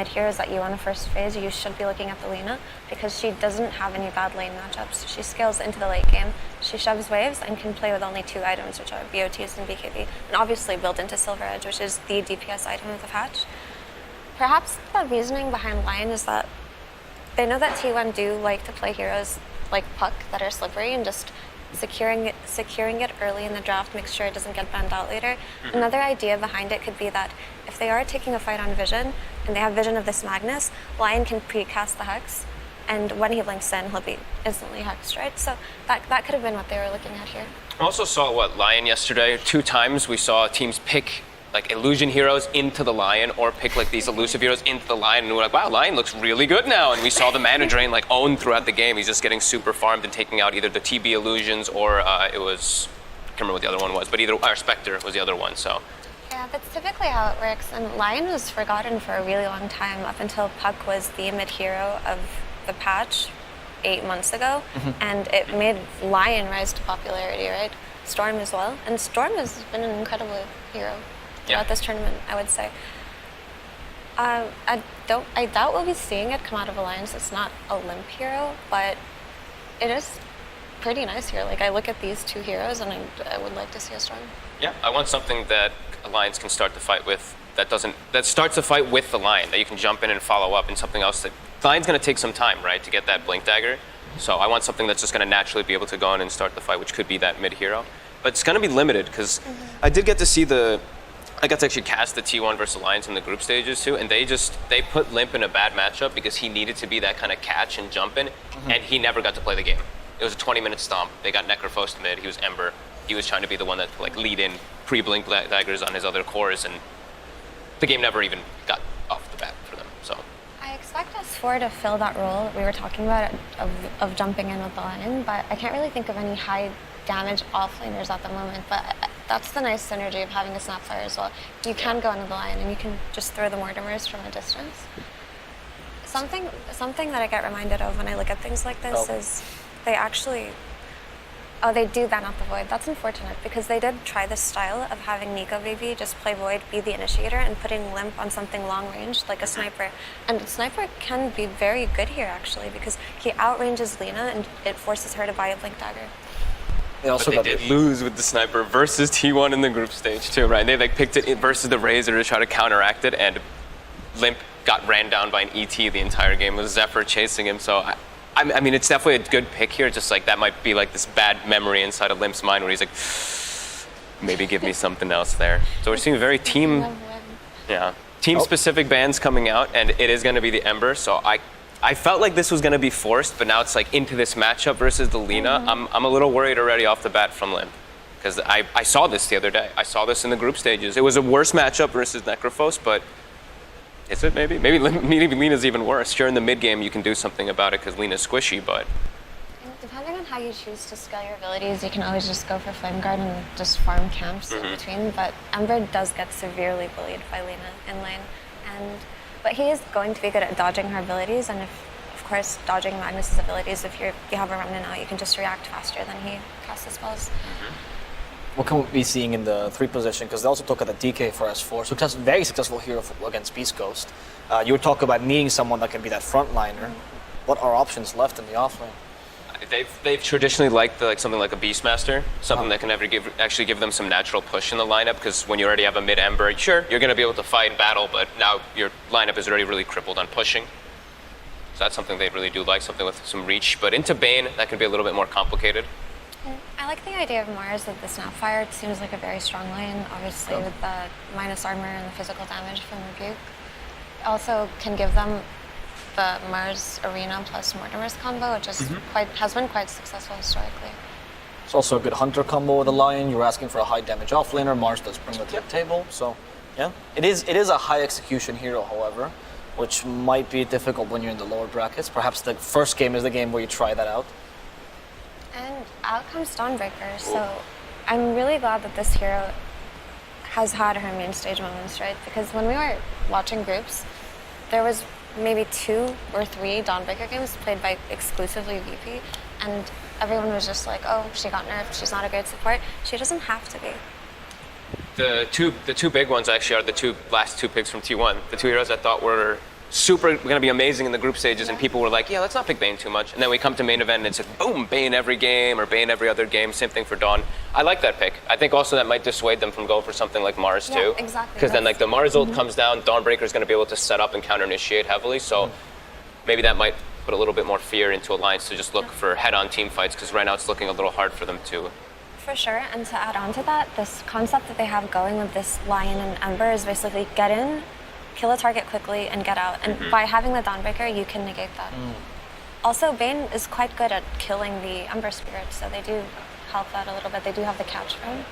Heroes that you want to first phase, you should be looking at the Lina because she doesn't have any bad lane matchups. She scales into the late game, she shoves waves and can play with only 2 items, which are BOTs and BKB, and obviously built into Silver Edge, which is the DPS item of the patch. Perhaps the reasoning behind Lion is that they know that T1 do like to play heroes like Puck that are slippery and just securing it early in the draft makes sure it doesn't get banned out later. Another idea behind it could be that if they are taking a fight on Vision and they have Vision of this Magnus, Lion can pre-cast the Hex, and when he links in, he'll be instantly hexed, right? So that could have been what they were looking at here. I also saw Lion yesterday. 2 times we saw teams pick like illusion heroes into the Lion or pick like these elusive heroes into the Lion, and we're like, wow, Lion looks really good now. And we saw the mana drain like own throughout the game. He's just getting super farmed and taking out either the TB illusions or it was, I can't remember what the other one was, but either Spectre was the other one. So yeah, that's typically how it works. And Lion was forgotten for a really long time up until Puck was the mid hero of the patch 8 months ago, and it made Lion rise to popularity, right? Storm as well, and Storm has been an incredible hero throughout this tournament, I would say. I doubt we'll be seeing it come out of Alliance. It's not a limp hero, but it is pretty nice here. Like, I look at these 2 heroes and I would like to see a Storm. yeah, I want something that Alliance can start the fight with that starts the fight with the Lion, that you can jump in and follow up, and something else that Lion's going to take some time, right, to get that Blink Dagger. So I want something that's just going to naturally be able to go in and start the fight, which could be that mid hero. But it's going to be limited because I did get to see I got to actually cast the T1 versus Alliance in the group stages too, and they put Limp in a bad matchup because he needed to be that kind of catch and jump in, and he never got to play the game. It was a 20-minute stomp. They got Necrophos mid. He was Ember. He was trying to be the one that like lead in pre-blink daggers on his other cores, and the game never even got off the bat for them. So I expect S4 to fill that role we were talking about of jumping in with the Lion, but I can't really think of any high damage offlaners at the moment. But that's the nice synergy of having a Snapfire as well. You can go into the Lion and you can just throw the Mortimers from a distance. Something that I get reminded of when I look at things like this is they actually, they do ban out the Void. That's unfortunate because they did try this style of having Nico VV just play Void, be the initiator, and putting Limp on something long range like a Sniper. And Sniper can be very good here actually because he outranges Lina and it forces her to buy a Blink Dagger. But they did lose with the Sniper versus T1 in the group stage too, right? They like picked it versus the Razor to try to counteract it, and Limp got ran down by an ET the entire game with Zephyr chasing him. So I mean, it's definitely a good pick here. Just like that might be like this bad memory inside of Limp's mind where he's like, maybe give me something else there. So we're seeing very team-specific bans coming out, and it is going to be the Ember. So I felt like this was going to be forced, but now it's like into this matchup versus the Lina. I'm a little worried already off the bat from Limp because I saw this the other day. I saw this in the group stages. It was a worse matchup versus Necrophos, but is it maybe? Maybe Lina's even worse. Sure, in the mid game you can do something about it because Lina's squishy, but depending on how you choose to scale your abilities, you can always just go for Flame Guard and just farm camps in between. But Ember does get severely bullied by Lina in lane, but he is going to be good at dodging her abilities, and of course, dodging Magnus's abilities. If you have a Remnant out, you can just react faster than he casts his spells. What can we be seeing in the 3 position? Because they also talk about the DK for S4. Very successful hero against Beast Ghost. You were talking about needing someone that can be that frontliner. What are options left in the offlane? They've traditionally liked something like a Beastmaster, something that can actually give them some natural push in the lineup, because when you already have a mid Ember, sure, you're going to be able to fight in battle, but now your lineup is already really crippled on pushing. So that's something they really do like, something with some reach. But into Bane, that can be a little bit more complicated. I like the idea of Mars with the Snapfire. It seems like a very strong lane, obviously with the minus armor and the physical damage from Rebuke. Also can give them the Mars Arena plus Mortimer's combo, which is has been quite successful historically. It's also a good Hunter combo with the Lion. You're asking for a high damage offlaner. Mars does bring it to the table, so yeah. It is a high execution hero, however, which might be difficult when you're in the lower brackets. Perhaps the first game is the game where you try that out. And out comes Dawnbreaker, so I'm really glad that this hero has had her main stage moments, right? Because when we were watching groups, there was maybe 2 or 3 Dawnbreaker games played by exclusively VP, and everyone was just like, oh, she got nerfed, she's not a great support. She doesn't have to be. The two big ones actually are the last two picks from T1. The 2 heroes I thought were super going to be amazing in the group stages, and people were like, yeah, let's not pick Bane too much. And then we come to main event, and it's like, boom, Bane every game, or Bane every other game. Same thing for Dawn. I like that pick. I think also that might dissuade them from going for something like Mars too. Exactly. Because then like the Mars ult comes down, Dawnbreaker is going to be able to set up and counter-initiate heavily. So maybe that might put a little bit more fear into Alliance to just look for head-on team fights, because right now it's looking a little hard for them to. For sure, and to add on to that, this concept that they have going with this Lion and Ember is basically get in, kill a target quickly, and get out. And by having the Dawnbreaker, you can negate that. Also, Bane is quite good at killing the Ember Spirit, so they do help that a little bit. They do have the catch for him.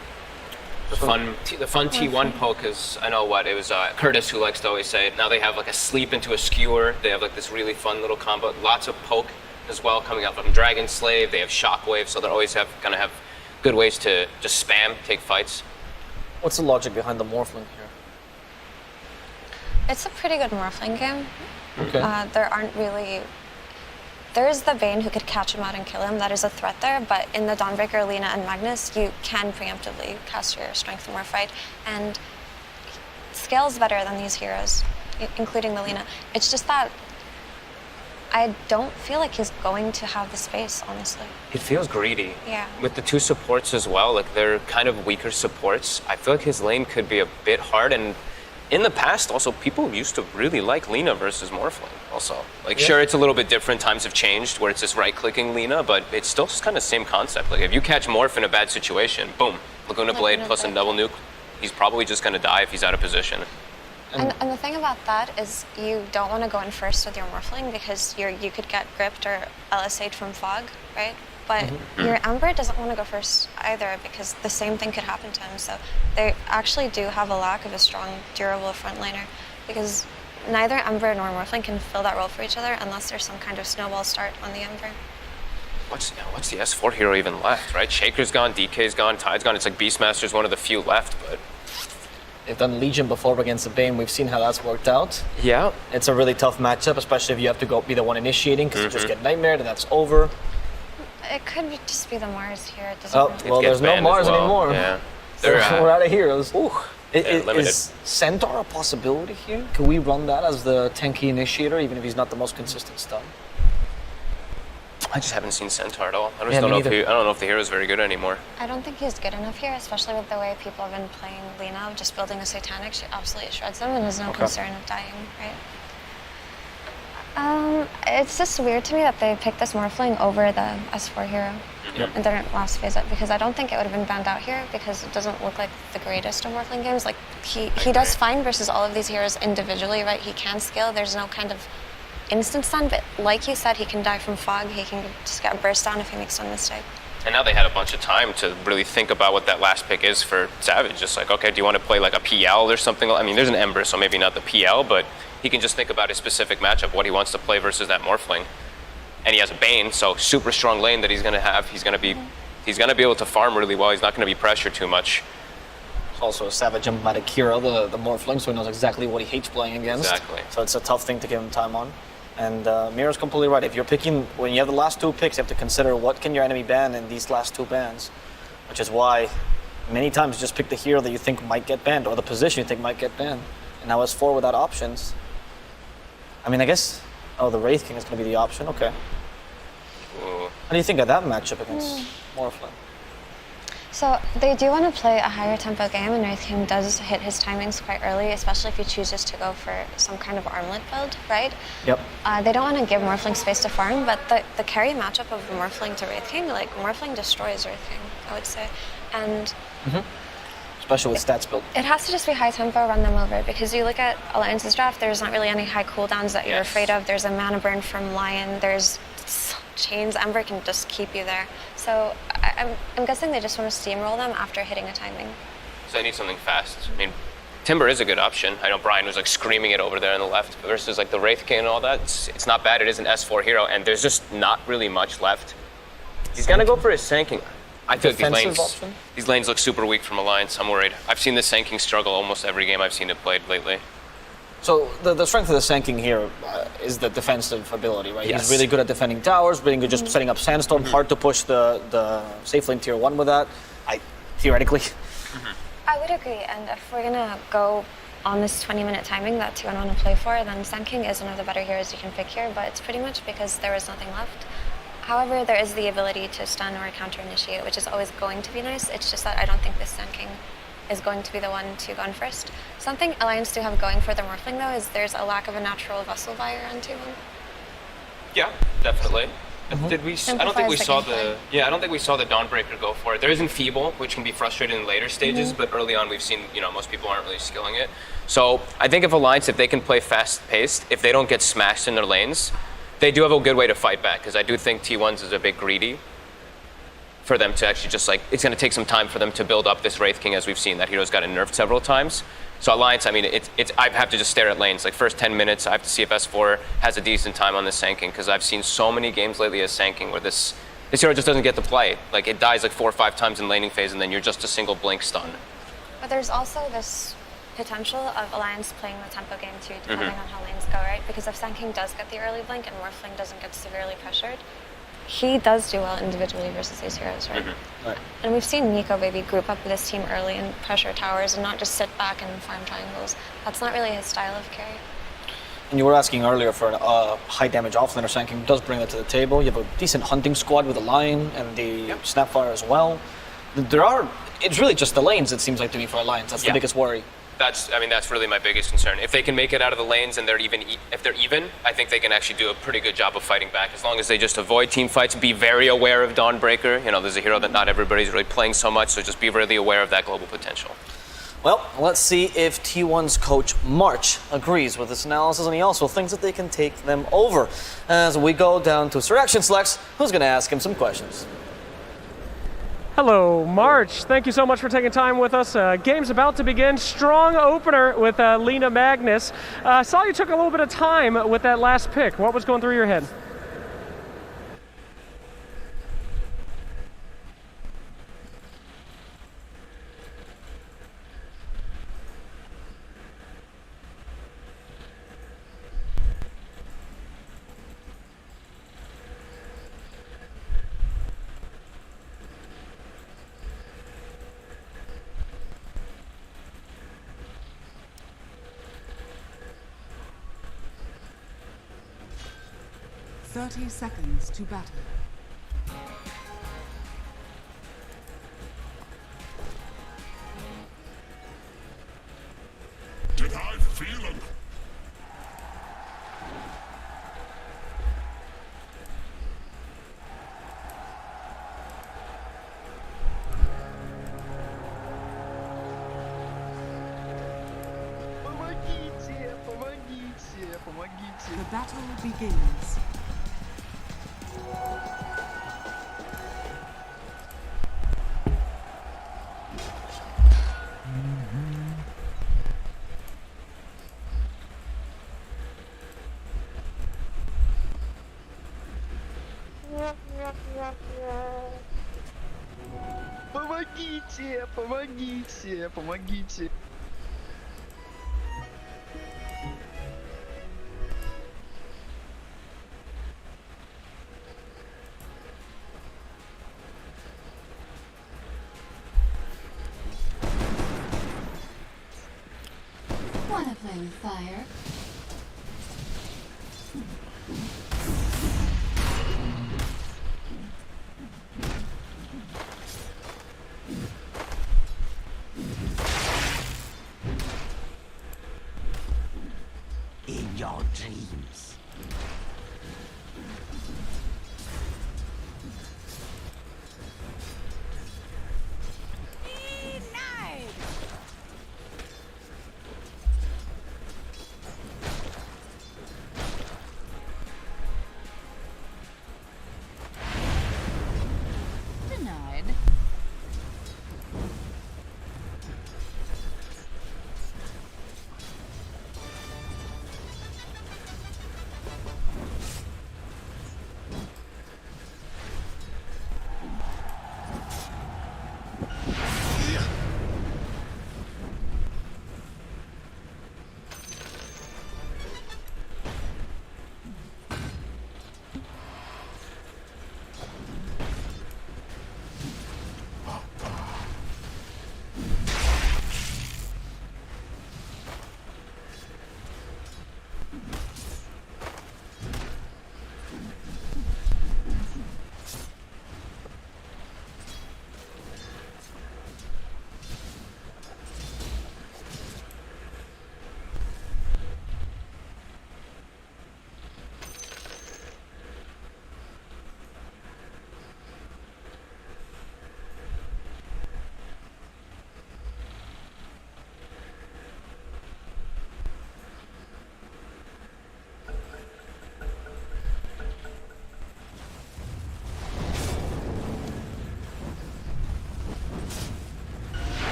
The fun T1 poke is, I know what, it was Curtis who likes to always say it. Now they have like a sleep into a skewer. They have like this really fun little combo. Lots of poke as well coming out from Dragon Slave. They have Shockwave, so they're always gonna have good ways to just spam, take fights. What's the logic behind the Morphling here? It's a pretty good Morphling game. Okay. There is the Bane who could catch him out and kill him. That is a threat there, but in the Dawnbreaker, Lina, and Magnus, you can preemptively cast your Strength and More Fight, and scales better than these heroes, including the Lina. It's just that I don't feel like he's going to have the space, honestly. It feels greedy. Yeah. With the two supports as well, like they're kind of weaker supports. I feel like his lane could be a bit hard, and in the past also people used to really like Lina versus Morphling also. Like sure, it's a little bit different, times have changed where it's just right-clicking Lina, but it's still just kind of same concept. Like if you catch Morph in a bad situation, boom, Laguna Blade plus a double nuke, he's probably just gonna die if he's out of position. And the thing about that is you don't want to go in first with your Morphling because you could get gripped or LSA'd from Fog, right? But your Ember doesn't want to go first either because the same thing could happen to him. So they actually do have a lack of a strong, durable front laner because neither Ember nor Morphling can fill that role for each other unless there's some kind of snowball start on the Ember. What's the S4 hero even left, right? Shaker's gone, DK's gone, Tide's gone. It's like Beastmaster's one of the few left, but They've done Legion before against the Bane. We've seen how that's worked out. yeah. It's a really tough matchup, especially if you have to go be the one initiating, because you just get Nightmared and that's over. It could just be the Mars here. It doesn't Oh, really well, there's no banned as Mars well. anymore. Yeah. So we're out of heroes. Ooh. limited. Is Centaur a possibility here? Can we run that as the tanky initiator, even if he's not the most consistent stun? I just haven't seen Centaur at all. I Yeah, don't me know neither. I don't know if the hero's very good anymore. I don't think he's good enough here, especially with the way people have been playing Lina, just building a Satanic. She absolutely shreds them and there's no concern of dying, right? It's just weird to me that they picked this Morphling over the S4 hero in their last phase up, because I don't think it would have been banned out here because it doesn't look like the greatest of Morphling games. Like, he does fine versus all of these heroes individually, right? He can scale. There's no kind of instant stun, but like you said, he can die from Fog. He can just get burst down if he makes one mistake. And now they had a bunch of time to really think about what that last pick is for Savage. Just like, okay, do you want to play like a PL or something? I mean, there's an Ember, so maybe not the PL, but he can just think about his specific matchup, what he wants to play versus that Morphling. And he has a Bane, so super strong lane that he's going to have. He's going to be able to farm really well. He's not going to be pressured too much. Also a Savage emblematic hero, the Morphling, so he knows exactly what he hates playing against. Exactly. So it's a tough thing to give him time on. And Mira's completely right. If you're picking, when you have the last two picks, you have to consider what can your enemy ban in these last two bans, which is why many times you just pick the hero that you think might get banned or the position you think might get banned. And now S4 without options. I mean, I guess, the Wraith King is going to be the option. Okay. Ooh. What do you think of that matchup against Morphling? So they do want to play a higher tempo game, and Wraith King does hit his timings quite early, especially if he chooses to go for some kind of armlet build, right? Yep. They don't want to give Morphling space to farm, but the carry matchup of Morphling to Wraith King, like Morphling destroys Wraith King, I would say. And Especially with stats built. it has to just be high tempo, run them over, because you look at Alliance's draft, there's not really any high cooldowns that you're afraid of. There's a mana burn from Lion, there's Chains, Ember can just keep you there. So I'm guessing they just want to steamroll them after hitting a timing. So they need something fast. I mean, Timber is a good option. I know Brian was like screaming it over there on the left versus like the Wraith King and all that. It's not bad. It is an S4 hero, and there's just not really much left. He's gonna go for his Sanking. I feel like these lanes look super weak from Alliance. I'm worried. I've seen the Sanking struggle almost every game I've seen it played lately. So the strength of the Sanking here is the defensive ability, right? Yes. He's really good at defending towers, really good just setting up Sandstorm. Hard to push the safe lane tier 1 with that, theoretically. I would agree, and if we're gonna go on this 20-minute timing that T1 want to play for, then Sand King is one of the better heroes you can pick here, but it's pretty much because there is nothing left. However, there is the ability to stun or counter-initiate, which is always going to be nice. It's just that I don't think this Sand King is going to be the one to go in first. Something Alliance do have going for their Morphling, though, is there's a lack of a natural Vessel Buyer on T1. Yeah, definitely. Did we? I don't think we saw gameplay. I don't think we saw the Dawnbreaker go for it. There is Enfeeble, which can be frustrating in later stages, but early on we've seen, most people aren't really skilling it. So I think if Alliance, if they can play fast-paced, if they don't get smashed in their lanes, they do have a good way to fight back, because I do think T1's is a bit greedy for them to actually just it's going to take some time for them to build up this Wraith King, as we've seen. That hero's gotten nerfed several times. So Alliance, I mean, I have to just stare at lanes. Like first 10 minutes, I have to see if S4 has a decent time on this Sand King, because I've seen so many games lately as Sand King where this hero just doesn't get to play. Like it dies like 4 or 5 times in laning phase, and then you're just a single blink stun. But there's also this potential of Alliance playing the tempo game too, depending on how lanes go, right? Because if Sand King does get the early blink and Morphling doesn't get severely pressured, he does do well individually versus these heroes, right? Right. And we've seen Nico maybe group up with his team early and pressure towers and not just sit back and farm triangles. That's not really his style of carry. And you were asking earlier for a high damage offlaner. Sand King does bring that to the table. You have a decent hunting squad with the Lion and the Snapfire as well. It's really just the lanes, it seems like to me, for Alliance. That's the biggest worry. That's really my biggest concern. If they can make it out of the lanes and if they're even, I think they can actually do a pretty good job of fighting back. As long as they just avoid team fights, be very aware of Dawnbreaker. There's a hero that not everybody's really playing so much, so just be really aware of that global potential. Well, let's see if T1's coach March agrees with this analysis, and he also thinks that they can take them over. As we go down to Sir Action Selects, who's going to ask him some questions. Hello, March. Thank you so much for taking time with us. Game's about to begin. Strong opener with Lena Magnus. Saw you took a little bit of time with that last pick. What was going through your head? Thirty seconds to battle. Did I feel it? Помогите, помогите, помогите. The battle begins. Помогите, помогите, помогите. Wanna play with fire? In your dreams.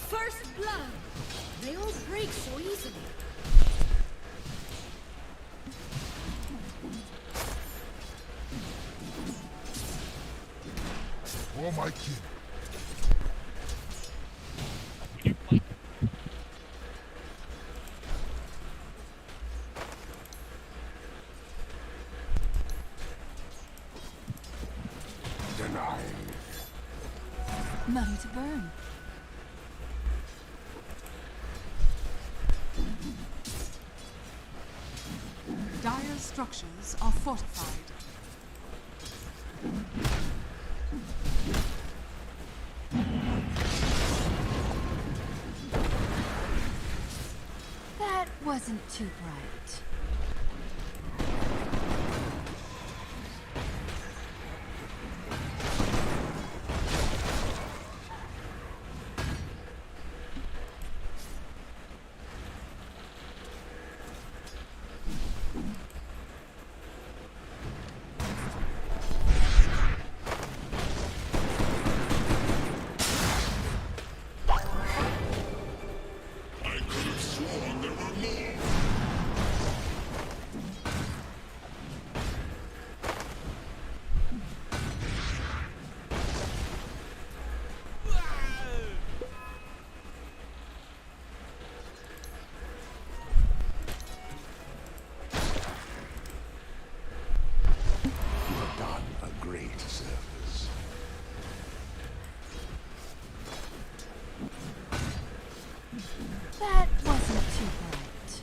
First blood. They all break so easily. For my king. Denied. Money to burn. Dire's structures are fortified. That wasn't too bright. I could have sworn there were more. You have done a great service. That wasn't too bright.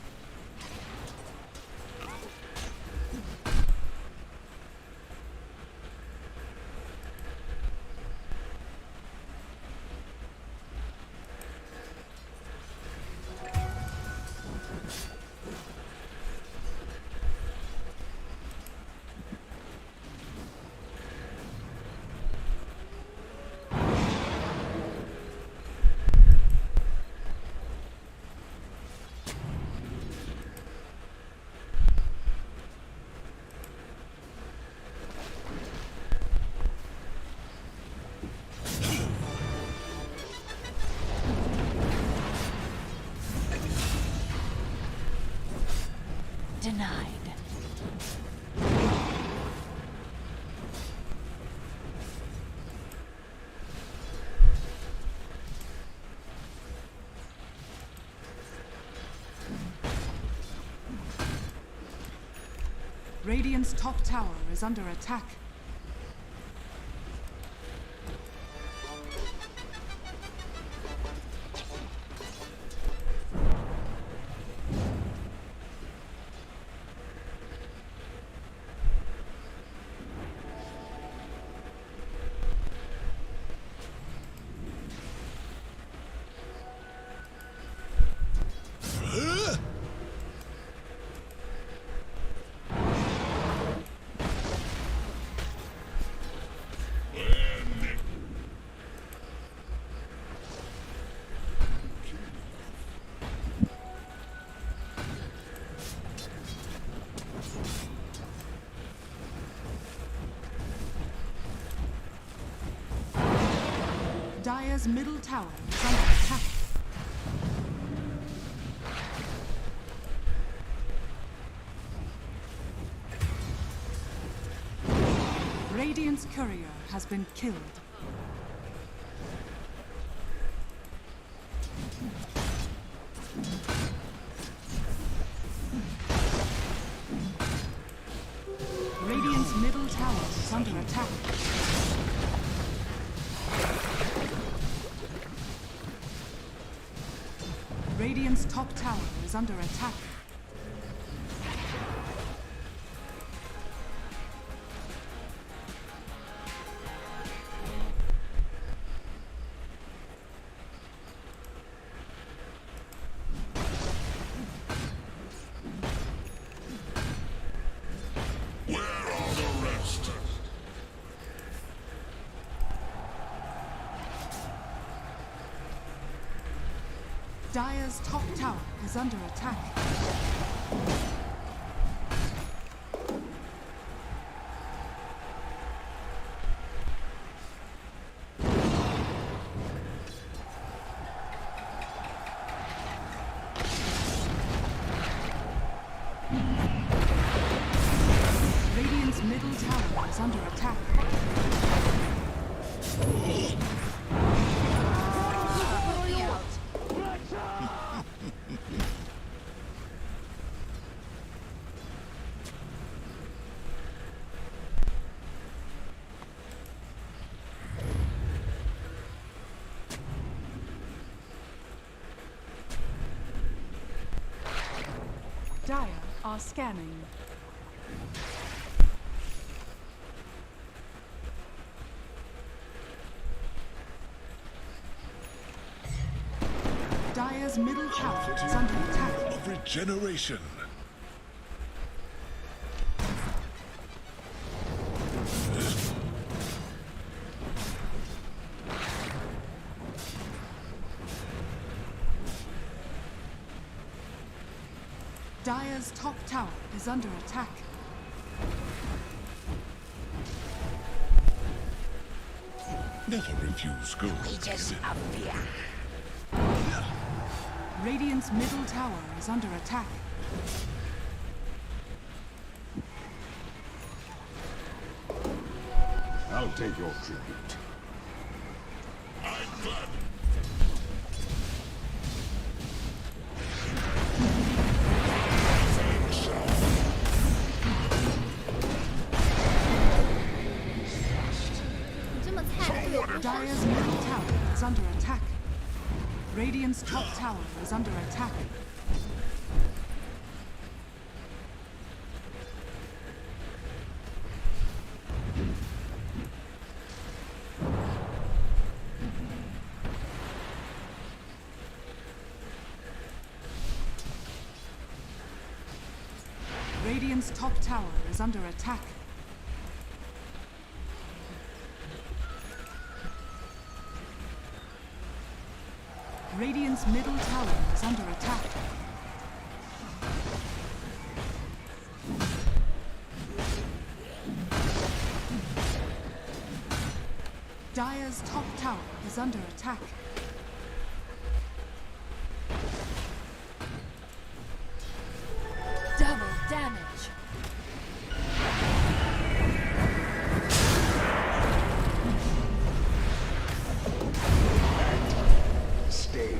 Denied. Radiant's top tower is under attack. Dire's middle tower is under attack. Radiant's courier has been killed. Radiant's middle tower is under attack. Radiant's top tower is under attack. Where are the rest? Dire's top tower is under attack. is under attack. Dire are scanning. Dire's middle tower is under attack. Of regeneration. Dire's top tower is under attack. Never refuse gold. Radiant's middle tower is under attack. I'll take your tribute. I'm glad. Dire's middle tower is under attack. Radiant's top tower is under attack. Radiant's top tower is under attack. Radiant's middle tower is under attack. Dire's top tower is under attack. Double damage. Stay.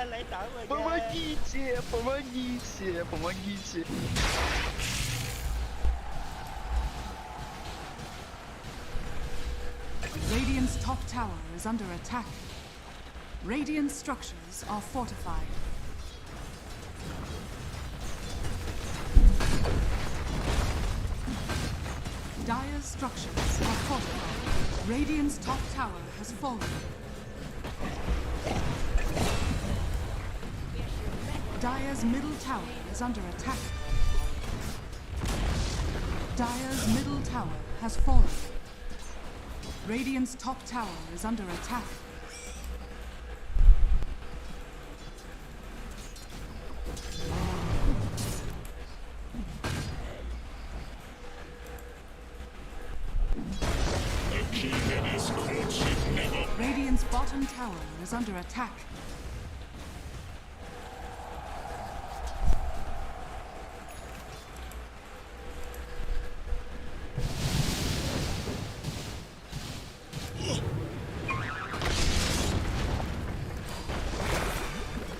Lại tảo rồi. Помогите. Radiant's top tower is under attack. Radiant structures are fortified. Dire's structures are fortified. Radiant's top tower has fallen. Dire's middle tower is under attack. Dire's middle tower has fallen. Radiant's top tower is under attack. Radiant's bottom tower is under attack.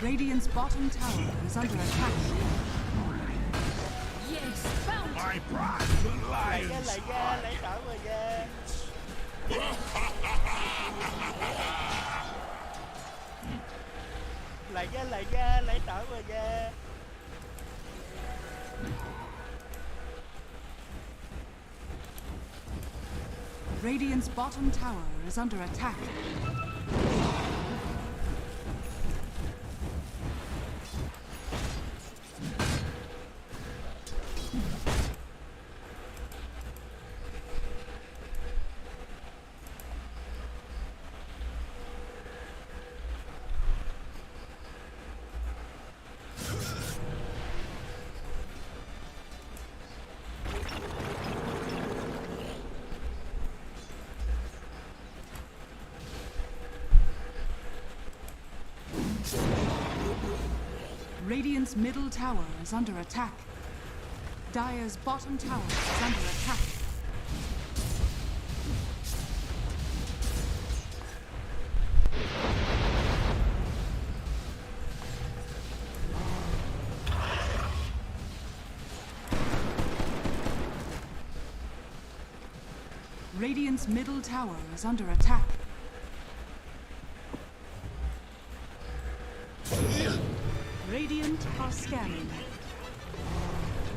Radiant's bottom tower is under attack. Yes, found. My pride, the lions. Lại tảo rồi ra. Lại tảo rồi ra. Radiant's bottom tower is under attack. Radiant's middle tower is under attack. Dire's bottom tower is under attack. Radiant's middle tower is under attack. Radiant are scanning.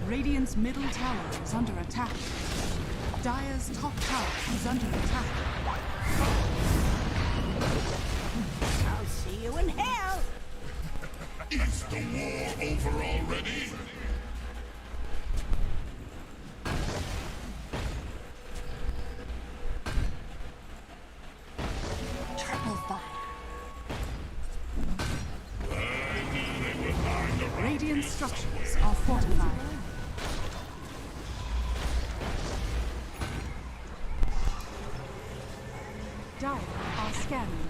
Radiant's middle tower is under attack. Dire's top tower is under attack. I'll see you in hell. Is the war over already? Triple fire. Radiant structures are fortified. Dire are scanning.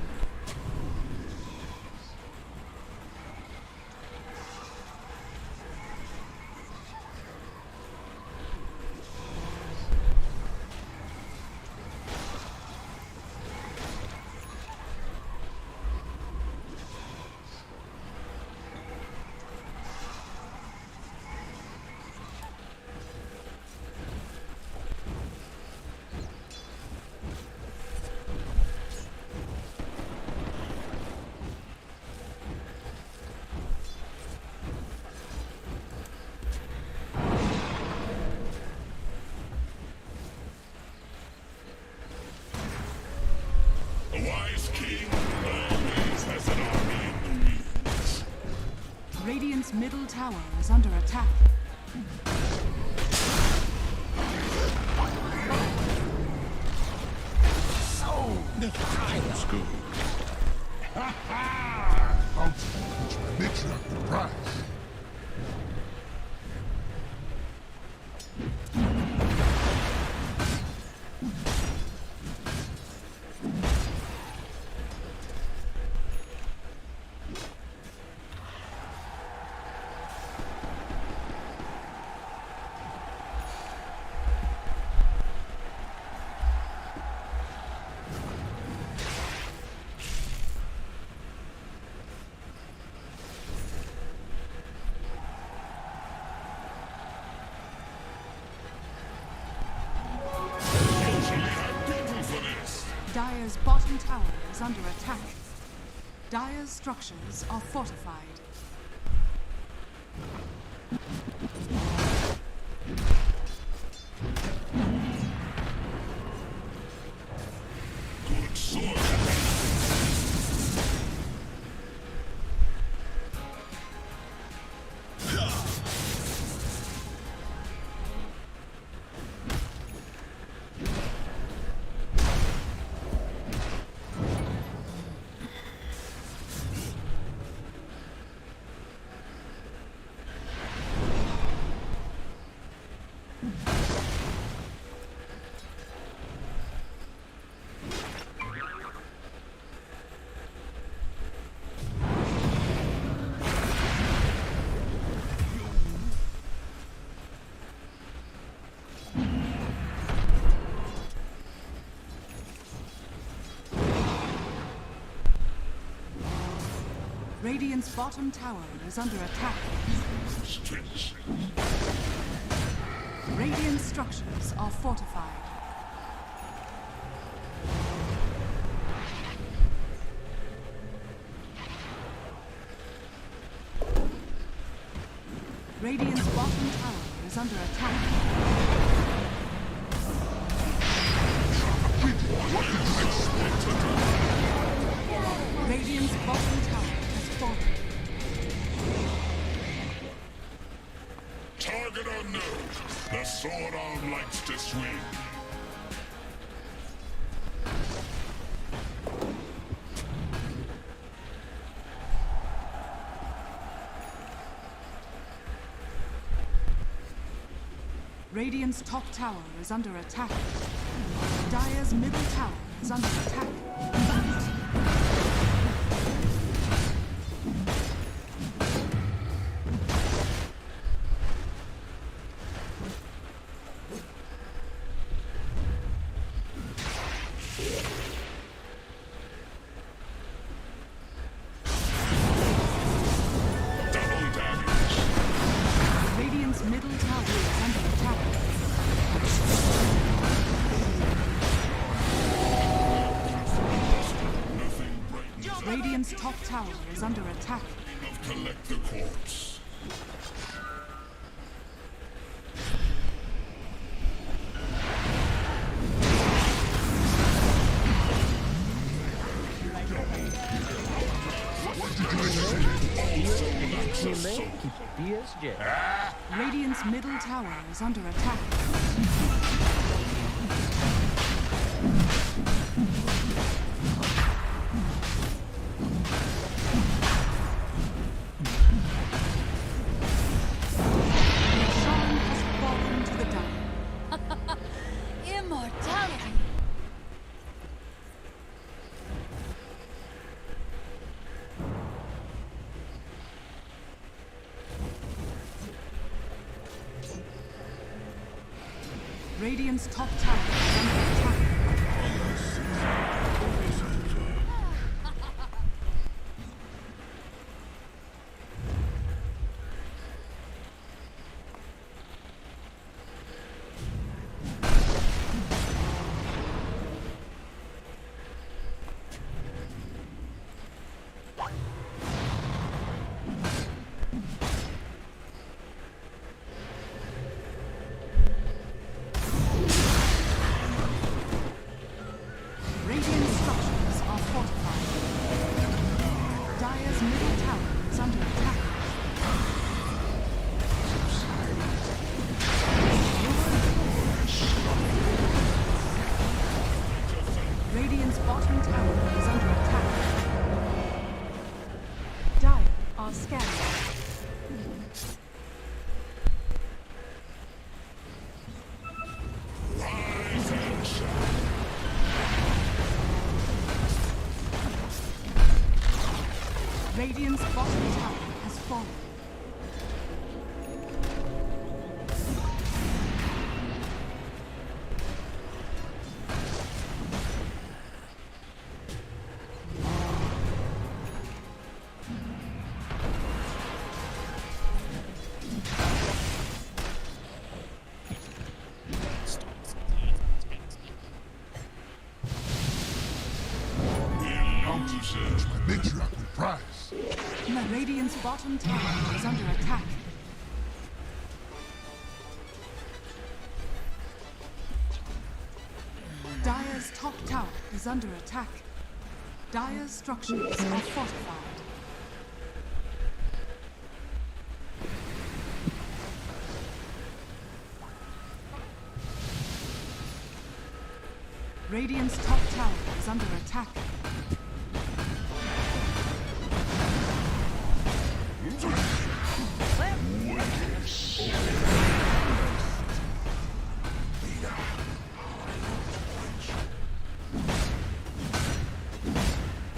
A wise king always has an army in the wings. Radiant's middle tower is under attack. Sounds good. Ha ha! Bounty makes you up the price. Dire's bottom tower is under attack. Dire's structures are fortified. Good sword. Radiant's bottom tower is under attack. Stretch. Radiant structures are fortified. Radiant's bottom tower is under attack. Radiant's bottom tower has fallen. Target unknown. The sword arm likes to swing. Radiant's top tower is under attack. Dire's middle tower is under attack. Fight! Radiant's top tower is under attack. Collect the corpse. Radiant's middle tower is under attack. Sean has fallen to the Dire. Immortality. Radiant's top tower is under attack. Radiant structures are fortified. Dire's middle tower is under attack. Radiant's bottom tower is under attack. Dire are scanning. Radiant's bottom tower has fallen. My matriarch with prize. Radiant's bottom tower is under attack. Dire's top tower is under attack. Dire's structures are fortified. Radiant's top tower is under attack.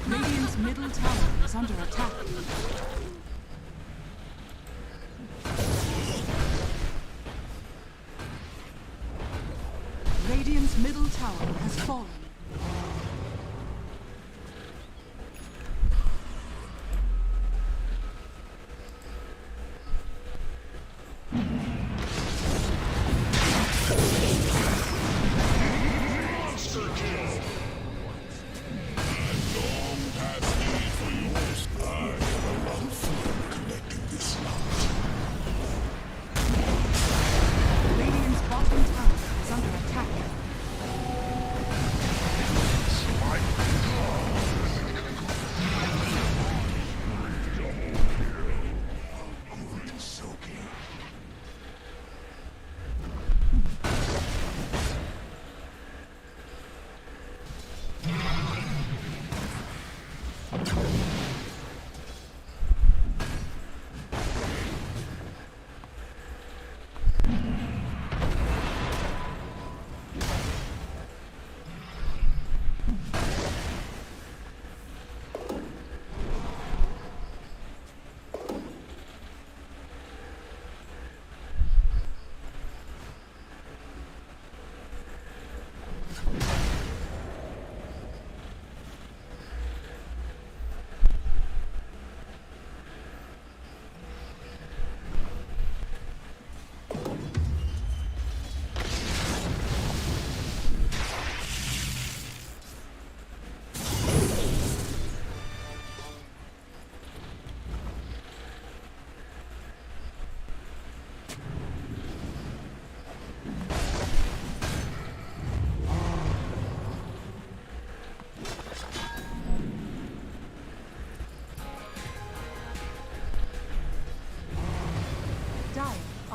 Radiant's middle tower is under attack. Radiant's middle tower has fallen. Radiant's bottom tower is under attack.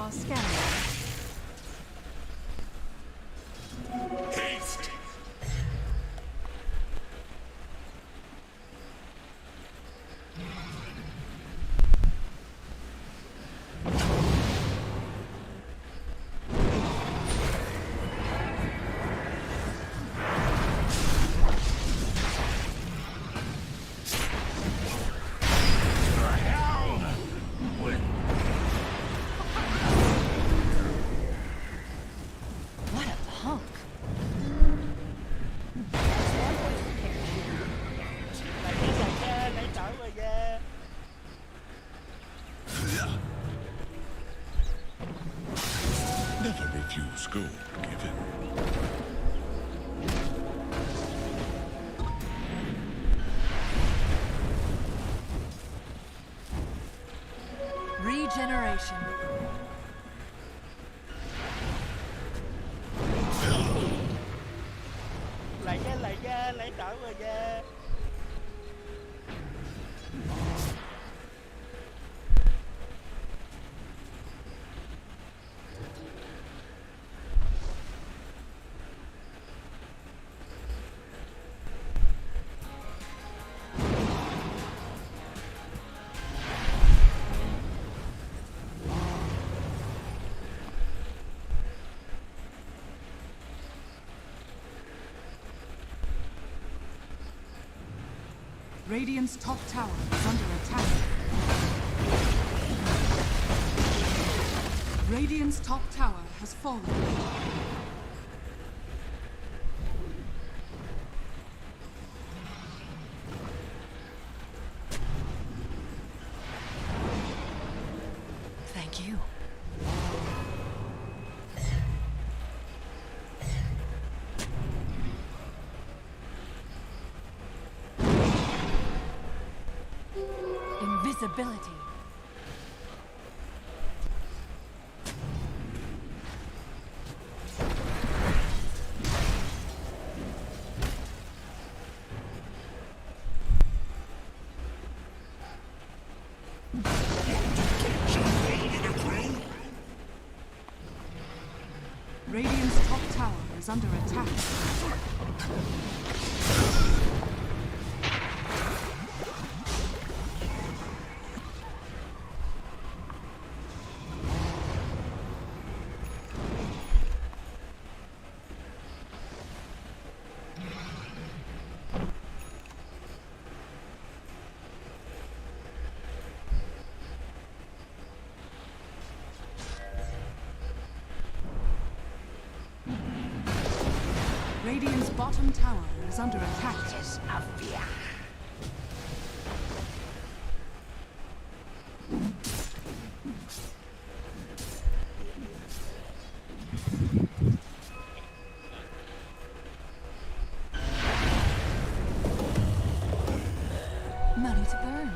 are scanning. Haste! What a punk. Never refuse gold given. Regeneration. Lại ra, lại trở về ra. Radiant's top tower is under attack. Radiant's top tower has fallen. Thank you. Invisibility. Radiant's top tower is under attack. Radiant's bottom tower is under attack. Money to burn.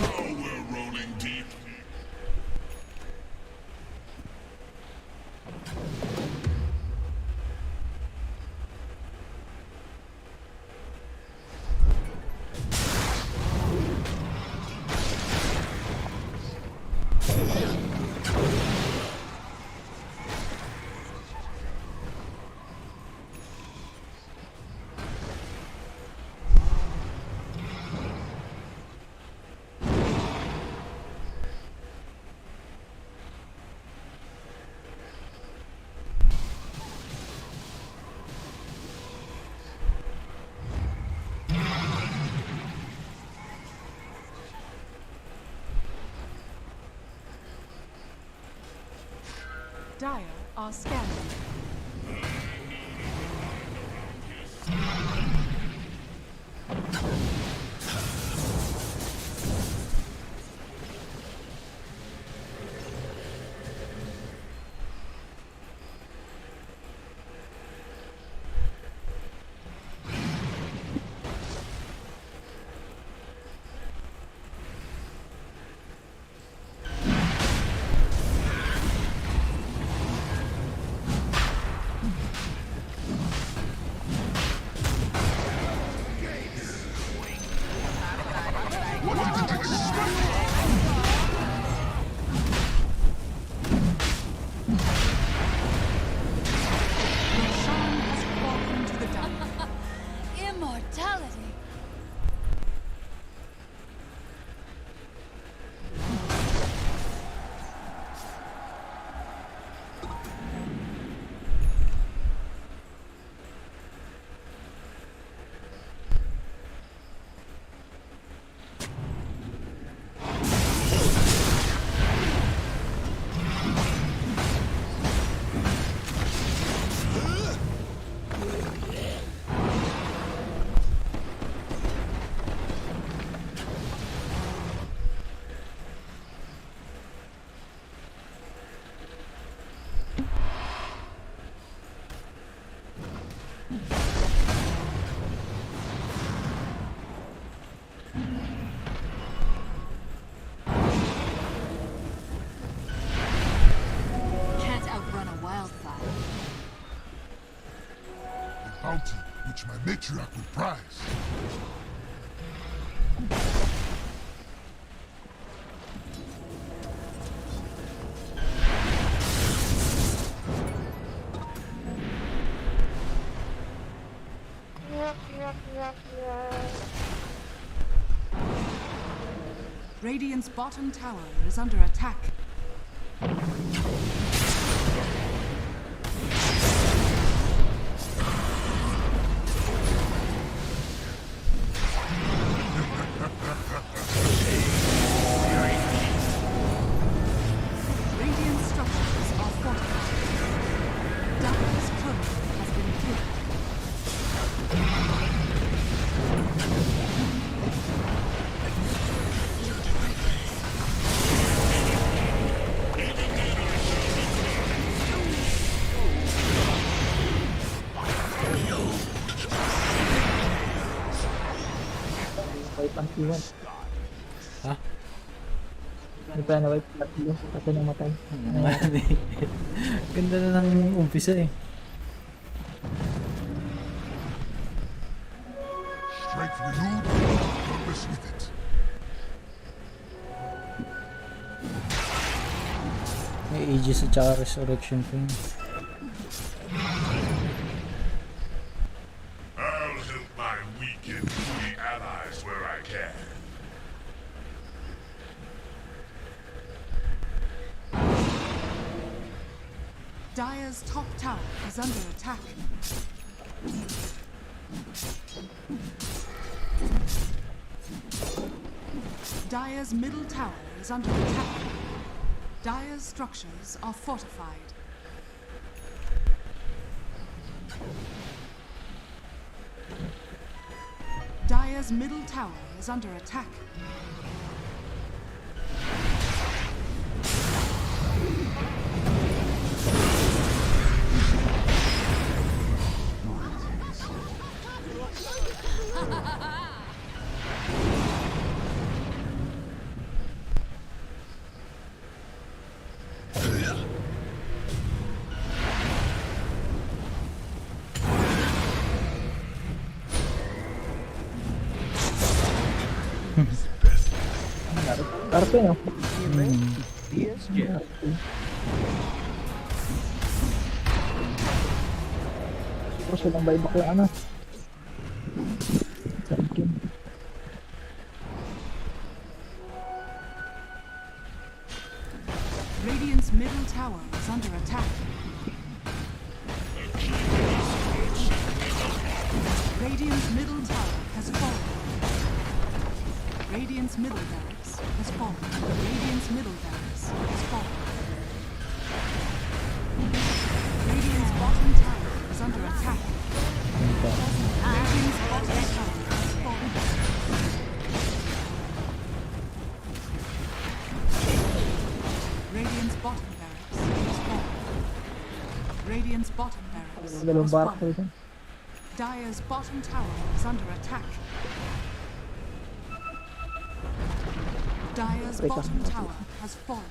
Oh, we're rolling deep. Dire are scanning. bounty which my matriarch would prize. Radiant's bottom tower is under attack. Radiant structures are fortified. Dire's turret has been killed. Wipe ang T1. Ha? Hindi pa na-wipe tatlo. Kasi namatay. Ganda na ng umpisa eh. Strength renewed, purpose with it. May Aegis at saka Resurrection pa yun. I'll help my weak and puny allies where I can. Dire's top tower is under attack. Dire's middle tower is under attack. Dire's structures are fortified. Dire's middle tower is under attack. Karpe, no? Siguro silang buyback yung ano. Sa akin. Radiant's middle tower is under attack. Radiant's middle tower has fallen. Radiant's middle barracks has fallen. Radiant's middle barracks has fallen. Radiant's bottom tower is under attack. Radiant's bottom tower has fallen. Radiant's bottom barracks has fallen. Radiant's bottom barracks Dalawang has barak fallen. dito. Dire's bottom tower is under attack. Dire's bottom tower has fallen.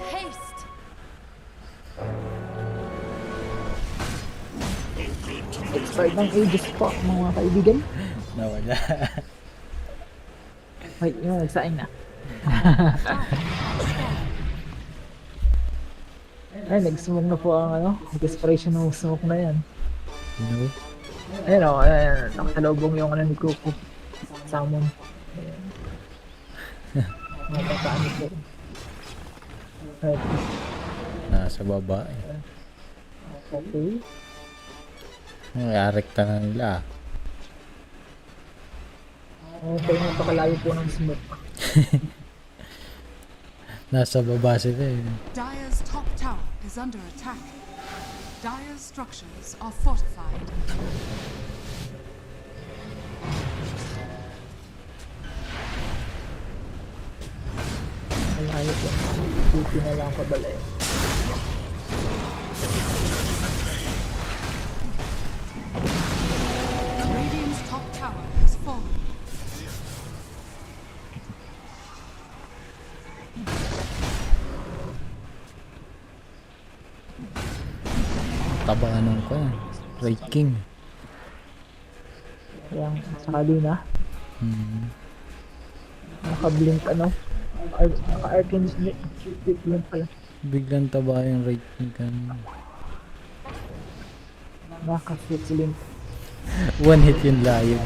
Haste! Expired ng Aegis pa, mga kaibigan. Nawala. Ay, yun, nagsaing na. Ay, nag-smoke na po ang ano, desperation ng smoke na yan. No? Ayun o, ayan, nakasalubong yung ano ni Kuko. Salmon. Ayan. Matataan ito. Right. Nasa baba eh. Okay. Arekta na nila ah. Okay, napakalayo po ng smoke. Nasa baba sila eh. Dire's top tower is under attack. Dire's structures are fortified. Malayo po. Dito na lang kabala eh. ko na. Right King. Yang sa Lina. Hmm. Naka-blink ano. Naka-arcane blink pala. Biglang taba yung right King ka. Naka-switch blink. One hit yung layog.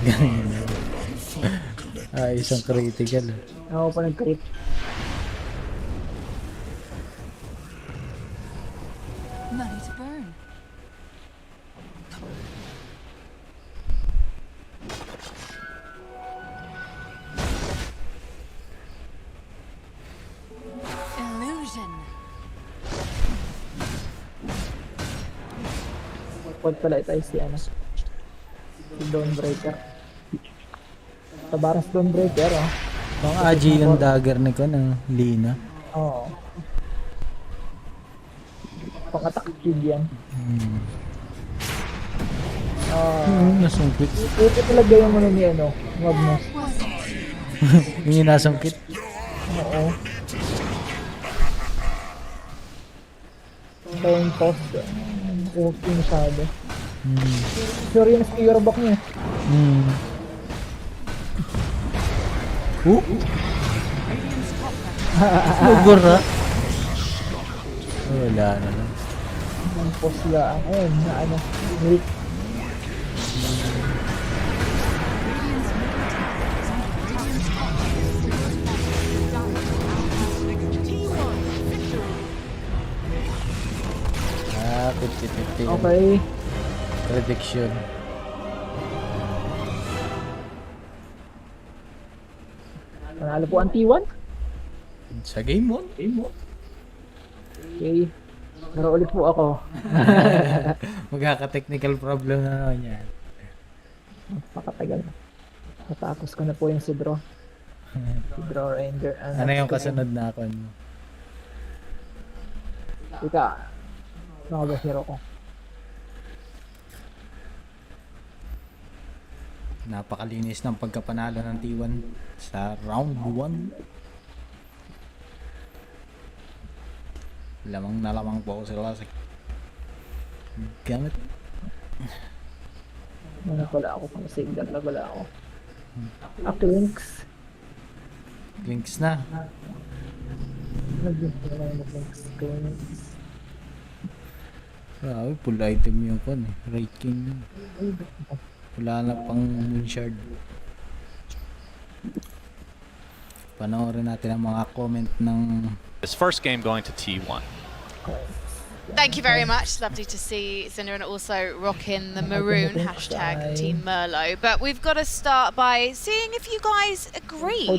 Isang critical. Ako pa nag-crit. Money to burn. Illusion. Huwag pala tayo si ano. Si Dawnbreaker. Tabaras Dawnbreaker oh. Mga AG yung dagger ni ko ng Lina. Oo. Pang-attack kid yan. Nasungkit. Ito talaga yung ano ni ano. Magnus. Yung nasungkit. Oo. Time post. Okay masyado. Sure yung spear back niya. Lugura. Wala na lang. Ang post lang. Ayun na ano. Milk. Ah, 50-50. Okay. Prediction. Panalo po ang T1. Sa game 1. Okay. Laro ulit po ako. Magkaka-technical problem na naman yan. Pakatagal na. Natapos ko na po yung si Draw. Si Draw Ranger. Ano yung kasunod na ako mo? Ika. Ano ba hero ko? Napakalinis ng pagkapanalo ng T1 sa round 1. Lamang na lamang po sila sa gamit. Ano pala ako kung signal na pala ako. After links. Links na. Nag-link na lang mag-links. Grabe, full item yung kon eh. Right King yun. Wala na pang Moonshard. Panoorin natin ang mga comment ng This first game going to T1. Thank you very much. Lovely to see Cinder and also rocking the maroon hashtag Team Merlot. But we've got to start by seeing if you guys agree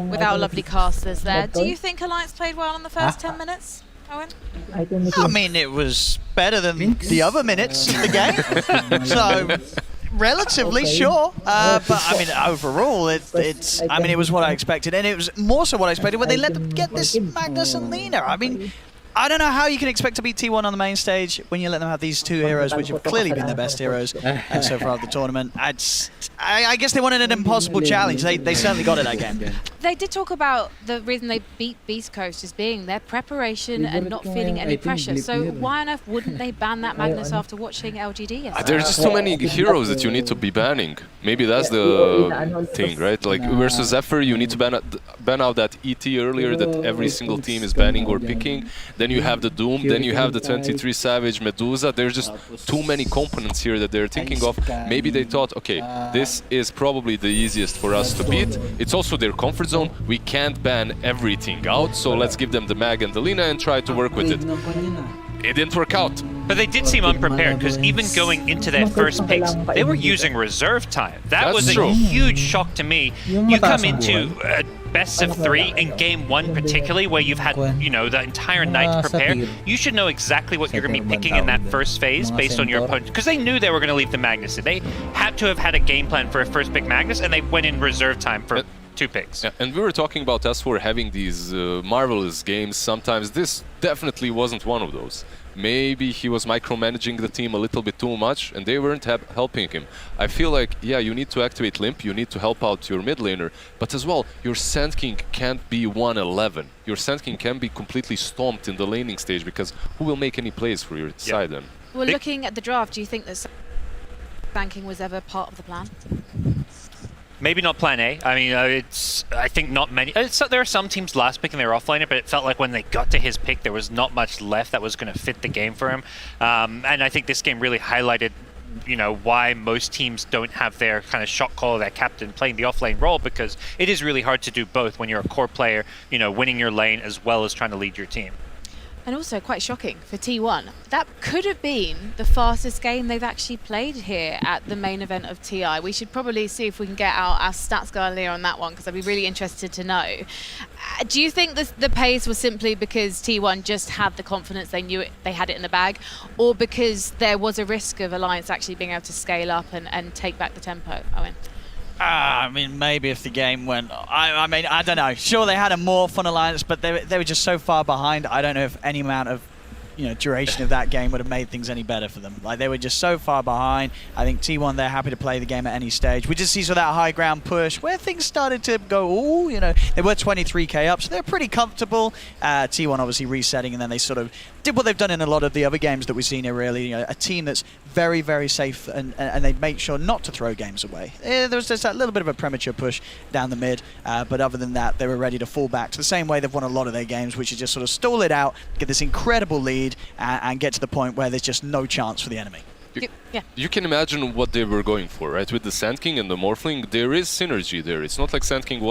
with our lovely casters there. Do you think Alliance played well in the first 10 minutes, Owen? I mean, it was better than the other minutes of the game. So, relatively sure. But I mean, overall, it was what I expected. And it was more so what I expected when they let them get this Magnus and Lina. I mean, I don't know how you can expect to beat T1 on the main stage when you let them have these two heroes, which have clearly been the best heroes so far of the tournament. I guess they wanted an impossible challenge. They certainly got it that game. They did talk about the reason they beat Beast Coast as being their preparation and not feeling any pressure. So why on earth wouldn't they ban that Magnus after watching LGD yesterday? There's just too many heroes that you need to be banning. Maybe that's the thing, right? Like versus Zephyr, you need to ban out that ET earlier that every single team is banning or picking. Then you have the Doom, then you have the 23 Savage Medusa. There's just too many components here that they're thinking of. Maybe they thought, okay, this is probably the easiest for us to beat. It's also their comfort zone. We can't ban everything out, so let's give them the Mag and the Lina and try to work with it. It didn't work out. But they did seem unprepared, because even going into their first picks, they were using reserve time. That was a huge shock to me. You come into a best of 3 in game 1 particularly, where you've had, you know, the entire night to prepare. You should know exactly what you're going to be picking in that first phase based on your opponent, because they knew they were going to leave the Magnus in. They had to have had a game plan for a first pick Magnus, and they went in reserve time for 2 picks. Yeah, and we were talking about S4 having these marvelous games. Sometimes this definitely wasn't one of those. Maybe he was micromanaging the team a little bit too much and they weren't helping him. I feel like, yeah, you need to activate Limp, you need to help out your mid laner, but as well, your Sand King can't be 111. Your Sand King can be completely stomped in the laning stage, because who will make any plays for your side then? Well, looking at the draft, do you think that banking was ever part of the plan? Maybe not plan A. I mean, I think not many. There are some teams last pick and they were offlaner, but it felt like when they got to his pick, there was not much left that was going to fit the game for him. And I think this game really highlighted, why most teams don't have their kind of shot caller, their captain playing the offlane role, because it is really hard to do both when you're a core player, winning your lane as well as trying to lead your team. And also quite shocking for T1. That could have been the fastest game they've actually played here at the main event of TI. We should probably see if we can get our stats guy Leo on that one, because I'd be really interested to know. Do you think the pace was simply because T1 just had the confidence, they knew it, they had it in the bag, or because there was a risk of Alliance actually being able to scale up and take back the tempo? Owen? I mean, maybe if the game went... I mean, I don't know. Sure, they had a more fun Alliance, but they were just so far behind. I don't know if any amount of duration of that game would have made things any better for them. Like, they were just so far behind. I think T1, they're happy to play the game at any stage. We just see that high ground push where things started to go, they were 23k up, so they're pretty comfortable. T1 obviously resetting, and then they sort of did what they've done in a lot of the other games that we've seen here, really. A team that's very, very safe, and they make sure not to throw games away. There was just a little bit of a premature push down the mid, but other than that, they were ready to fall back to the same way they've won a lot of their games, which is just sort of stall it out, get this incredible lead, and get to the point where there's just no chance for the enemy. You can imagine what they were going for, right? With the Sand King and the Morphling, there is synergy there. It's not like Sand King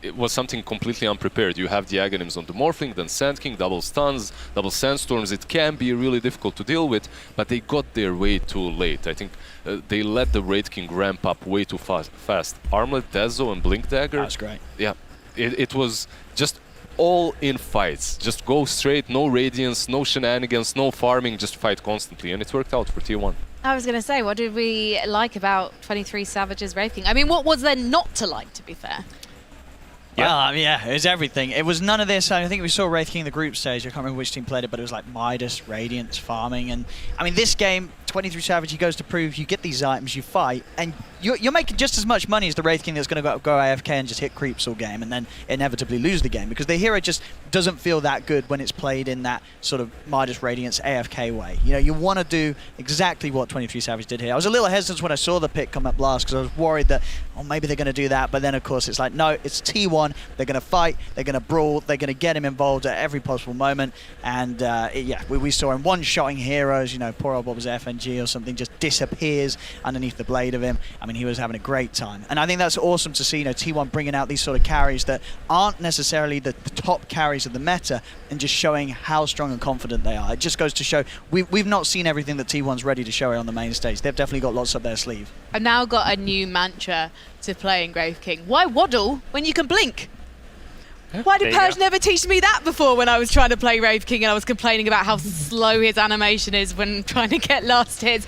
it was something completely unprepared. You have the Aghanims on the Morphling, then Sand King, double stuns, double Sandstorms. It can be really difficult to deal with, but they got there way too late. I think they let the Wraith King ramp up way too fast. Armlet, Dezo, and Blink Dagger. That's great. Yeah, it was just all in fights. Just go straight, no Radiance, no shenanigans, no farming, just fight constantly, and it worked out for T1. I was going to say, what did we like about 23 Savage's Wraith King? I mean, what was there not to like, to be fair? Well, yeah, it was everything. It was none of this. I think we saw Wraith King in the group stage. I can't remember which team played it, but it was like Midas, Radiance, farming. And I mean, this game, 23 Savage, he goes to prove you get these items, you fight, and you're making just as much money as the Wraith King that's going to go AFK and just hit creeps all game and then inevitably lose the game, because the hero just doesn't feel that good when it's played in that sort of Midas, Radiance, AFK way. You want to do exactly what 23 Savage did here. I was a little hesitant when I saw the pick come up last, because I was worried that, maybe they're going to do that, but then of course it's like, no, it's T1, they're going to fight, they're going to brawl, they're going to get him involved at every possible moment, and we saw him one-shotting heroes, poor old Bob's FNG or something just disappears underneath the blade of him. I mean, he was having a great time, and I think that's awesome to see, T1 bringing out these sort of carries that aren't necessarily the top carries of the meta, and just showing how strong and confident they are. It just goes to show we've not seen everything that T1's ready to show on the main stage. They've definitely got lots up their sleeve. I've now got a new mantra to playing Wraith King. Why waddle when you can blink? Why did Purge never teach me that before when I was trying to play Wraith King and I was complaining about how slow his animation is when trying to get last hits?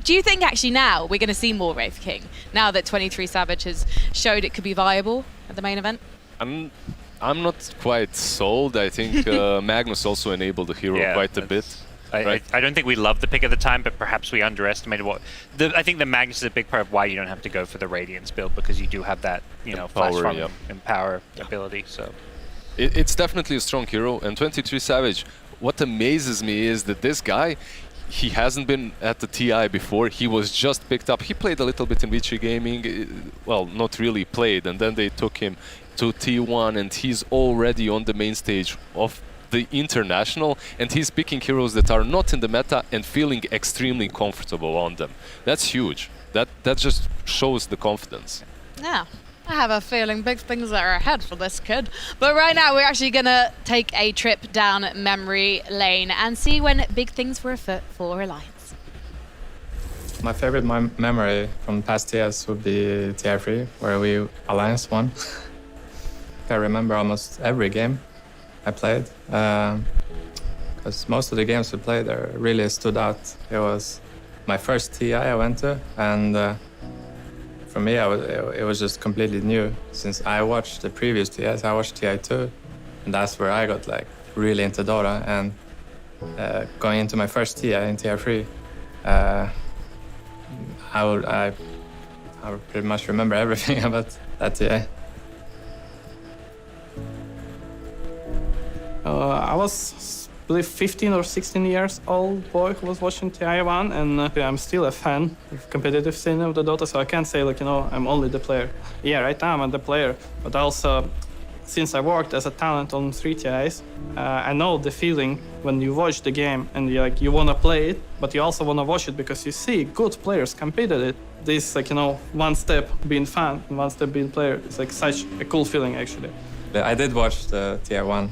Do you think actually now we're going to see more Wraith King, now that 23 Savage has showed it could be viable at the main event? I'm not quite sold. I think Magnus also enabled the hero quite a bit. I don't think we loved the pick at the time, but perhaps we underestimated I think the Magnus is a big part of why you don't have to go for the Radiance build, because you do have that, flash farm and power ability. So it's definitely a strong hero. And 23 Savage, what amazes me is that this guy, he hasn't been at the TI before. He was just picked up. He played a little bit in Vichy Gaming. Well, not really played. And then they took him to T1, and he's already on the main stage of the international, and he's picking heroes that are not in the meta and feeling extremely comfortable on them. That's huge. That just shows the confidence. Yeah. I have a feeling big things are ahead for this kid. But right now, we're actually going to take a trip down memory lane and see when big things were afoot for Alliance. My favorite memory from past TS would be TI3, where we Alliance won. I remember almost every game I played, because most of the games we played there really stood out. It was my first TI I went to, and for me, it was just completely new. Since I watched the previous TIs, I watched TI2, and that's where I got really into Dota. And going into my first TI in TI3, I would pretty much remember everything about that TI. I was believe 15 or 16 years old boy who was watching TI1, and I'm still a fan of competitive scene of the Dota, so I can't say like, I'm only the player. Yeah, right now I'm the player, but also since I worked as a talent on 3 TIs, I know the feeling when you watch the game and you want to play it, but you also want to watch it because you see good players compete at it. This one step being fan and one step being player, it's like such a cool feeling actually. I did watch the TI1,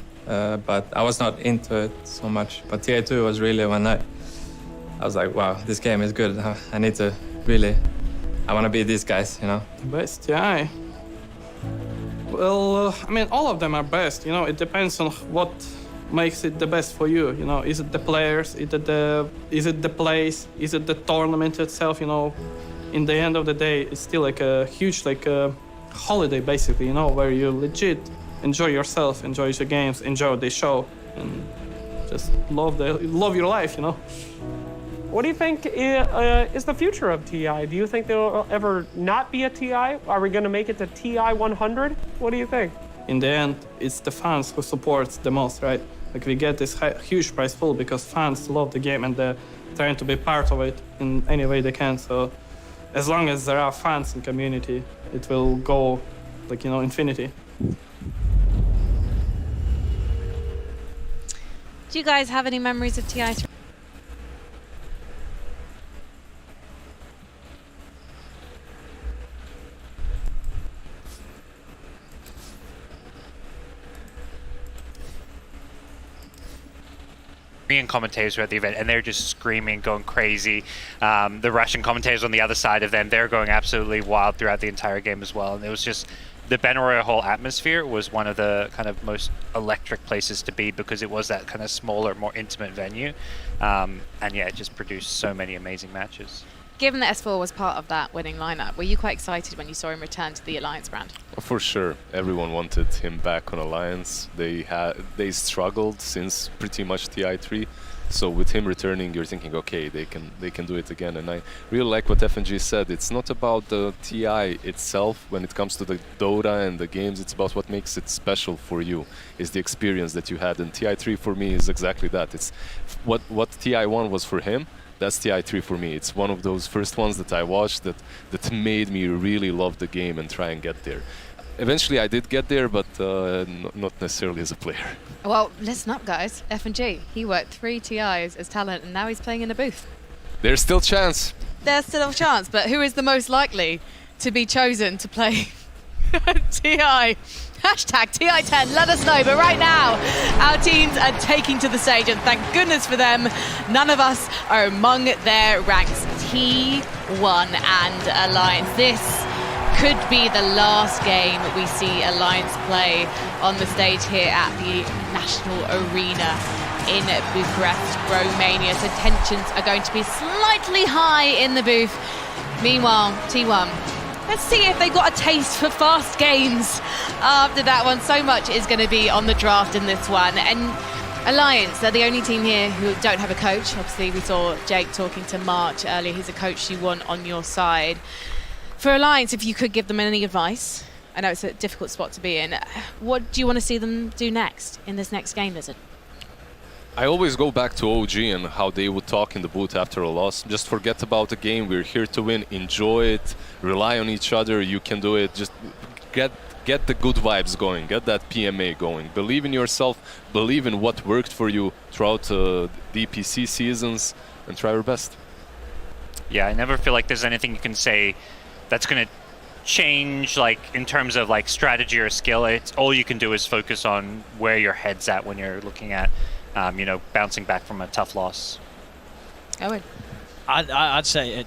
but I was not into it so much. But TI2 was really when I was like, wow, this game is good. I need to I want to be these guys, The best TI? Well, all of them are best, It depends on what makes it the best for you, Is it the players? Is it the place? Is it the tournament itself, In the end of the day, it's still like a huge holiday, basically, where you legit enjoy yourself, enjoy your games, enjoy the show, and just love your life, What do you think is the future of TI? Do you think there will ever not be a TI? Are we going to make it to TI 100? What do you think? In the end, it's the fans who support the most, right? Like we get this huge prize pool because fans love the game and they're trying to be part of it in any way they can. So as long as there are fans in community, it will go infinity. Do you guys have any memories of TI3? Korean commentators were at the event and they're just screaming, going crazy. The Russian commentators on the other side of them, they're going absolutely wild throughout the entire game as well. And it was just, the Battle Royale atmosphere was one of the kind of most electric places to be because it was that kind of smaller, more intimate venue. And yeah, it just produced so many amazing matches. Given that S4 was part of that winning lineup, were you quite excited when you saw him return to the Alliance brand? For sure, everyone wanted him back on Alliance. They struggled since pretty much TI3, so with him returning, you're thinking, okay, they can do it again. And I really like what FNG said. It's not about the TI itself when it comes to the Dota and the games. It's about what makes it special for you. Is the experience that you had. And TI3 for me is exactly that. It's what TI1 was for him. That's TI3 for me. It's one of those first ones that I watched that made me really love the game and try and get there. Eventually I did get there, but not necessarily as a player. Well, listen up, guys. FNG, he worked 3 TIs as talent, and now he's playing in a booth. There's still chance. There's still a chance, but who is the most likely to be chosen to play TI? Hashtag TI10, let us know. But right now, our teams are taking to the stage, and thank goodness for them, none of us are among their ranks. T1 and Alliance. This could be the last game we see Alliance play on the stage here at the National Arena in Bucharest, Romania. So tensions are going to be slightly high in the booth. Meanwhile, T1, let's see if they got a taste for fast games after that one. So much is going to be on the draft in this one. And Alliance, they're the only team here who don't have a coach. Obviously, we saw Jake talking to March earlier. He's a coach you want on your side. For Alliance, if you could give them any advice, I know it's a difficult spot to be in, what do you want to see them do next in this next game, Lizard? I always go back to OG and how they would talk in the booth after a loss. Just forget about the game. We're here to win. Enjoy it. Rely on each other. You can do it. Just get the good vibes going. Get that PMA going. Believe in yourself. Believe in what worked for you throughout the DPC seasons and try your best. Yeah, I never feel like there's anything you can say that's going to change, like in terms of like strategy or skill. It's all you can do is focus on where your head's at when you're looking at bouncing back from a tough loss. Owen? I'd say,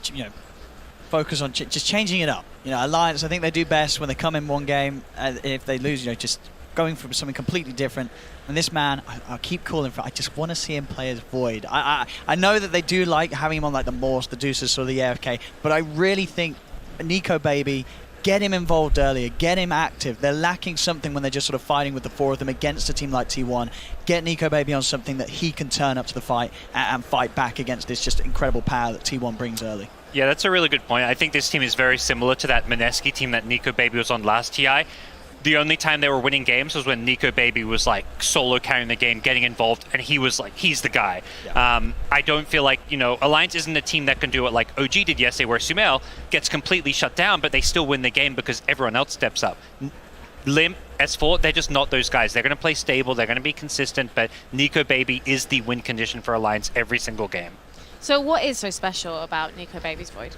focus on just changing it up. Alliance, I think they do best when they come in one game. If they lose, just going for something completely different. And this man, I keep calling for, I just want to see him play as Void. I know that they do like having him on like the Morse, the Deuces, or the AFK, but I really think Nico Baby, get him involved earlier, get him active. They're lacking something when they're just sort of fighting with the 4 of them against a team like T1. Get Nico Baby on something that he can turn up to the fight and fight back against this just incredible power that T1 brings early. Yeah, that's a really good point. I think this team is very similar to that Mineski team that Nico Baby was on last TI. the only time they were winning games was when Nico Baby was like solo carrying the game, getting involved, and he was like, he's the guy. Yeah. I don't feel like, Alliance isn't a team that can do it like OG did yesterday, where Sumail gets completely shut down, but they still win the game because everyone else steps up. Limp, S4, they're just not those guys. They're going to play stable, they're going to be consistent, but Nico Baby is the win condition for Alliance every single game. So what is so special about Nico Baby's Void?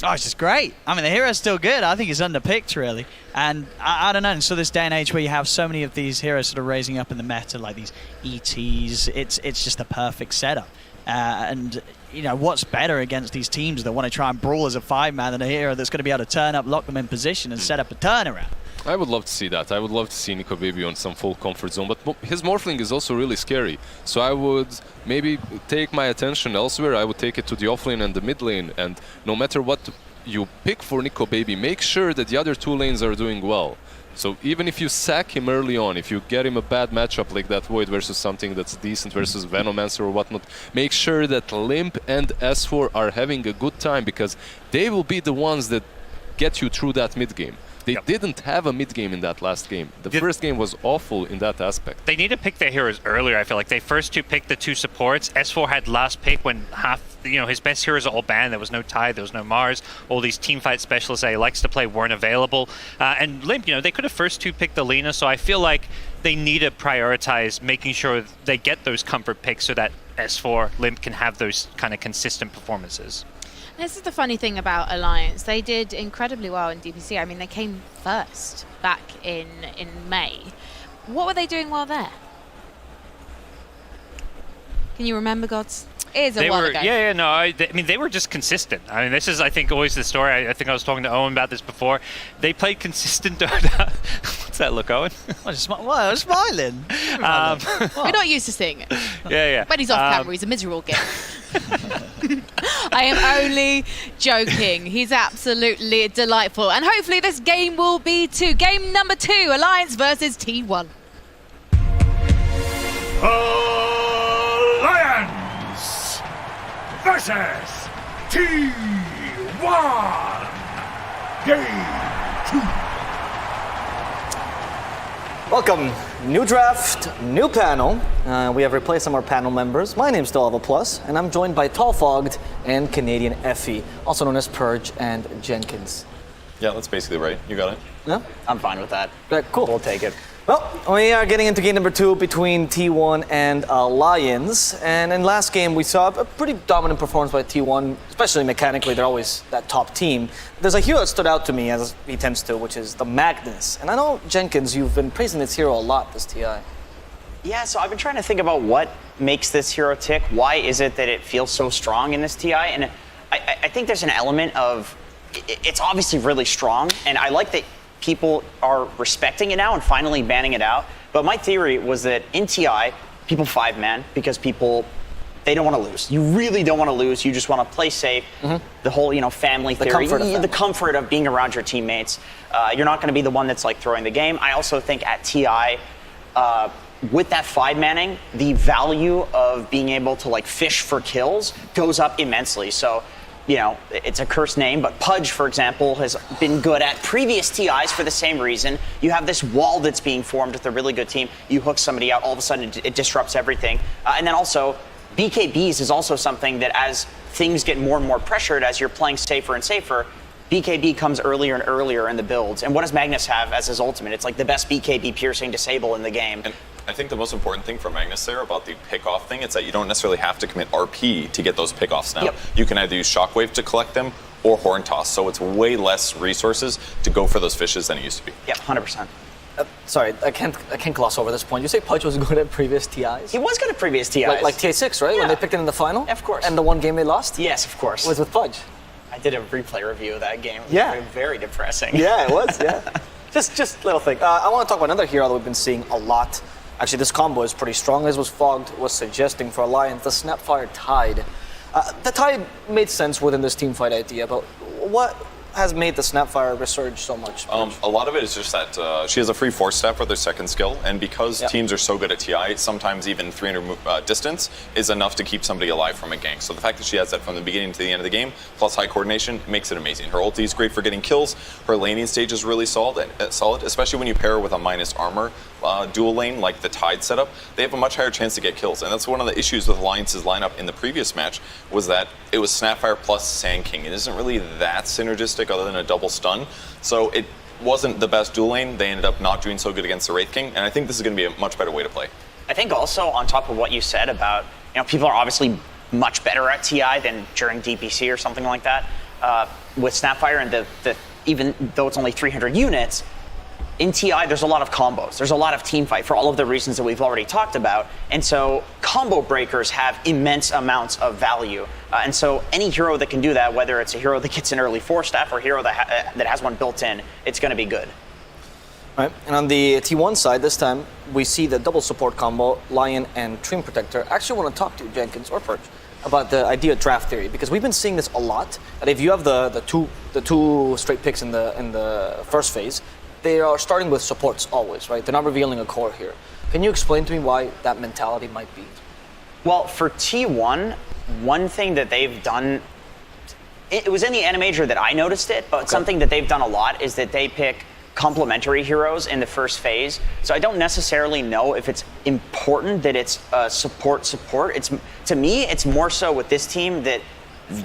Oh, it's just great. I mean, the hero's still good. I think he's underpicked, really. And I don't know, in this day and age where you have so many of these heroes sort of raising up in the meta, like these ETs, it's just a perfect setup. And, what's better against these teams that want to try and brawl as a 5-man than a hero that's going to be able to turn up, lock them in position, and set up a turnaround? I would love to see that. I would love to see Nico Baby on some full comfort zone, but his Morphling is also really scary. So I would maybe take my attention elsewhere. I would take it to the offlane and the mid lane, and no matter what you pick for Nico Baby, make sure that the other 2 lanes are doing well. So even if you sack him early on, if you get him a bad matchup like that Void versus something that's decent versus Venomancer or whatnot, make sure that Limp and S4 are having a good time, because they will be the ones that get you through that mid game. They didn't have a mid game in that last game. The first game was awful in that aspect. They need to pick their heroes earlier, I feel like. They first 2 picked the 2 supports. S4 had last pick when his best heroes are all banned. There was no Tide, there was no Mars. All these teamfight specialists that he likes to play weren't available. And Limp, they could have first 2 picked the Lina, so I feel like they need to prioritize making sure they get those comfort picks so that S4, Limp can have those kind of consistent performances. This is the funny thing about Alliance. They did incredibly well in DPC. I mean, they came first back in May. What were they doing well there? Can you remember, Gods? It is a while ago. I mean, they were just consistent. I mean, this is, I think, always the story. I think I was talking to Owen about this before. They played consistent DotA. What's that look, Owen? I'm smiling. We're not used to seeing it. Yeah. When he's off camera, he's a miserable git. I am only joking. He's absolutely delightful. And hopefully this game will be too. Game number 2, Alliance versus T1. Alliance versus T1. Game 2. Welcome. New draft, new panel. We have replaced some of our panel members. My name's still Alva Plus, and I'm joined by Tall Fogged and Canadian Effie, also known as Purge and Jenkins. Yeah, that's basically right. You got it. Yeah? I'm fine with that. Right, cool. We'll take it. Well, we are getting into game number 2 between T1 and Alliance. And in last game, we saw a pretty dominant performance by T1, especially mechanically. They're always that top team. There's a hero that stood out to me, as he tends to, which is the Magnus. And I know, Jenkins, you've been praising this hero a lot this TI. Yeah, so I've been trying to think about what makes this hero tick. Why is it that it feels so strong in this TI? And I think there's an element of, it's obviously really strong, and I like that people are respecting it now and finally banning it out. But my theory was that in TI, people 5-man because they don't want to lose. You really don't want to lose. You just want to play safe. Mm-hmm. The whole, family theory, the comfort of being around your teammates. You're not going to be the one that's like throwing the game. I also think at TI, with that 5-manning, the value of being able to like fish for kills goes up immensely. So, it's a cursed name, but Pudge, for example, has been good at previous TIs for the same reason. You have this wall that's being formed with a really good team. You hook somebody out, all of a sudden it disrupts everything. And then also, BKBs is also something that as things get more and more pressured, as you're playing safer and safer, BKB comes earlier and earlier in the builds. And what does Magnus have as his ultimate? It's like the best BKB piercing disable in the game. And I think the most important thing for Magnus there about the pick-off thing is that you don't necessarily have to commit RP to get those pick-offs now. Yep. You can either use Shockwave to collect them or Horn Toss, so it's way less resources to go for those fishes than it used to be. Yep, 100%. Sorry, I can't gloss over this point. You say Pudge was good at previous TIs? He was good at previous TIs. Like TA6, right? Yeah. When they picked it in the final? Of course. And the one game they lost? Yes, of course. Was with Pudge. I did a replay review of that game. It was very, very depressing. Yeah, it was, yeah. Just little thing. I want to talk about another hero that we've been seeing a lot. Actually, this combo is pretty strong, as Fogged was suggesting for Alliance, the Snapfire Tide. The Tide made sense within this teamfight idea, but has made the Snapfire resurge so much? A lot of it is just that she has a free force step for their second skill, and because teams are so good at TI, sometimes even 300 distance is enough to keep somebody alive from a gank. So the fact that she has that from the beginning to the end of the game, plus high coordination, makes it amazing. Her ulti is great for getting kills. Her laning stage is really solid, especially when you pair her with a minus armor dual lane like the Tide setup. They have a much higher chance to get kills, and that's one of the issues with Alliance's lineup in the previous match, was that it was Snapfire plus Sand King. It isn't really that synergistic other than a double stun, so it wasn't the best dual lane. They ended up not doing so good against the Wraith King, and I think this is going to be a much better way to play. I think also on top of what you said about, people are obviously much better at TI than during DPC or something like that. With Snapfire and the even though it's only 300 units, in TI, there's a lot of combos. There's a lot of team fight for all of the reasons that we've already talked about. And so combo breakers have immense amounts of value. And so any hero that can do that, whether it's a hero that gets an early 4-staff or a hero that has one built in, it's going to be good. All right. And on the T1 side, this time, we see the double support combo, Lion and Treant Protector. I actually want to talk to you, Jenkins or Perch, about the idea of draft theory, because we've been seeing this a lot. That if you have the two straight picks in the first phase, they are starting with supports always, right? They're not revealing a core here. Can you explain to me why that mentality might be? Well, for T1, one thing that they've done, it was in the Animator that I noticed it, but something that they've done a lot is that they pick complementary heroes in the first phase. So I don't necessarily know if it's important that it's support. To me, it's more so with this team that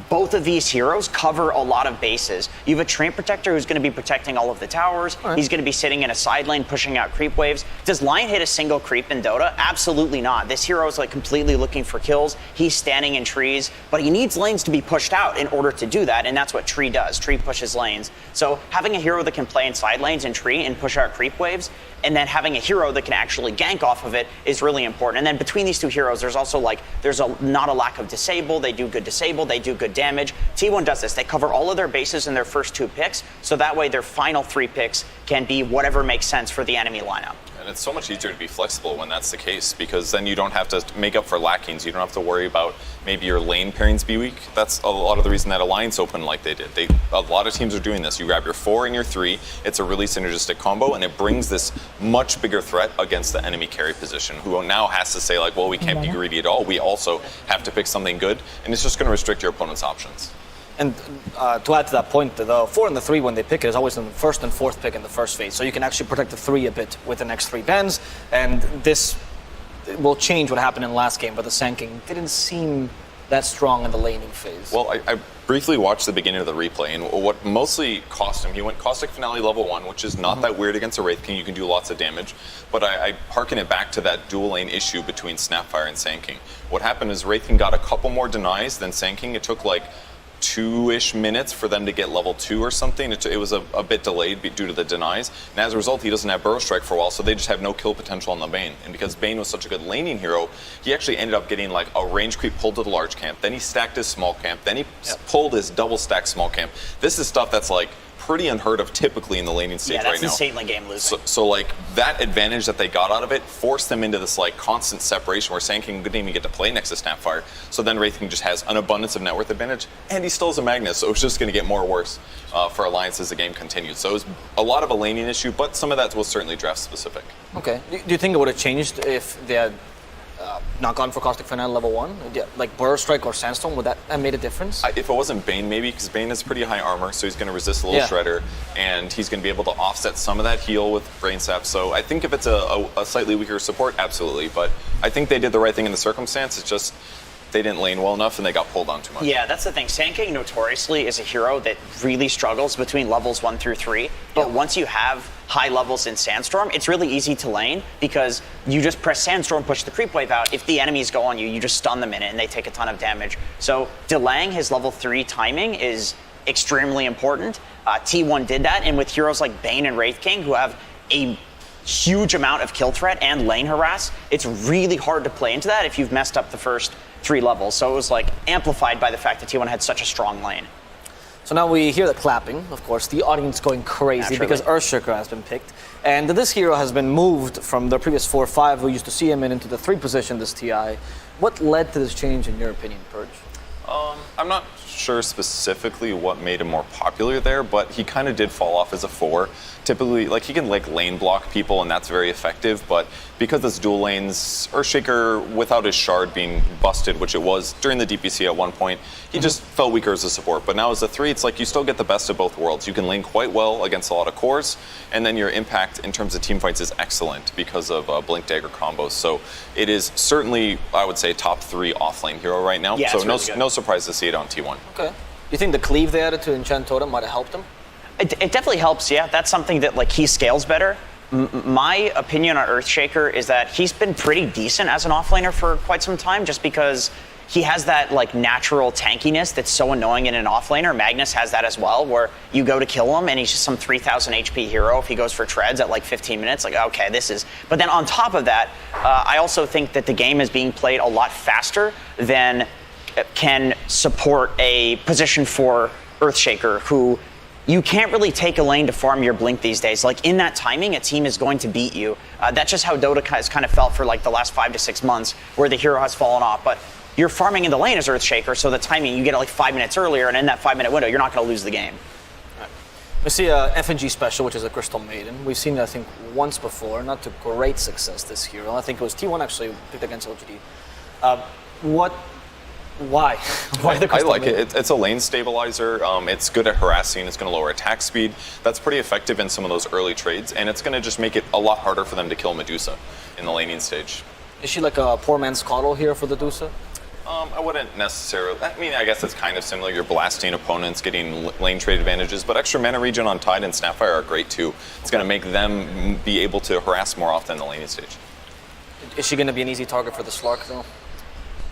both of these heroes cover a lot of bases. You have a Treant Protector who's going to be protecting all of the towers. Right. He's going to be sitting in a side lane pushing out creep waves. Does Lion hit a single creep in Dota? Absolutely not. This hero is completely looking for kills. He's standing in trees, but he needs lanes to be pushed out in order to do that, and that's what Tree does. Tree pushes lanes. So having a hero that can play in side lanes in Tree and push out creep waves, and then having a hero that can actually gank off of it is really important. And then between these two heroes, there's also not a lack of disable. They do good disable. They do good damage. T1 does this. They cover all of their bases in their first 2 picks, so that way their final 3 picks can be whatever makes sense for the enemy lineup. And it's so much easier to be flexible when that's the case, because then you don't have to make up for lackings. You don't have to worry about maybe your lane pairings be weak. That's a lot of the reason that Alliance opened like they did. A lot of teams are doing this. You grab your 4 and your 3. It's a really synergistic combo, and it brings this much bigger threat against the enemy carry position, who now has to say well, we can't be greedy at all. We also have to pick something good, and it's just going to restrict your opponent's options. And to add to that point, the 4 and the 3, when they pick it, is always the first and fourth pick in the first phase. So you can actually protect the 3 a bit with the next 3 bans. And this will change what happened in the last game, but the Sand King didn't seem that strong in the laning phase. Well, I briefly watched the beginning of the replay, and what mostly cost him, he went Caustic Finale level 1, which is not that weird against a Wraith King. You can do lots of damage. But I hearken it back to that dual lane issue between Snapfire and Sand King. What happened is Wraith King got a couple more denies than Sand King. It took 2-ish minutes for them to get level 2 or something. It was a bit delayed due to the denies, and as a result he doesn't have Burrow Strike for a while, so they just have no kill potential on the Bane. And because Bane was such a good laning hero, he actually ended up getting a range creep pulled to the large camp, then he stacked his small camp, then he pulled his double stack small camp. This is stuff that's pretty unheard of typically in the laning stage right now. Yeah, that's insanely game losing. So that advantage that they got out of it forced them into this constant separation where Sand King didn't even get to play next to Snapfire. So then Wraith King just has an abundance of net worth advantage, and he still has a Magnus, so it's just going to get more worse for Alliance as the game continues. So it was a lot of a laning issue, but some of that was certainly draft specific. Okay. Do you think it would have changed if they had not gone for Caustic Finale level 1? Burrow Strike or Sandstorm, would that have made a difference? If it wasn't Bane, maybe, because Bane has pretty high armor, so he's going to resist a little Shredder, and he's going to be able to offset some of that heal with Brain Sap. So I think if it's a slightly weaker support, absolutely. But I think they did the right thing in the circumstance. It's just they didn't lane well enough and they got pulled on too much. Yeah, that's the thing. Sand King notoriously is a hero that really struggles between levels 1 through 3. But once you have high levels in Sandstorm, it's really easy to lane because you just press Sandstorm, push the creep wave out. If the enemies go on you, you just stun them in it and they take a ton of damage. So delaying his level 3 timing is extremely important. T1 did that, and with heroes like Bane and Wraith King, who have a huge amount of kill threat and lane harass, it's really hard to play into that if you've messed up the first 3 levels. So it was amplified by the fact that T1 had such a strong lane. So now we hear the clapping, of course, the audience going crazy because Earthshaker has been picked. And this hero has been moved from the previous 4-5 who used to see him into the 3 position this TI. What led to this change in your opinion, Purge? I'm not sure specifically what made him more popular there, but he kind of did fall off as a 4. Typically, like, he can like lane block people, and that's very effective, but because it's dual lanes, Earthshaker, without his shard being busted, which it was during the DPC at one point, he just felt weaker as a support. But now as a 3, it's like you still get the best of both worlds. You can lane quite well against a lot of cores, and then your impact in terms of team fights is excellent because of Blink Dagger combos. So it is certainly, I would say, top 3 offlane hero right now. Yeah, so it's really good. no surprise to see it on T1. Okay. You think the cleave they added to Enchant Totem might have helped him? It definitely helps, yeah. That's something that like he scales better. My opinion on Earthshaker is that he's been pretty decent as an offlaner for quite some time, just because he has that like natural tankiness that's so annoying in an offlaner. Magnus has that as well, where you go to kill him and he's just some 3,000 HP hero. If he goes for treads at like 15 minutes, like, okay, this is... But then on top of that, I also think that the game is being played a lot faster than can support a position for Earthshaker, who... You can't really take a lane to farm your Blink these days. Like, in that timing, a team is going to beat you. That's just how Dota has kind of felt for like the last 5 to 6 months, where the hero has fallen off. But you're farming in the lane as Earthshaker, so the timing, you get it like 5 minutes earlier, and in that 5-minute window, you're not going to lose the game. We see a FNG special, which is a Crystal Maiden. We've seen it, I think, once before, not to great success this hero. I think it was T1 actually picked against LGD. Why? Why the I Crystal like Maiden? it. It's a lane stabilizer. It's good at harassing. It's going to lower attack speed. That's pretty effective in some of those early trades, and it's going to just make it a lot harder for them to kill Medusa in the laning stage. Is she like a poor man's coddle here for the Medusa? I wouldn't necessarily. I mean, I guess it's kind of similar. You're blasting opponents, getting lane trade advantages, but extra mana regen on Tide and Snapfire are great too. It's going to make them be able to harass more often in the laning stage. Is she going to be an easy target for the Slark though?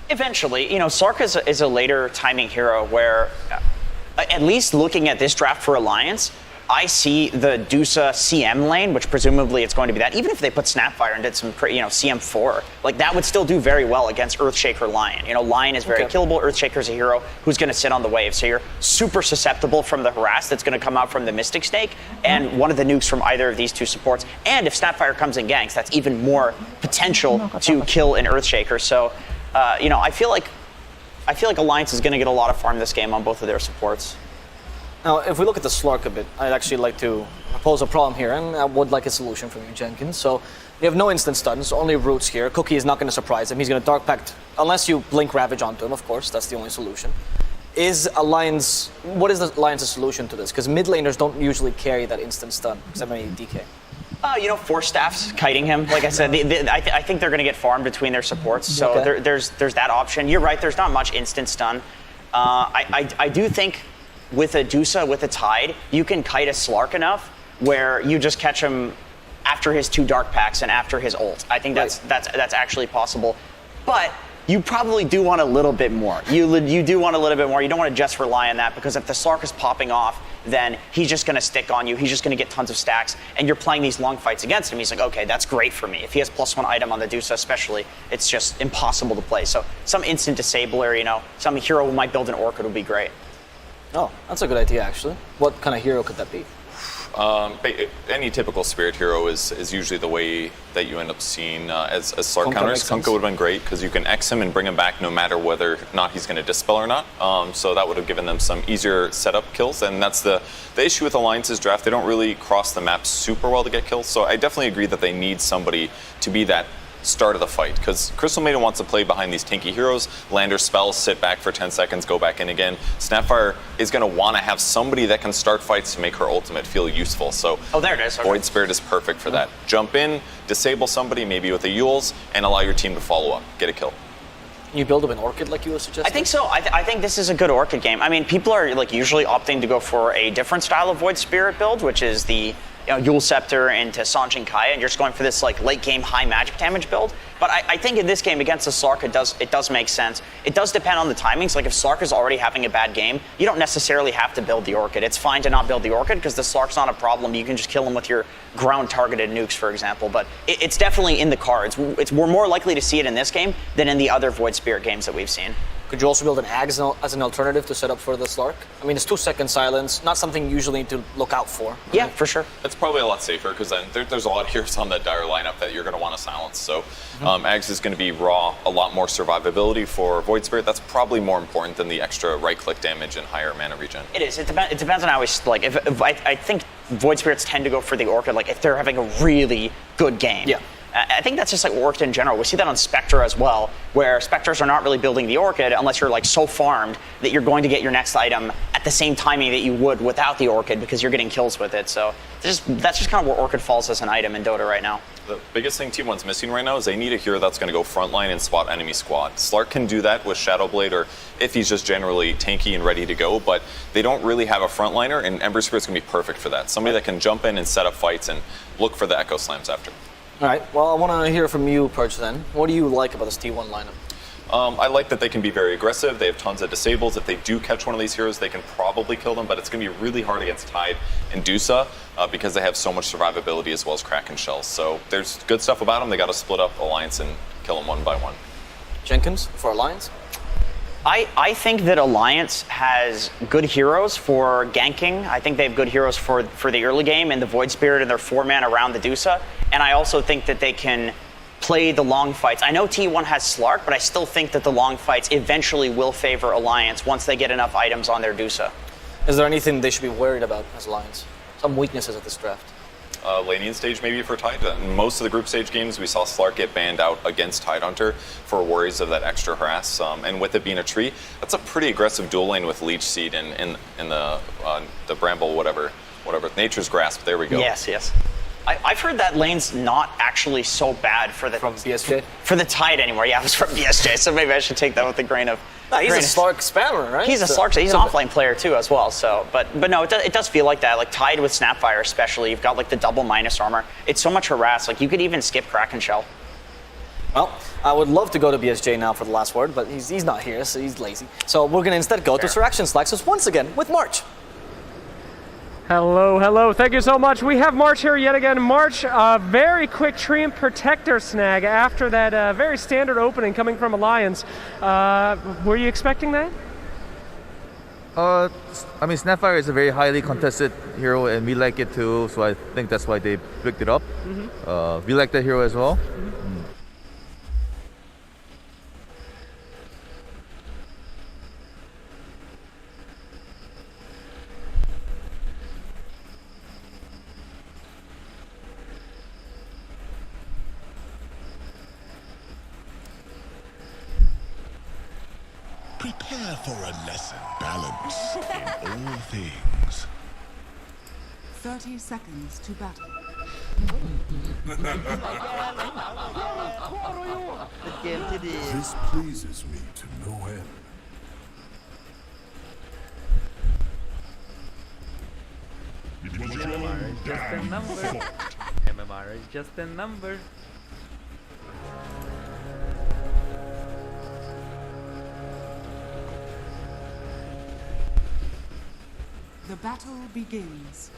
Eventually, you know, Slark is a later timing hero where, at least looking at this draft for Alliance, I see the Dusa CM lane, which presumably it's going to be that. Even if they put Snapfire and did some, CM4, like that would still do very well against Earthshaker Lion. You know, Lion is very killable. Earthshaker's a hero who's going to sit on the wave, so you're super susceptible from the harass that's going to come out from the Mystic Snake and one of the nukes from either of these two supports. And if Snapfire comes in ganks, that's even more potential to kill an Earthshaker. So, I feel like Alliance is going to get a lot of farm this game on both of their supports. Now, if we look at the Slark a bit, I'd actually like to propose a problem here, and I would like a solution from you, Jenkins. So, you have no instant stuns, only roots here. Cookie is not going to surprise him. He's going to Dark Pact, unless you Blink Ravage onto him, of course. That's the only solution. What is the Alliance's solution to this? Because mid laners don't usually carry that instant stun, except maybe DK. Force staffs kiting him. Like I said, I think they're going to get farmed between their supports. So there's that option. You're right. There's not much instant stun. I do think with a Dusa, with a Tide, you can kite a Slark enough where you just catch him after his 2 Dark Packs and after his ult. I think that's actually possible. But you probably do want a little bit more. You do want a little bit more. You don't want to just rely on that, because if the Slark is popping off, then he's just going to stick on you. He's just going to get tons of stacks, and you're playing these long fights against him. He's like, okay, that's great for me. If he has +1 item on the Dusa especially, it's just impossible to play. So some instant disabler, some hero who might build an Orchid would be great. Oh, that's a good idea, actually. What kind of hero could that be? Any typical spirit hero is usually the way that you end up seeing as Slark counters. Kunkka would have been great because you can X him and bring him back no matter whether or not he's going to dispel or not. So that would have given them some easier setup kills, and that's the issue with Alliance's draft. They don't really cross the map super well to get kills, so I definitely agree that they need somebody to be that start of the fight, because Crystal Maiden wants to play behind these tanky heroes, land her spells, sit back for 10 seconds, go back in again. Snapfire is going to want to have somebody that can start fights to make her ultimate feel useful. So there it is. Okay. Void Spirit is perfect for that. Jump in, disable somebody, maybe with a Eul's, and allow your team to follow up, get a kill. Can you build up an Orchid like you were suggesting? I think so. I think this is a good Orchid game. I mean, people are usually opting to go for a different style of Void Spirit build, which is the Yule Scepter into Sanjin Kaya, and you're just going for this late game high magic damage build. But I think in this game against the Slark, it does make sense. It does depend on the timings. Like if Slark is already having a bad game, you don't necessarily have to build the Orchid. It's fine to not build the Orchid because the Slark's not a problem. You can just kill him with your ground targeted nukes, for example. But it's definitely in the cards. We're more likely to see it in this game than in the other Void Spirit games that we've seen. Could you also build an Ag as an alternative to set up for the Slark? I mean, it's 2-second silence, not something you usually need to look out for. Yeah, for sure. It's probably a lot safer because then there's a lot of heroes on that dire lineup that you're going to want to silence. So Ags is going to be raw, a lot more survivability for Void Spirit. That's probably more important than the extra right-click damage and higher mana regen. It is. It depends on how we like. If I think Void Spirits tend to go for the Orchid, like if they're having a really good game. Yeah. I think that's just like Orchid in general. We see that on Spectre as well, where Spectres are not really building the Orchid unless you're like so farmed that you're going to get your next item at the same timing that you would without the Orchid because you're getting kills with it. So that's just kind of where Orchid falls as an item in Dota right now. The biggest thing T1's missing right now is they need a hero that's going to go frontline and spot enemy squad. Slark can do that with Shadowblade or if he's just generally tanky and ready to go, but they don't really have a frontliner, and Ember Spirit's going to be perfect for that. Somebody that can jump in and set up fights and look for the Echo Slams after. All right, well, I want to hear from you, Perch, then. What do you like about this T1 lineup? I like that they can be very aggressive. They have tons of disables. If they do catch one of these heroes, they can probably kill them, but it's going to be really hard against Tide and Dusa because they have so much survivability as well as Kraken Shells. So there's good stuff about them. They got to split up Alliance and kill them one by one. Jenkins, for Alliance? I think that Alliance has good heroes for ganking. I think they have good heroes for the early game and the Void Spirit and their 4-man around the Dusa. And I also think that they can play the long fights. I know T1 has Slark, but I still think that the long fights eventually will favor Alliance once they get enough items on their Dusa. Is there anything they should be worried about as Alliance? Some weaknesses of this draft? Lanian stage maybe for Tide. In most of the group stage games, we saw Slark get banned out against Tidehunter for worries of that extra harass. And with it being a tree, that's a pretty aggressive dual lane with Leech Seed and the Bramble, whatever. Nature's Grasp, there we go. Yes. I've heard that lane's not actually so bad for the BSJ? For the Tide anymore. Yeah, it was from BSJ, so maybe I should take that with a grain of. No, he's a Slark spammer, right? He's a Slark. He's an offlane player too, as well. So, but no, it does feel like that. Like Tide with Snapfire, especially, you've got like the double minus armor. It's so much harass. Like you could even skip Kraken Shell. Well, I would love to go to BSJ now for the last word, but he's not here, so he's lazy. So we're gonna instead go to Sir Action Slaxus once again with March. Hello. Thank you so much. We have March here yet again. March, a very quick Treant Protector snag after that very standard opening coming from Alliance. Were you expecting that? I mean, Snapfire is a very highly contested hero, and we like it too, so I think that's why they picked it up. We like that hero as well. Prepare for a lesson. Balance in all things. 30 seconds to battle. This pleases me to no end. MMR is just a number. MMR is just a number. The battle begins.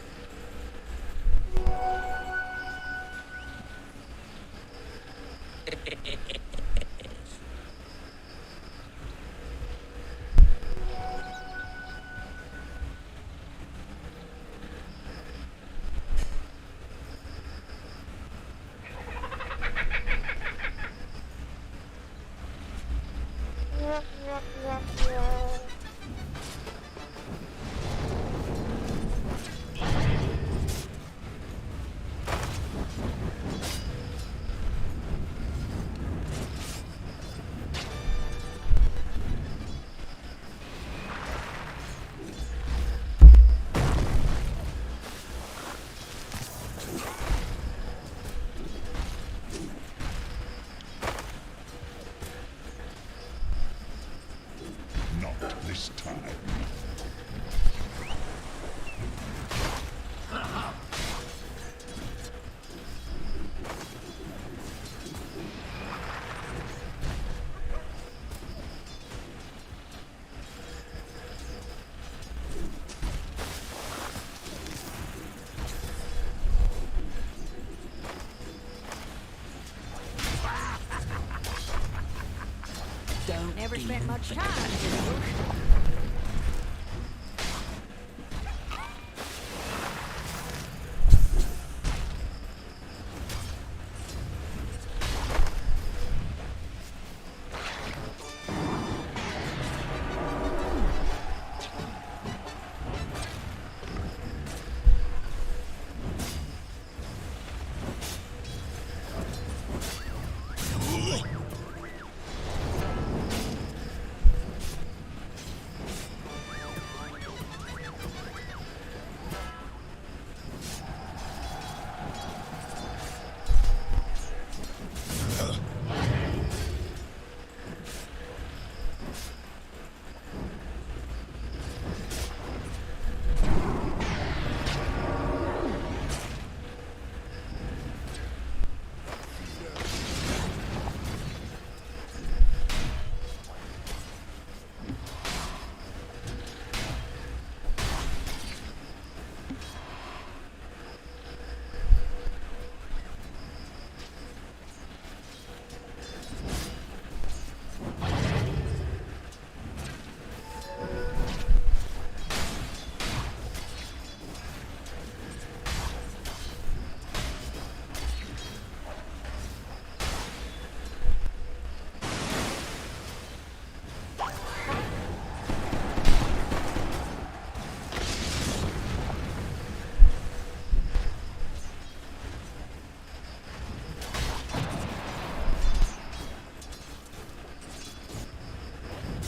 never spent much time, you know.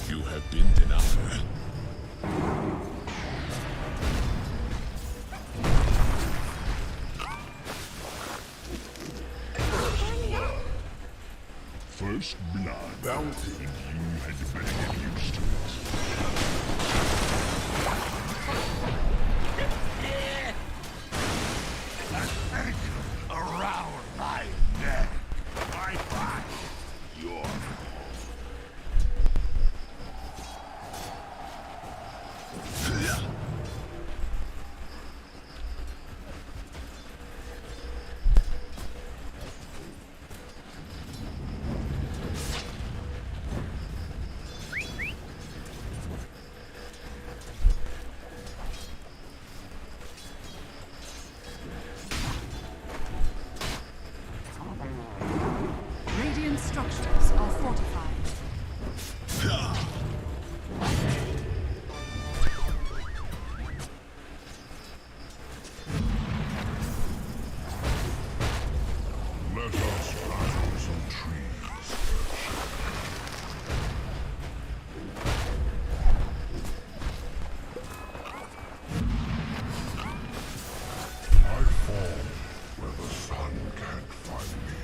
You have been denied. First blood. Bounty. You had better get used to it. Around my neck. I find your Radiant structures are fortified. let us climb some trees. I fall where the sun can't find me.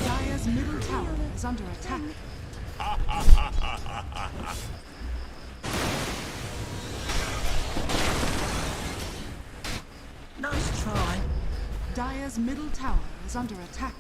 Dire's middle tower is under attack. Nice try. Dire's middle tower is under attack.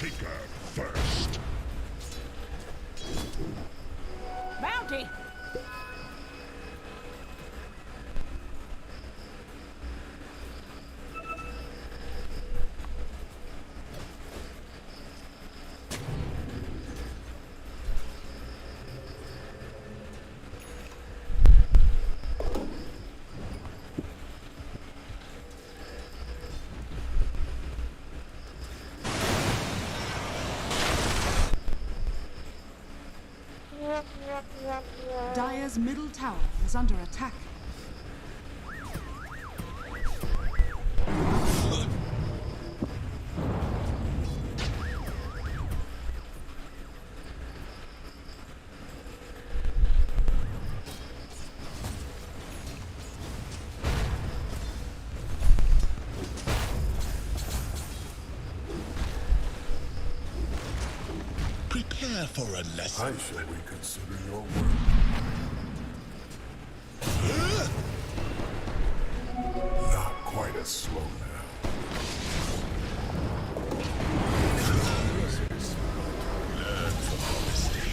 Seeker first. Bounty! Dire's middle tower is under attack. Prepare for a lesson. I shall reconsider your work. Not quite as slow now. Learn from your mistake.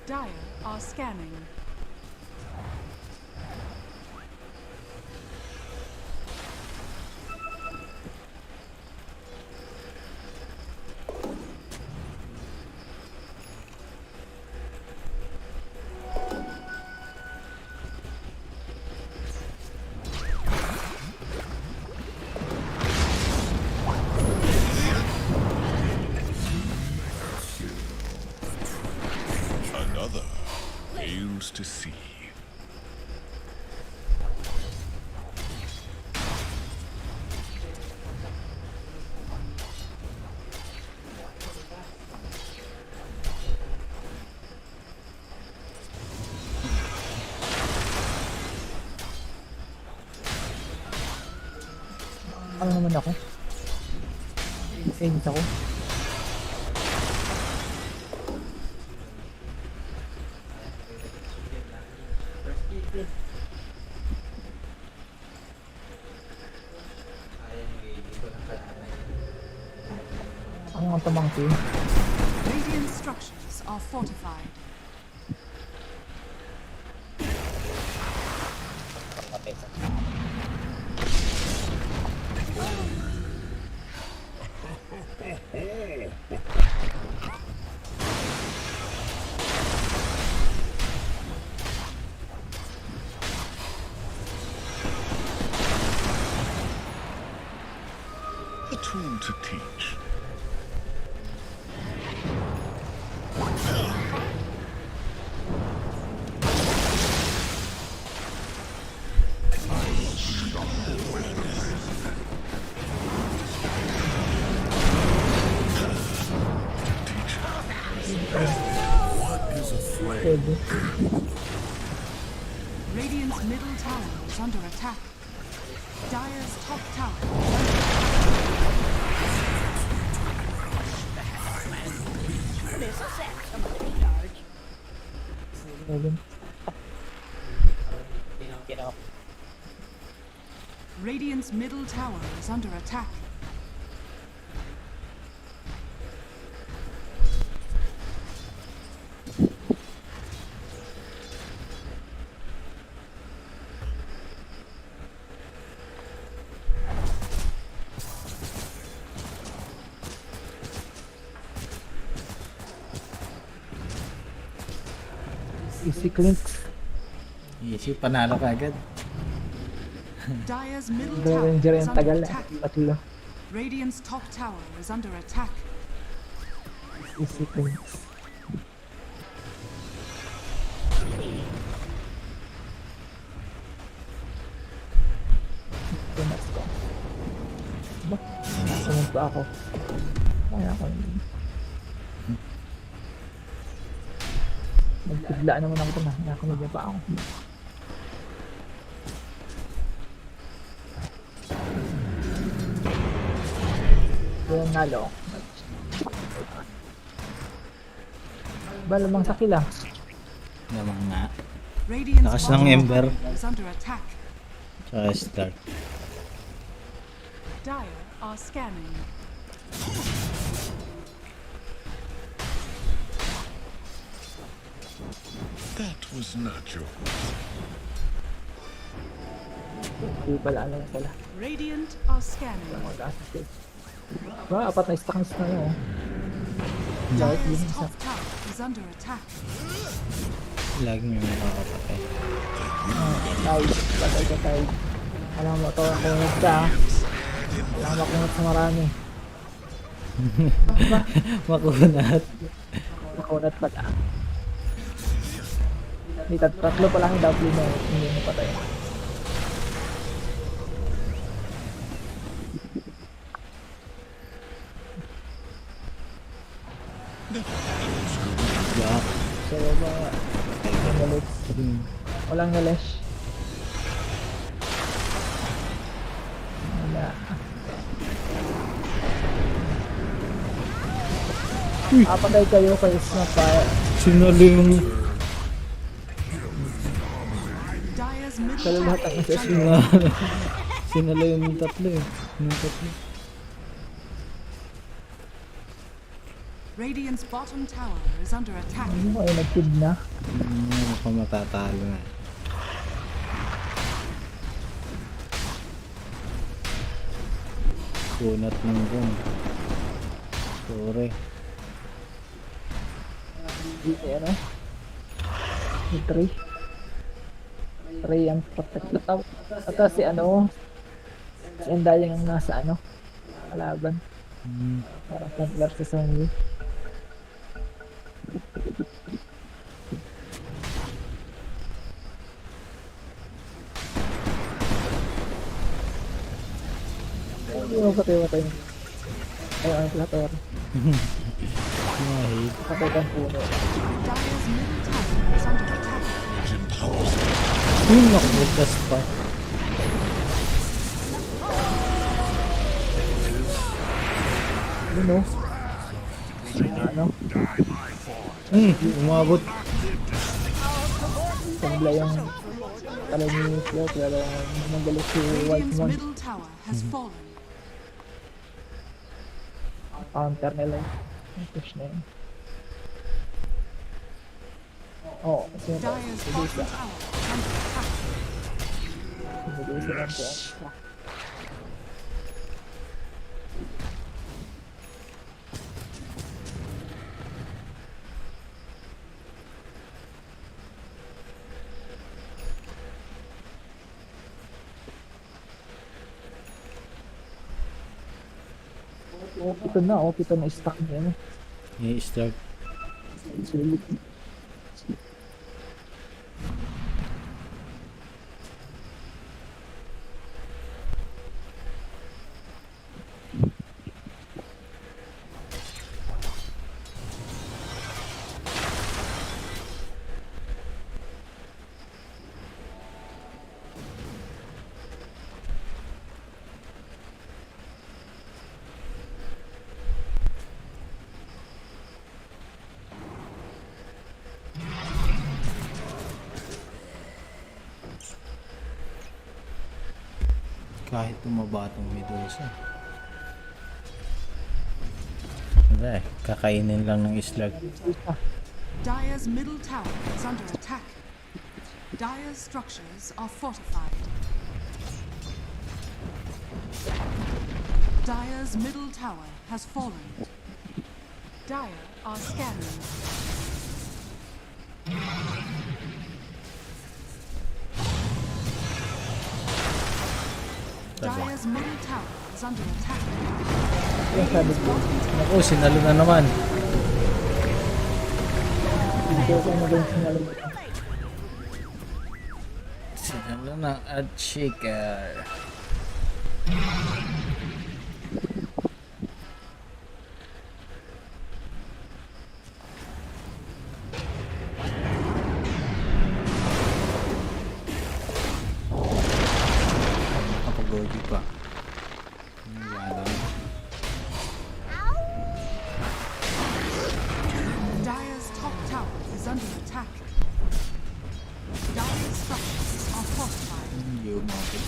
Dire are scanning. Another fails to see. Ano naman ako? Defense ako. Ang tumangki. Radiant structures are fortified. A tool to teach. What is a flame? Radiant's middle tower is under attack. Dire's top tower This is somebody charge. Get up. Radiant's middle tower is under attack. Easy clinks. Easy, panalo ka agad. Dire's middle Bro, tower Ranger is yung under tagal eh. attack. Tatlo. Radiant's top tower is under attack. Easy things. Pinas ko. Ba? Nasunod pa ako. Kaya ako yun. Nagpigla naman ako na. Nakakamigyan pa ako. Yan nalo. Ba, lamang sa kila. Lamang nga. Radiant's Lakas ng bottom Ember. tower is under attack. Tsaka start. Dire are scanning. That was not your Hindi pala ano na sila. Radiant are scanning. Ba, apat na stacks na yun. Lawit din Dire's isa. top tower is under attack. Lagi may makakapatay. Nice. Patay. Alam mo to, kunot ka. Alam mo kunot sa marami. Makunat. Makunat pala. Hindi, tatlo pa lang yung double mo. Hindi mo patay. Black. So, ba, walang galit. Walang ngalish. Wala. Patay kayo kay Snapfire. Sinalo yung... Dire's middle Kala lahat tower ang is SS under na. Sinalo yung tatlo eh. Yung tatlo. Radiant's bottom tower is under attack. Ano ay nag-kid na? Mukhang matatalo na. Kunat ng gun. Sorry. Dito ano? Yung 3. 3 ang protect. At si ano? Si Endayang ang nasa ano? Kalaban. Parang front versus only. Hindi mo patay. Ayaw ang plator. Patay kang puno. Dire's middle tower is under attack. Nakubutas pa. Ano? Ano? Umabot. Tambla yung tala ni Flo, pero magalit si White Radiant's Mon. middle tower has fallen. Counter nila yung push na yun. Oo, kasi ito. Dire's bottom tower is under attack. Medusa lang po. Pito na stock niya. I-start. Sulit. Kahit tumaba itong Medusa. Wala eh. Kakainin lang ng islag. Dire's middle tower is under attack. Dire's structures are fortified. Dire's middle tower has fallen. Dire are scanning. Dire's middle tower is under attack. Yung sabi ko. Naku, sinalo na naman. Hindi ako naging sinalo. Sinalo na at shaker. Nakapag-goji pa. Wala. Dire's top tower is under attack. Dire's structures are fortified. New market.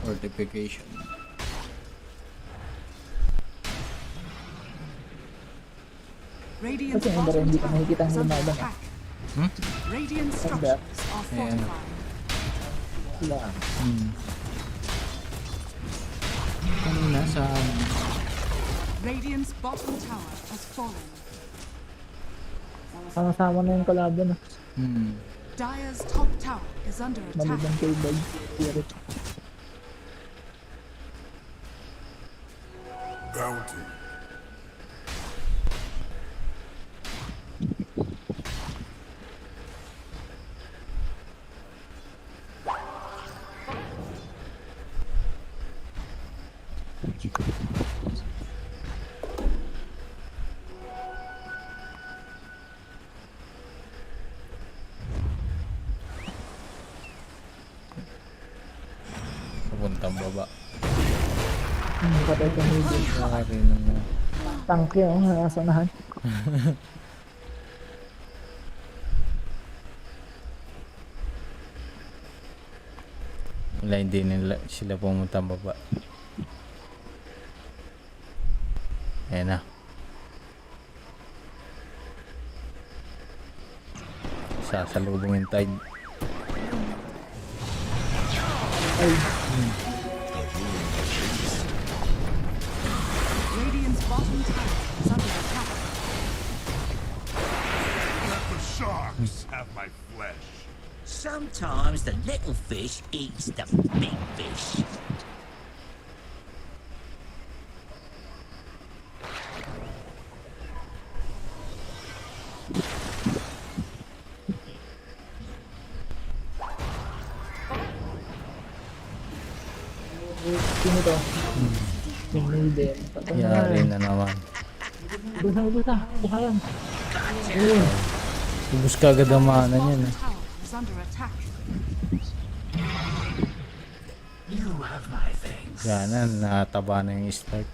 Fortification. Radiant's Kasi hindi bottom hindi ka tower nakikita ang is under lumaban. attack. Hmm? Radiant Ganda. structures are Ayan. fortified. Wala. Kanina sa Radiant's bottom tower has fallen. Sama-sama na yung kalaban. Dire's top tower is under attack. Maliban kay Bag. Spirit. Bounty. pupuntang baba. Patay ka hindi. Sorry naman. Tangke oh, nasa unahan. Wala, hindi nila sila pumunta baba. Ayan na. Sasalubong yung tide. Ay. Radiant's bottom tower is under attack. Let the sharks have my flesh. Sometimes the little fish eats the big fish. Sino to? Yung Maiden. Yari na naman. Busa. Buhayan. Ubus ka agad ang mana niyan. Tower is under attack. You have my thanks. Gana, nataba na yung start.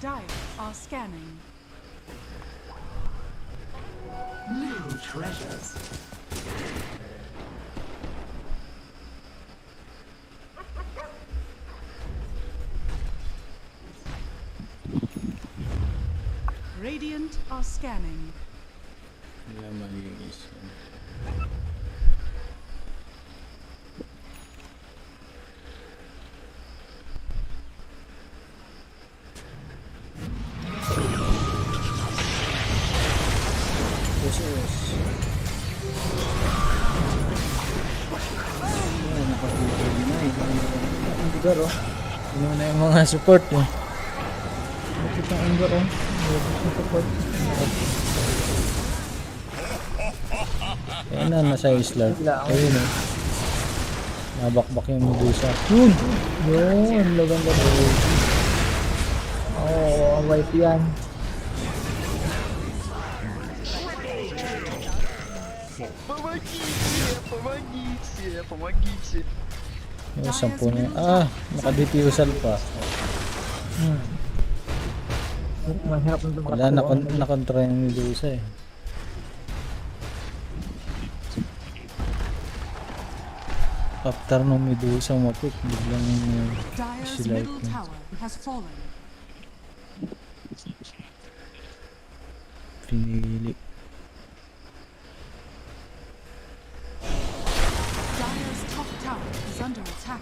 Dire are scanning. New treasures. Radiant are scanning. Wala malinis. Pusos. Ayan, nakapitid na eh. Ang lugar oh. Inuna yung mga support eh. Bakit ang lugar oh. Yung support. Ayan na, nasa isla. Ayun eh. Nabakbak yung Medusa. Yun! Yun, lugang ganda. Oo, wipe yan. Yung 10 na. Ah, nakadifusal pa. Mahirap na Wala, nakontra yung Medusa eh. After nung Medusa mapik, biglang Dire's sila middle tower has fallen. pinili. Dire's top tower is under attack.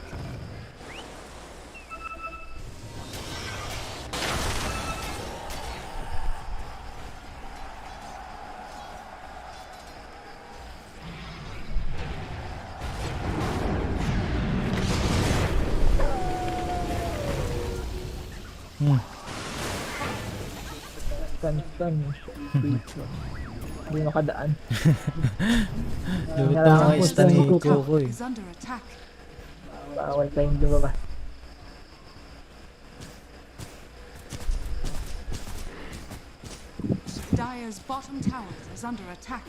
Stun. Hindi makadaan. Lupit na mga stun eco ko eh. Is under attack. Bawal tayong lumabas. Dire's bottom tower is under attack.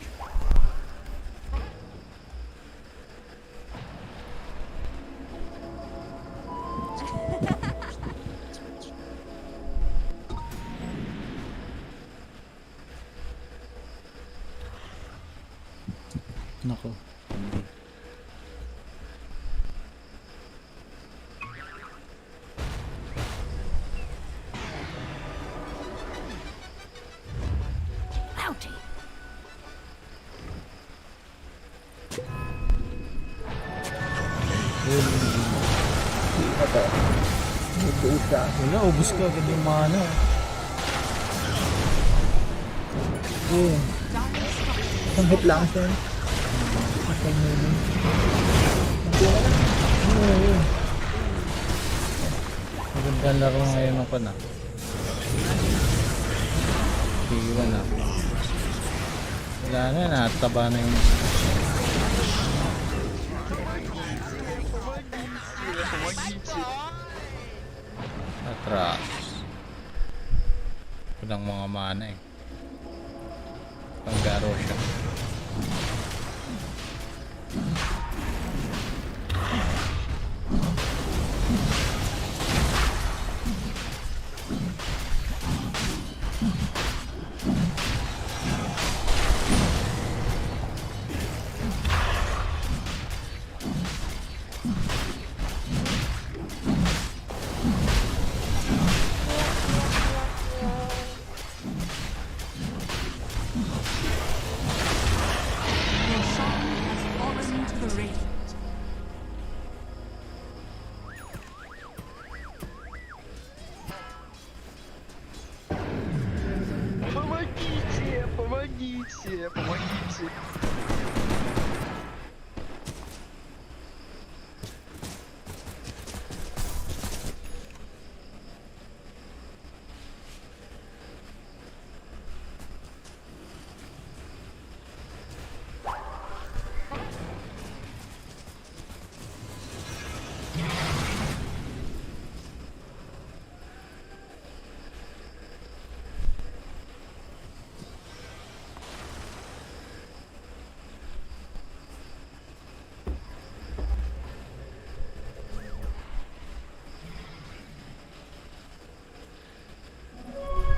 Nako. Hindi. Ouchie. Wala, ubus ka agad yung mana. Yun. Isang hit lang siya. Magandang laro ngayon ako na. Iwan na. Wala na, nataba na yung... Atras. Walang mga mana eh. Panggaro siya. Your shaman has fallen into the radiant. Помогите!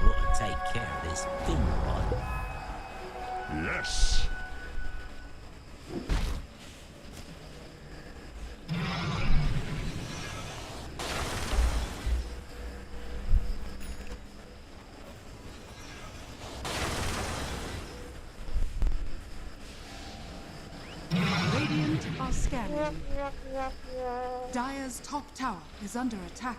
We'll take care of this thing, bud. Yes. Radiant are scanning. Dire's top tower is under attack.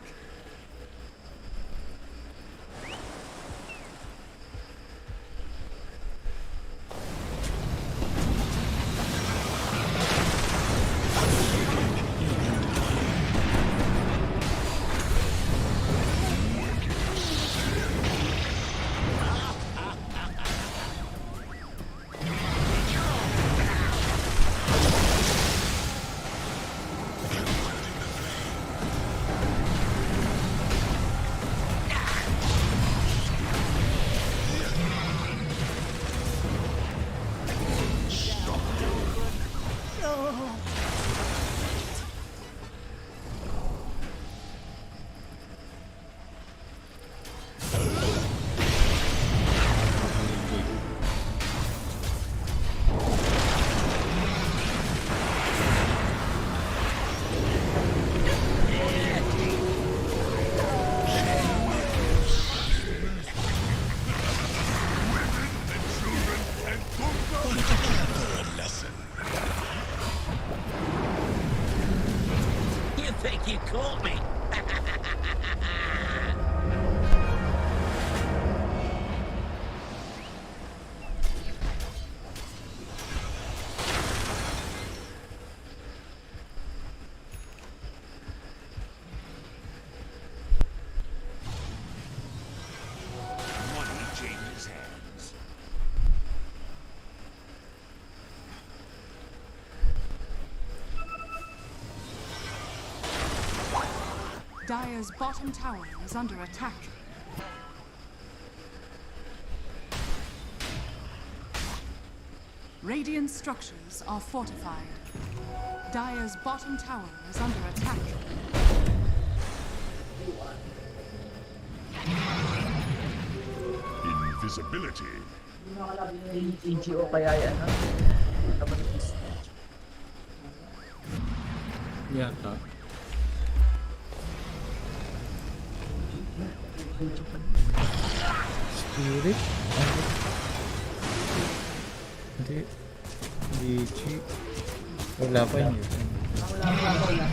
Dire's bottom tower is under attack. Radiant structures are fortified. Dire's bottom tower is under attack. Invisibility. EGO kaya yan, ha? Yata. Spirit? Hindi. DG. Wala pa yun. Wala.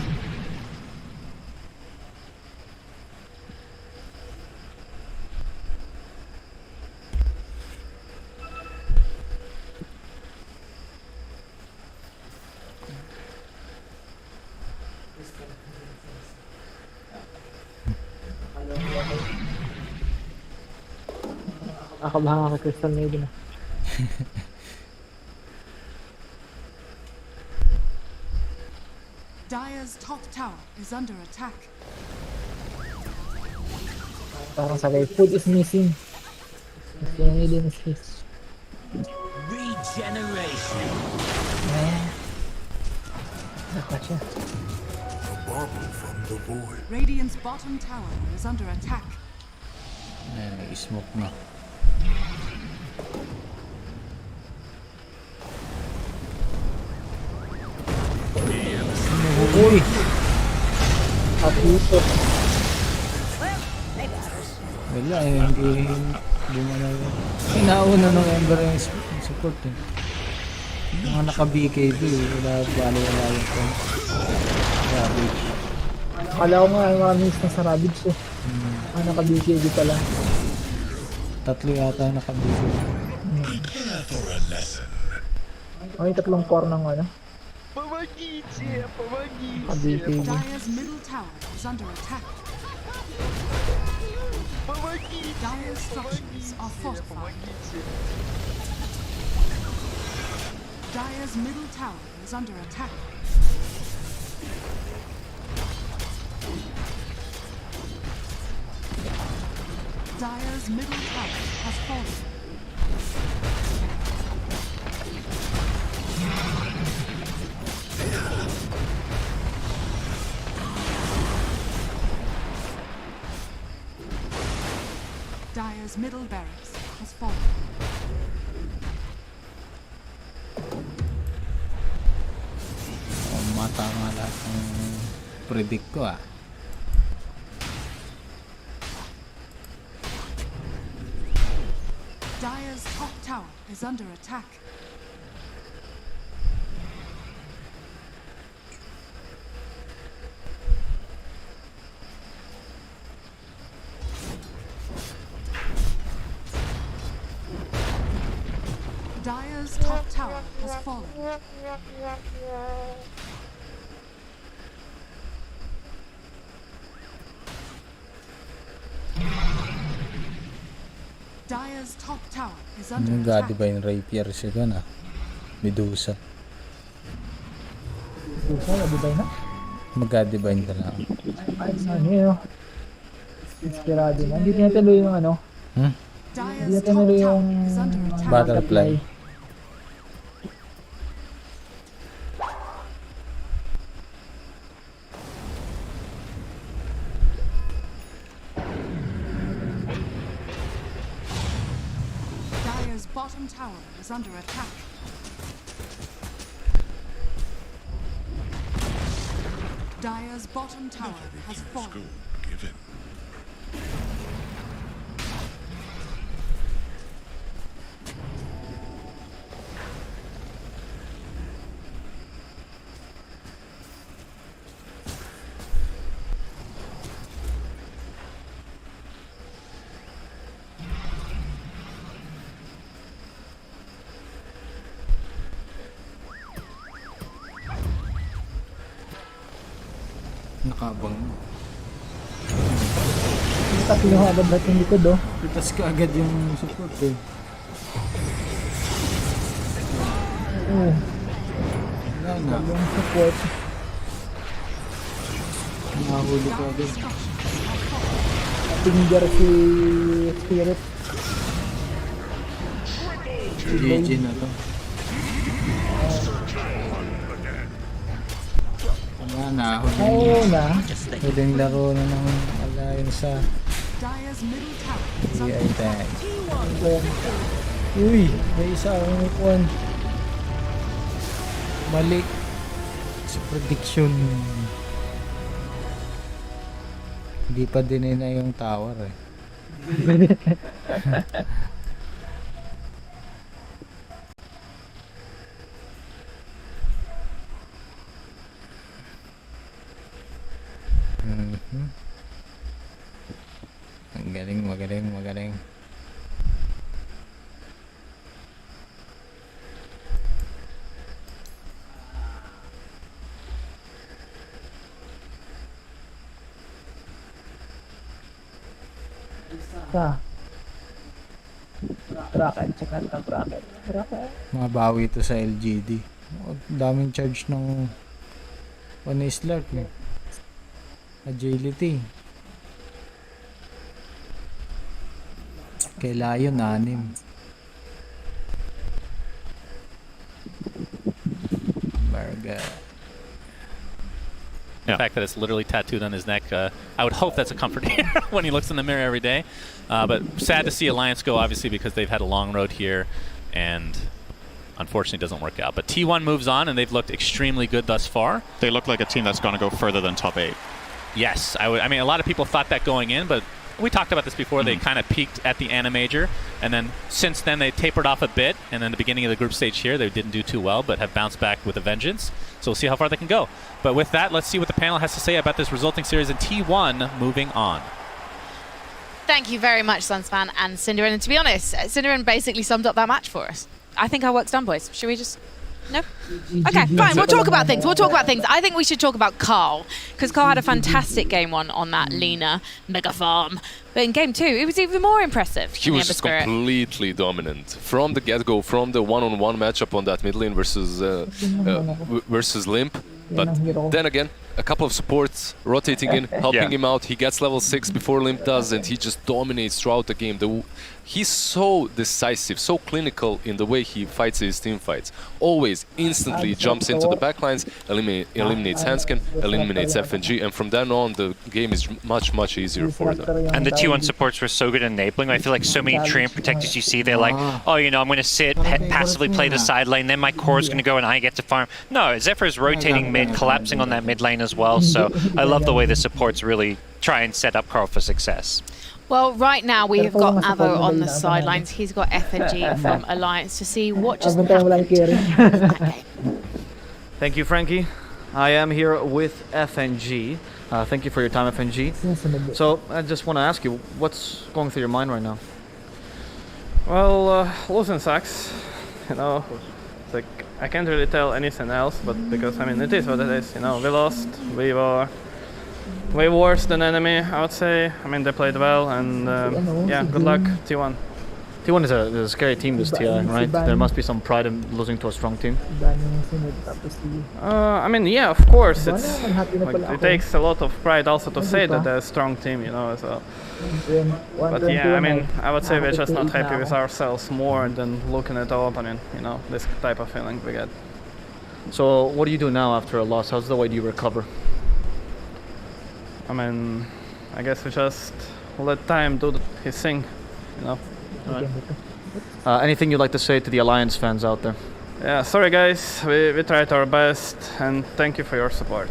Ako ba ka Crystal Maiden na? Dire's top tower is under attack. Parang sabay, food is missing. Crystal Maiden is his. Regeneration. Naka siya. A marble from the void. Radiant's bottom tower is under attack. May smoke na. Uy! Apuso. Wala eh, hindi mo na yun. Nauna nung Ember yung support eh. Mga naka-BKB eh, wala yung point. Ravage. Akala ko nga, mga-miss na sa Ravage eh. Naka-BKB pala. Tatlo yata yung naka-BKB. May tatlong core ng ano. Dire's middle tower is under attack. Dire's structures are fortified. Dire's middle tower is under attack. Dire's middle tower has fallen. Dire's middle barracks has fallen. Matama lahat ng predict ko ah. Dire's top tower is under attack. Dire's top tower has fallen. Dire's top tower is under Yung attack. gadi ba yung rapier siya doon ah? Medusa. Medusa, Gadibay na? Mag-gadivine ka lang. Ay, ano yun? Inspirado na. Hindi tinatuloy yung ano. Hindi tinatuloy yung Butterfly. Dire's bottom tower is under attack. Dire's bottom tower has fallen. Given. Nakabang. Tatlo agad lahat yung likod oh. Pitas ka agad yung support eh. Oo. Wala na. Yung support. Nahuli ko agad. Finger si Spirit. GG na to. Wala na, Oo na. huling laro na ng Alliance sa Dire's middle tower is CI under tag. T1. Uy, may isa akong ikuan. Mali sa prediction. Hindi pa din na yung tower eh. Magaling. Bracket, check natin ang bracket. Mabawi ito sa LGD. Daming charge ng Slurk eh. Agility. Kay Lion 6. Burger. The fact that it's literally tattooed on his neck, I would hope that's a comfort here when he looks in the mirror every day. But sad to see Alliance go, obviously, because they've had a long road here, and unfortunately doesn't work out. But T1 moves on, and they've looked extremely good thus far. They look like a team that's going to go further than top 8. Yes, I mean, a lot of people thought that going in, but we talked about this before. They kind of peaked at the Ana Major, and then since then they tapered off a bit, and then the beginning of the group stage here, they didn't do too well, but have bounced back with a vengeance. So we'll see how far they can go. But with that, let's see what the panel has to say about this resulting series, and T1 moving on. Thank you very much, Sunspan and Cinderin. And to be honest, Cinderin basically summed up that match for us. I think our work's done, boys. Should we just... No? Okay, fine. We'll talk about things. I think we should talk about Carl, because Carl had a fantastic game one on that Lina Mega Farm. But in game 2, it was even more impressive. He was just completely dominant. From the get-go, from the one-on-one matchup on that mid lane versus Limp. But then again, a couple of supports rotating in, helping him out. He gets level 6 before Limp does, and he just dominates throughout the game. He's so decisive, so clinical in the way he fights his team fights. Always, instantly jumps into the backlines, eliminates Hanskin, eliminates FNG, and from then on, the game is much, much easier for them. And the T1 supports were so good at enabling. I feel like so many Treant protectors you see, they're like, oh, you know, I'm going to sit, passively play the side lane, then my core is going to go and I get to farm. No, Zephyr's rotating mid, collapsing on that mid lane as well, so I love the way the supports really try and set up Carl for success. Well, right now we have got Avo on the sidelines. He's got FNG from Alliance to see what just happened. Thank you, Frankie. I am here with FNG. Thank you for your time, FNG. So, I just want to ask you, what's going through your mind right now? Well, losing sucks. You know, it's like, I can't really tell anything else, but because, I mean, it is what it is. You know, we lost, we were way worse than enemy, I would say. I mean, they played well, and yeah, good luck, T1. T1 is a scary team this TI, right? There must be some pride in losing to a strong team. I mean, yeah, of course. It's like, it takes a lot of pride also to say that they're a strong team, you know, as well. But yeah, I mean, I would say we're just not happy with ourselves more than looking at our opponent, you know, this type of feeling we get. So what do you do now after a loss? How's the way do you recover? I mean, I guess we just let time do his thing, you know. Anything you'd like to say to the Alliance fans out there? Yeah, sorry guys, we tried our best, and thank you for your support.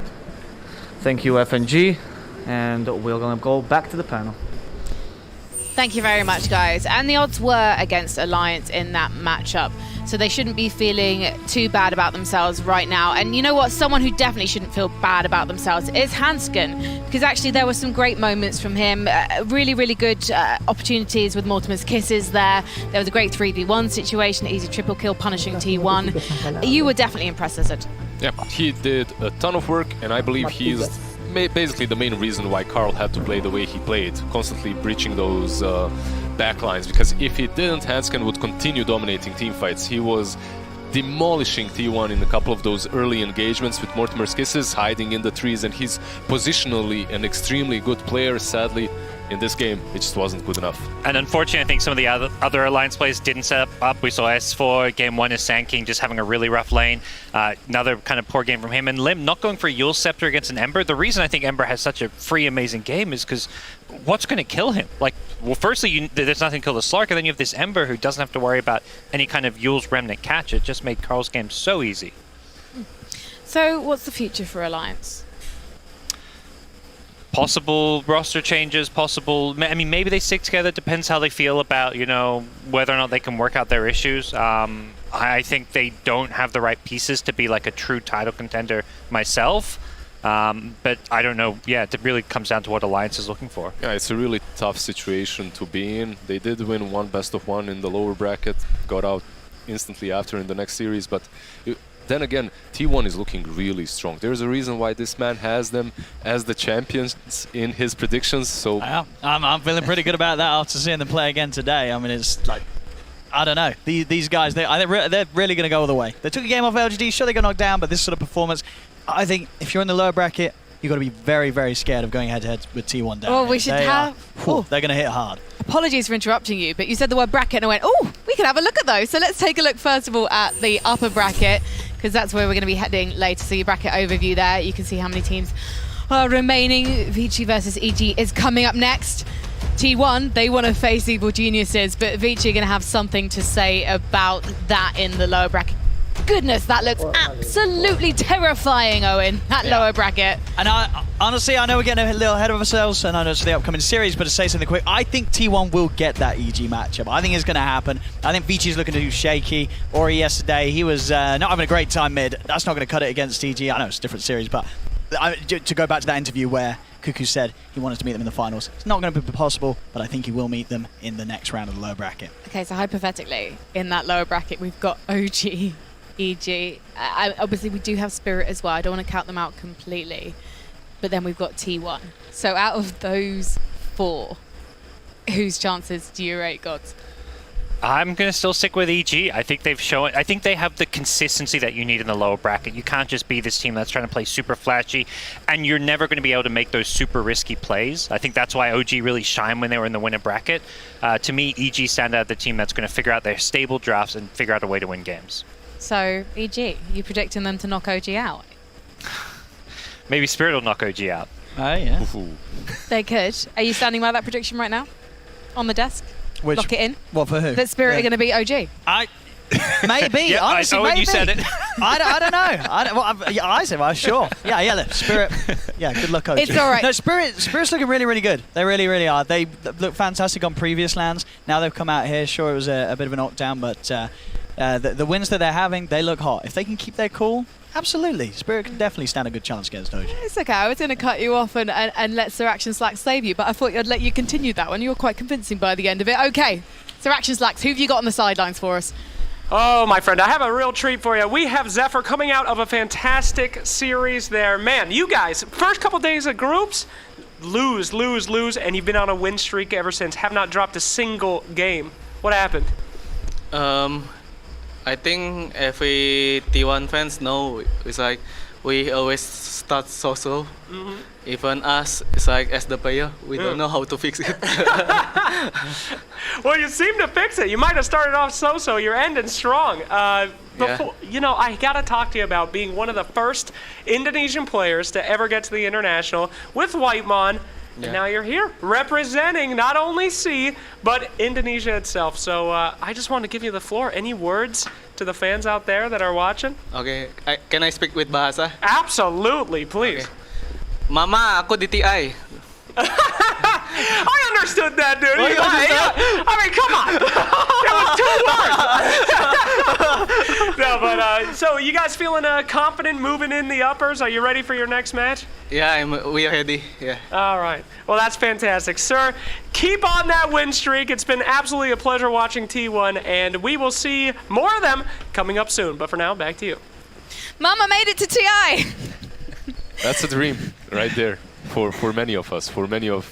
Thank you, FNG, and we're gonna go back to the panel. Thank you very much, guys. And the odds were against Alliance in that matchup, so they shouldn't be feeling too bad about themselves right now. And you know what? Someone who definitely shouldn't feel bad about themselves is Hanskin, because actually there were some great moments from him. Really, really good opportunities with Mortimer's kisses there. There was a great 3v1 situation, easy triple kill punishing T1. You were definitely impressed, Sid. Yeah, he did a ton of work, and I believe he's basically the main reason why Carl had to play the way he played, constantly breaching those backlines, because if he didn't, Hanskin would continue dominating teamfights. He was demolishing T1 in a couple of those early engagements with Mortimer's Kisses, hiding in the trees, and he's positionally an extremely good player. Sadly, in this game, it just wasn't good enough. And unfortunately, I think some of the other Alliance players didn't set up. We saw S4, game 1 is Sand just having a really rough lane. Another kind of poor game from him. And Lim not going for Yule's Scepter against an Ember. The reason I think Ember has such a free, amazing game is because what's going to kill him? Like, well, firstly, there's nothing to kill the Slark, and then you have this Ember who doesn't have to worry about any kind of Yule's Remnant catch. It just made Carl's game so easy. So, what's the future for Alliance? Possible roster changes, possible... I mean, maybe they stick together. Depends how they feel about, you know, whether or not they can work out their issues. I think they don't have the right pieces to be like a true title contender myself. But I don't know. Yeah, it really comes down to what Alliance is looking for. Yeah, it's a really tough situation to be in. They did win one best of one in the lower bracket, got out instantly after in the next series, but... Then again, T1 is looking really strong. There's a reason why this man has them as the champions in his predictions. So I'm feeling pretty good about that after seeing them play again today. I mean, it's like, I don't know. These guys, they're really going to go all the way. They took a game off LGD. Sure, they got knocked down, but this sort of performance, I think if you're in the lower bracket, you've got to be very, very scared of going head-to-head with T1 down. Oh, we should have... They're going to hit hard. Apologies for interrupting you, but you said the word bracket and I went, oh, we can have a look at those. So let's take a look first of all at the upper bracket, because that's where we're going to be heading later. So your bracket overview there, you can see how many teams are remaining. Vici versus EG is coming up next. T1, they want to face Evil Geniuses, but Vici are going to have something to say about that in the lower bracket. Goodness, that looks absolutely terrifying, Owen, that lower bracket. And honestly, I know we're getting a little ahead of ourselves, and I know it's the upcoming series, but to say something quick, I think T1 will get that EG matchup. I think it's going to happen. I think Vici's looking to do shaky. Ori yesterday, he was not having a great time mid. That's not going to cut it against EG. I know it's a different series, but to go back to that interview where Cuckoo said he wanted to meet them in the finals, it's not going to be possible, but I think he will meet them in the next round of the lower bracket. Okay, so hypothetically, in that lower bracket, we've got OG, EG. Obviously, we do have Spirit as well. I don't want to count them out completely. But then we've got T1. So out of those four, whose chances do you rate, Gods? I'm going to still stick with EG. I think they've shown... I think they have the consistency that you need in the lower bracket. You can't just be this team that's trying to play super flashy, and you're never going to be able to make those super risky plays. I think that's why OG really shined when they were in the winner bracket. To me, EG stand out the team that's going to figure out their stable drafts and figure out a way to win games. So, EG, you predicting them to knock OG out? Maybe Spirit will knock OG out. Oh, yeah. They could. Are you standing by that prediction right now? On the desk? Lock it in? What, for who? That Spirit are going to beat OG? Maybe. Yeah, honestly, maybe. You said it. I don't know. I said, well, sure. Yeah, look, Spirit. Yeah, good luck, OG. It's all right. No, Spirit's looking really, really good. They really, really are. They look fantastic on previous lands. Now they've come out here. Sure, it was a bit of a knockdown, but the wins that they're having, they look hot. If they can keep their cool, absolutely. Spirit can definitely stand a good chance against OG. It's okay. I was going to cut you off and let Sir Action Slacks save you, but I thought I'd let you continue that one. You were quite convincing by the end of it. Okay, Sir Action Slacks, who have you got on the sidelines for us? Oh, my friend, I have a real treat for you. We have Zephyr coming out of a fantastic series there. Man, you guys, first couple days of groups, lose, and you've been on a win streak ever since. Have not dropped a single game. What happened? I think every T1 fans know it's like we always start so slow. Even us, it's like as the player, we don't know how to fix it. Well, you seem to fix it. You might have started off so-so. You're ending strong. You know, I got to talk to you about being one of the first Indonesian players to ever get to the International with Whitemon. And now you're here, representing not only C, but Indonesia itself. So I just want to give you the floor. Any words to the fans out there that are watching? Okay, can I speak with bahasa? Absolutely, please. Okay. Mama, aku di TI. I understood that, dude. Oh, you understood? I mean, come on. It was 2 words. No, but so you guys feeling confident moving in the uppers? Are you ready for your next match? Yeah, we are ready. Yeah. All right. Well, that's fantastic, sir. Keep on that win streak. It's been absolutely a pleasure watching T1, and we will see more of them coming up soon. But for now, back to you. Mama made it to TI. That's a dream right there. For many of us, for many of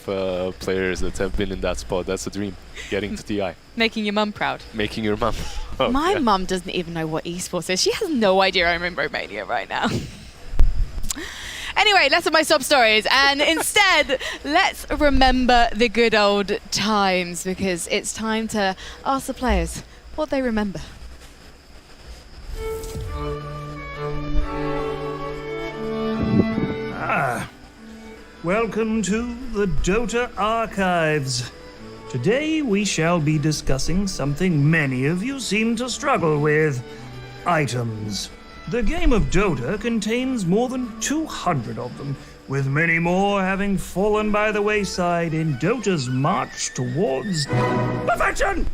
players that have been in that spot, that's a dream. Getting to TI. Making your mum proud. Making your mum. Oh, My yeah. mum doesn't even know what esports is. She has no idea I'm in Romania right now. Anyway, less of my sob stories, and instead, let's remember the good old times, because it's time to ask the players what they remember. Welcome to the DotA Archives. Today we shall be discussing something many of you seem to struggle with: items. The game of DotA contains more than 200 of them, with many more having fallen by the wayside in DOTA's march towards perfection!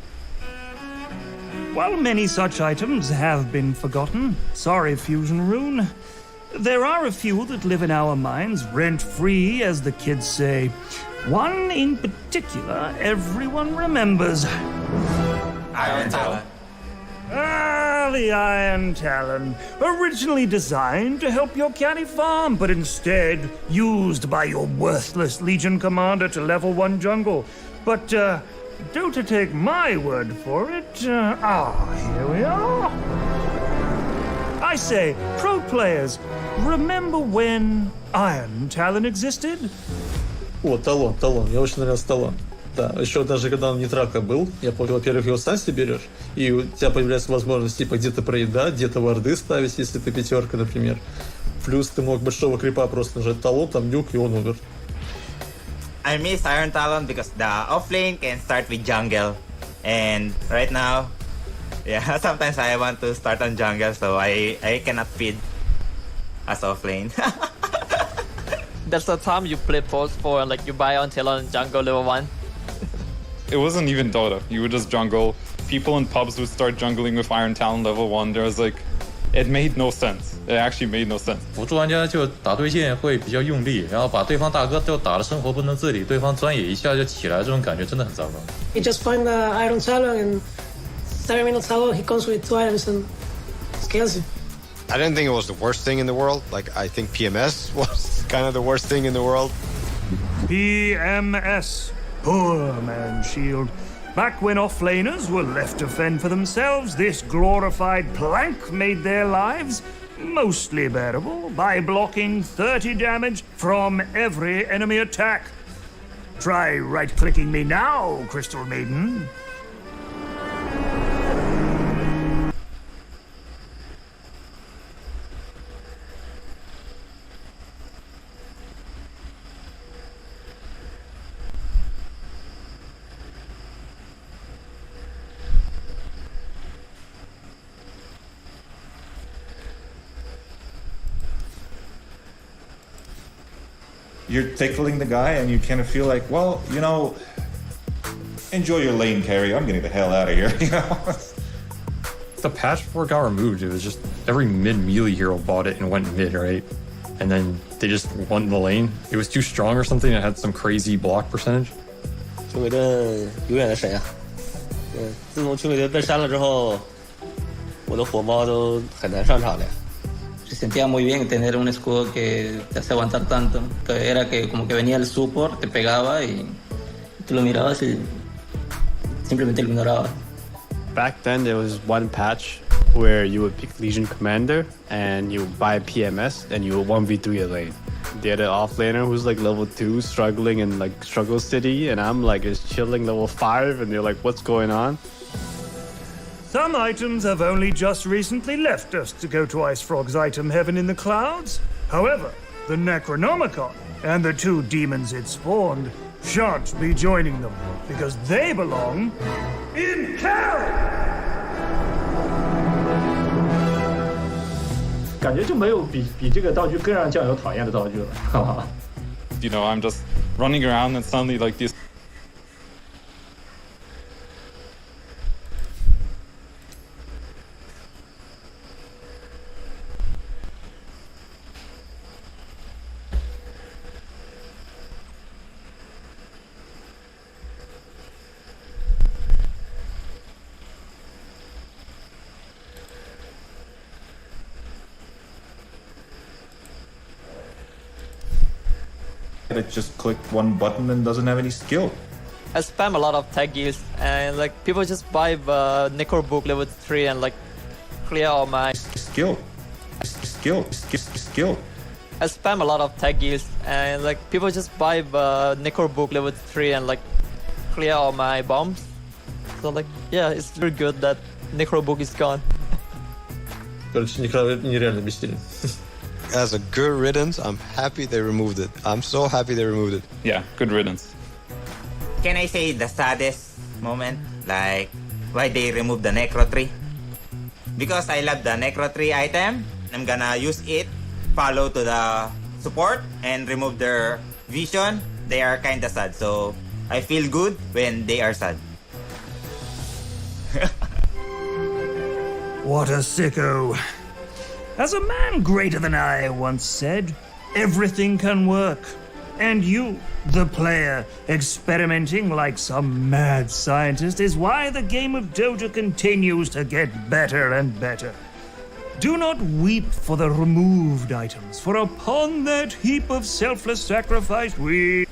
While many such items have been forgotten, sorry Fusion Rune, there are a few that live in our minds rent-free, as the kids say. One in particular everyone remembers. Iron Talon. The Iron Talon, originally designed to help your canny farm, but instead used by your worthless Legion commander to level 1 jungle. But don't take my word for it. Here we are. I say, pro players, remember when Iron Talon existed? О, талон. Мне очень нравился талон. Да, еще даже когда он не трака был, я помню, во-первых, его сам себе берешь, и у тебя появляется возможность типа где-то проедать, где-то варды ставить, если ты пятерка, например. Плюс ты мог большого крипа просто нажать талон, там нюк, и он умер. I miss Iron Talon because the offlane can start with jungle, and right now, yeah, sometimes I want to start on jungle, so I cannot feed as offlane. That's the time you play post for and like you buy on Talon jungle level 1. It wasn't even Dota. You would just jungle. People in pubs would start jungling with Iron Talon level 1. There was like, it made no sense. It actually made no sense. 辅助玩家就打对线会比较用力，然后把对方大哥都打得生活不能自理，对方专野一下就起来，这种感觉真的很糟糕。You just find the Iron Talon and 30 minutes ago he comes with 2 items and scales you. I didn't think it was the worst thing in the world. Like, I think PMS was kind of the worst thing in the world. PMS. Poor man's shield. Back when offlaners were left to fend for themselves, this glorified plank made their lives mostly bearable by blocking 30 damage from every enemy attack. Try right-clicking me now, Crystal Maiden. You're tickling the guy and you kind of feel like, well, you know, enjoy your lane carry. I'm getting the hell out of here, you know? The patch before it got removed, it was just every mid melee hero bought it and went mid, right? And then they just won the lane. It was too strong or something. It had some crazy block percentage. 春伟的永远的神啊！自从春伟的被删了之后，我的火猫都很难上场了。 Se sentía muy bien tener un escudo que te hace aguantar tanto, que era que como que venía el support, te pegaba y tú lo mirabas y simplemente lo ignorabas. Back then there was one patch where you would pick Legion Commander and you would buy PMS and you would 1v3 a lane. The other offlaner who's like level 2 struggling in like Struggle City, and I'm like just chilling level 5 and they're like, what's going on? Some items have only just recently left us to go to Ice Frog's item heaven in the clouds. However, the Necronomicon and the 2 demons it spawned shan't be joining them, because they belong in hell! 感觉就没有比这个道具更让酱油讨厌的道具了，好不好？ You know, I'm just running around and suddenly like these. that just clicked one button and doesn't have any skill. I spam a lot of tag gears and like people just buy the Necro Book level 3 and like clear all my skill. I spam a lot of tag gears and like people just buy the Necro Book level 3 and like clear all my bombs. So like yeah, it's really good that Necro Book is gone. Короче, нереально бессилен. As a good riddance, I'm happy they removed it. I'm so happy they removed it. Yeah, good riddance. Can I say the saddest moment? Like, why they removed the Necro Tree? Because I love the Necro Tree item. I'm gonna use it, follow to the support, and remove their vision. They are kinda sad, so I feel good when they are sad. What a sicko. As a man greater than I once said, everything can work. And you, the player, experimenting like some mad scientist is why the game of Dota continues to get better and better. Do not weep for the removed items, for upon that heap of selfless sacrifice we...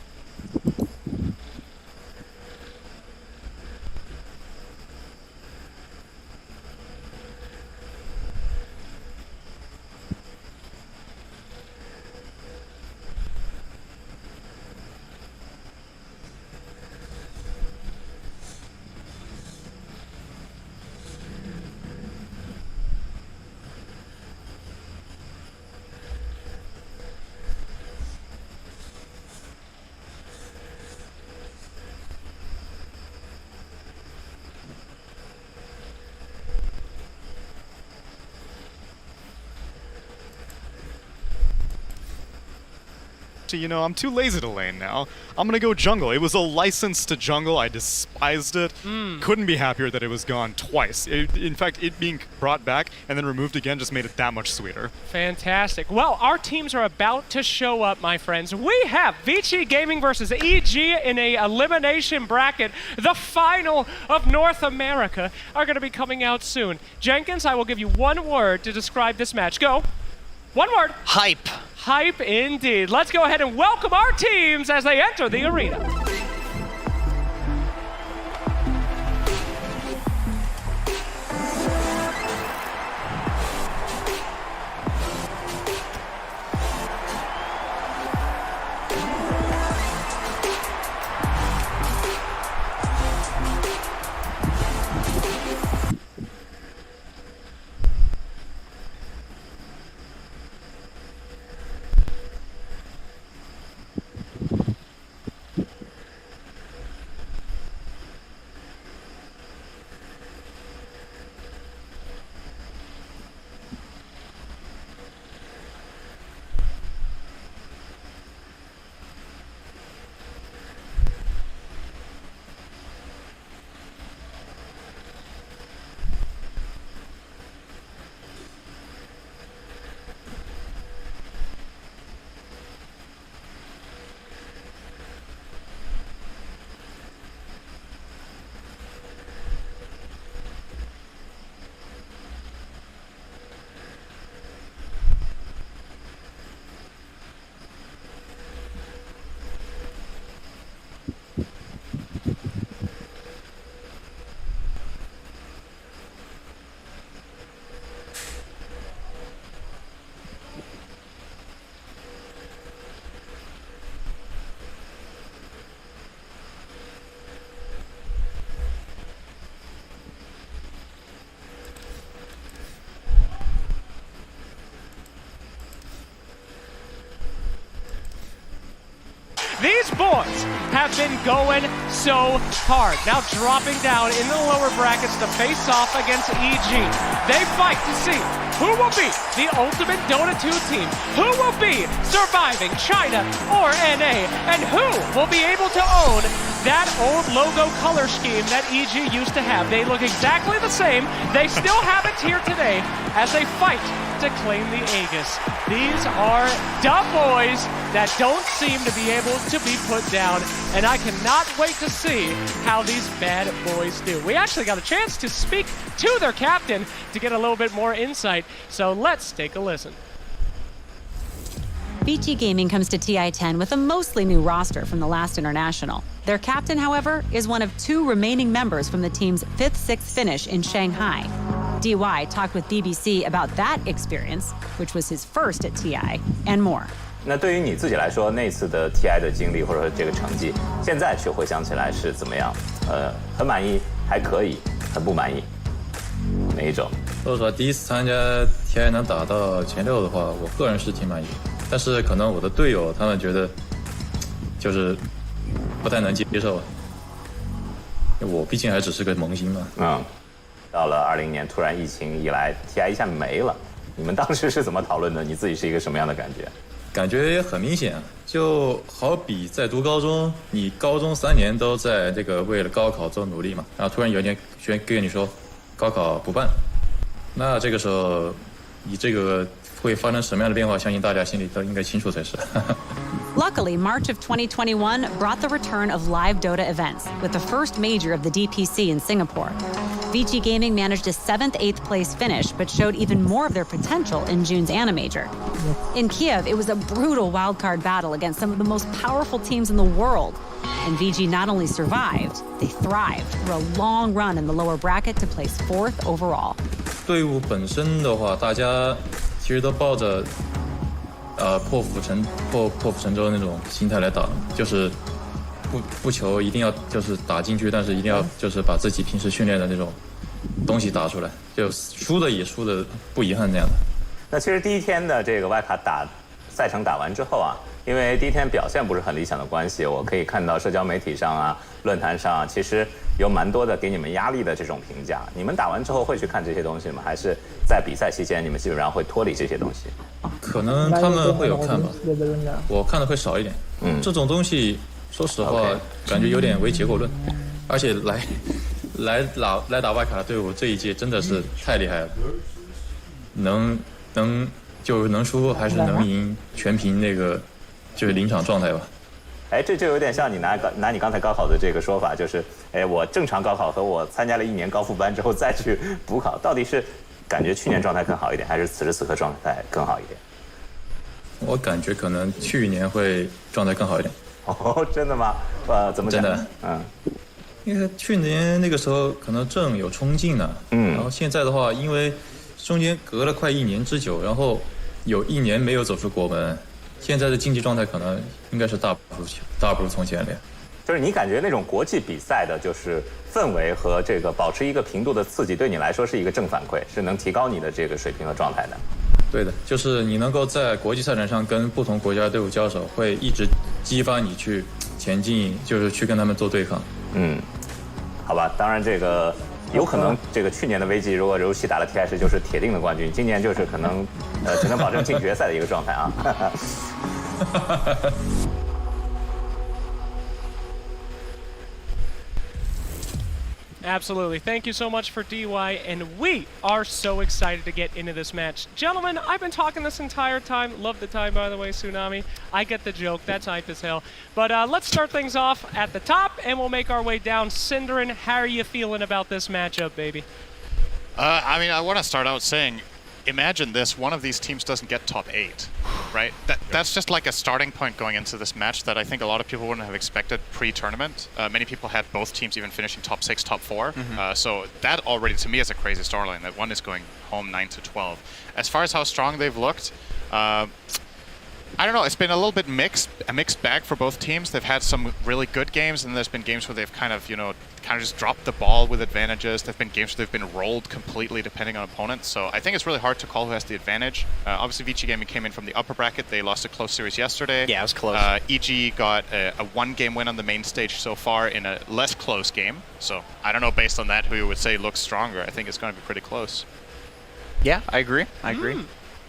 You know, I'm too lazy to lane now. I'm gonna go jungle. It was a license to jungle. I despised it. Couldn't be happier that it was gone twice. In fact, it being brought back and then removed again just made it that much sweeter. Fantastic. Well, our teams are about to show up, my friends. We have Vici Gaming versus EG in a elimination bracket. The final of North America are going to be coming out soon. Jenkins, I will give you one word to describe this match. Go. One word. Hype. Hype indeed. Let's go ahead and welcome our teams as they enter the arena. These boys have been going so hard. Now dropping down in the lower brackets to face off against EG. They fight to see who will be the ultimate Dota 2 team, who will be surviving China or NA, and who will be able to own that old logo color scheme that EG used to have. They look exactly the same. They still have it here today as they fight to claim the Aegis. These are dumb boys that don't seem to be able to be put down, and I cannot wait to see how these bad boys do. We actually got a chance to speak to their captain to get a little bit more insight, so let's take a listen. VG Gaming comes to TI-10 with a mostly new roster from the last international. Their captain, however, is one of 2 remaining members from the team's 5th-6th finish in Shanghai. DY talked with BBC about that experience, which was his first at TI, and more. 那对于你自己来说，那次的 TI 的经历或者说这个成绩，现在去回想起来是怎么样？很满意，还可以，很不满意，哪一种？说实话，第一次参加 TI 能打到前6的话，我个人是挺满意的。但是可能我的队友他们觉得就是不太能接受，我毕竟还只是个萌新嘛。到了20年，突然疫情一来 ，TI 一下没了。你们当时是怎么讨论的？你自己是一个什么样的感觉？感觉也很明显，就好比在读高中，你高中3年都在这个为了高考做努力嘛，然后突然有一天跟你说高考不办，那这个时候你这个会发生什么样的变化，相信大家心里都应该清楚才是。Luckily, March of 2021 brought the return of live Dota events, with the first major of the DPC in Singapore. VG Gaming managed a 7th-8th place finish, but showed even more of their potential in June's ANA major. In Kiev, it was a brutal wildcard battle against some of the most powerful teams in the world. And VG not only survived, they thrived through a long run in the lower bracket to place 4th overall. 队伍本身的话，大家其实都抱着破釜沉舟那种心态来打，就是不求一定要就是打进去，但是一定要就是把自己平时训练的那种东西打出来，就输的也输的不遗憾那样的。那其实第一天的这个外卡赛程打完之后啊，因为第一天表现不是很理想的关系，我可以看到社交媒体上啊、论坛上啊，其实有蛮多的给你们压力的这种评价。你们打完之后会去看这些东西吗？还是在比赛期间你们基本上会脱离这些东西？可能他们会有看吧，我看的会少一点。这种东西说实话感觉有点唯结果论，而且来打外卡的队伍这一届真的是太厉害了，能输还是能赢，全凭那个就是临场状态吧。哎，这就有点像你拿你刚才高考的这个说法，就是我正常高考和我参加了1年高复班之后再去补考，到底是感觉去年状态更好一点，还是此时此刻状态更好一点？我感觉可能去年会状态更好一点。哦，真的吗？怎么讲？真的，因为去年那个时候可能正有冲劲呢，然后现在的话，因为中间隔了快1年之久，然后有1年没有走出国门，现在的竞技状态可能应该是大不如从前了。就是你感觉那种国际比赛的，就是氛围和这个保持一个频度的刺激，对你来说是一个正反馈，是能提高你的这个水平和状态的。对的，就是你能够在国际赛场上跟不同国家的队伍交手，会一直激发你去前进，就是去跟他们做对抗。好吧，当然这个有可能这个去年的危机，如果柔戏打了 TI10就是铁定的冠军，今年就是可能只能保证进决赛的一个状态啊。Absolutely. Thank you so much for DY, and we are so excited to get into this match. Gentlemen, I've been talking this entire time. Love the time, by the way, Tsunami. I get the joke. That's hype as hell. But let's start things off at the top, and we'll make our way down. Synderen, how are you feeling about this matchup, baby? I mean, I want to start out saying, imagine this, one of these teams doesn't get top 8, right? That's just like a starting point going into this match that I think a lot of people wouldn't have expected pre-tournament. Many people had both teams even finishing top 6, top 4. So that already, to me, is a crazy storyline, that one is going home 9-12. As far as how strong they've looked, I don't know, it's been a little bit a mixed bag for both teams. They've had some really good games, and there's been games where they've kind of just dropped the ball with advantages. There've been games where they've been rolled completely depending on opponents. So I think it's really hard to call who has the advantage. Obviously, VG Gaming came in from the upper bracket. They lost a close series yesterday. Yeah, it was close. EG got a 1-game win on the main stage so far in a less close game. So I don't know, based on that, who you would say looks stronger. I think it's going to be pretty close. Yeah, I agree.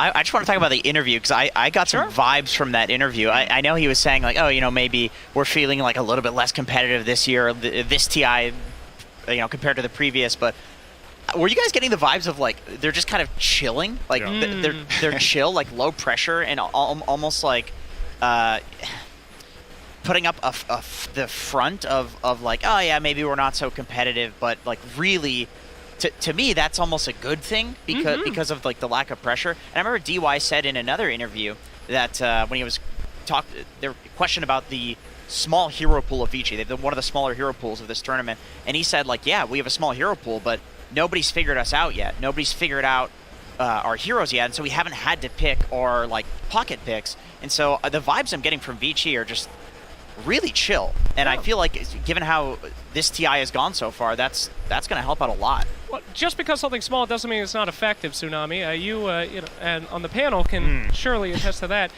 I just want to talk about the interview, because I got some vibes from that interview. I know he was saying, like, oh, maybe we're feeling like a little bit less competitive this year, this TI, compared to the previous, but were you guys getting the vibes of, like, they're just kind of chilling? Like, they're chill, like, low pressure, and almost like putting up the front of like, oh, yeah, maybe we're not so competitive, but, like, really to me, that's almost a good thing because of like the lack of pressure. And I remember DY said in another interview that when he was there question about the small hero pool of VG. They're one of the smaller hero pools of this tournament, and he said like, yeah, we have a small hero pool, but nobody's figured us out yet. Nobody's figured out our heroes yet, and so we haven't had to pick our like pocket picks. And so the vibes I'm getting from VG are just really chill, and I feel like given how this TI has gone so far, that's going to help out a lot. Well, just because something's small doesn't mean it's not effective, Tsunami. You know, and on the panel can surely attest to that.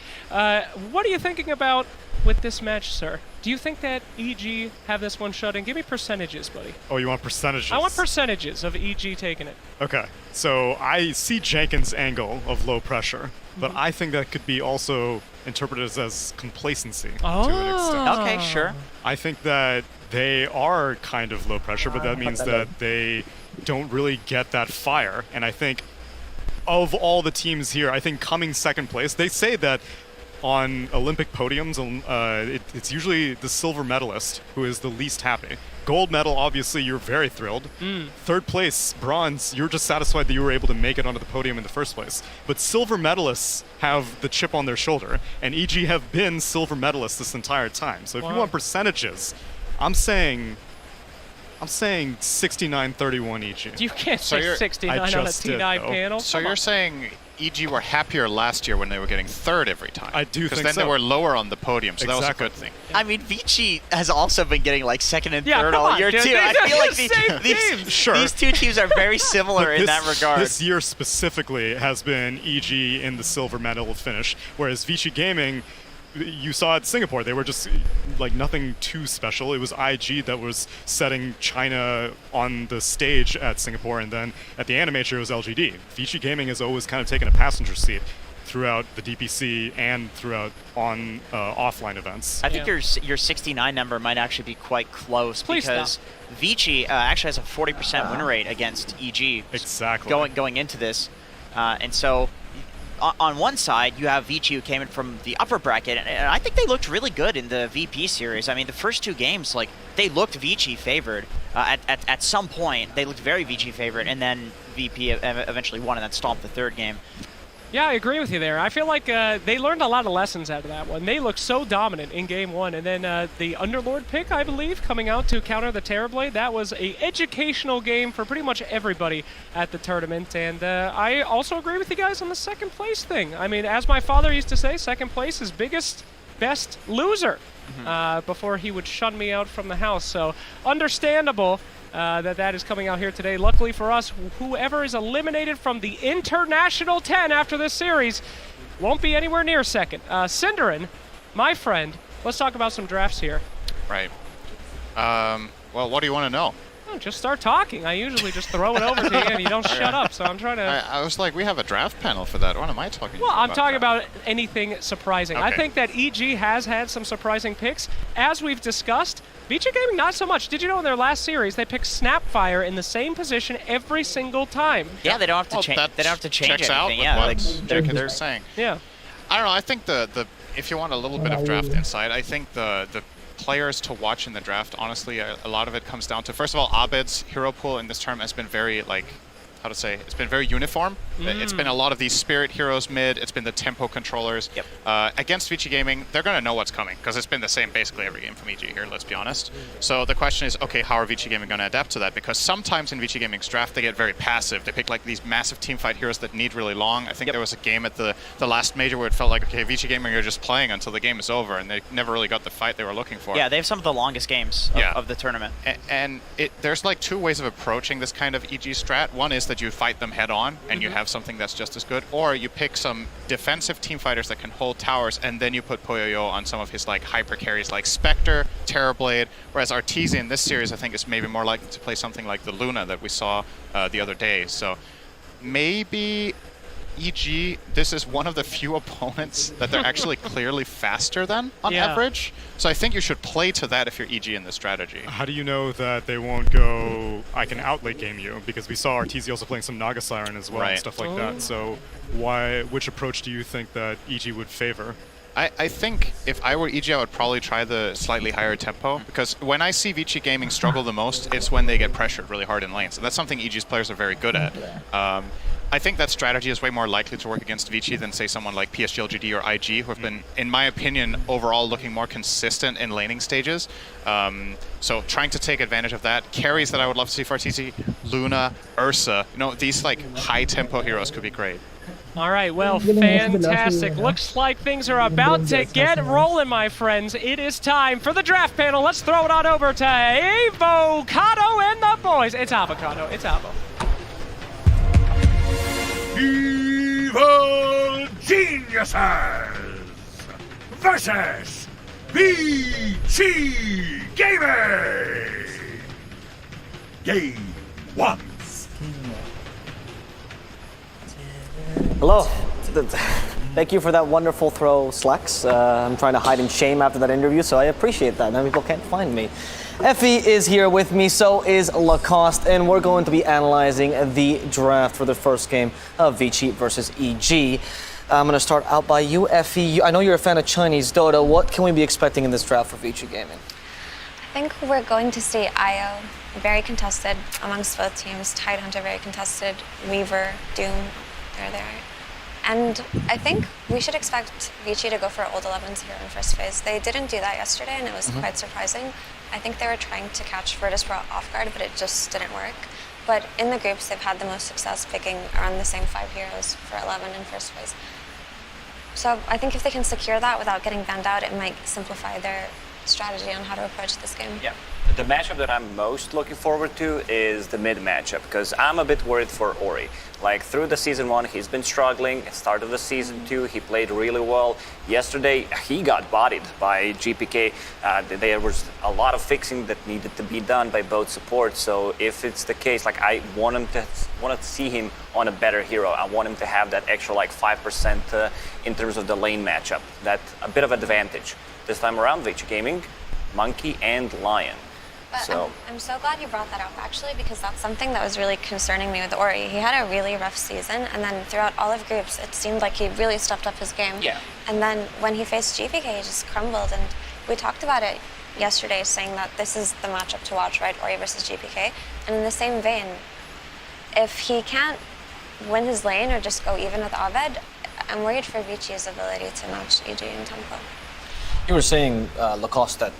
What are you thinking about with this match, sir? Do you think that EG have this one shut in? Give me percentages, buddy. Oh, you want percentages? I want percentages of EG taking it. Okay, so I see Jenkins' angle of low pressure, but I think that could be also interpreted as complacency to an extent. Okay, sure. I think that they are kind of low pressure, but that means that they don't really get that fire. And I think of all the teams here, I think coming second place, they say that on Olympic podiums, it's usually the silver medalist who is the least happy. Gold medal, obviously, you're very thrilled. Third place, bronze, you're just satisfied that you were able to make it onto the podium in the first place. But silver medalists have the chip on their shoulder, and EG have been silver medalists this entire time. So if you want percentages, I'm saying 69-31 EG. You can't say 69 on a T9 panel. So you're saying EG were happier last year when they were getting third every time. I do think so. Because then they were lower on the podium, so that was a good thing. I mean, Vici has also been getting like second and third come all on, year dude. too. I feel like these two teams are very similar in that regard. This year specifically has been EG in the silver medal finish, whereas Vici Gaming, you saw at Singapore, they were just like nothing too special. It was IG that was setting China on the stage at Singapore, and then at the Animator it was LGD. Vici Gaming has always kind of taken a passenger seat throughout the DPC and throughout on offline events. I think your 69 number might actually be quite close because Vici actually has a 40% win rate against EG. Exactly. Going into this, and so on one side, you have Vici who came in from the upper bracket, and I think they looked really good in the VP series. I mean, the first two games, like, they looked Vici favored. At some point, they looked very Vici favored, and then VP eventually won and then stomped the third game. Yeah, I agree with you there. I feel like they learned a lot of lessons out of that one. They looked so dominant in Game 1, and then the Underlord pick, I believe, coming out to counter the Terrorblade, that was an educational game for pretty much everybody at the tournament. And I also agree with you guys on the second place thing. I mean, as my father used to say, second place is biggest, best loser before he would shun me out from the house. So understandable that is coming out here today. Luckily for us, whoever is eliminated from the International 10 after this series won't be anywhere near second. Cinderin, my friend, let's talk about some drafts here. Right. Well, what do you want to know? Oh, just start talking. I usually just throw it over to you and you don't shut up, so I'm trying to... I was like, we have a draft panel for that. What am I talking about? Well, I'm talking about anything surprising. Okay. I think that EG has had some surprising picks. As we've discussed, VG Gaming not so much. Did you know in their last series they picked Snapfire in the same position every single time? Yeah, they don't have to change. They don't have to change checks anything. out with Yeah, what they're saying. Yeah. I don't know. I think the if you want a little bit of draft insight, I think the players to watch in the draft, honestly, a lot of it comes down to, first of all, Abed's hero pool in this tournament has been very, like, how to say, it's been very uniform. It's been a lot of these spirit heroes mid, it's been the tempo controllers. Against Vici Gaming, they're going to know what's coming, because it's been the same basically every game from EG here, let's be honest. So the question is, okay, how are Vici Gaming going to adapt to that? Because sometimes in Vici Gaming's draft, they get very passive. They pick like these massive teamfight heroes that need really long. I think there was a game at the last major where it felt like, okay, Vici Gaming are just playing until the game is over, and they never really got the fight they were looking for. Yeah, they have some of the longest games of the tournament. And there's like two ways of approaching this kind of EG strat. One is that you fight them head on, and you have something that's just as good, or you pick some defensive team fighters that can hold towers, and then you put Poyoyo on some of his like hyper carries like Spectre, Terrorblade, whereas Arteezy in this series I think is maybe more likely to play something like the Luna that we saw the other day. So maybe EG, this is one of the few opponents that they're actually clearly faster than on average. So I think you should play to that if you're EG in this strategy. How do you know that they won't go, I can outlate game you? Because we saw Arteezy also playing some Naga Siren as well and stuff like that. So which approach do you think that EG would favor? I think if I were EG, I would probably try the slightly higher tempo, because when I see Vici Gaming struggle the most, it's when they get pressured really hard in lanes. And that's something EG's players are very good at. I think that strategy is way more likely to work against Vici than, say, someone like PSG, LGD, or IG, who have been, in my opinion, overall looking more consistent in laning stages. So trying to take advantage of that. Carries that I would love to see for TC, Luna, Ursa, these like high-tempo heroes could be great. All right, well, fantastic. Looks like things are about to get rolling, my friends. It is time for the draft panel. Let's throw it on over to Avocado and the boys. It's Avocado. It's Avo. Evil Geniuses versus VG Gaming. Game 1. Hello. Thank you for that wonderful throw, Slacks. I'm trying to hide in shame after that interview, so I appreciate that. Now people can't find me. Effie is here with me, so is Lacoste, and we're going to be analyzing the draft for the first game of Vici versus EG. I'm going to start out by you, Effie. I know you're a fan of Chinese Dota. What can we be expecting in this draft for Vici Gaming? I think we're going to see IO very contested amongst both teams. Tidehunter very contested. Weaver, Doom, they're there. And I think we should expect Vici to go for old 11s here in first phase. They didn't do that yesterday, and it was quite surprising. I think they were trying to catch Virtus Pro off guard, but it just didn't work. But in the groups, they've had the most success picking around the same 5 heroes for 11 in first phase. So I think if they can secure that without getting banned out, it might simplify their strategy on how to approach this game. Yeah. The matchup that I'm most looking forward to is the mid matchup, because I'm a bit worried for Ori. Like, through the season 1, he's been struggling. At the start of the season 2, he played really well. Yesterday, he got bodied by GPK. There was a lot of fixing that needed to be done by both supports. So if it's the case, like, I want to see him on a better hero. I want him to have that extra, like, 5% in terms of the lane matchup. That a bit of advantage. This time around, Vici Gaming, Monkey and Lion. But So I'm so glad you brought that up, actually, because that's something that was really concerning me with Ori. He had a really rough season, and then throughout all of groups, it seemed like he really stepped up his game. Yeah. And then when he faced GPK, he just crumbled, and we talked about it yesterday, saying that this is the matchup to watch, right? Ori versus GPK. And in the same vein, if he can't win his lane or just go even with Abed, I'm worried for Vici's ability to match EG in tempo. You were saying, Lacoste, that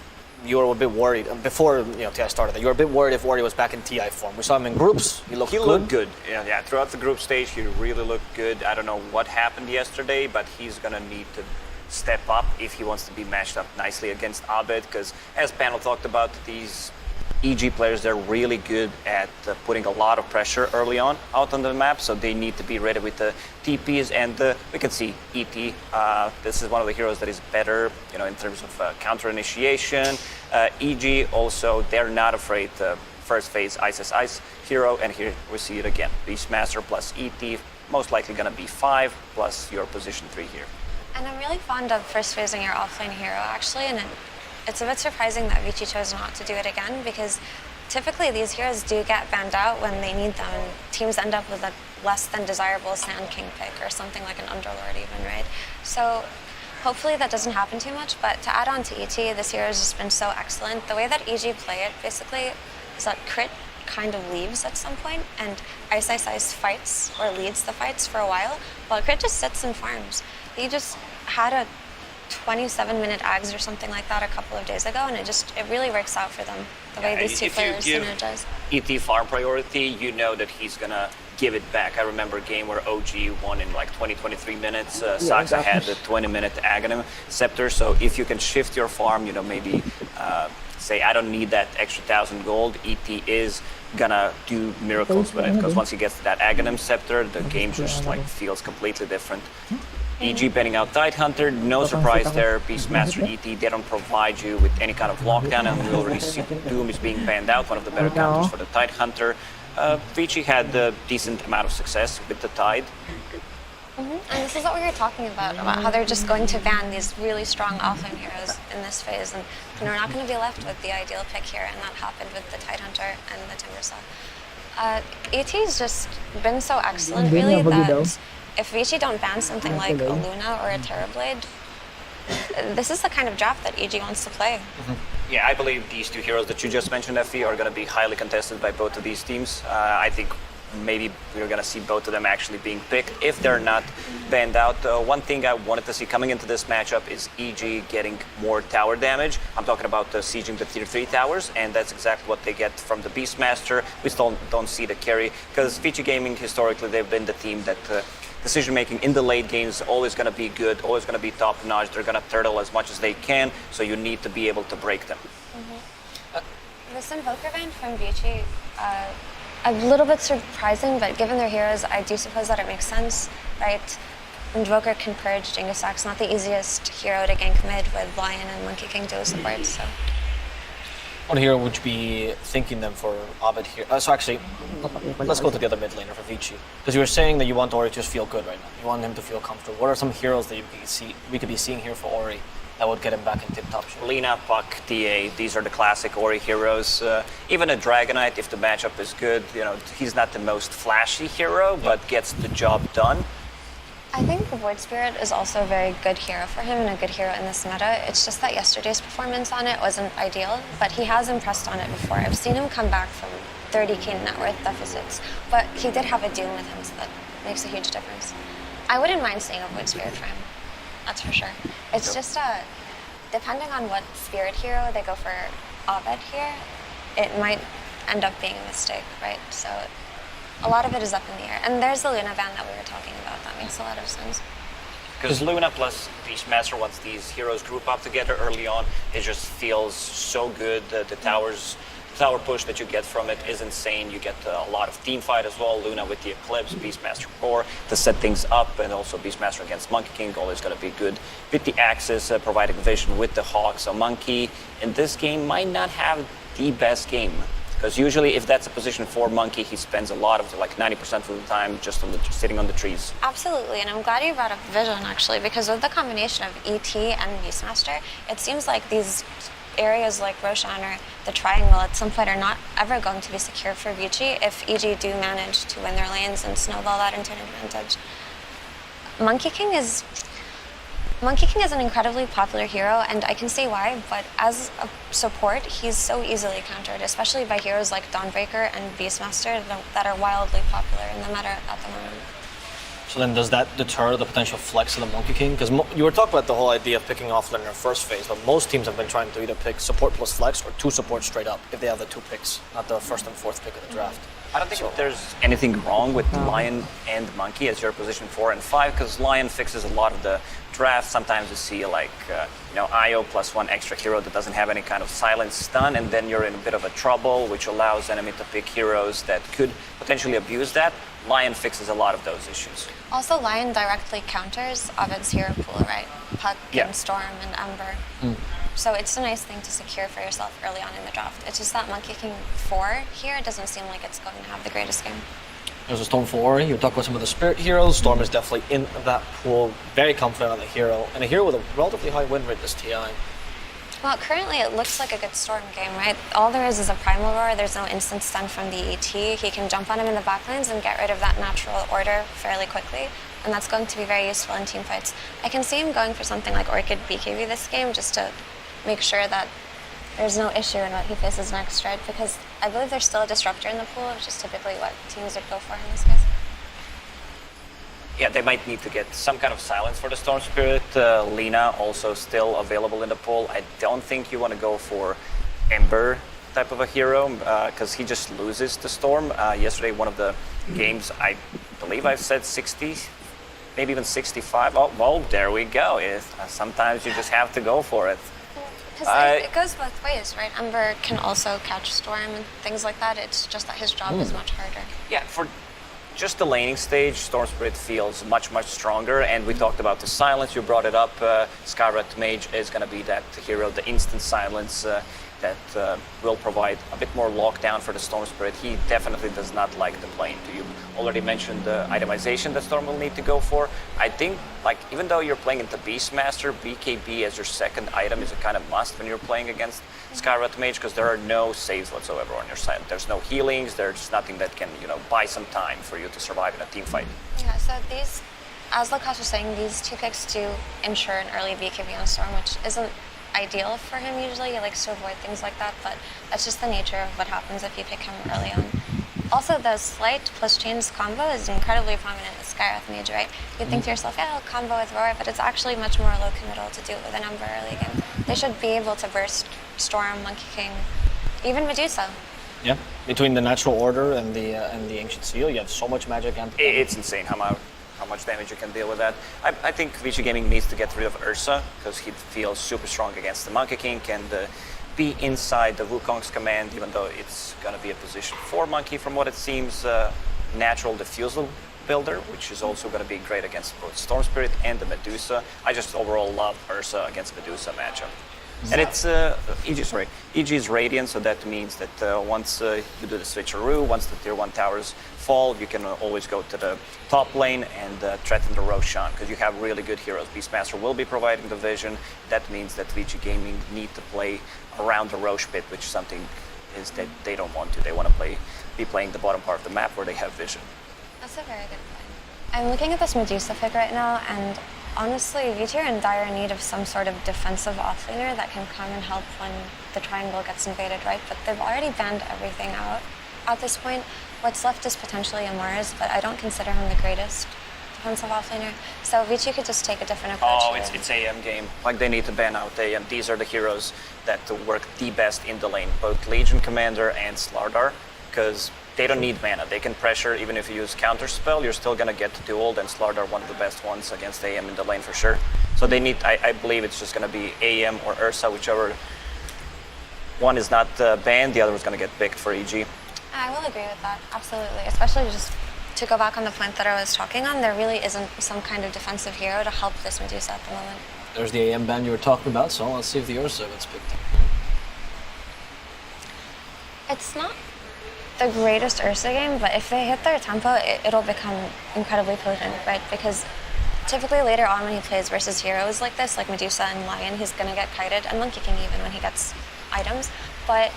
you were a bit worried before TI started. That you were a bit worried if Ori was back in TI form. We saw him in groups. He looked good. Yeah. Throughout the group stage, he really looked good. I don't know what happened yesterday, but he's gonna need to step up if he wants to be matched up nicely against Abed. Because as panel talked about, these EG players, they're really good at putting a lot of pressure early on out on the map, so they need to be ready with the TPs, and we can see ET. This is one of the heroes that is better, in terms of counter initiation. EG also, they're not afraid to first phase Ice hero, and here we see it again. Beastmaster plus ET, most likely gonna be 5 plus your position 3 here. And I'm really fond of first phasing your offlane hero, actually, and it's a bit surprising that Vici chose not to do it again, because typically these heroes do get banned out when they need them, and teams end up with a less than desirable Sand King pick or something like an Underlord even, right? So hopefully that doesn't happen too much, but to add on to ET, this hero has just been so excellent. The way that EG play it, basically, is that crit kind of leaves at some point, and Ice fights or leads the fights for a while, while crit just sits and farms. He just had a 27-minute Ags or something like that a couple of days ago, and it really works out for them, the way these two players synergize. ET farm priority, you know that he's gonna give it back. I remember a game where OG won in like 23 minutes. Saksa had the 20-minute Aghanim Scepter, so if you can shift your farm, maybe say, I don't need that extra 1,000 gold, ET is gonna do miracles with it, because once he gets to that Aghanim Scepter, the game just feels completely different. EG banning out Tidehunter, no surprise there. Beastmaster ET, they don't provide you with any kind of lockdown, and we already see Doom is being banned out, one of the better counters for the Tidehunter. Vici had a decent amount of success with the Tide. And this is what we were talking about how they're just going to ban these really strong offlane heroes in this phase, and we're not going to be left with the ideal pick here, and that happened with the Tidehunter and the Timbersaw. ET's just been so excellent, really, that if Vici don't ban something like a Luna or a Terrorblade, this is the kind of draft that EG wants to play. Yeah, I believe these two heroes that you just mentioned, Effie, are going to be highly contested by both of these teams. I think maybe we're going to see both of them actually being picked if they're not banned out. One thing I wanted to see coming into this matchup is EG getting more tower damage. I'm talking about sieging the tier 3 towers, and that's exactly what they get from the Beastmaster. We still don't see the carry, because VG Gaming, historically, they've been the team that decision-making in the late game is always going to be good, always going to be top-notch. They're going to turtle as much as they can, so you need to be able to break them. This Invoker ban from VG, a little bit surprising, but given their heroes, I do suppose that it makes sense, right? Invoker can purge Jingasak's not the easiest hero to gank mid with Lion and Monkey King duo support, so. What hero would you be thinking them for Abed here? So actually, let's go to the other mid laner for Vici. Because you were saying that you want Ori to just feel good right now. You want him to feel comfortable. What are some heroes that we could be seeing here for Ori that would get him back in tip-top shape? Lina, Puck, TA, these are the classic Ori heroes. Even a Dragonite, if the matchup is good, he's not the most flashy hero, but gets the job done. I think the Void Spirit is also a very good hero for him and a good hero in this meta. It's just that yesterday's performance on it wasn't ideal, but he has impressed on it before. I've seen him come back from 30k net worth deficits, but he did have a Doom with him, so that makes a huge difference. I wouldn't mind seeing a Void Spirit for him, that's for sure. It's just depending on what Spirit hero they go for Abed here, it might end up being a mistake, right? So a lot of it is up in the air. And there's the Luna ban that we were talking about. That makes a lot of sense. Because Luna plus Beastmaster, once these heroes group up together early on, it just feels so good. The tower push that you get from it is insane. You get a lot of team fight as well. Luna with the Eclipse, Beastmaster Core to set things up, and also Beastmaster against Monkey King always going to be good. With the Axis, providing vision with the Hawk. So Monkey in this game might not have the best game. Because usually if that's a position for Monkey, he spends a lot of, like 90% of the time just sitting on the trees. Absolutely, and I'm glad you brought up Vision actually, because with the combination of ET and Beastmaster, it seems like these areas like Roshan or the Triangle at some point are not ever going to be secure for Vici if EG do manage to win their lanes and snowball that into an advantage. Monkey King is an incredibly popular hero, and I can see why, but as a support, he's so easily countered, especially by heroes like Dawnbreaker and Beastmaster that are wildly popular in the meta at the moment. So then does that deter the potential flex of the Monkey King? Because you were talking about the whole idea of picking offlane in their first phase, but most teams have been trying to either pick support plus flex or 2 support straight up if they have the 2 picks, not the first and fourth pick of the draft. I don't think there's anything wrong with Lion and Monkey as your position 4 and 5, because Lion fixes a lot of the draft. Sometimes you see like, IO plus 1 extra hero that doesn't have any kind of silence stun, and then you're in a bit of a trouble, which allows enemy to pick heroes that could potentially abuse that. Lion fixes a lot of those issues. Also, Lion directly counters Abed's hero pool, right? Puck and Storm and Ember. So it's a nice thing to secure for yourself early on in the draft. It's just that Monkey King 4 here doesn't seem like it's going to have the greatest game. There's a Storm for Ori. You talk about some of the Spirit heroes. Storm is definitely in that pool, very confident on the hero, and a hero with a relatively high win rate this TI. Well, currently it looks like a good Storm game, right? All there is a Primal Roar. There's no instant stun from the ET. He can jump on him in the backlines and get rid of that natural order fairly quickly, and that's going to be very useful in team fights. I can see him going for something like Orchid BKB this game just to make sure that there's no issue in what he faces next, right? Because I believe there's still a Disruptor in the pool, which is typically what teams would go for in this case. Yeah, they might need to get some kind of silence for the Storm Spirit. Lina also still available in the pool. I don't think you want to go for Ember type of a hero because he just loses the Storm. Yesterday, one of the games, I believe I've said 60, maybe even 65. Oh, well, there we go. Sometimes you just have to go for it. Because it goes both ways, right? Ember can also catch Storm and things like that. It's just that his job is much harder. Yeah, for just the laning stage, Storm Spirit feels much, much stronger. And we talked about the silence. You brought it up. Scarlet Mage is going to be that hero, the instant silence that will provide a bit more lockdown for the Storm Spirit. He definitely does not like the plane. You already mentioned the itemization that Storm will need to go for. I think, like, even though you're playing into Beastmaster, BKB as your second item is a kind of must when you're playing against Scarlet Mage, because there are no saves whatsoever on your side. There's no healings, there's nothing that can, buy some time for you to survive in a team fight. Yeah, so these as Lacoste was saying, these two picks do ensure an early BKB on Storm, which isn't ideal for him usually. He likes to avoid things like that, but that's just the nature of what happens if you pick him early on. Also, the Slight plus Chains combo is incredibly prominent in Skywrath Mage, right? You'd think to yourself, yeah, I'll combo with Roar, but it's actually much more low committal to do it with an Ember early game. They should be able to burst Storm, Monkey King, even Medusa. Yeah, between the Natural Order and the Ancient Seal, you have so much magic. It's insane how much damage you can deal with that. I think VG Gaming needs to get rid of Ursa because he feels super strong against the Monkey King and be inside the Wukong's command, even though it's going to be a position for Monkey from what it seems. Natural Diffusal builder, which is also going to be great against both Storm Spirit and the Medusa. I just overall love Ursa against Medusa matchup. And it's EG is Radiant, so that means that once you do the switcheroo, once the tier 1 towers fall, you can always go to the top lane and threaten the Roshan, because you have really good heroes. Beastmaster will be providing the vision. That means that VG Gaming need to play around the Roche pit, which is something is that they don't want to. They want to be playing the bottom part of the map where they have vision. That's a very good point. I'm looking at this Medusa pick right now, and honestly, VG are in dire need of some sort of defensive offlaner that can come and help when the triangle gets invaded, right? But they've already banned everything out at this point. What's left is potentially a Mars, but I don't consider him the greatest defensive offlaner. So VG could just take a different approach. Oh, it's AM game. Like, they need to ban out AM. These are the heroes that work the best in the lane, both Legion Commander and Slardar, because they don't need mana. They can pressure, even if you use counter spell, you're still gonna get dueled, and Slardar one of the best ones against AM in the lane for sure. So they need, I believe it's just gonna be AM or Ursa, whichever one is not banned, the other is gonna get picked for EG. I will agree with that, absolutely. Especially just to go back on the point that I was talking on, there really isn't some kind of defensive hero to help this Medusa at the moment. There's the AM ban you were talking about, so let's see if the Ursa gets picked up. It's not the greatest Ursa game, but if they hit their tempo, it'll become incredibly potent, right? Because typically later on when he plays versus heroes like this, like Medusa and Lion, he's gonna get kited, and Monkey King even when he gets items. But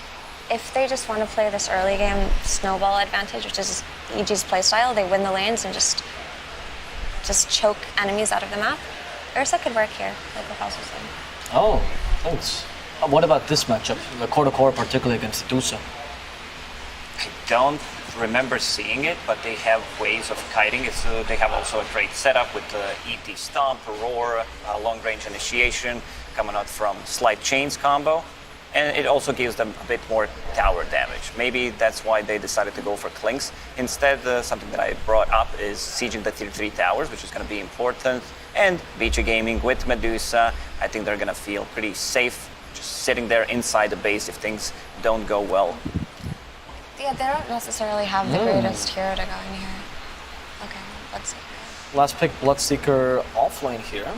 if they just want to play this early game snowball advantage, which is EG's playstyle, they win the lanes and just choke enemies out of the map, Ursa could work here, like Lacoste was saying. Oh, thanks. What about this matchup, the core particularly against Medusa? I don't remember seeing it, but they have ways of kiting. They have also a great setup with the ET Stomp, Roar, long range initiation coming out from Slight Chains combo. And it also gives them a bit more tower damage. Maybe that's why they decided to go for Clinks. Instead, something that I brought up is sieging the tier 3 towers, which is going to be important. And VG Gaming with Medusa, I think they're going to feel pretty safe just sitting there inside the base if things don't go well. Yeah, they don't necessarily have the greatest hero to go in here. Okay, let's see. Last pick, Bloodseeker offlane here.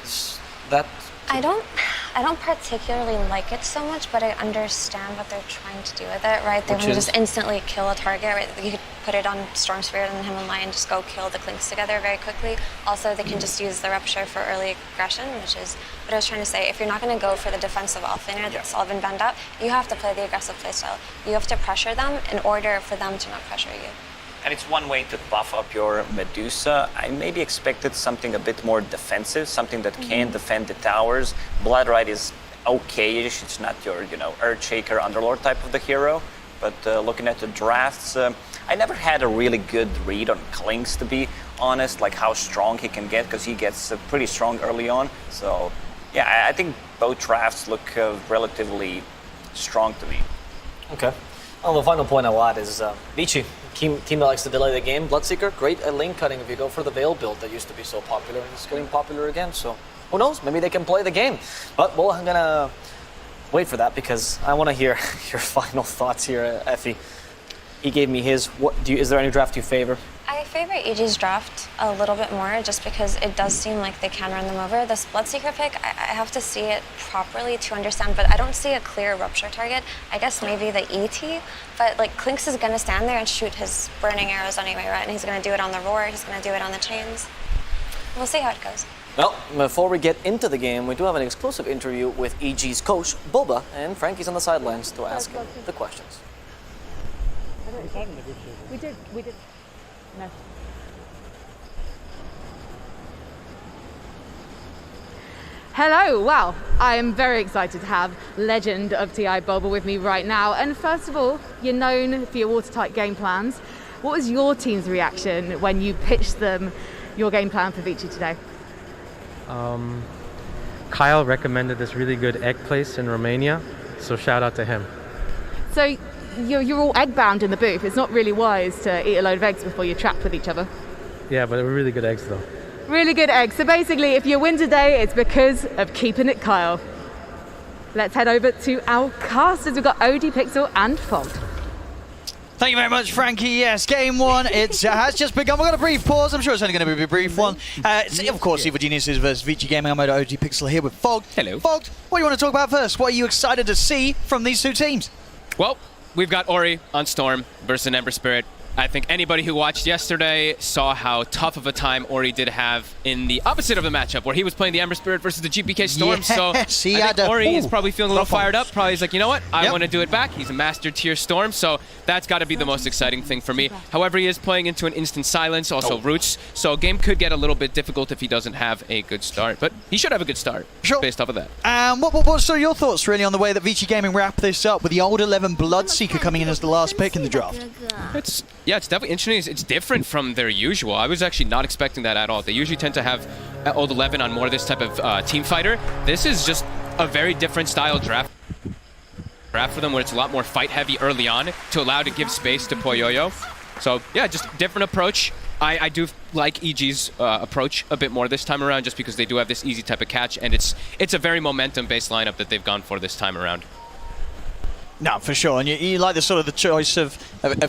Is that... I don't particularly like it so much, but I understand what they're trying to do with it, right? They want to just instantly kill a target, right? You could put it on Storm Spirit and him and Lion just go kill the Clinks together very quickly. Also, they can just use the Rupture for early aggression, which is what I was trying to say. If you're not going to go for the defensive offlaner that's all been banned out, you have to play the aggressive playstyle. You have to pressure them in order for them to not pressure you. And it's one way to buff up your Medusa. I maybe expected something a bit more defensive, something that can defend the towers. Bloodrite is okay-ish. It's not your, Earthshaker, Underlord type of the hero. But looking at the drafts, I never had a really good read on Clinks, to be honest, like how strong he can get, because he gets pretty strong early on. So, yeah, I think both drafts look relatively strong to me. Okay. Well, the final point I will add is Vici, team that likes to delay the game. Bloodseeker, great at lane cutting if you go for the Veil build that used to be so popular, and it's getting popular again. So who knows? Maybe they can play the game. But I'm gonna wait for that because I want to hear your final thoughts here, Effie. He gave me his. Is there any draft you favor? I favor EG's draft a little bit more just because it does seem like they can run them over. This Bloodseeker pick, I have to see it properly to understand, but I don't see a clear Rupture target. I guess maybe the ET, but like Clinks is gonna stand there and shoot his burning arrows anyway, right? And he's gonna do it on the Roar, he's gonna do it on the Chains. We'll see how it goes. Well, before we get into the game, we do have an exclusive interview with EG's coach, Boba, and Frankie's on the sidelines to ask him the questions. We did. No. Hello, wow, I am very excited to have legend of TI Boba with me right now. And first of all, you're known for your watertight game plans. What was your team's reaction when you pitched them your game plan for Vici today? Kyle recommended this really good egg place in Romania, so shout out to him. So you're all egg bound in the booth. It's not really wise to eat a load of eggs before you're trapped with each other. Yeah, but they were really good eggs though. Really good eggs. So basically, if you win today, it's because of keeping it Kyle. Let's head over to our casters. We've got OD, Pixel, and Fog. Thank you very much, Frankie. Yes, game one, it has just begun. We've got a brief pause. I'm sure it's only going to be a brief one. Of course, Evil Geniuses versus Vici Gaming. I'm OD Pixel here with Fog. Hello. Fog, what do you want to talk about first? What are you excited to see from these two teams? Well, we've got Ori on Storm versus an Ember Spirit. I think anybody who watched yesterday saw how tough of a time Ori did have in the opposite of the matchup, where he was playing the Ember Spirit versus the GPK Storm. Yes, so I think Ori is probably feeling a little fired up. Probably he's like, you know what? I want to do it back. He's a master tier Storm, so that's got to be the most exciting thing for me. However, he is playing into an instant silence, also roots, so game could get a little bit difficult if he doesn't have a good start. But he should have a good start based off of that. What's your thoughts really on the way that Vici Gaming wrapped this up with the old 11 Bloodseeker coming in as the last pick in the draft? It's definitely interesting. It's different from their usual. I was actually not expecting that at all. They usually tend to have old 11 on more of this type of team fighter. This is just a very different style draft for them, where it's a lot more fight heavy early on to allow to give space to Poyoyo. So yeah, just different approach. I do like EG's approach a bit more this time around, just because they do have this easy type of catch, and it's a very momentum-based lineup that they've gone for this time around. No, for sure. And you like the sort of the choice of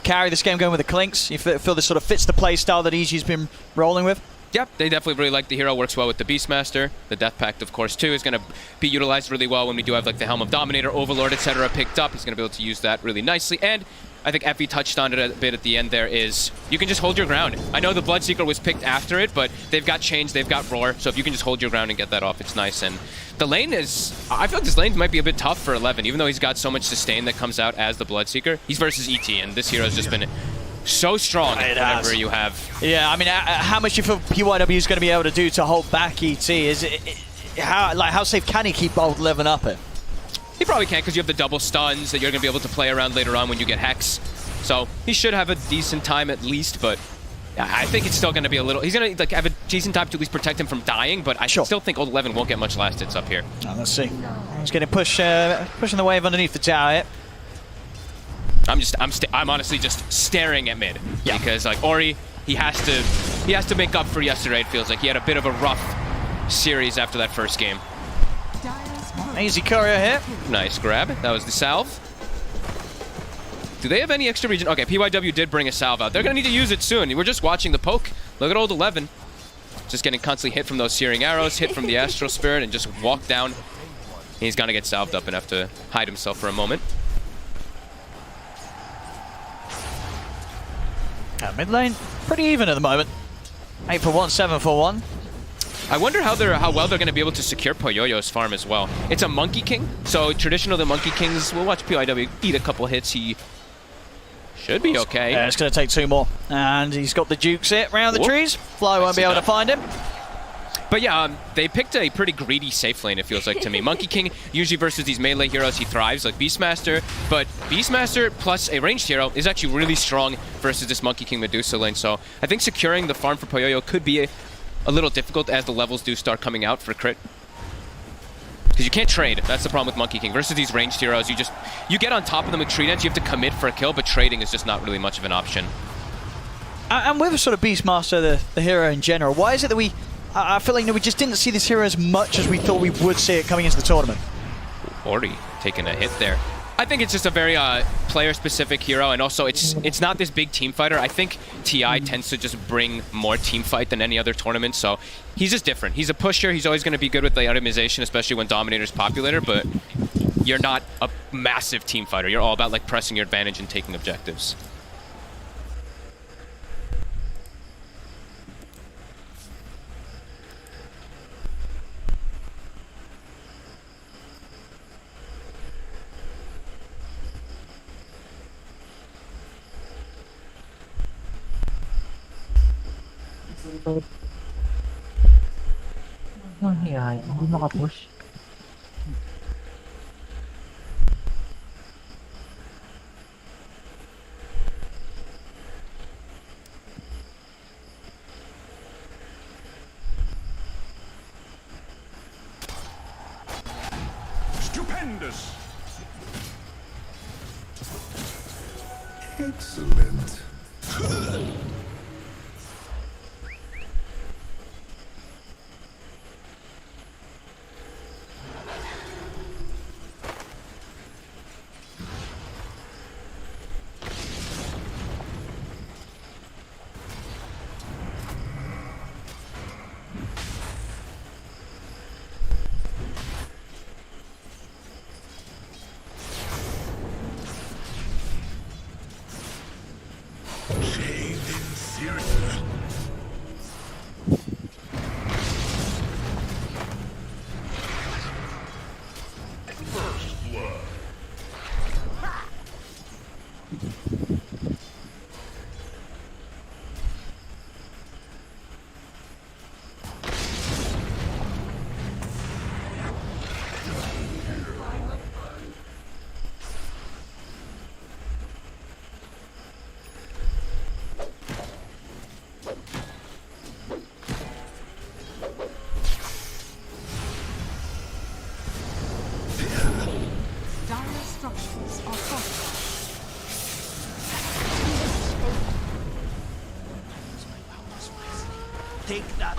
carry this game going with the Clinks? You feel this sort of fits the play style that EG's been rolling with? Yeah, they definitely really like the hero. Works well with the Beastmaster. The Death Pact, of course, too, is going to be utilized really well when we do have like the Helm of Dominator, Overlord, etc. picked up. He's going to be able to use that really nicely. And I think Effie touched on it a bit at the end there, is you can just hold your ground. I know the Bloodseeker was picked after it, but they've got Change, they've got Roar, so if you can just hold your ground and get that off, it's nice. And the lane is, I feel like this lane might be a bit tough for 11, even though he's got so much sustain that comes out as the Bloodseeker. He's versus ET, and this hero's just been so strong whenever you have. Yeah, I mean, how much do you feel PYW is going to be able to do to hold back ET? How safe can he keep old 11 up it? He probably can't, because you have the double stuns that you're going to be able to play around later on when you get Hex. So he should have a decent time at least, but I think it's still going to be a little... He's going to have a decent time to at least protect him from dying, but I still think old 11 won't get much last hits up here. Let's see. He's getting pushing the wave underneath the tower here. I'm honestly just staring at mid, because like Ori, he has to make up for yesterday. It feels like he had a bit of a rough series after that first game. Easy courier here. Nice grab. That was the salve. Do they have any extra region? Okay, PYW did bring a salve out. They're going to need to use it soon. We're just watching the poke. Look at old 11. Just getting constantly hit from those searing arrows, hit from the Astral Spirit, and just walk down. He's going to get salved up and have to hide himself for a moment. Mid lane, pretty even at the moment. 8 for 1, 7 for 1. I wonder how well they're going to be able to secure Poyoyo's farm as well. It's a Monkey King, so traditionally the Monkey Kings, we'll watch PYW eat a couple hits. He should be okay. Yeah, it's going to take 2 more. And he's got the Dukes hit around the trees. Fly won't be able to find him. But yeah, they picked a pretty greedy safe lane, it feels like to me. Monkey King, usually versus these melee heroes, he thrives, like Beastmaster. But Beastmaster plus a ranged hero is actually really strong versus this Monkey King Medusa lane. So I think securing the farm for Poyoyo could be a little difficult as the levels do start coming out for crit. Because you can't trade. That's the problem with Monkey King. Versus these ranged heroes, you get on top of them with Tridents, you have to commit for a kill, but trading is just not really much of an option. And with sort of Beastmaster, the hero in general, why is it that I feel like we just didn't see this hero as much as we thought we would see it coming into the tournament? Ori taking a hit there. I think it's just a very player-specific hero, and also it's not this big team fighter. I think TI tends to just bring more team fight than any other tournament, so he's just different. He's a pusher. He's always going to be good with the itemization, especially when Dominator's populator, but you're not a massive team fighter. You're all about like pressing your advantage and taking objectives. Yeah, hindi makapush. Stupendous! Excellent. Take that.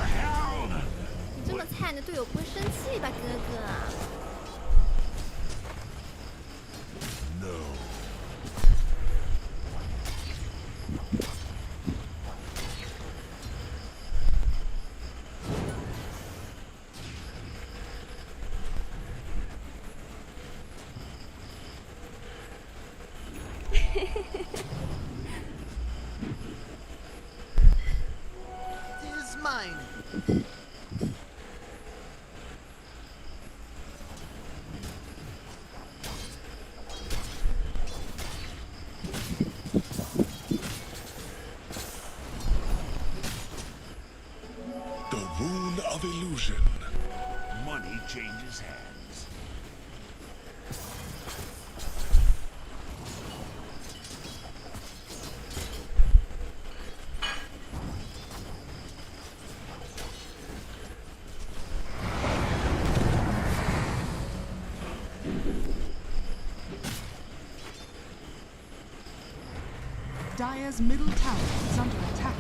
hell! 你这么菜，你的队友不会生气吧，哥哥？ Is mine. The rune of illusion. Money changes hands. Dire's middle tower is under attack.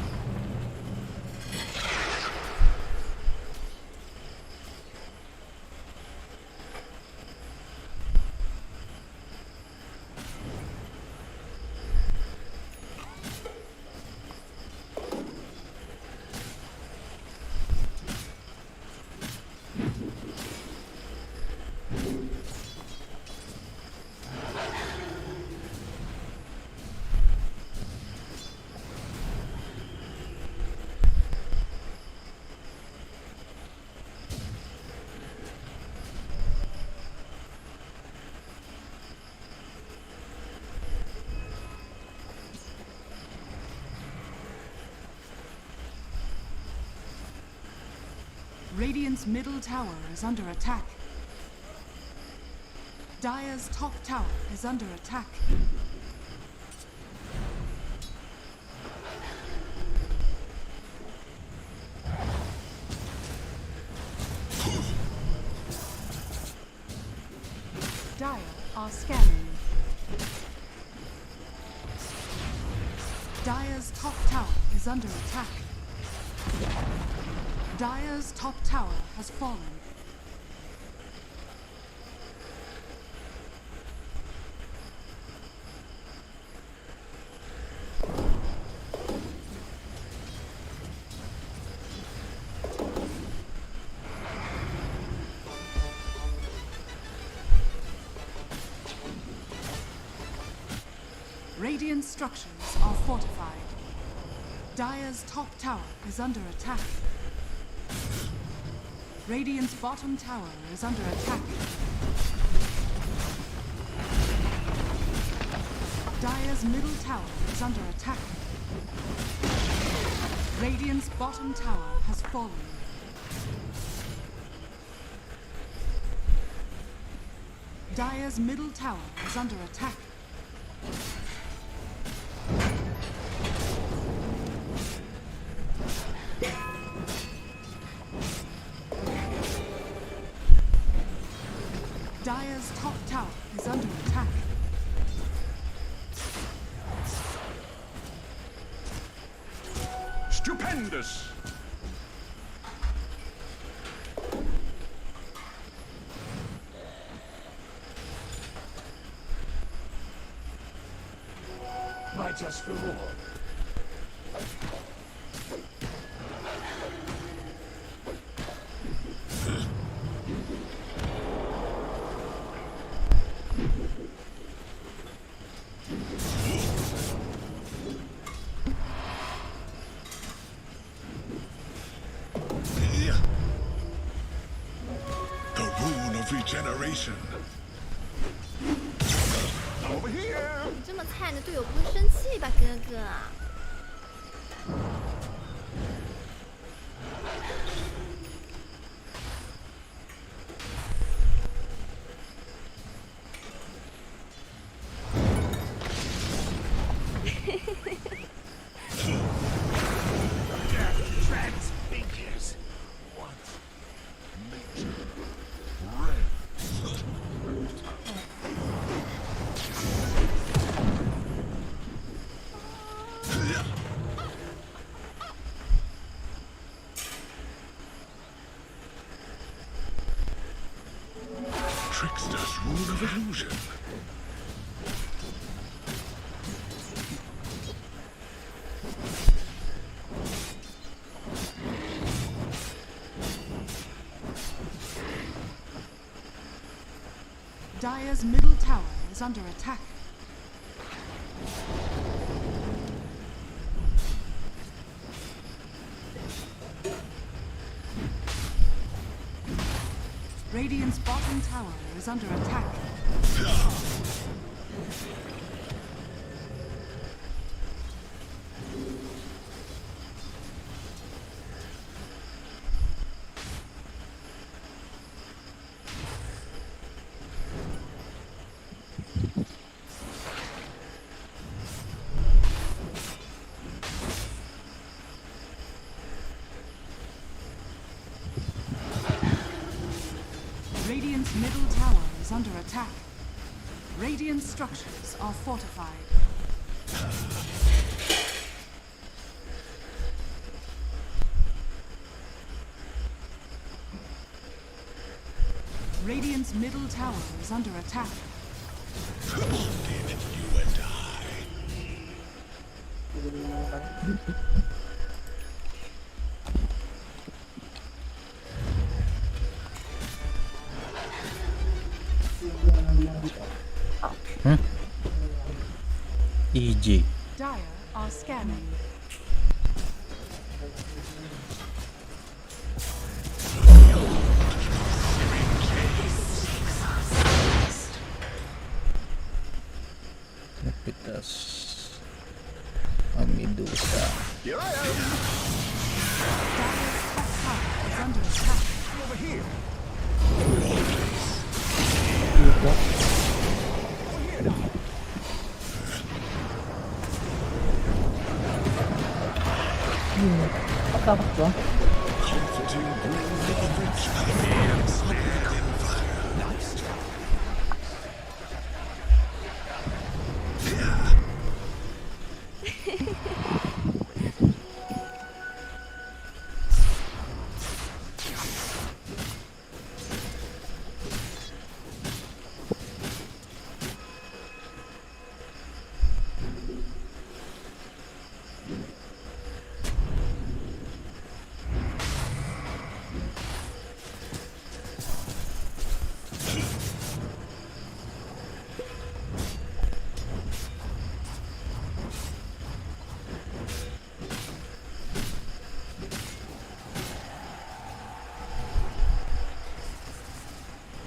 Radiant's middle tower is under attack. Dire's top tower is under attack. Dire are scanning. Dire's top tower is under attack. Dire's top tower has fallen. Radiant structures are fortified. Dire's top tower is under attack. Radiant's bottom tower is under attack. Dire's middle tower is under attack. Radiant's bottom tower has fallen. Dire's middle tower is under attack. Dire's top tower is under attack. Stupendous! Righteous reward. The rune of regeneration. Over here. 你这么菜，你的队友不会生气吧，哥哥？ Transfigures. What? Nature. Red. Trickster's rune of illusion. Dire's middle tower is under attack. Radiant's bottom tower is under attack. Radiant's middle tower is under attack. Radiant structures are fortified. Radiant's middle tower is under attack. Bonded, you and I. EG. Dire are scanning. Lepitas. Amidusa. Here I am. Dire's top tower is under attack. Over here. Comforting rune of regeneration. Stand in fire. Nice.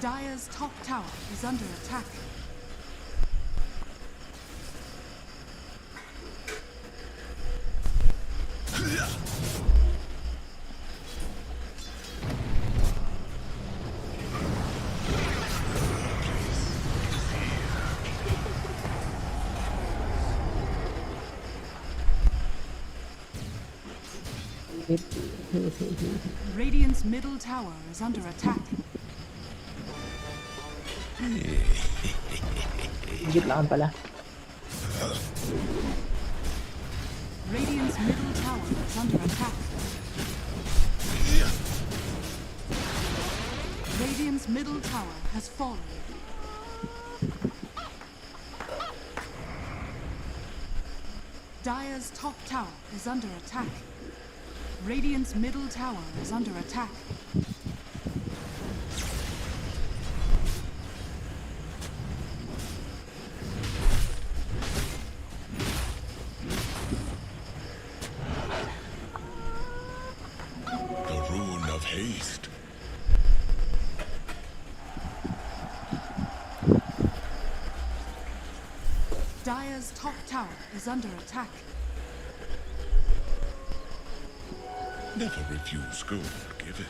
Dire's top tower is under attack. Radiant's middle tower is under attack. Higit lang pala. Radiant's middle tower is under attack. Radiant's middle tower has fallen. Dire's top tower is under attack. Radiant's middle tower is under attack. The rune of haste. Dire's top tower is under attack. Never refuse gold given.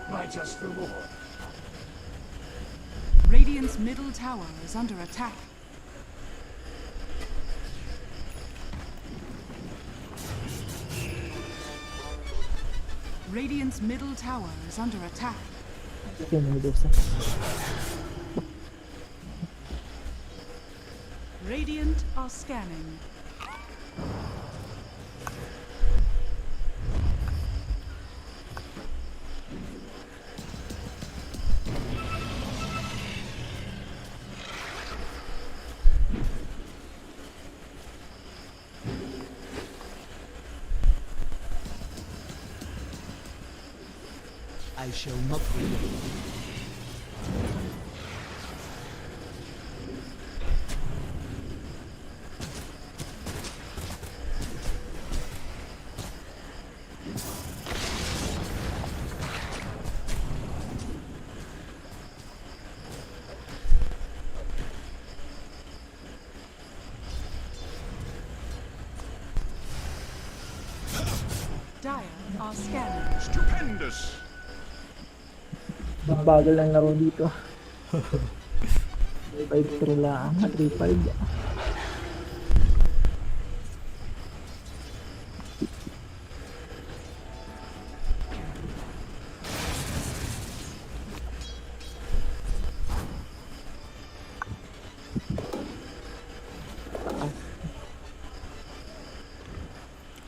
My just reward. Radiant's middle tower is under attack. Radiant's middle tower is under attack. Radiant are scanning. I shall not relent. Dire are scanning. Stupendous. Bagal ang laro dito. 5-3 lang. 3-5.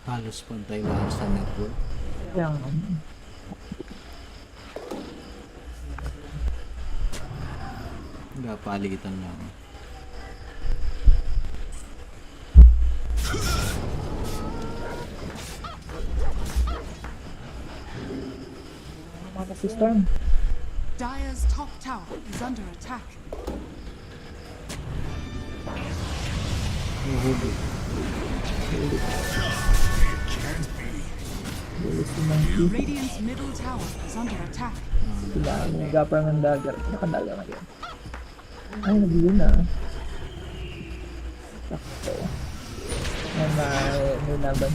Halos pantay lang sa network. Yang palitan lang. Dire's top tower is under attack. Radiant's middle tower is under attack. Sila, nagapar ng dagger. Nakadaga na yun. Ay, nag-yun na. Sakto. May laban.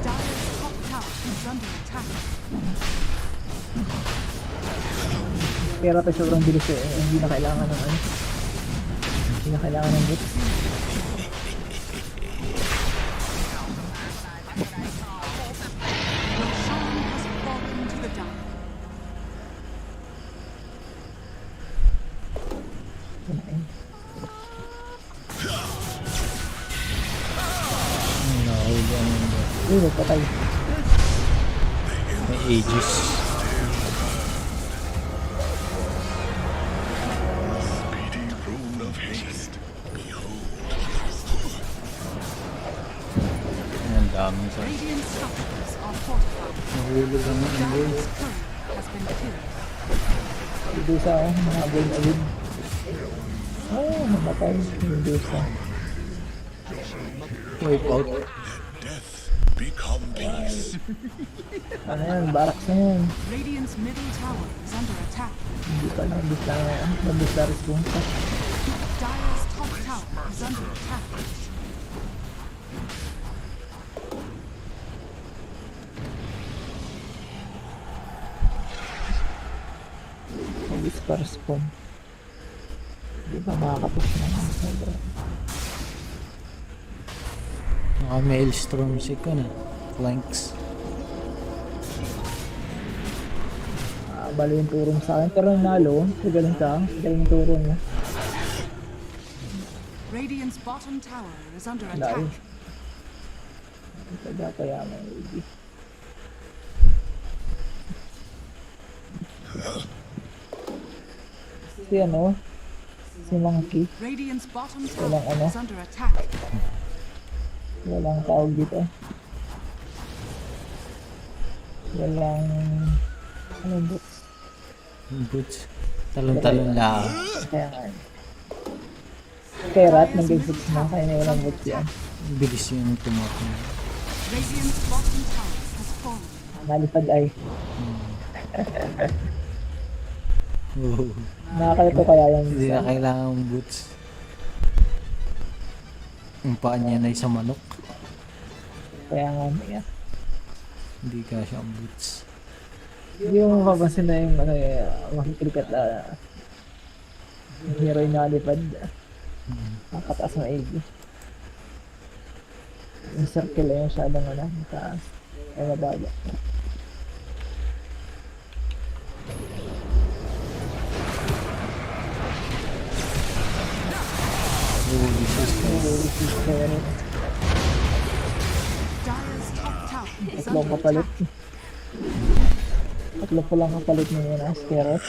Dire's top tower is under attack. Pero pa sobrang bilis eh. Hindi na kailangan ng ano. Hindi na kailangan ng boots. Uy, nagpatay. May Aegis. Speedy rune of haste. Behold. Nahulog ang Envoy. Medusa ako, nabol agad. Oh, namatay. Medusa. Wipe out. Become peace. Ano yan? Barracks na yan. Radiant's middle tower is under attack. Hindi pa lang nabis na response. Dire's top tower is under attack. Nabis pa respawn. Hindi ba makakapush na ng sobra? Naka-maelstrom si ko na. Flanks. Bali yung turong sa akin. Pero nanalo, sigaling ka. Sigaling yung turong niya. Radiant's bottom tower is under attack. Dahil. Kaya payaman yung si ano? Si Monkey. Radiant's bottom Walang tower ano? is under attack. Walang tawag dito. Walang... Anong boots? Boots. Talon-talon lang. Kaya nga. Kaya rat, nag-exit na. Kaya na walang boots yan. Bilis yung tumakbo. Radiant's bottom tower has fallen. Nalipad ay. Oh. Nakakalito kaya yan. Hindi na kailangan ng boots. Yung paa niya na isang manok. Kaya nga niya. Hindi ka siya ang boots. Hindi mo mapapansin na yung ano, makikilikat na hero yung nalipad. Nakataas ng AG. Yung circle ay masyadong ano, mataas. Ay mababa. Holy sister. Dire's top tower is Tatlong under kapalit. attack. Tatlo po lang kapalit mo yun as carrot.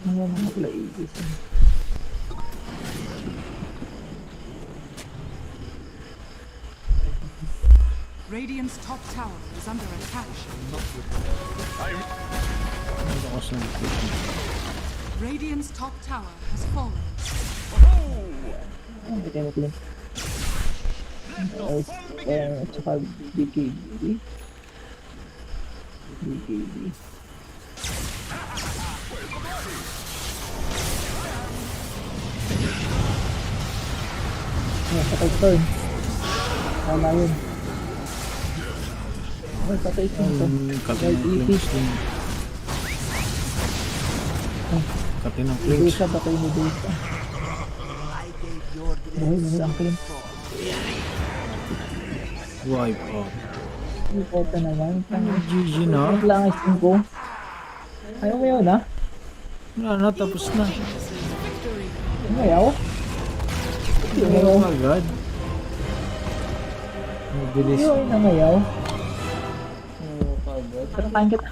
Ano mga plays? Radiant's top tower is under attack. Radiant's top tower has fallen. Hindi kayo mag-link. At saka BKB. BKB. Patay turn. Wala yun. Ay, patay turn to. Kati ng flinks din. Kati ng flinks. Medusa, patay Medusa. Buhay mo ang clean. Wipe out. Importa naman. GG na. Ang lang is ko. Ayaw mo yun ha? Wala na, tapos na. Ayaw? Ayaw agad. Mabilis. Ayaw ay nangayaw. Tratahin kita.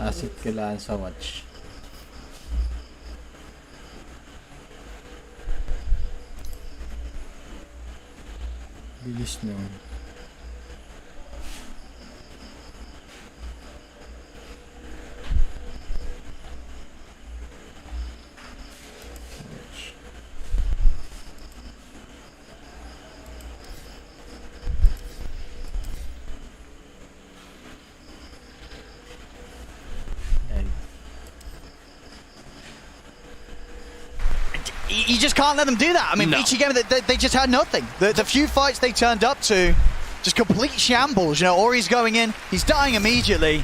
Asset kailangan sa watch. Bilis nun. You just can't let them do that. I mean, each game they just had nothing. The few fights they turned up to, just complete shambles. You know, Ori's going in, he's dying immediately.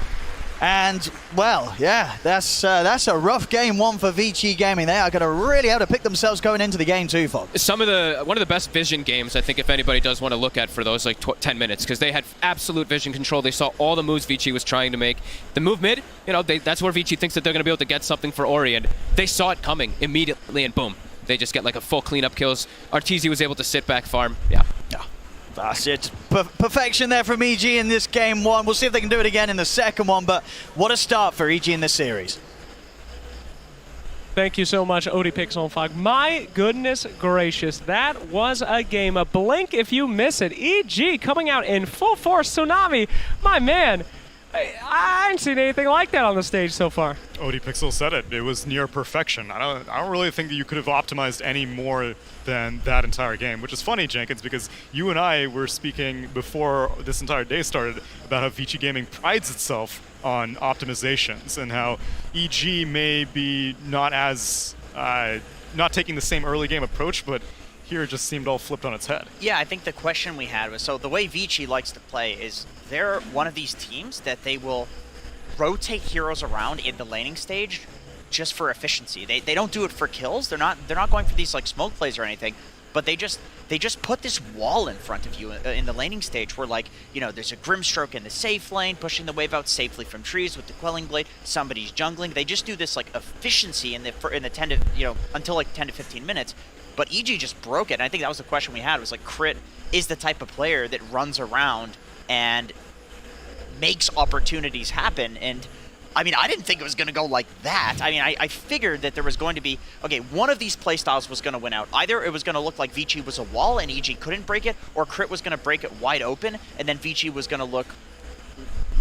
And, well, yeah, that's a rough game one for VG Gaming. They are going to really have to pick themselves going into the game too, Fox. One of the best vision games, I think, if anybody does want to look at for those like 10 minutes, because they had absolute vision control. They saw all the moves VG was trying to make. The move mid, that's where VG thinks that they're going to be able to get something for Ori, and they saw it coming immediately, and boom. They just get like a full cleanup kills. Arteezy was able to sit back farm. Yeah. That's it. Perfection there from EG in this game one. We'll see if they can do it again in the second one, but what a start for EG in this series. Thank you so much, ODPixel5. My goodness gracious, that was a game. A blink if you miss it. EG coming out in full force. Tsunami, my man, I haven't seen anything like that on the stage so far. ODPixel said it. It was near perfection. I don't really think that you could have optimized any more than that entire game, which is funny, Jenkins, because you and I were speaking before this entire day started about how VG Gaming prides itself on optimizations and how EG may be not taking the same early game approach, but here it just seemed all flipped on its head. Yeah, I think the question we had was, so the way VG likes to play is they're one of these teams that they will rotate heroes around in the laning stage just for efficiency. They don't do it for kills. They're not going for these like smoke plays or anything, but they just put this wall in front of you in the laning stage where, like, there's a Grimstroke in the safe lane pushing the wave out safely from trees with the Quelling Blade. Somebody's jungling. They just do this like efficiency in the 10 to until like 10 to 15 minutes. But EG just broke it. And I think that was the question we had, was like, Crit is the type of player that runs around and makes opportunities happen. And I mean, I didn't think it was going to go like that. I mean, I figured that there was going to be, one of these playstyles was going to win out. Either it was going to look like VG was a wall and EG couldn't break it, or Crit was going to break it wide open, and then VG was going to look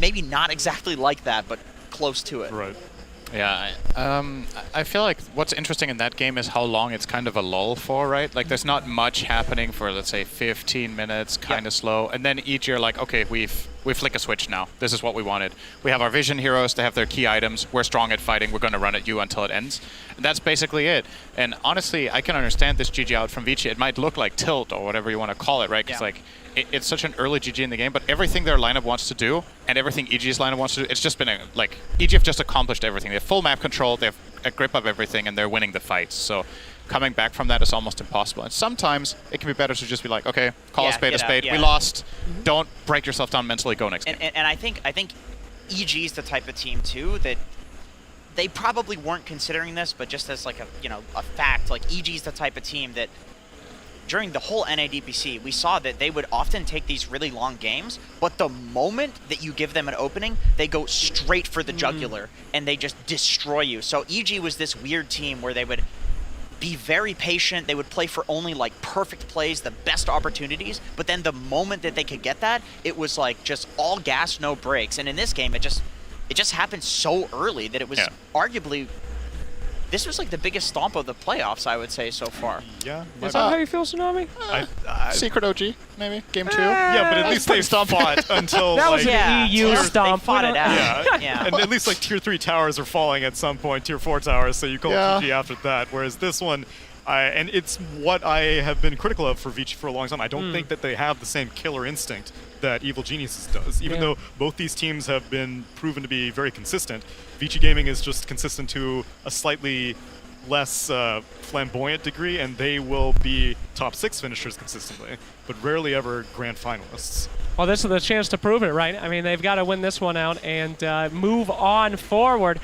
maybe not exactly like that, but close to it. Right. Yeah, I feel like what's interesting in that game is how long it's kind of a lull for, right? Like, there's not much happening for, let's say, 15 minutes, kind of slow, and then each year, like, okay, we flick a switch now. This is what we wanted. We have our vision heroes, they have their key items, we're strong at fighting, we're going to run at you until it ends. And that's basically it. And honestly, I can understand this GG out from VG. It might look like tilt or whatever you want to call it, right? Because, like, it's such an early GG in the game, but everything their lineup wants to do and everything EG's lineup wants to do, it's just been EG have just accomplished everything. They have full map control, they have a grip of everything, and they're winning the fights. So coming back from that is almost impossible. And sometimes it can be better to just be like, okay, call a spade a spade. We lost. Don't break yourself down mentally. Go next game. And I think EG is the type of team too that they probably weren't considering this, but just as like a fact, like EG is the type of team that during the whole NADPC, we saw that they would often take these really long games, but the moment that you give them an opening, they go straight for the jugular, and they just destroy you. So EG was this weird team where they would be very patient, they would play for only like perfect plays, the best opportunities, but then the moment that they could get that, it was like just all gas, no brakes. And in this game, it just happened so early that it was arguably, this was like the biggest stomp of the playoffs, I would say, so far. Yeah. Is that how you feel, Tsunami? Secret OG, maybe? Game 2? Yeah, but at least they fought until that like... was an EU stomp. They fought it out. Yeah. And at least like tier 3 towers are falling at some point, tier 4 towers, so you call GG after that. Whereas this one, and it's what I have been critical of for VG for a long time. I don't think that they have the same killer instinct that Evil Geniuses does. Even though both these teams have been proven to be very consistent, VG Gaming is just consistent to a slightly less flamboyant degree, and they will be top 6 finishers consistently, but rarely ever grand finalists. Well, this is the chance to prove it, right? I mean, they've got to win this one out and move on forward.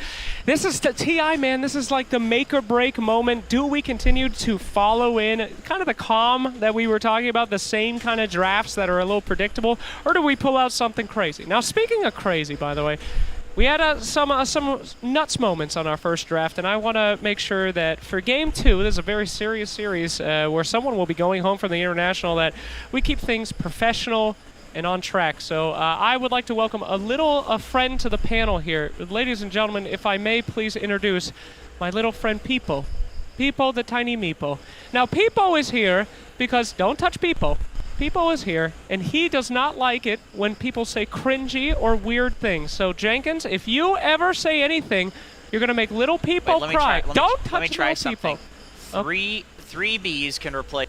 This is TI, man. This is like the make or break moment. Do we continue to follow in kind of the calm that we were talking about, the same kind of drafts that are a little predictable, or do we pull out something crazy? Now, speaking of crazy, by the way, we had some nuts moments on our first draft, and I want to make sure that for Game 2, this is a very serious series where someone will be going home from the International, that we keep things professional and on track. So I would like to welcome a friend to the panel here. Ladies and gentlemen, if I may please introduce my little friend Peepo. Peepo the tiny meepo. Now Peepo is here because, don't touch Peepo. Peepo is here, and he does not like it when people say cringy or weird things. So Jenkins, if you ever say anything, you're going to make little Peepo cry. Don't touch Let me try little something. Peepo. Three bees can replace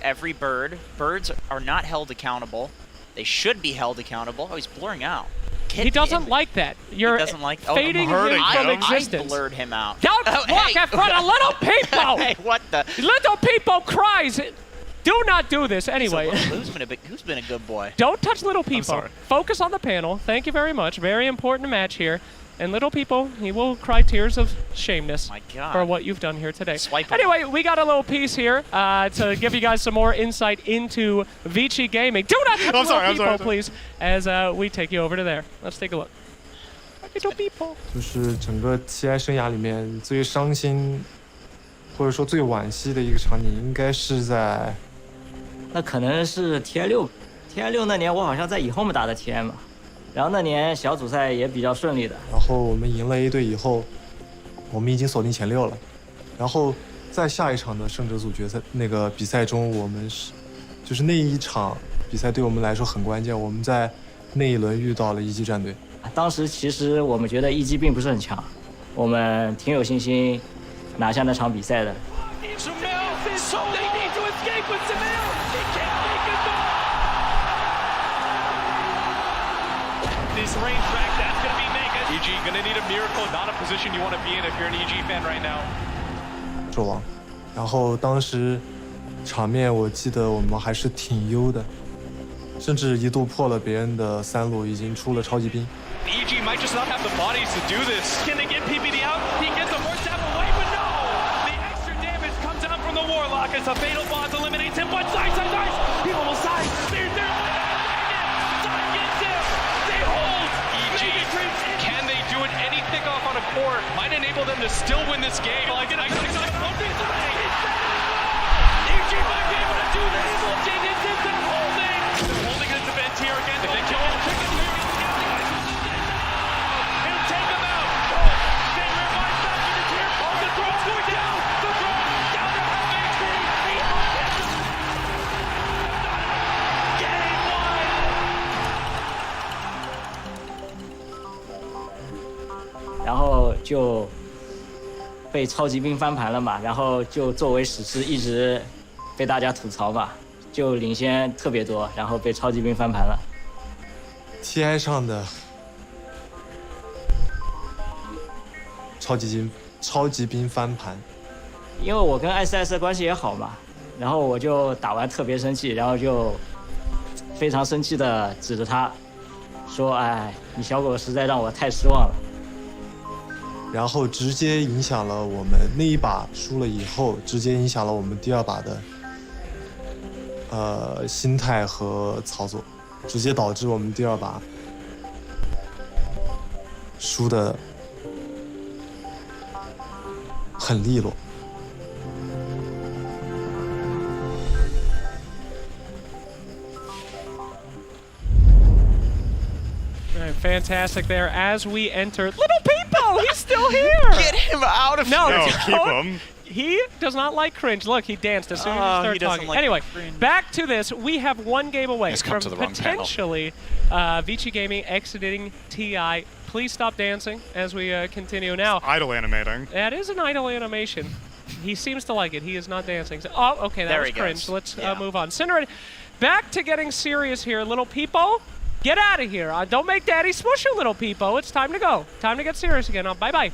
every bird. Birds are not held accountable. They should be held accountable. Oh, he's blurring out. He doesn't like that. You're fading him from existence. I blurred him out. Don't walk in front of little people! Hey, what the? Little people cries! Do not do this anyway. Who's been a good boy? Don't touch little people. Focus on the panel. Thank you very much. Very important match here. And little people, he will cry tears of shameness for what you've done here today. Anyway, we got a little piece here to give you guys some more insight into Vici Gaming. Do not touch little people, please, as we take you over to there. Let's take a look. Little people. 就是整个 TI 生涯里面最伤心，或者说最惋惜的一个场景，应该是在。那可能是 TI 6那年，我好像在以后们打的 TI 嘛。 然后那年小组赛也比较顺利的。然后我们赢了 A 队以后，我们已经锁定前6了。然后在下一场的胜者组决赛那个比赛中，我们就是那一场比赛对我们来说很关键。我们在那一轮遇到了一级战队。当时其实我们觉得一级并不是很强，我们挺有信心拿下那场比赛的。 This range track, that's going to be mega. EG going to need a miracle, not a position you want to be in if you're an EG fan right now. 纣王，然后当时场面我记得我们还是挺优的，甚至一度破了别人的3路，已经出了超级兵。 EG might just not have the bodies to do this. Can they get PPD out? He gets the first tap away, but no! The extra damage comes down from the Warlock as the Fatal Bonds eliminates him. But nice! He almost dies. They're can they do it? Any pickoff on a core might enable them to still win this game. EG might be able to do this. They're holding. They're holding his event here again. If they kill him, he'll take him out. They revive back in the tier. Oh, the throne's going down. The throne down to half HP. Game 1。然后就被超级兵翻盘了嘛，然后就作为史诗一直被大家吐槽吧，就领先特别多，然后被超级兵翻盘了。TI 上的超级兵翻盘，因为我跟艾斯艾斯的关系也好嘛，然后我就打完特别生气，然后就非常生气的指着他说：“哎，你小狗实在让我太失望了。” 然后直接影响了我们那一把输了以后，直接影响了我们第2把的心态和操作，直接导致我们第2把输的很利落。 Fantastic there as we enter. Little people, he's still here. Get him out of here. No, keep him. He does not like cringe. Look, he danced as soon as you started talking. Like anyway, back to this. We have 1 game away from to the potentially Vici Gaming exiting TI. Please stop dancing as we continue now. Idle animating. That is an idle animation. He seems to like it. He is not dancing. So, oh, okay, that was cringe. Let's move on. Cinderin, back to getting serious here. Little people. Get out of here. Don't make daddy smush you, little people. It's time to go. Time to get serious again. Bye-bye.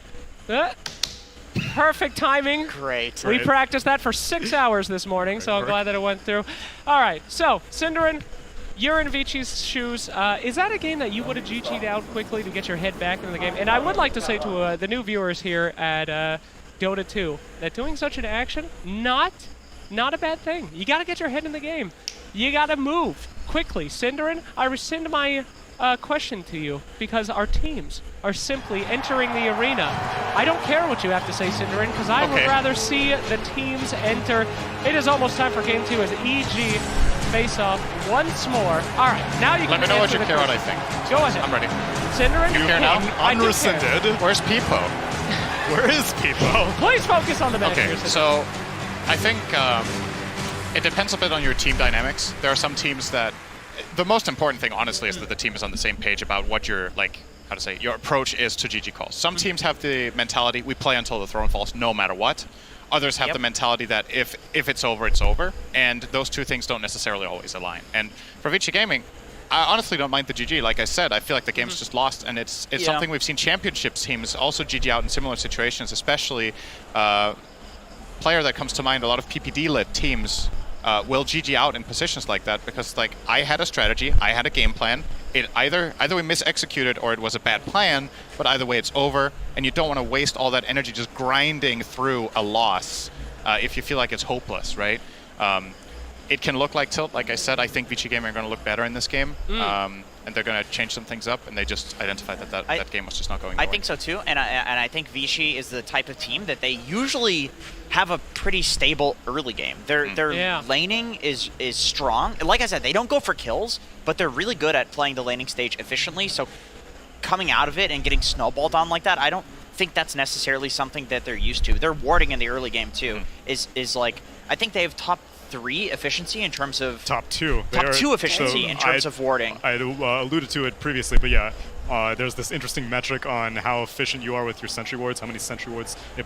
Perfect timing. Great. We practiced that for 6 hours this morning, so I'm glad that it went through. All right, so, Cinderin, you're in Vici's shoes. Is that a game that you would have GG'd out quickly to get your head back into the game? And I would like to say to the new viewers here at Dota 2 that doing such an action, not a bad thing. You got to get your head in the game. You got to move quickly. Cinderin, I rescind my question to you because our teams are simply entering the arena. I don't care what you have to say, Cinderin, because I would rather see the teams enter. It is almost time for Game 2 as EG face off once more. All right, now you can let me know what you care what I think. Go ahead. I'm ready. Cinderin, you care now? Unrescinded. Where's Peepo? Where is Peepo? Please focus on the match here, Okay, so I think it depends a bit on your team dynamics. There are some teams that the most important thing, honestly, is that the team is on the same page about what your your approach is to GG calls. Some teams have the mentality, we play until the throne falls, no matter what. Others have the mentality that if it's over, it's over. And those two things don't necessarily always align. And for Vici Gaming, I honestly don't mind the GG. Like I said, I feel like the game's just lost, and it's something we've seen championship teams also GG out in similar situations, especially player that comes to mind, a lot of PPD-led teams will GG out in positions like that because, like, I had a strategy, I had a game plan. It either we misexecuted or it was a bad plan, but either way it's over, and you don't want to waste all that energy just grinding through a loss if you feel like it's hopeless, right? It can look like tilt. Like I said, I think Vici Gaming are going to look better in this game, and they're going to change some things up, and they just identified that game was just not going. I think so too, and I think Vici is the type of team that they usually have a pretty stable early game. Their laning is strong. Like I said, they don't go for kills, but they're really good at playing the laning stage efficiently. So coming out of it and getting snowballed on like that, I don't think that's necessarily something that they're used to. Their warding in the early game too is like, I think they have top 3 efficiency in terms of top 2 efficiency in terms of warding. I alluded to it previously, but yeah, there's this interesting metric on how efficient you are with your sentry wards, how many sentry wards you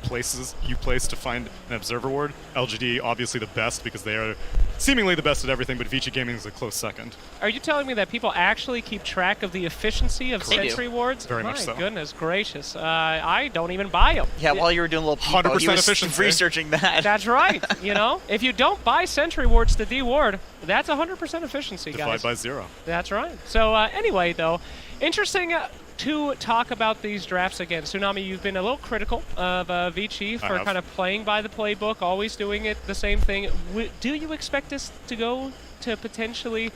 place to find an observer ward. LGD obviously the best because they are seemingly the best at everything, but Vici Gaming is a close second. Are you telling me that people actually keep track of the efficiency of sentry wards? Very much so. My goodness gracious. I don't even buy them. Yeah, while you were doing a little 100% efficiency. Researching that. That's right. You know, if you don't buy sentry wards to D-ward, that's 100% efficiency, guys. Divide by 0. That's right. So anyway, though, interesting to talk about these drafts again. Tsunami, you've been a little critical of Vici for kind of playing by the playbook, always doing it the same thing. Do you expect us to go to potentially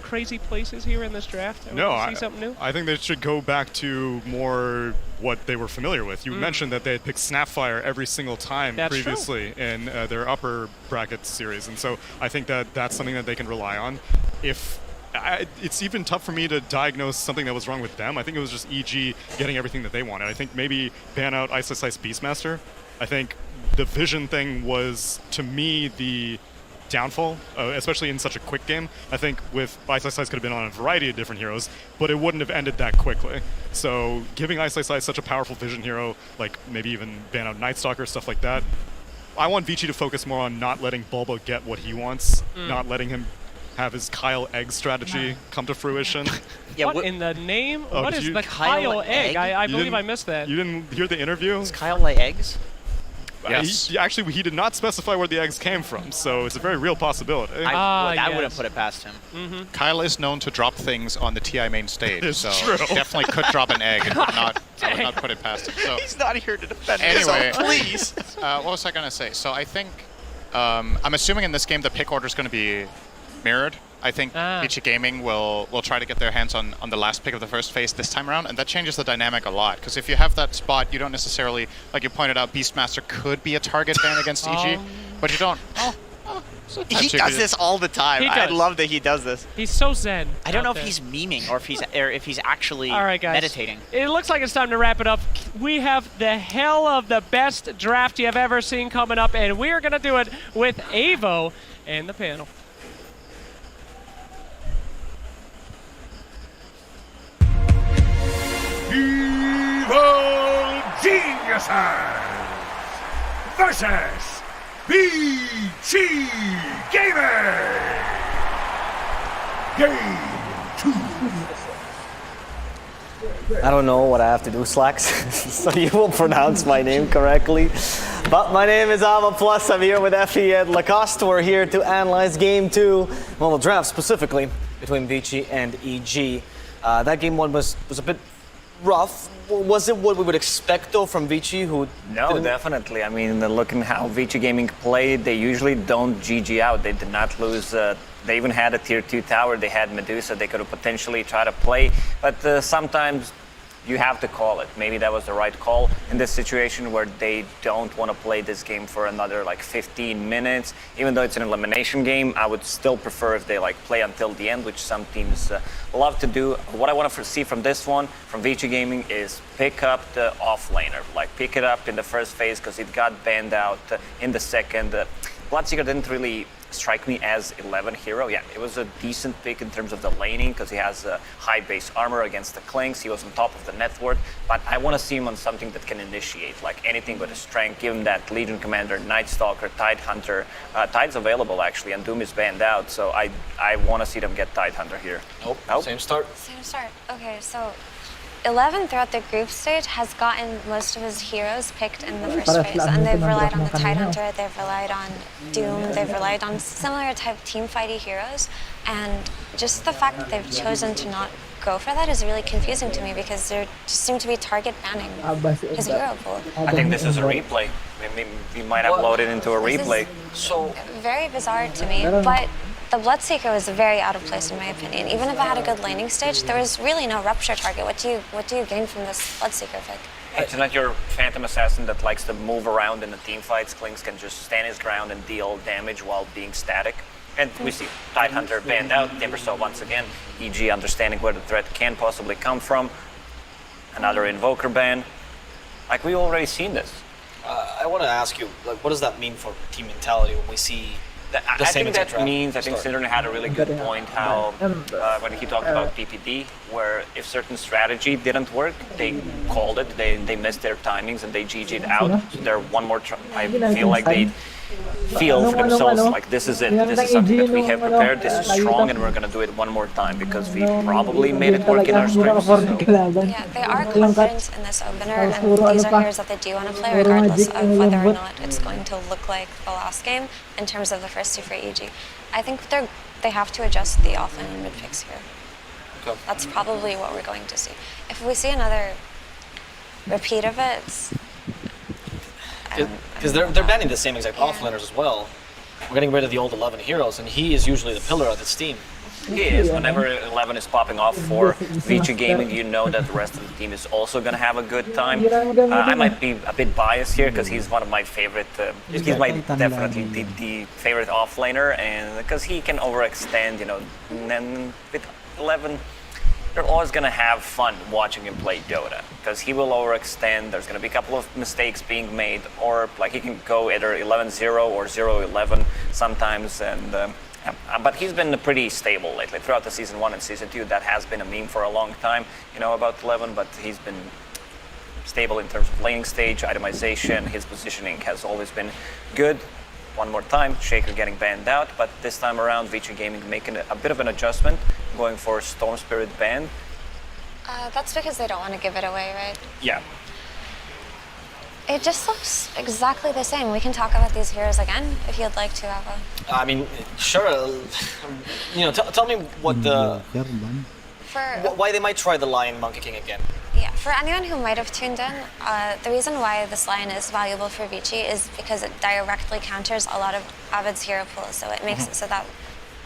crazy places here in this draft? No, see something new? I think they should go back to more what they were familiar with. You mentioned that they had picked Snapfire every single time previously in their upper bracket series, and so I think that that's something that they can rely on. It's even tough for me to diagnose something that was wrong with them. I think it was just EG getting everything that they wanted. I think maybe ban out Ice Beastmaster. I think the vision thing was, to me, the downfall, especially in such a quick game. I think with Ice could have been on a variety of different heroes, but it wouldn't have ended that quickly. So giving Ice such a powerful vision hero, like maybe even ban out Nightstalker, stuff like that, I want Vici to focus more on not letting Bulba get what he wants, not letting him have his Kyle Egg strategy come to fruition. Yeah, what in the name? What is the Kyle Egg? I believe I missed that. You didn't hear the interview? Does Kyle lay eggs? Yes. He did not specify where the eggs came from, so it's a very real possibility. I wouldn't put it past him. Kyle is known to drop things on the TI main stage, It's so true. definitely could drop an egg, and I would not put it past him. So he's not here to defend anyway, himself, please. What was I going to say? So I think, I'm assuming in this game the pick order is going to be mirrored. I think Vici Gaming will try to get their hands on the last pick of the first phase this time around, and that changes the dynamic a lot. Because if you have that spot, you don't necessarily, like you pointed out, Beastmaster could be a target ban against EG, but you don't. He does this all the time. I love that he does this. He's so zen. I don't know if he's memeing or if he's actually meditating. It looks like it's time to wrap it up. We have the hell of the best draft you have ever seen coming up, and we are going to do it with Avo and the panel. Evil Geniuses versus Vici Gaming. Game 2. I don't know what I have to do, Slacks, so you will pronounce my name correctly. But my name is Ava Plus. I'm here with Effie and Lacoste. We're here to analyze Game 2, well, the draft specifically, between Vici and EG. That Game 1 was a bit rough. Was it what we would expect, though, from Vici, who No, definitely. I mean, looking how Vici Gaming played, they usually don't GG out. They did not lose. They even had a tier 2 tower. They had Medusa. They could have potentially tried to play. But sometimes you have to call it. Maybe that was the right call in this situation where they don't want to play this game for another like 15 minutes. Even though it's an elimination game, I would still prefer if they like play until the end, which some teams love to do. What I want to see from this one, from Vici Gaming, is pick up the offlaner. Like pick it up in the first phase because it got banned out in the second. Bloodseeker didn't really strike me as 11 hero. Yeah, it was a decent pick in terms of the laning because he has a high base armor against the Clinks. He was on top of the network, but I want to see him on something that can initiate, like anything with a strength. Give him that Legion Commander, Night Stalker, Tide Hunter. Tide's available actually, and Doom is banned out, so I want to see them get Tide Hunter here. Nope. Same start. Same start. Okay, so 11 throughout the group stage has gotten most of his heroes picked in the first phase, and they've relied on the Tidehunter, they've relied on Doom, they've relied on similar type teamfighty heroes, and just the fact that they've chosen to not go for that is really confusing to me because there just seem to be target banning his hero pool. I think this is a replay. Maybe we might upload it into a replay. So very bizarre to me, but the Bloodseeker was very out of place in my opinion. Even if it had a good laning stage, there was really no rupture target. What do you gain from this Bloodseeker pick? It's not your Phantom Assassin that likes to move around in the team fights. Clinks can just stand his ground and deal damage while being static. And we see Tidehunter banned out, Timbersaw once again, EG understanding where the threat can possibly come from. Another Invoker ban. Like, we've already seen this. I want to ask you, like, what does that mean for team mentality when we see I think that means, I think Syndrome had a really good point how, when he talked about PPD, where if certain strategy didn't work, they called it, they missed their timings and they GG'd out. So they're one more try. I feel like they feel for themselves like this is it. This is something that we have prepared. This is strong, and we're gonna do it one more time because we probably made it work in our scripts. So. Yeah, they are confident in this opener, and these are heroes that they do want to play regardless of whether or not it's going to look like the last game in terms of the first two for EG. I think they have to adjust the offlane and mid picks here. Okay. That's probably what we're going to see. If we see another repeat of it, because they're banning the same exact offlaners as well. We're getting rid of the old 11 heroes, and he is usually the pillar of this team. He is. Whenever 11 is popping off for VG Gaming, you know that the rest of the team is also going to have a good time. I might be a bit biased here because he's one of my favorite. He's definitely the favorite offlaner, and because he can overextend, you know. And then with 11, they're always going to have fun watching him play Dota because he will overextend. There's going to be a couple of mistakes being made, or like he can go either 11-0 or 0-11 sometimes, and. But he's been pretty stable lately throughout the season 1 and season 2. That has been a meme for a long time, you know, about 11. But he's been stable in terms of laning stage, itemization. His positioning has always been good. One more time, Shaker getting banned out, but this time around, VG Gaming making a bit of an adjustment, going for Storm Spirit ban. That's because they don't want to give it away, right? Yeah. It just looks exactly the same. We can talk about these heroes again if you'd like to, Ava. I mean, sure. You know, tell me what why they might try the Lion Monkey King again. Yeah, for anyone who might have tuned in, the reason why this Lion is valuable for Vici is because it directly counters a lot of Avid's hero pools, so it makes it so that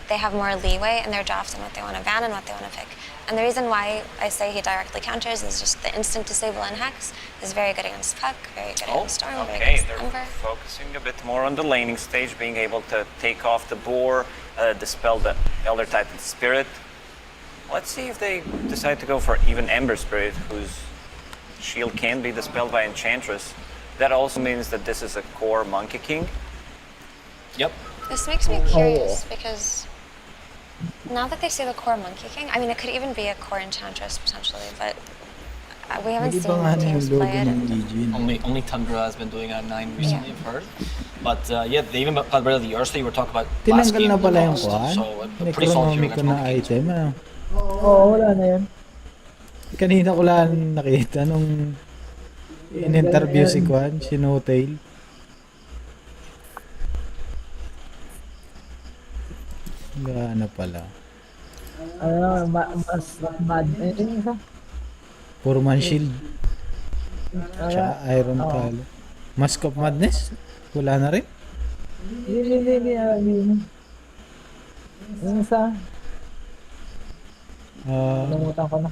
they have more leeway in their draft and what they want to ban and what they want to pick. And the reason why I say he directly counters is just the instant disable and hex is very good against Puck, very good against Storm, very good against Ember. Focusing a bit more on the laning stage, being able to take off the boar, dispel the Elder Titan Spirit. Let's see if they decide to go for even Ember Spirit, whose shield can be dispelled by Enchantress. That also means that this is a core Monkey King. Yep. This makes me curious because now that they see the core Monkey King, I mean, it could even be a core Enchantress potentially, but we haven't seen teams play it. Only Tundra has been doing it at 9 recently, I've heard. But yeah, they even got rid of the Earthly. We were talking about last game. Tinanggal na pala yung lost, kuhan. so May pretty solid Chronomic showing na against item. Ano? Oo, wala na yan. Kanina ko lang nakita nung in-interview si Kwan, si No-Tail. Wala na pala. Ano, mas mad. Yung isa? Puro man shield. Tsaka Iron Talo. Mask of Madness? Wala na rin? Hindi. Yung isa? Nalimutan ko na.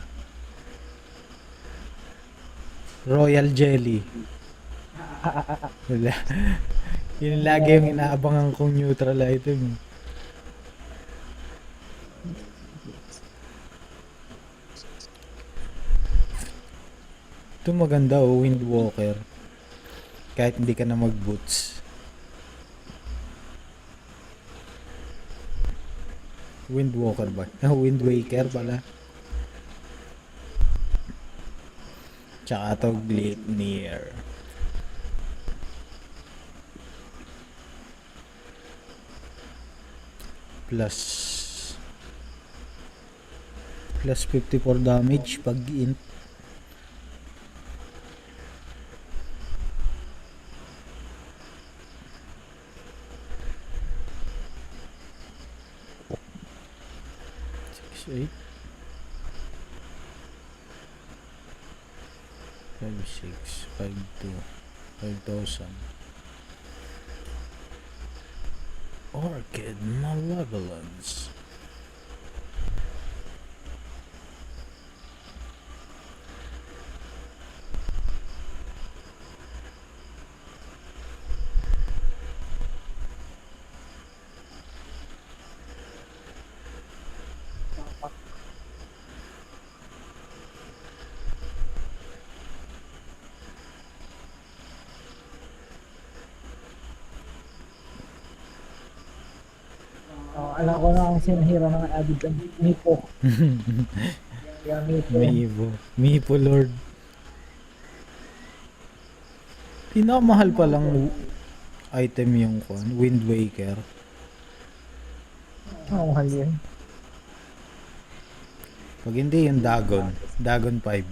Royal Jelly. Wala. Yun lagi yung inaabangan kong neutral item. Ito maganda Windwalker. Kahit hindi ka na mag-boots. Windwalker ba? Wind Waker pala. Tsaka to Glitnir. Plus 54 damage pag int. Eight 5, 6, 5, 2, 5,000. Orchid Malevolence. Alam ko na kung sino hero ng Avid and Mipo. Yeah, Mipo Lord. Pinakamahal pa lang item yung Wind Waker. Mahal yun. Pag hindi yung Dagon 5.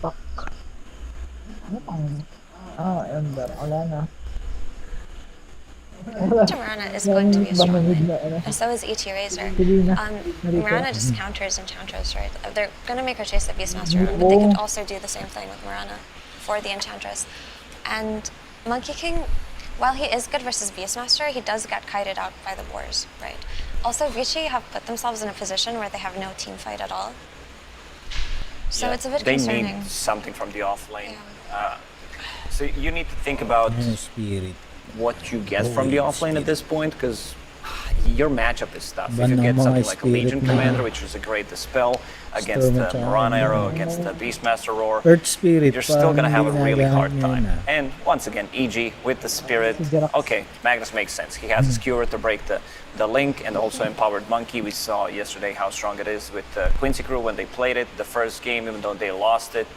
Ano pang? Ember. Wala na. Mirana is going to be a strong lane, and so is ET Razor. Mirana just counters Enchantress, right? They're going to make her chase the Beastmaster around, but they could also do the same thing with Mirana for the Enchantress. And Monkey King, while he is good versus Beastmaster, he does get kited out by the boars, right? Also, Vici have put themselves in a position where they have no team fight at all. So it's a bit concerning. They need something from the off lane. So you need to think about what you get from the offlane at this point, because your matchup is tough. If you get something like a Legion Commander, which is a great dispel against the Mirana Arrow, against the Beastmaster Roar, Earth Spirit, you're still going to have a really hard time. And once again, EG with the Spirit, okay, Magnus makes sense. He has a Skewer to break the link, and also Empowered Monkey. We saw yesterday how strong it is with Quincy Crew when they played it. The first game, even though they lost it,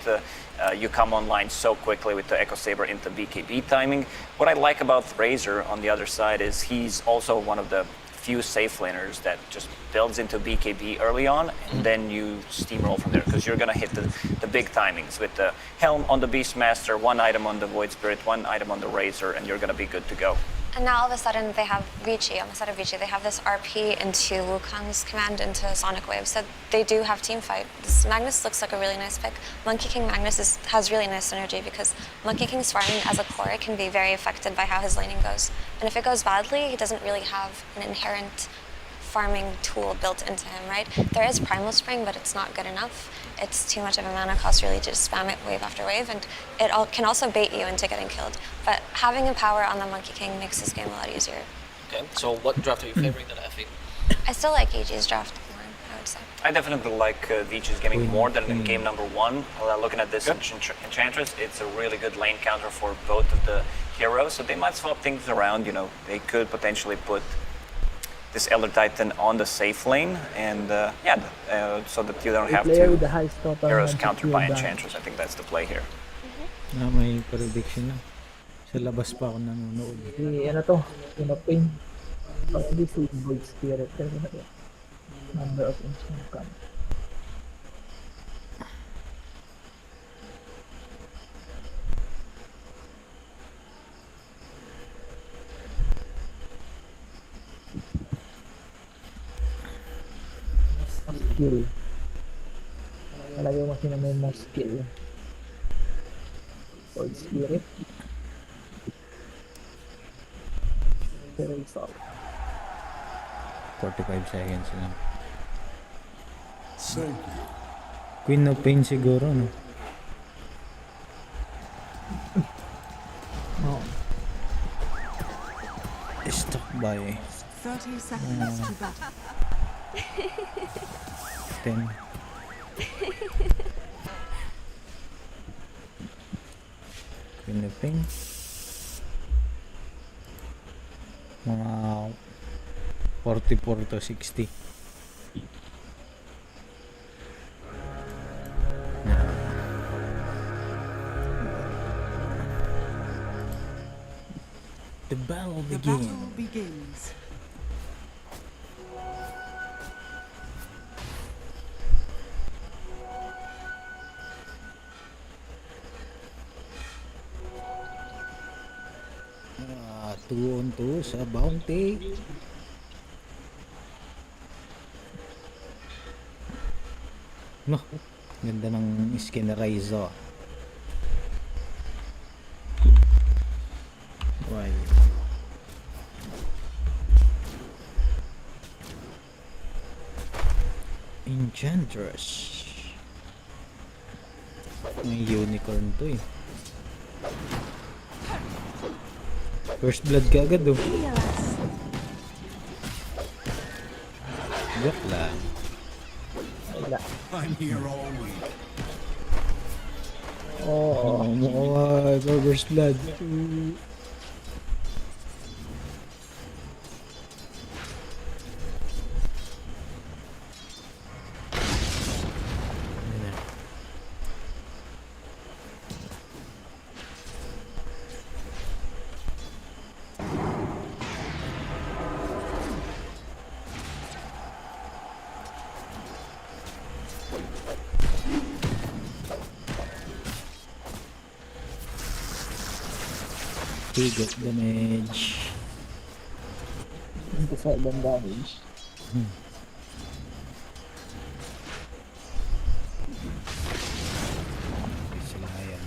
you come online so quickly with the Echo Saber into BKB timing. What I like about Razor on the other side is he's also one of the few safe laners that just builds into BKB early on, and then you steamroll from there, because you're going to hit the big timings with the Helm on the Beastmaster, one item on the Void Spirit, one item on the Razor, and you're going to be good to go. And now all of a sudden they have Vici, on the side of Vici, they have this RP into Wukong's command into Sonic Wave. So they do have team fight. This Magnus looks like a really nice pick. Monkey King Magnus has really nice synergy, because Monkey King's farming as a core can be very affected by how his laning goes. And if it goes badly, he doesn't really have an inherent farming tool built into him, right? There is Primal Spring, but it's not good enough. It's too much of a mana cost really to just spam it wave after wave, and it can also bait you into getting killed. But having Empower on the Monkey King makes this game a lot easier. Okay, so what draft are you favoring then, Effie? I still like EG's draft more, I would say. I definitely like Vici's gaming more than in game number 1. Looking at this Enchantress, it's a really good lane counter for both of the heroes, so they might swap things around. You know, they could potentially put this Elder Titan on the safe lane, and so that you don't have to heroes countered by Enchantress. I think that's the play here. May prediction na. Sa labas pa ako nanonood. Ano to? Pinopin. Hindi si Void Spirit. Number of enchantment. Skill. Talaga mo sino may most skill. Void Spirit. Erase out. 45 seconds lang. Queen of Pain siguro, no? Oh. Stuck by 30 seconds to battle. 10. Queen of Pain. Mga 44 to 60. The battle begins. Two on two sa bounty. No, ganda ng skinnerizo. Why? Enchantress. May unicorn to eh. First blood ka agad oh. Joke lang. I'm here all week. Oh, first blood. Got damage. 27 damage. Sila yan.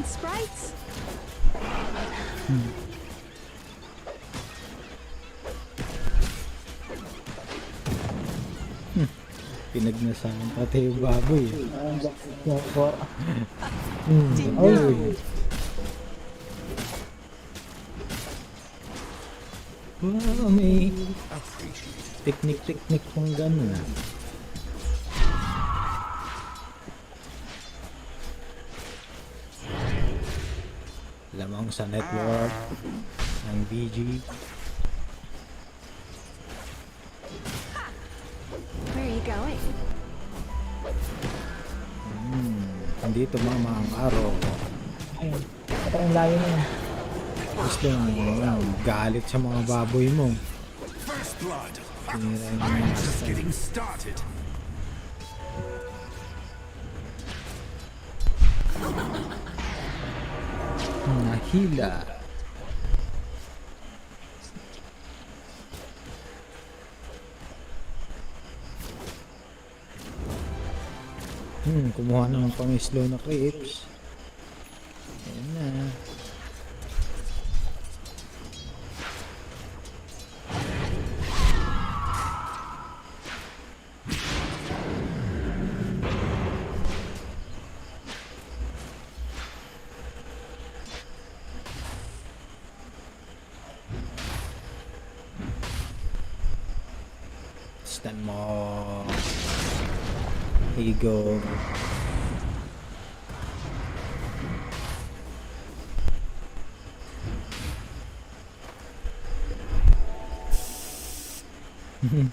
Sprites? Pinagnasahan pati yung baboy. Wow, may teknik pang gano'n. Lamang sa network ng BG. Where are you going? Hindi tumama ang araw. Ayun. Ito ang layo na. Gusto galit sa mga baboy mo. First blood. Tinira yung I'm mga just getting started. Nahila. Kumuha ng pang-slow na creeps. Ayan na. Stand mo. Here you go.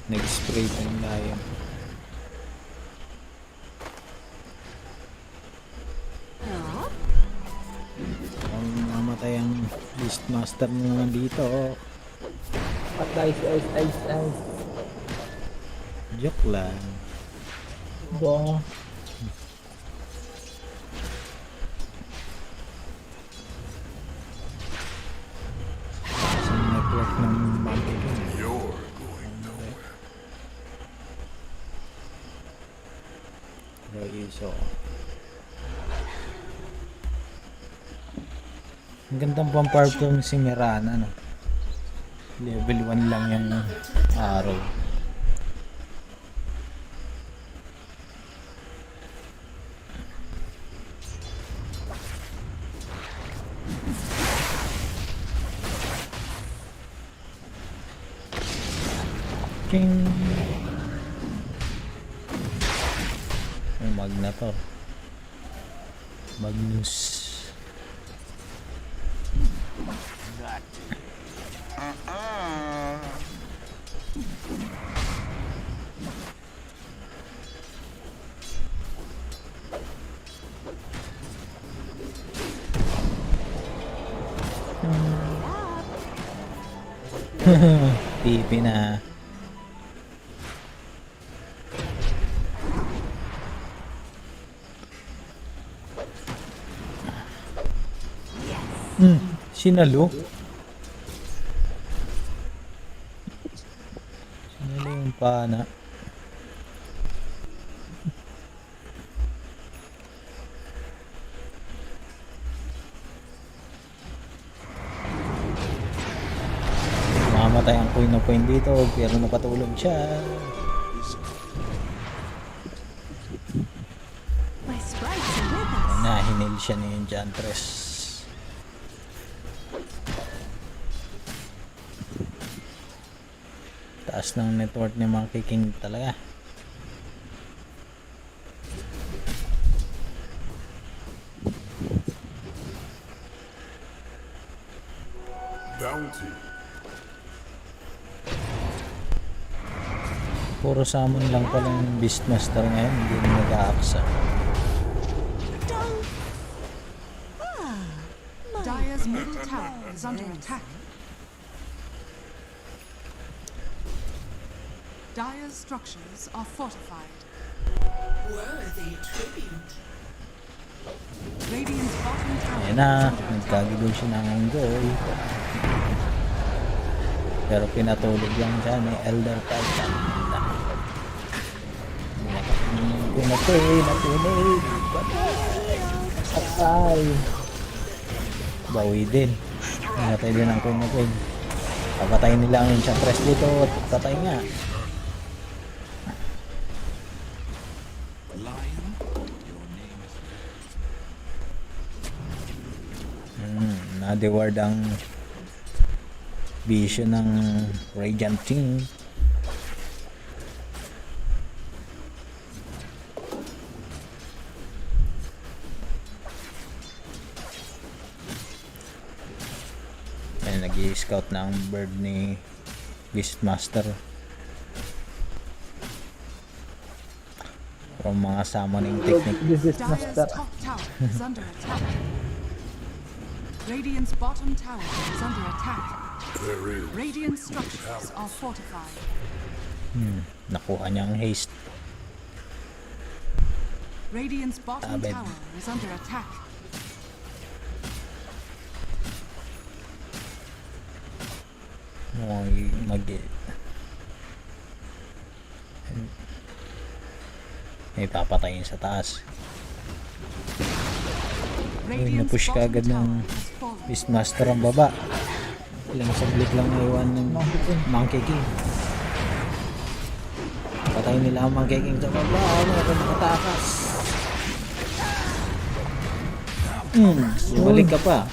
Nag-spray pa yung lion. Ang mamatay ang Beastmaster mo naman dito. Ice. Joke lang. Bo. Sa network ng bangko ko. You're going nowhere. Roiso. Ang gandang pang-farm tong si Mirana, no? Level 1 lang yung araw. Ching! Ang Magnator. Magnus. Pipi na. Sinalo? Sinalo yung pana. Mamatay ang Queen na Queen dito pero napatulog siya. Ayun na, hinil siya ni Enchantress. Taas ng network ni Monkey King talaga. Bounty. Puro summon lang pala yung Beastmaster ngayon, hindi na nag-aaksa. Dire's middle tower is under attack. Dire's structures are fortified. Worthy tribute. Radiant's bottom tower. Ayan na, nagkagigol siya ng unggoy. Pero pinatulog lang siya ni Elder Titan. Pinatay, natunay. Patay. Bawi din. Pinatay din ang Queen na Queen. Papatayin nila ang Enchantress dito. Patay nga. Na-deward ang vision ng Radiant Team. Ayan, nag-i-scout na ang bird ni Beastmaster from mga summoning technique. Dire's top tower is under attack. Radiant's bottom tower is under attack. Radiant structures are fortified. Nakuha niya ang haste. Radiant's bottom Abed. tower is under attack. May papatayin sa taas. Ay, napush ka agad ng Beastmaster ang baba. Ilang saglit lang naiwan ng Monkey King. Patayin nila ang Monkey King sa baba. Meron nakatakas. Bumalik ka pa.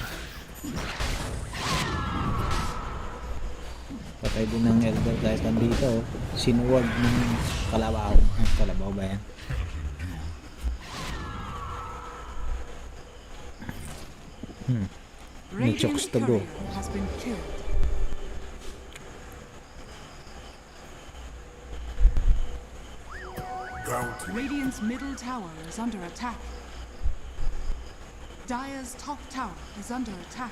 Patay din ng Elder Titan dito. Sinuwag ng kalabaw. Kalabaw ba yan? May chokes to go. Has been killed. Radiant's middle tower is under attack. Dire's top tower is under attack.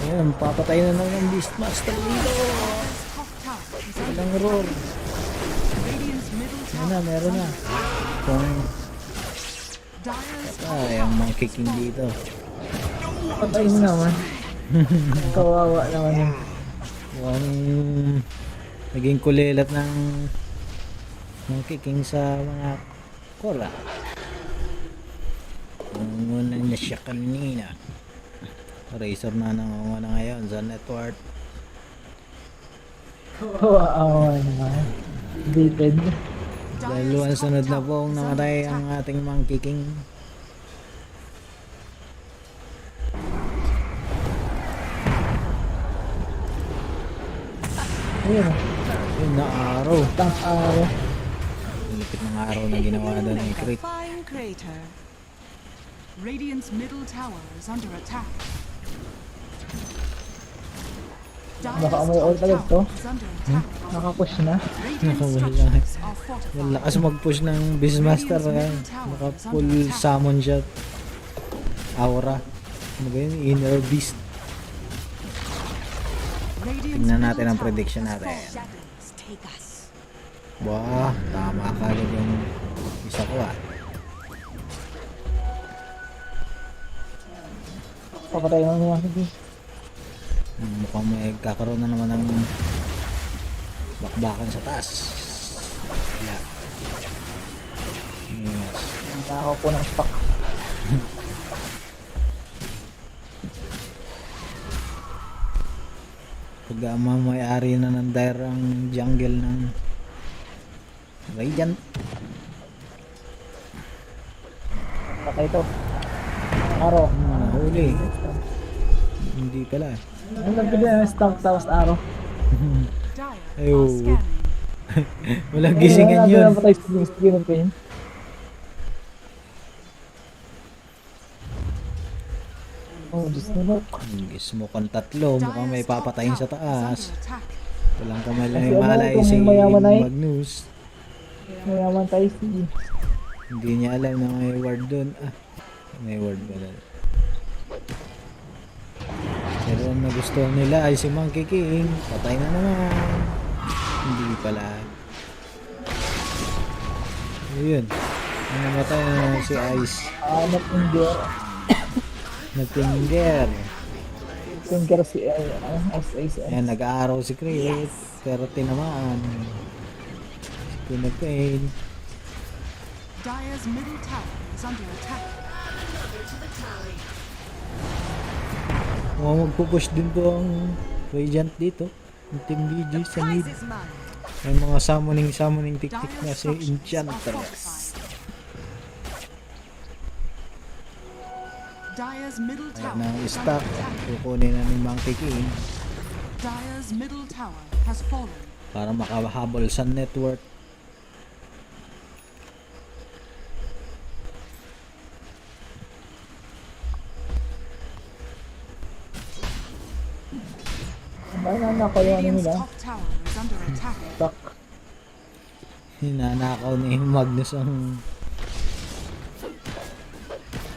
Ayan, papatay na lang ng Beastmaster dito. Ilang roar. Ayan na, meron na. Kung patay ang Monkey King dito. Patay mo naman. Kawawa naman yun. Mukhang naging kulilat ng kicking sa mga Kora. Kung na siya kanina. Razor na nangunguna ngayon sa network. Kawawa naman. Dated. Dalawa sunod na pong namatay ang ating monkey king. Ayun. Yun na araw. Tang araw. Lipit ng araw na ginawa doon ni Crit. Fine crater. Radiant's middle tower is under attack. Baka may ult agad to. Nakapush na. Nakawala. Yung lakas mag-push ng Beastmaster. Naka-full summon siya. Aura. Ano ba yun? Inner Beast. Tingnan natin ang prediction natin. Wah, tama ka agad yung isa ko ah. Papatay mo naman hindi. Mukhang may kakaroon na naman ng bakbakan sa taas. Yeah. Yes. Nakaw po ng stock. Pag may-ari na ng dire ang jungle ng Radiant. Patay to. Araw. Nahuli. Hindi pala. Ang lagpid na stock tapos araw. Ayaw. Walang gisingan yun. Patay screen ko yun. Oh, just smoke. Smoke ang tatlo. Mukhang may papatayin sa taas. Walang kamay lang Kasi yung malay kung si mayaman ay- Magnus. Mayaman tayo si... Hindi niya alam na may ward dun. Ah, may ward ba na? Pero ang nagustuhan nila ay si Monkey King. Patay na naman. Hindi pala. Ayun. Namatay na si Ice. Nag-finger. Nag-finger. Finger si Ice. Ayan, nag-aaraw si Chris. Pero tinamaan. Pinag-pain. Dire's middle tower is under attack. Magpupush din po ang Radiant dito. Yung Team BG sa mid. May mga summoning tik-tik na si Enchantress. Dire's middle Kaya tower na is stock. under attack. Kukunin na ni Monkey King Dire's middle tower has fallen. para makahabol sa network. Nananakaw yung ano Radiant's nila. top tower is under attack. Stock. Hinanakaw ni Magnus ang...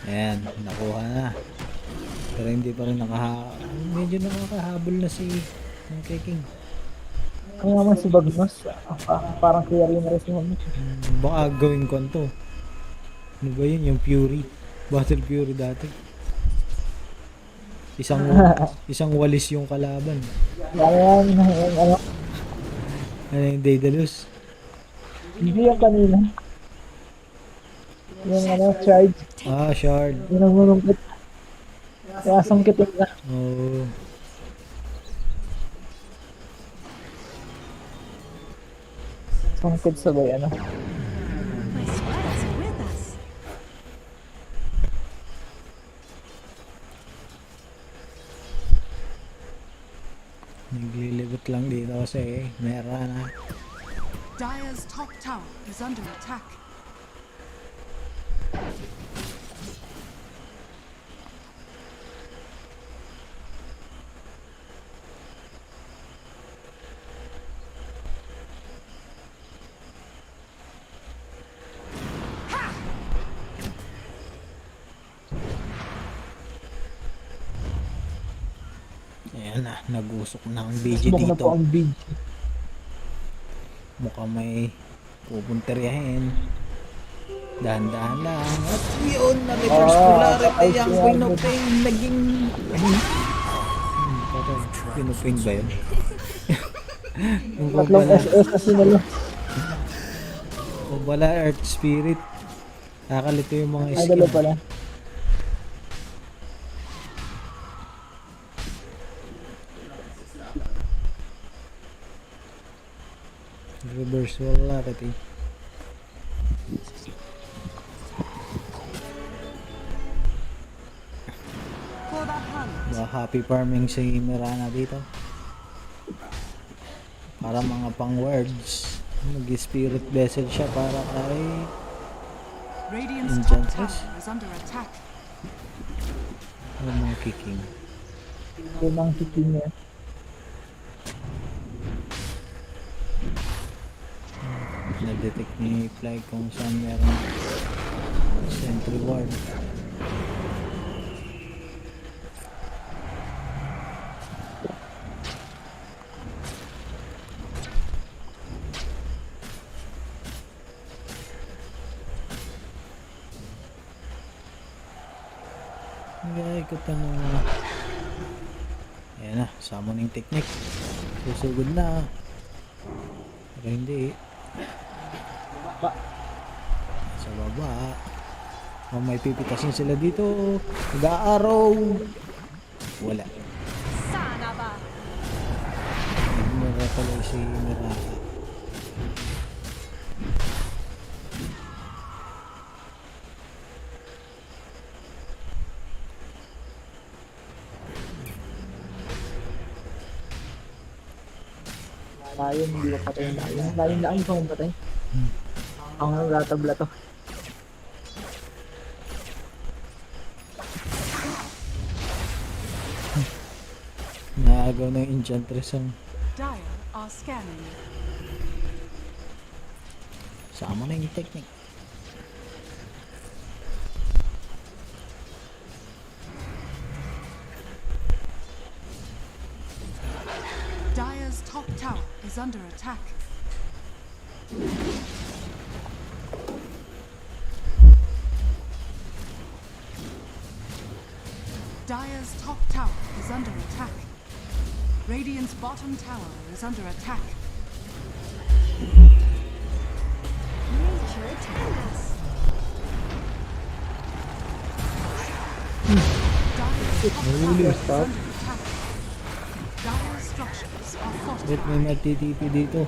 Ayan, nakuha na. Pero hindi pa rin medyo nakakahabol na si Monkey King. Kaya naman si Bagnos. Parang clear yung rest mo. Baka gawin ko to. Ano ba yun? Yung Fury. Battle Fury dati. Isang walis yung kalaban. Yan, ano. Ano yung Daedalus? Hindi yung kanina. Yung ano, charge. Ah, shard. Yun ang mulungkit. Kaya sangkitin na. Oo. Sangkit sabay ano. My sweaters are with us. Naglilibot lang dito kasi meron na. Dire's top tower is under attack. Ayan na, nag-usok na ang BG Smoke na dito. po ang big. Mukhang may pupunteriyahin. Dahan-dahan lang. At yun, na-reverse polarity ang Queen of Pain. Naging Pinuping ba yun? Yung Tatlong Kobala. SS kasi nila. Kobala Earth Spirit. Kakalito yung mga Ay, dalawa pala. Reverse wala kati. For that hunt. Happy farming si Mirana dito. Para mga pang words. Mag-spirit vessel siya para kay Radiant's top Enchantress. tower is under attack. Ano mga kicking. Limang kiking niya. Na-detect ni Fly kung saan meron sentry ward. Ikot na mga ayan na, summoning technique. Susugod na. Pero hindi. Sa baba. May pipitasin sila dito. Nag-aaraw. Wala. Sana ba? Mira pala si Mirata. Lion, hindi ba patay yung lion? Lion lang yung patay. Ang ratabla to. Naagaw na yung Enchantress ang Dire are scanning. sama na yung technique. Dire's top tower is under attack. Dire's top tower is under attack. Radiant's bottom tower is under attack. Nature tell us. Dire's top Nahuli. tower is under attack. Dire's structures are Wait, fortified. may mag-TTP dito.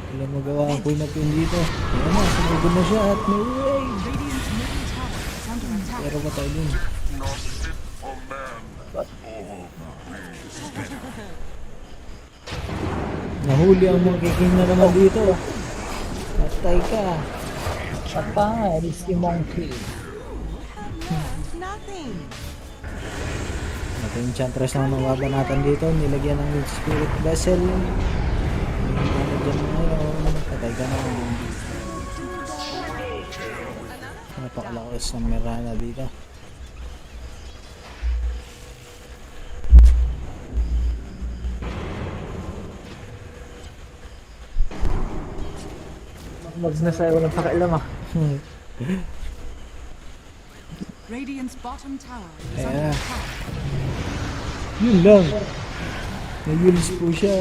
Wala magawa ang queen of pin dito. Ayan na, sumugod na siya at may way. Radiant's middle tower is under attack. Pero ba tayo dun? Nahuli ang mga kiking na naman dito. Patay ka. Patay, risky monkey. Nothing. Ito yung Enchantress na mababanatan dito. Nilagyan ng spirit vessel. Ano dyan na ngayon? Patay ka na. Napakalakas ng Mirana dito. Wag na sa'yo ng pakialam ah. Radiant's bottom tower is Ayan under na. attack. Yun lang. Nag-ulis po siya.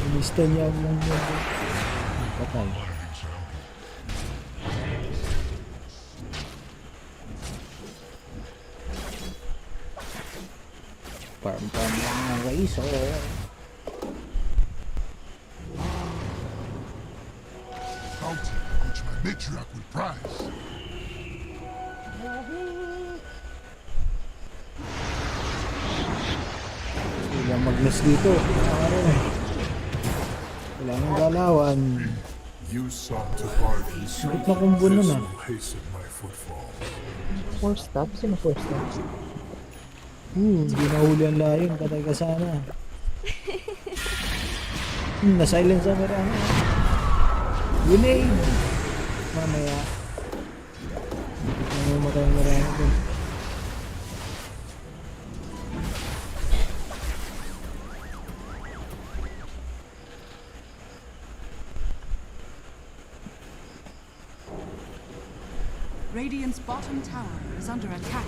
Inista niya ang mga patay. Farm lang ng razor. Fountain, which my matriarch will prize. Wala mag-miss dito. Wala nang galawan. You sought to bar these Sakit na kumbo nun ah. will hasten my footfall. 4 stop? Sino 4 stop? Hindi nahuli ang layon. Patay ka sana. Na-silence ang Mirana. Grenade! Mamaya. Mamatay ang Mirana dun. Radiant's bottom tower is under attack.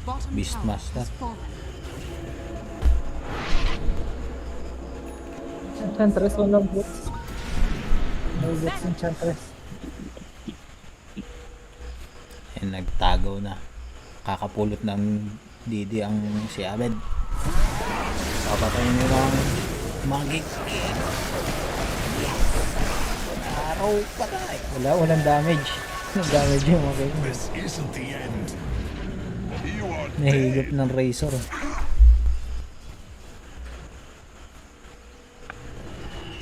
bottom tower Beastmaster. has fallen. Enchantress, walang boots. No boots, Enchantress. Eh, nagtagaw na. Kakapulot ng Didi ang si Abed. Papatayin nila ang Magic. Araw patay. Walang damage. Walang damage yung mga kaibigan. This isn't the end. You are Nahigop ng Razor.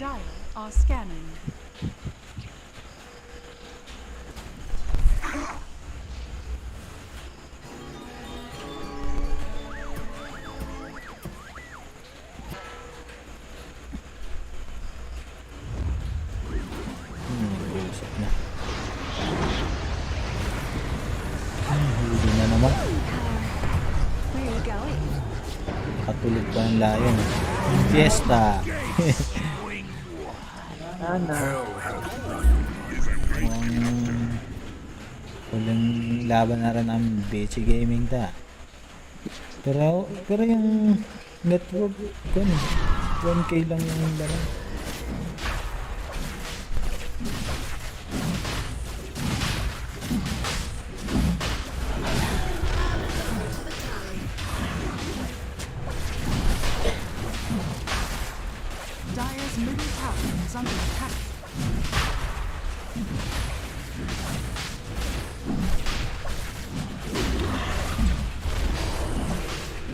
Dire are scanning. Usap na. Huli na naman. Where are you going? Katulog pa ang Lion. Fiesta. Huling laban na rin ang BC Gaming ta. Pero yung network ko 1K lang yung laro. Dire's middle tower is under attack.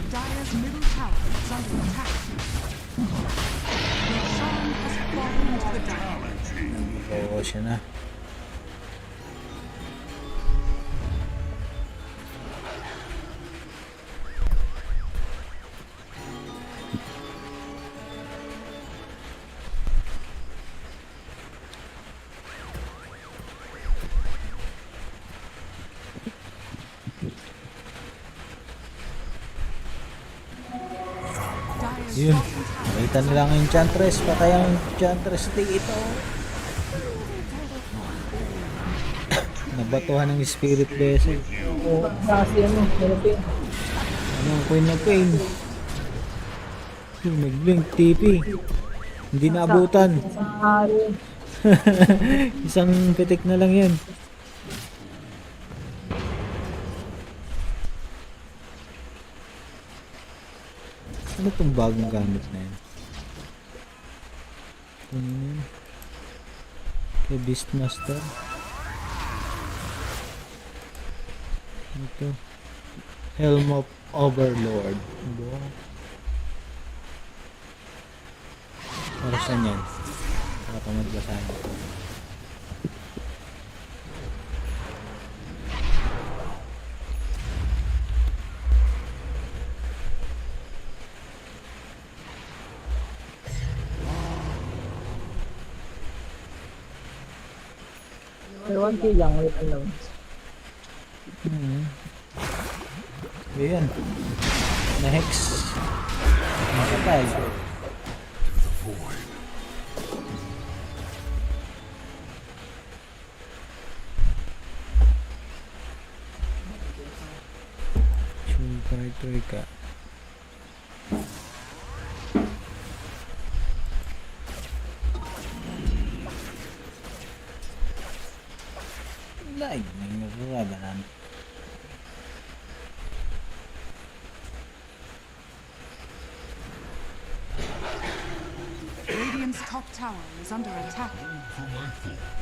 Dire's middle tower is under attack. Roshan has fallen to the Dire. Oo, siya na. Yun. Nakita nila ang Enchantress. Patay ang Enchantress dito. Nabatuhan ng Spirit Vessel. Oo, kasi Philippine. Queen of Pain. Nag-blink TP. Hindi naabutan. Isang pitik na lang yan. Ano itong bagong gamit na yan? Kay Beastmaster. Ito. Helm of Overlord. Para saan yan? Para pa magbasahin ito. Pero 1K lang, wait alone. Ayan. Na-hex. Nakapal. Super ka. Lightning Revenant. Radiant's top tower is under attack.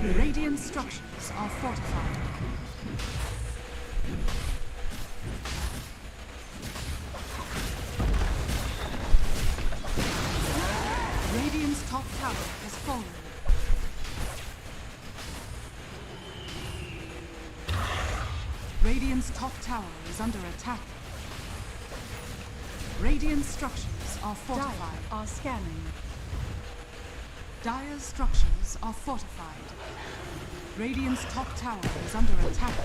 Radiant structures are fortified. Radiant's top tower has fallen. Radiant's top tower is under attack. Radiant structures are fortified. Dire are scanning. Dire's structures are fortified. Radiant's top tower is under attack.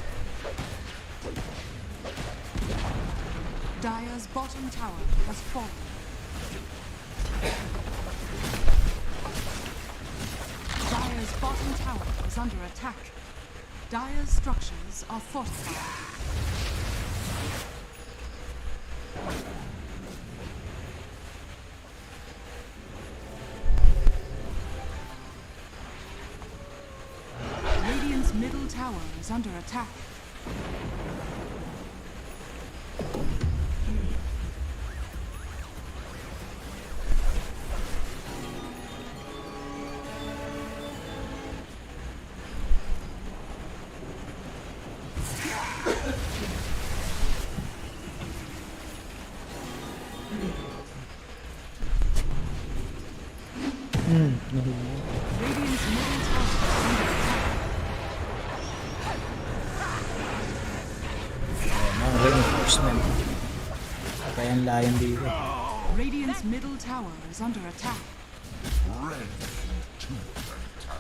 Dire's bottom tower has fallen. Dire's bottom tower is under attack. Dire's structures are fortified. tower is under attack. Radiant's middle tower is under attack. Mga reinforcement. Kaya ang layan dito. Radiant's middle tower is under attack. Ready to attack.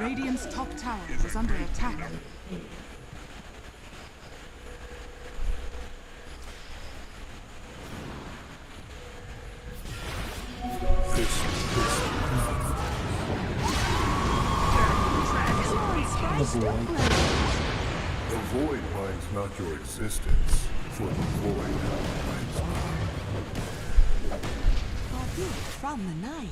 Radiant's top tower is under attack. The void minds not your existence, for the void minds From the night.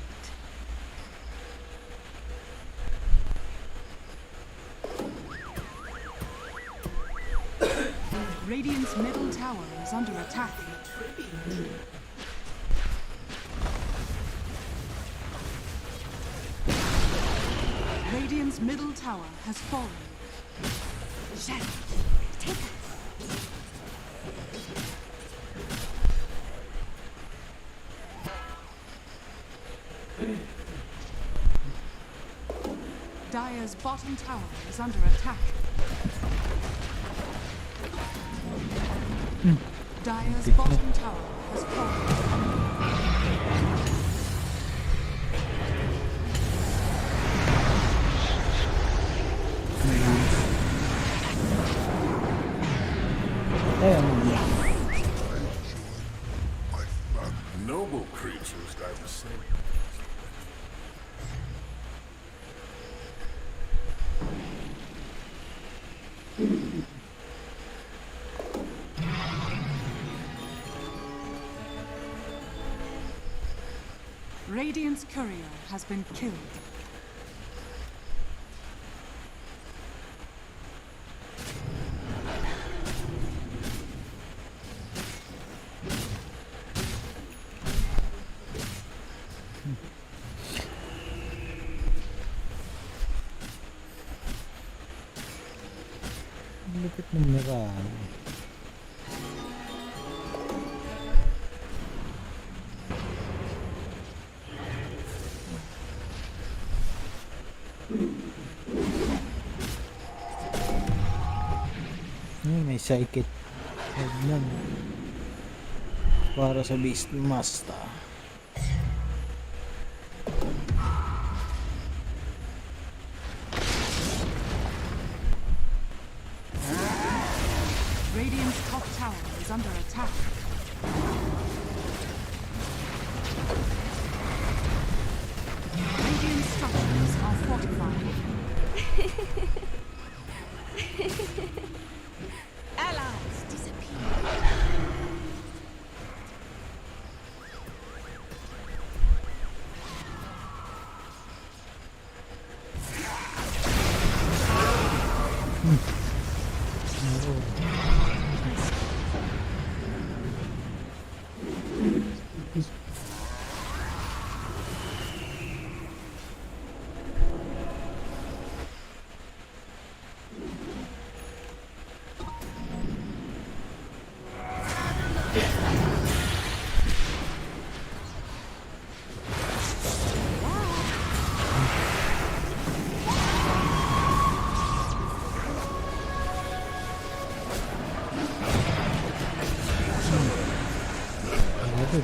Radiant's middle tower is under attack. Radiant's middle tower has fallen. Shadows, take us. Dire's bottom tower is under attack. Dire's bottom tower has fallen. noble creatures die the same. Radiant's courier has been killed. Lupit ng Mirage. May psychic head para sa Beastmaster. Radiant's top tower is under attack. Radiant structures are fortified. Allies disappear.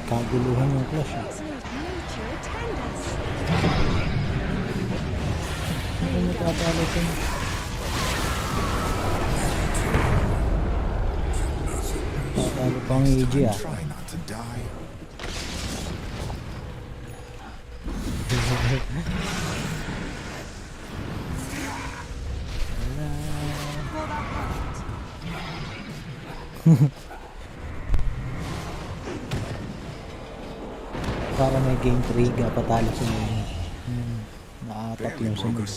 Kaguluhan yung clash. Ano mo tatalo ito? Tatalo pang EG ah. Para may game 3 patalo sa mga naapat yung sunod.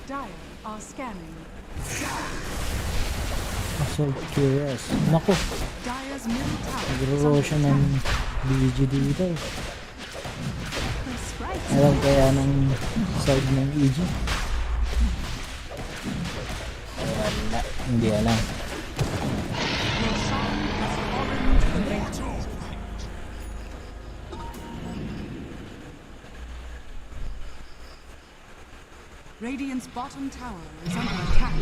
Dire are scanning. So curious. Naku, Dire's middle tower. nagro-roll siya ng BG dito. Alam kaya ng side ng EG? Wala, hindi alam. Radiant's bottom tower is under attack.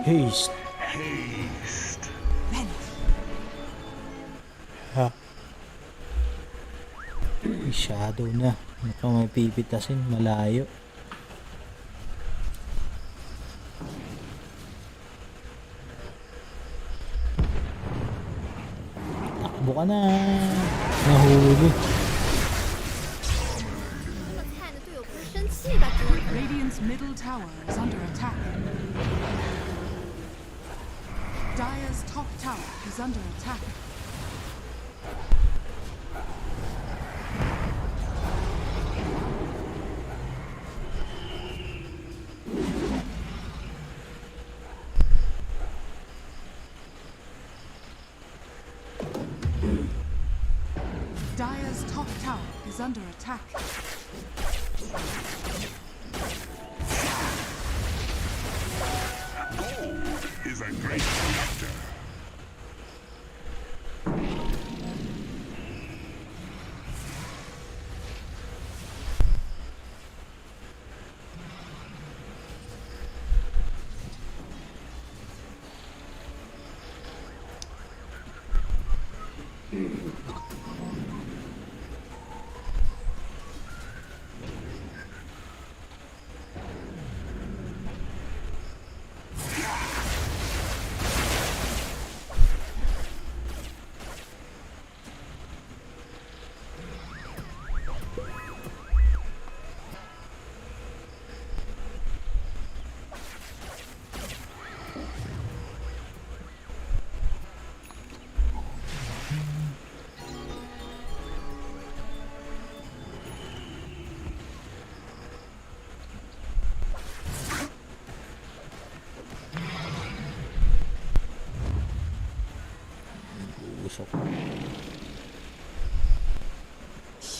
Haste. Ha? May shadow na. Mukhang may pipitasin. Malayo. Takbo ka na. Nahuli. Radiant's middle tower is under attack. Dire's top tower is under attack. Dire's top tower is under attack. Is a great collector.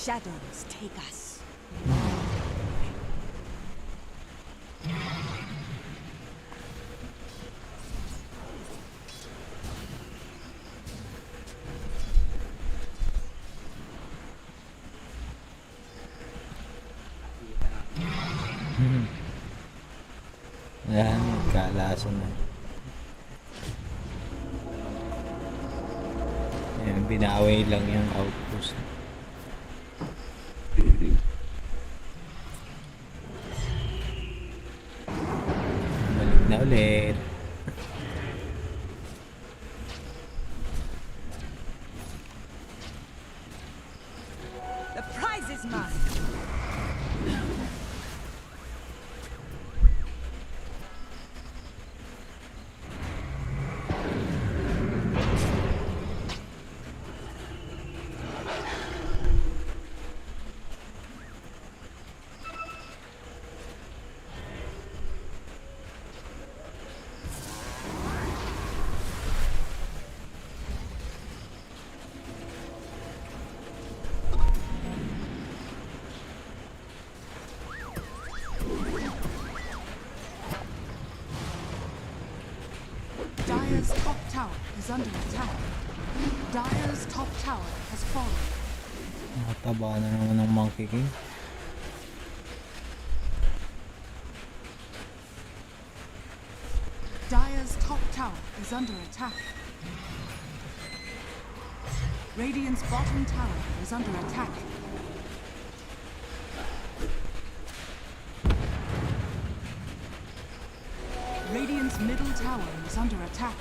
Shadows take us. Yan, kalason na. Yan, binaway lang yung outpost. Balik na ulit. The prize is mine. Dire's top tower is under attack. Dire's top tower has fallen. Nakataba na naman ng Monkey King. Dire's top tower is under attack. Radiant's bottom tower is under attack. Radiant's middle tower is under attack.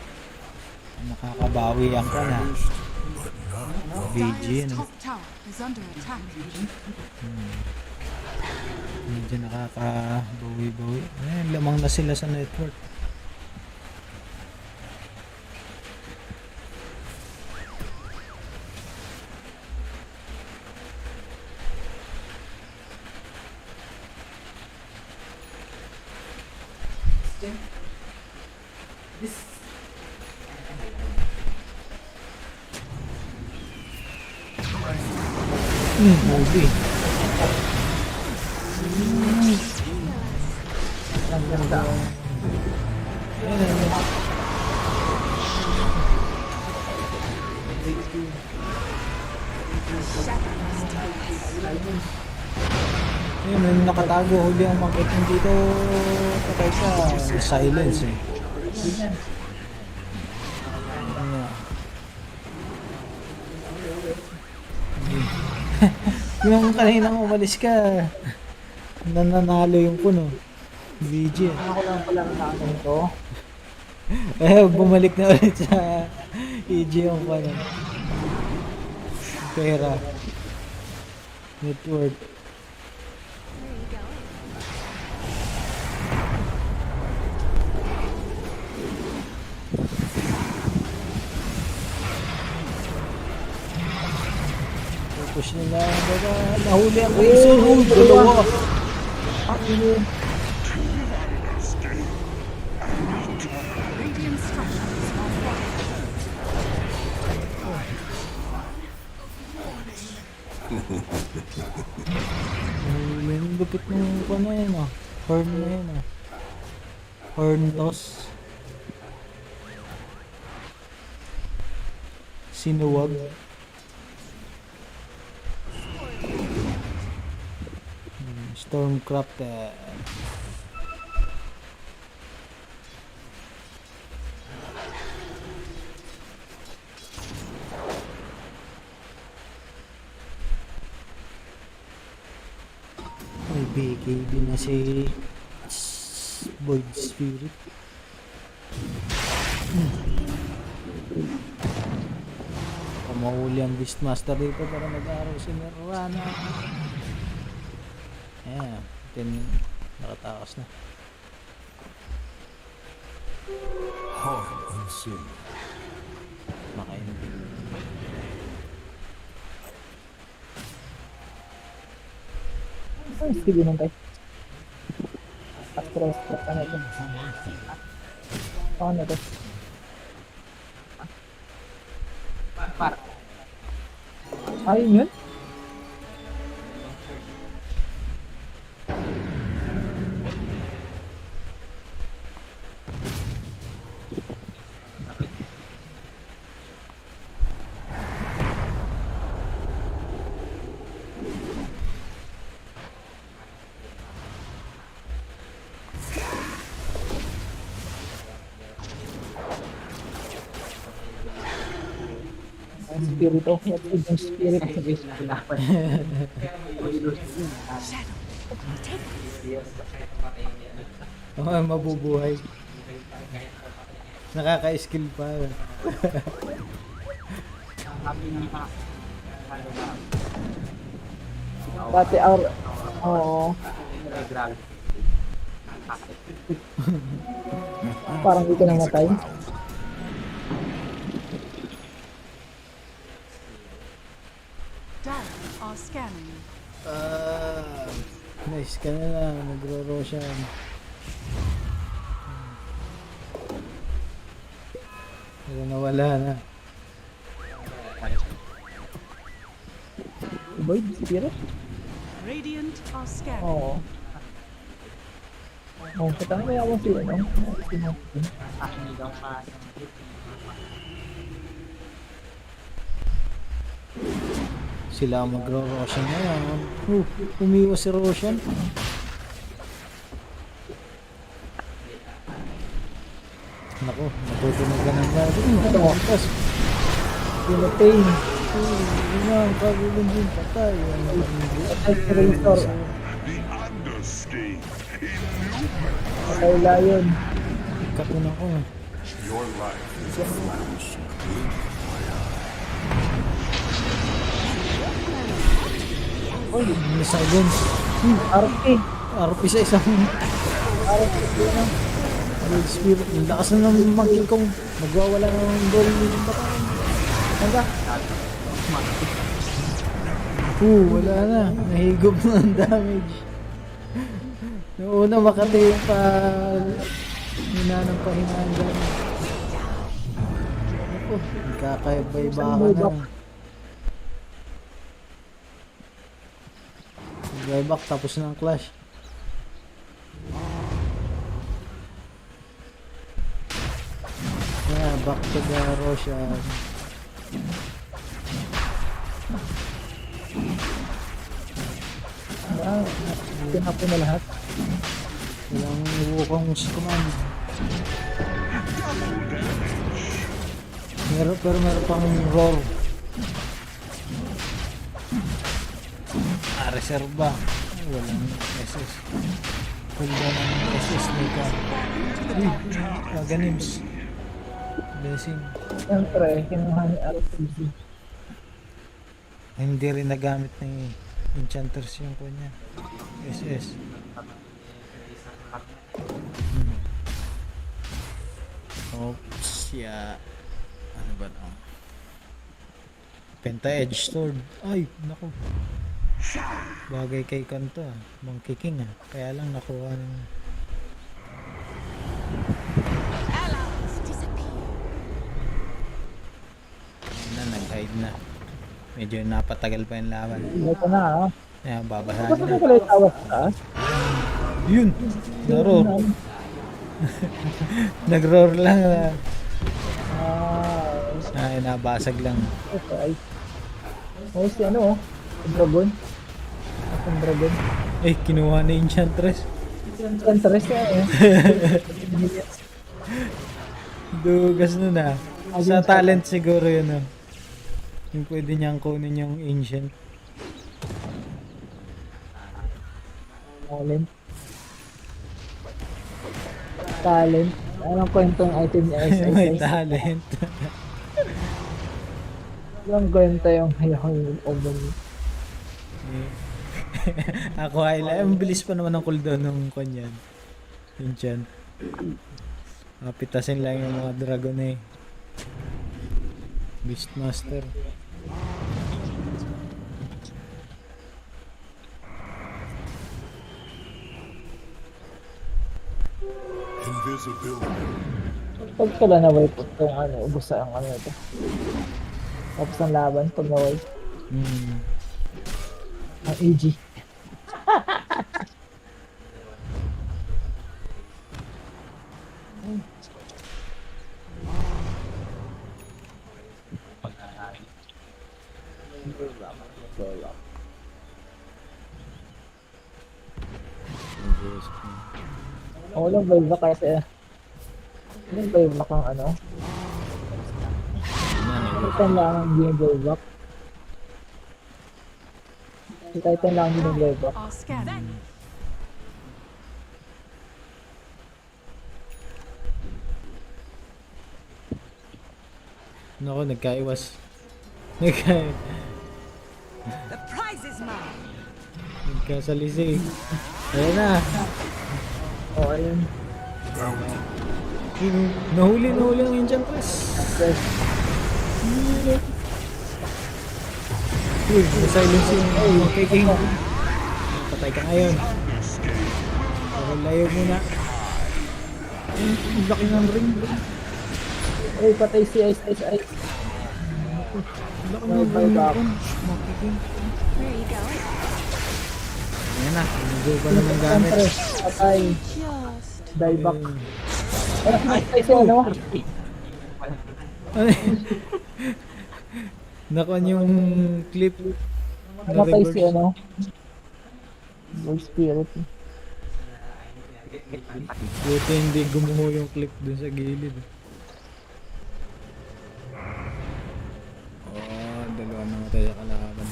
Nakakabawi ang kana. BG, Dire's no? top tower is under attack. Medyo nakakabawi-bawi. Lamang na sila sa network. Movie. Ang ganda. Ayun, may nakatago huli ang Monkey King dito. Patay siya. Silence eh. Yung kanina umalis ka, nananalo yung puno. VG. Ako lang pala namin to. Bumalik na ulit sa EG yung puno. Pera. Network. Push nila, nahuli ang Razor. Dalawa. Radiant structures are May lupit ng ano yun ah. Horn na yun ah. Horn toss. Sinuwag. Stormcraft may BKB na si Void Spirit. Pamahuli ang Beastmaster dito para mag-araw si Nirvana. Ayan, nakatakas na. Harm unseen. Makain. Ay, sige nang tayo. Astros, ano ito? Ano ito? Ayun yun? Spirito, yung spirit sa base na kailangan. Mabubuhay. Nakaka-skill pa. Dati oo. Parang hindi ka namatay. are scanning. Nice ka na lang. Nagro-roshan. Pero nawala na. Void Spirit? Radiant are scanning. Oo. Oh, katang may awan sila, no? Sila ang magro-Roshan ngayon. Umiwas si Roshan. Naku, natutunog ka ng gabi. Tapos, pinatay. Yun ang kagulong din patay. Patay si Razor. Patay Lion. Katunan ko. Your life is a flash. Uy, missile guns. RP. RP sa isang. RP na. Red Spirit. Ang lakas na ng monkey kong. Magwawala ng goal yung batang. Hangga. Wala na. Nahigop na ang damage. Noong una makati pa. Hinanang pahinaan dyan. Ako, kakaiba-iba ka na. Buyback tapos na ang clash. Yeah, back to the Roshan. Tinapon na lahat. Walang iwukang command. Pero meron pang roar. Reserva. Walang SS. Wala ng SS nito. Ganims. Blessing. Siyempre, kinuha ni RPG. Hindi rin nagamit ng enchanters yung kanya. SS. Oops, yeah. Ano ba na? Penta Edge Sword. Ay, naku. Bagay kay Kanto ah. Monkey King ah. Kaya lang nakuha ng... Na, nag-hide na. Medyo napatagal pa yung laban. Ito na ah. Ayan, babasahin Basta na. na pala tawas ka? Yun! Nag-roar. Nag-roar lang ah. Ay, nabasag lang. Okay. Oh, si ano oh. Dragon. Ang dragon. Eh, kinuha na yung Enchantress. Enchantress na eh. Dugas na na. Sa talent siguro yun oh. Yung pwede niyang kunin yung Ancient. Talent. Anong kwentong item niya? May talent. Anong kwento yung hayahang oven? Ako ay ang bilis pa naman ng cooldown ng kanyan. Enchant. Pitasin lang yung mga dragon eh. Beastmaster. Invisibility. Pag pala na-wipe itong ano, ubos ang ano ito. Tapos ang laban pag na-wipe. Ang AG. Oo lang buyback kasi. Anong buyback ang ano? Titan lang ang buyback. Si Titan lang ang buyback. Nako, nagkaiwas. The prize is mine. Nagkasalisi. Ayan na. Oo, ayun. Nahuli ang Enchantress. Uy, silence yung Monkey King. Patay ka ngayon. Pero layo muna. Ang laki ng ring. Ay, patay si Ice. Ang laki ng ring ng Monkey King. Where are you going? Ayan na, hindi pa naman gamit. Patay. Dieback. Ay, si ano? Nakuha yung clip. Namatay si ano. Gold Spirit. Buti hindi gumuho yung clip dun sa gilid. Oh, dalawa namatay sa kalaban.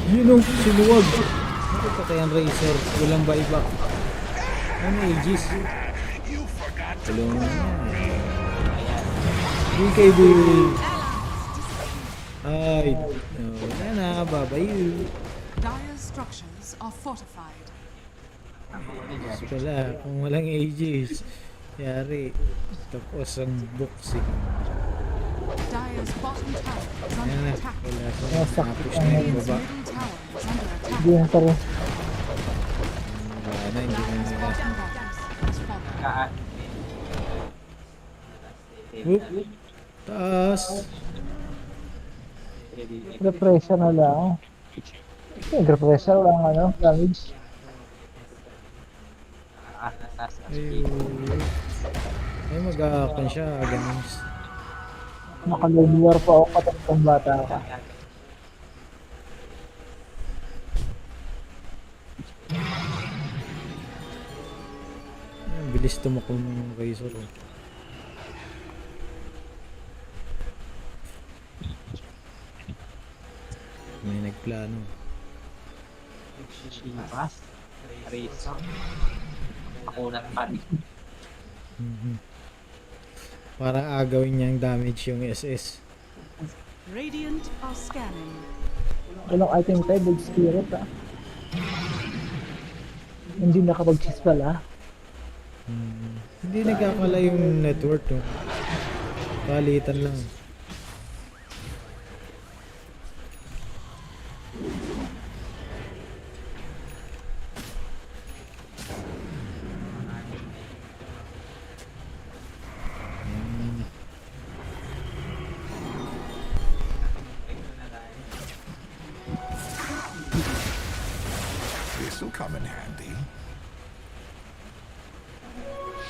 Yun o, sinuwag. Ano pa kayang Razor? Walang buyback. Ano Aegis? Tulungan na. BKB. Ay, wala na, babayu. Dire structures are fortified. Wala, kung walang Aegis, yari. Tapos ang boxing. Dire's bottom tower is Ayan under na, attack. wala ko. Nasakit Napush ang na yung Radiant's baba. middle tower is under attack. Hindi yung taro. Wala na, hindi na Dire's nila. bottom barracks has fallen. Whoop. Taas. Repressure na lang. Repressure lang ano, damage. Ay, mag-aakan siya, ganun. Naka-linear pa ako katang bata ka. Ang bilis tumakbo ng Razor. Oh. May nagplano. Para agawin niyang damage yung SS. Radiant are scanning. Walang item tayo, Gold Spirit ah. Hindi nakapag-cheese pala. Hindi nagkakala yung network. No? Palitan lang. This'll come in handy.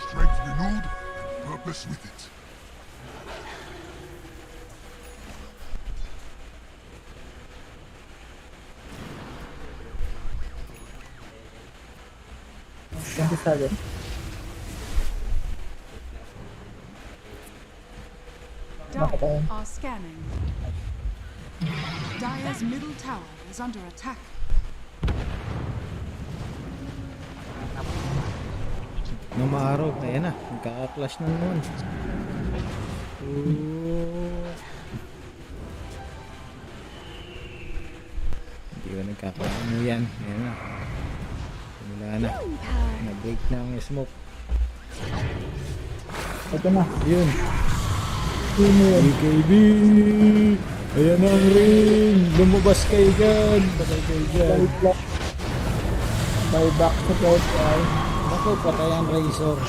Strength renewed, purpose with it. Sabi. Dire are scanning. Dire's middle tower is under attack. Nung maaraw, ayan na. Nagkaka-clash na naman. Hindi ba nagkakaano yan? Ayan na. Wala na. Nag-break na ang smoke. Ito na. Yun. Yun yun. BKB! Ayan ang ring! Lumabas kayo dyan! Patay kayo dyan! Buyback sa PSI. Naku, patay ang Razor.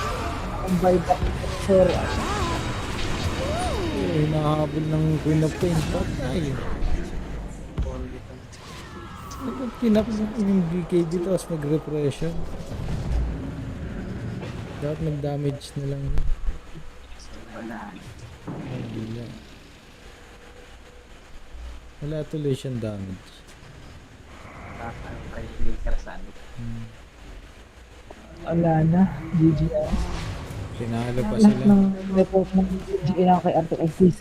Ang buyback sir. Hinahabol ng Queen of Pain. Patay. Pinap yung BKB tapos mag-repression. Dapat mag-damage na lang. Wala tuloy siyang damage. Wala na. GG na. Pinalo pa Lahat sila. ng report ng GG na kay RTICC.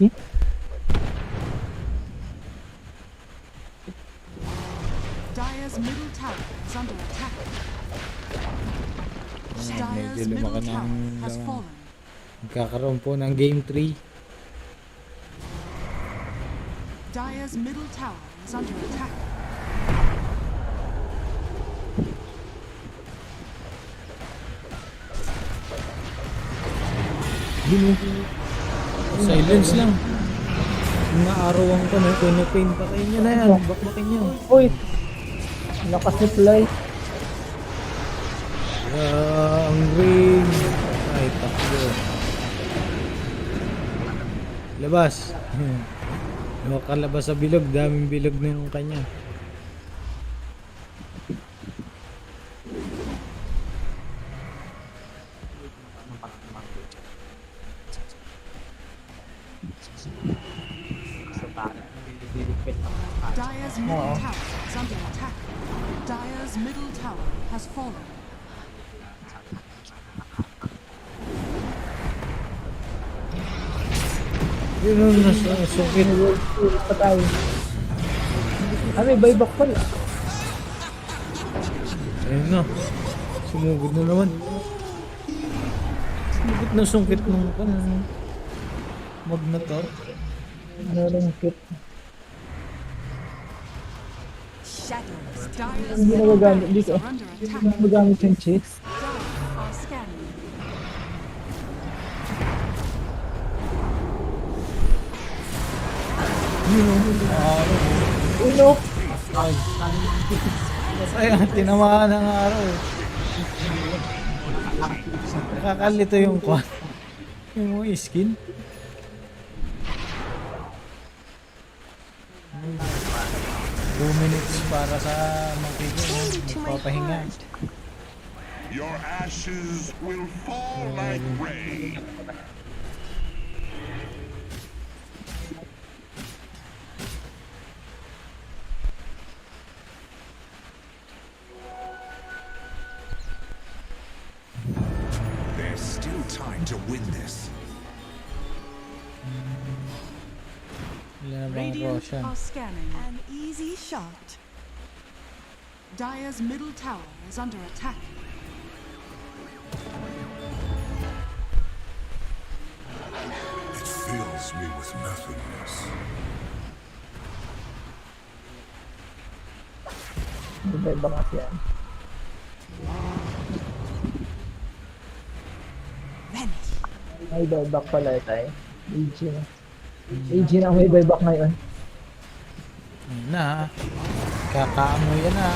Dire's middle tower is under attack. Medyo Dire's lumaki middle ng tower has laman. fallen. Magkakaroon po ng game 3. Dire's middle tower is under attack. Silence lang. Naarawan ka na. Queen of Pain. Patayin nyo na yan. Bakbakin nyo. Uy! Nakasupply. Ang ring. Ay, takbo. Labas. Makalabas sa bilog. Daming bilog na yung kanya. Dire's middle tower is under attack. Dire's middle tower has fallen. Yun yung nasungkit. Patay. May buyback pala. Ayun na. Sumugod na naman. Sumugod na sungkit nung mag na to. Sungkit. Hindi na magamit dito. Hindi na magamit yung chase. Are scanning. Uno! Ay. Masaya, tinamaan ng araw. Nakakalito yung kwan. Yung mga skin. Two minutes para sa magpapahinga. Your ashes will fall like rain. There's still time to win this. Radiant are scanning. An easy shot. Dire's middle tower is under attack. It fills me with nothingness. Iba-iba kasi yan. May buyback pala tayo. AG na. AG na may buyback ngayon. Ayun na. Kakaamoy yan na.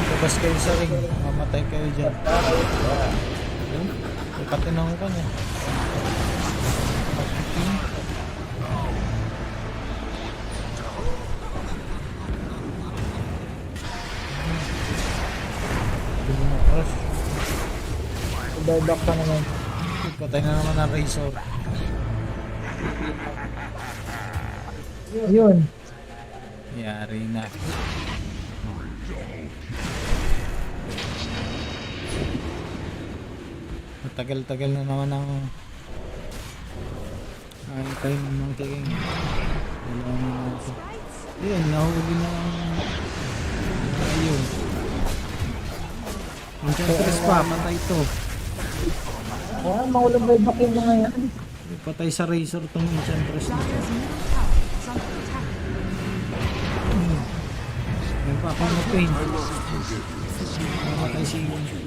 Labas kayo sa ring. Mamatay kayo dyan. Ayun. Ikatinang ko niya. Buyback pa naman. Patay na naman ang razor. Yun. Yari na. Matagal-tagal na naman ang tayo ng mga king. Ayun, nahuli na ayun. Enchantress pa, patay ito. Makulang buyback yung mga yan. Patay sa razor tong Enchantress na. Yan pa akong pain. Patay si buti,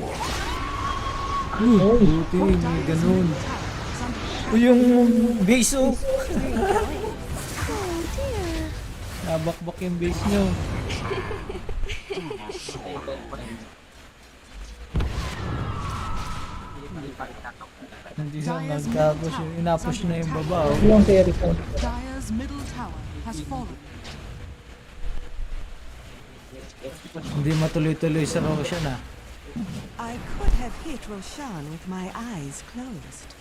may ganun. Yung base oh. Nabakbak yung base nyo. Hindi siya nagkapos yung inapush na yung baba oh. Yung carry ko. Dire's middle tower has fallen. Hindi matuloy-tuloy sa Roshan ah. I could have hit Roshan with my eyes closed.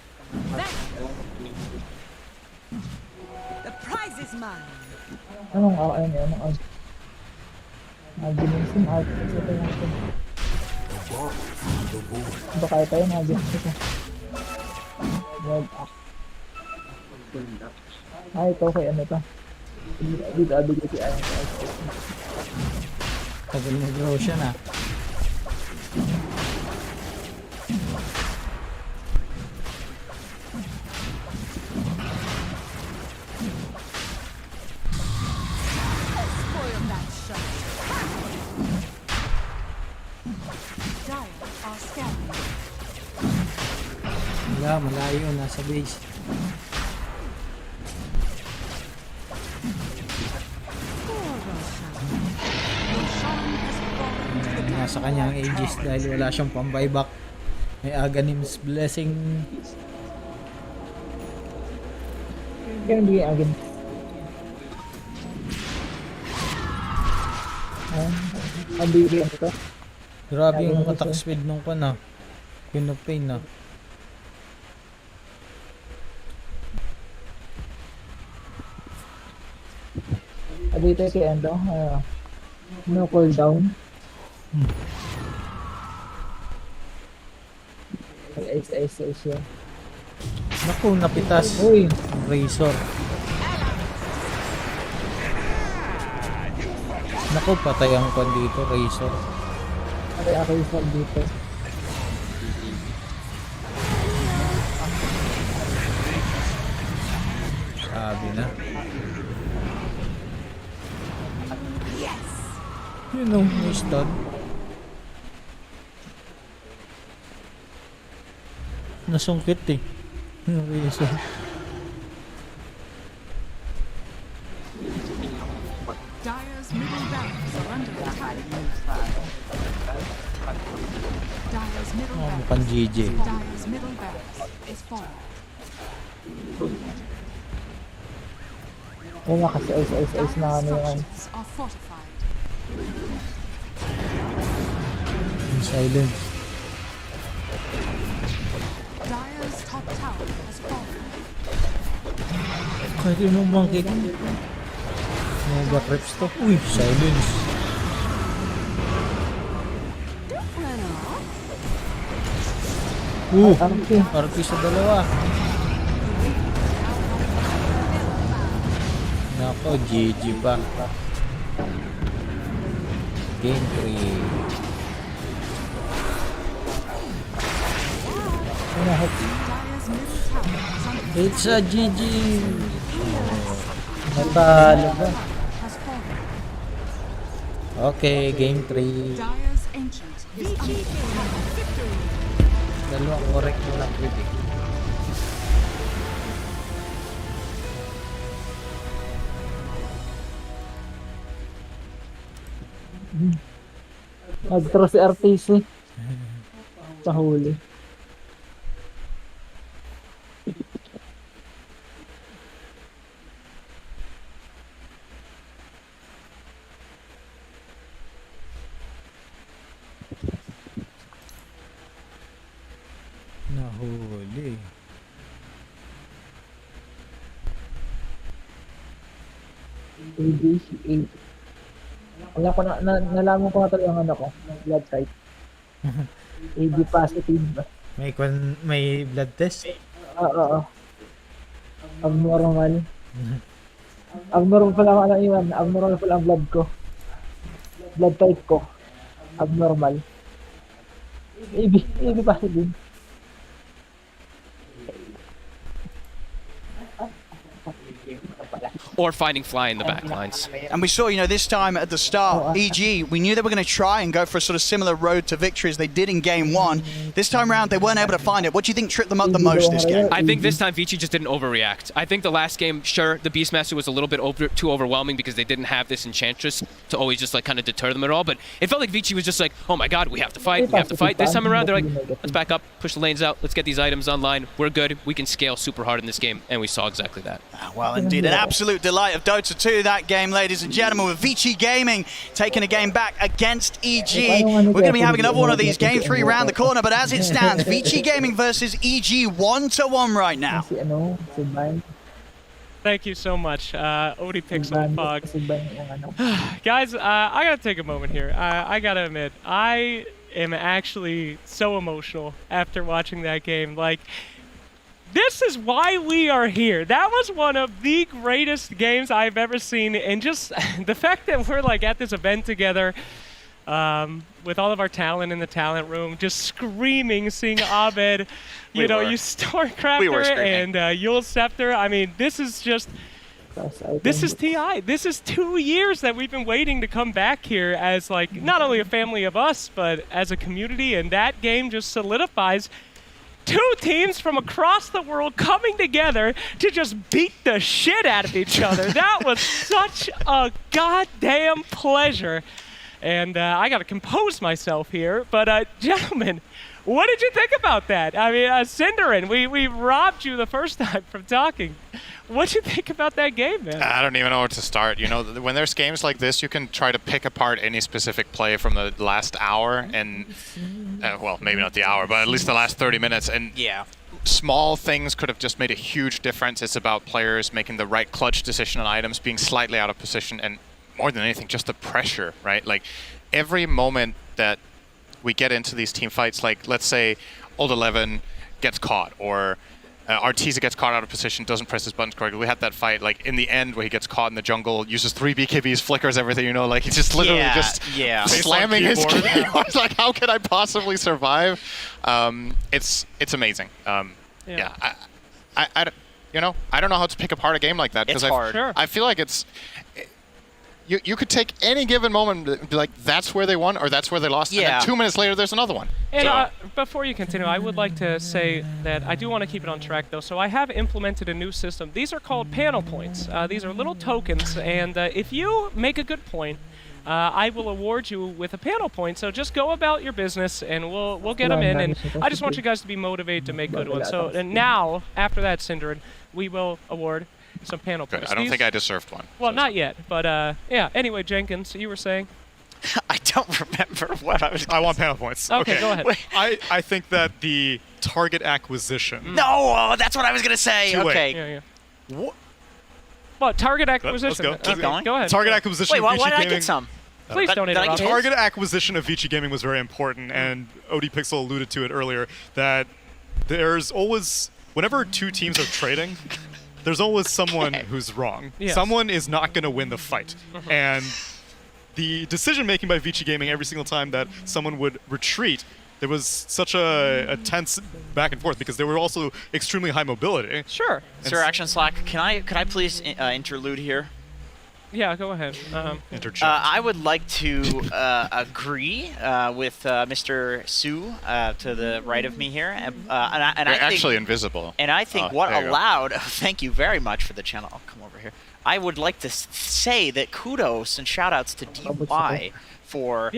The prize is mine. Anong ayun yan? Anong out? Nag-dimension out. Ito natin. Baka ito yun. Nag-dimension. World up. Ito kay ano ito. Dito ability ayun. Tagal mag-Roshan ah. Wala, malayo, nasa base. Nasa kanyang ages dahil wala siyang pang-buyback. May Aghanim's Blessing. Kaya hindi agad. Ability ito. Grabe yung attack speed nung pa na. Queen of Pain na. Sabi tayo kay no cooldown. Ice yan. Naku, napitas. Uy. Razor. Naku, patay ang kwan dito, Razor. Patay ang Razor dito. Sabi na. Yun o, may stun. Nasungkit eh. Yung Razor. Dire's middle barracks are under attack. Dire's middle Oh, barracks. mukhang GG. Dire's middle barracks is falling. Ayun nga kasi ice na ano yung Structures are fortified. In silence. Dire's top tower has fallen. Kahit yung mangkik. Nova Reps to. Uy, silence. RP sa dalawa. Nako, GG pa. Game 3. It's a GG. Natalo ba? Okay, game 3. Dire's ancient is under attack. Dalawang correct mo lang critic. nag-throw si RTC. Sa huli. Nahuli. AD8. Wala ko nalaman ko na talaga ang ano ko, blood type. AD positive. May blood test? Oo. Abnormal. Abnormal pala ang ano yun. Abnormal pala ang blood ko. Blood type ko. Abnormal. AB positive. Or finding Fly in the back lines. And we saw, you know, this time at the start, EG, we knew they were going to try and go for a sort of similar road to victory as they did in game 1. This time around, they weren't able to find it. What do you think tripped them up the most this game? I think this time Vici just didn't overreact. I think the last game, sure, the Beastmaster was a little bit too overwhelming because they didn't have this Enchantress to always just like kind of deter them at all. But it felt like Vici was just like, oh my god, we have to fight, we have to fight. This time around, they're like, let's back up, push the lanes out, let's get these items online. We're good, we can scale super hard in this game. And we saw exactly that. Well, indeed, an absolute delight of Dota 2 that game, ladies and gentlemen, with Vici Gaming taking a game back against EG. We're going to be having another one of these game 3 round the corner, but as it stands, Vici Gaming versus EG 1-1 right now. Thank you so much, Odie Pixel Fog. Guys, I gotta take a moment here. I gotta admit, I am actually so emotional after watching that game. Like, this is why we are here. That was one of the greatest games I've ever seen, and just the fact that we're like at this event together with all of our talent in the talent room, just screaming, seeing Abed, you Stormcrafter and Yule Scepter. I mean, this is just, this is TI. This is 2 years that we've been waiting to come back here as like not only a family of us, but as a community, and that game just solidifies 2 teams from across the world coming together to just beat the shit out of each other. That was such a goddamn pleasure. And I got to compose myself here. But, gentlemen, what did you think about that? I mean, Cinderin, we robbed you the first time from talking. What did you think about that game, man? I don't even know where to start. You know, when there's games like this, you can try to pick apart any specific play from the last hour and, well, maybe not the hour, but at least the last 30 minutes. And yeah, small things could have just made a huge difference. It's about players making the right clutch decision on items, being slightly out of position, and more than anything, just the pressure, right? Like every moment that we get into these team fights, like let's say Old 11 gets caught, or Arteezy gets caught out of position, doesn't press his buttons correctly. We had that fight, like in the end, where he gets caught in the jungle, uses 3 BKBs, flickers everything, you know, like he's just literally slamming his keyboard. Like, how can I possibly survive? It's amazing. Yeah, I you know, I don't know how to pick apart a game like that, because I feel like it's. You could take any given moment and be like, that's where they won or that's where they lost, and then 2 minutes later there's another one. And before you continue, I would like to say that I do want to keep it on track, though. So I have implemented a new system. These are called panel points. These are little tokens, and if you make a good point, I will award you with a panel point. So just go about your business, and we'll get them in. And I just want you guys to be motivated to make good ones. So and now, after that, Synderen, we will award some panel points. I don't think I deserved one. Well, not yet, but yeah. Anyway, Jenkins, you were saying? I don't remember what I was. I want panel points. Okay, go ahead. I think that the target acquisition. No, that's what I was gonna say. Okay. Yeah. What target acquisition? Let's go. Keep going. Go ahead. Target acquisition. Wait, why of Vici did I Gaming. get some? Please don't interrupt. Target acquisition of Vici Gaming was very important, and OD Pixel alluded to it earlier, that there's always, whenever 2 teams are trading, there's always someone who's wrong. Yes. Someone is not going to win the fight. And the decision-making by Vici Gaming every single time that someone would retreat, there was such a tense back and forth, because they were also extremely high mobility. Sure. Sir Action Slack, could I please interlude here? Yeah, go ahead. I would like to agree with Mr. Su to the right of me here. And I You're think, actually invisible. And I think what allowed, thank you very much for the channel. I'll come over here. I would like to say that kudos and shout-outs to DY for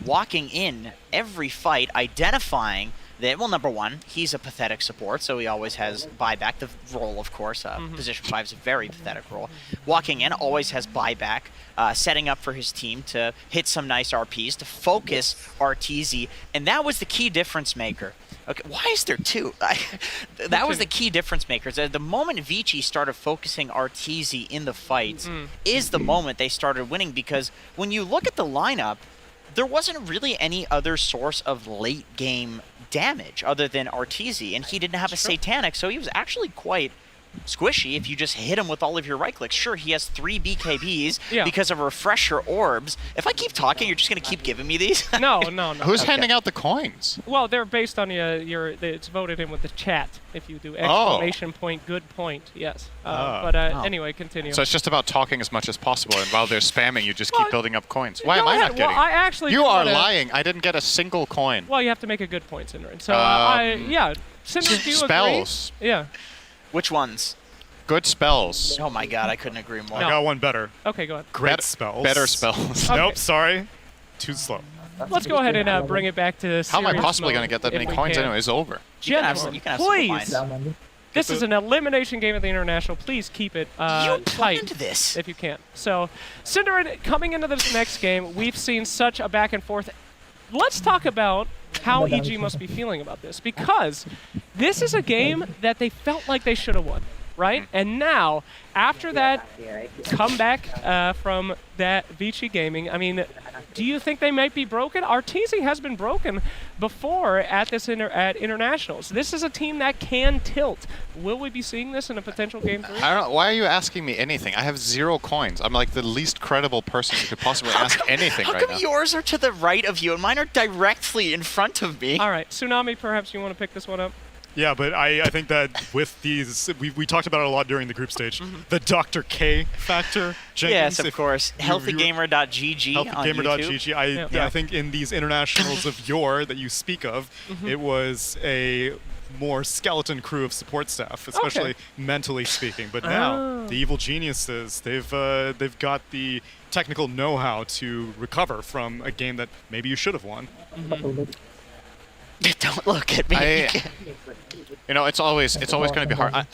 walking in every fight, identifying that, well, number one, he's a pathetic support, so he always has buyback. The role, of course, position 5 is a very pathetic role. Walking in, always has buyback, setting up for his team to hit some nice RPs, to focus Arteezy, and that was the key difference maker. Okay, why is there 2? That was the key difference makers. The moment Vici started focusing Arteezy in the fights is the moment they started winning, because when you look at the lineup, there wasn't really any other source of late game damage other than Arteezy, and he didn't have a Satanic, so he was actually quite squishy if you just hit him with all of your right clicks. Sure, he has 3 BKBs because of refresher orbs. If I keep talking, you're just going to keep giving me these? No. Who's handing out the coins? Well, they're based on it's voted in with the chat. If you do exclamation point, good point, yes. But anyway, continue. So it's just about talking as much as possible, and while they're spamming, you just keep building up coins. Why am I not getting? Well, I actually you are lying. I didn't get a single coin. Well, you have to make a good point, Synderen. So Synderen, do you spells. agree? Yeah. Which ones? Good spells. Oh my god, I couldn't agree more. I got one better. Okay, go ahead. Great spells. Better spells. Nope, sorry. Too slow. Let's go ahead and bring it back to How am I possibly going to get that many coins anyway? It's over. Gentlemen, please. This is an elimination game at the International. Please keep it tight this if you can. So, Synderen, coming into this next game, we've seen such a back and forth. Let's talk about how EG must be feeling about this, because this is a game that they felt like they should have won, right? And now, after that comeback from that Vici Gaming, I mean, do you think they might be broken? Arteezy has been broken before at this at internationals. This is a team that can tilt. Will we be seeing this in a potential game 3? I don't know. Why are you asking me anything? I have 0 coins. I'm like the least credible person who could possibly ask anything right now. How come yours are to the right of you and mine are directly in front of me? All right, Tsunami, perhaps you want to pick this one up? Yeah, but I think that with these, we talked about it a lot during the group stage. The Dr. K factor. Jenkins, yes, of course. Healthygamer.gg on Healthygamer.gg. I think in these internationals of yore that you speak of, it was a more skeleton crew of support staff, especially mentally speaking. But now, the evil geniuses, they've got the technical know-how to recover from a game that maybe you should have won. Don't look at me. You know, it's always going to be hard.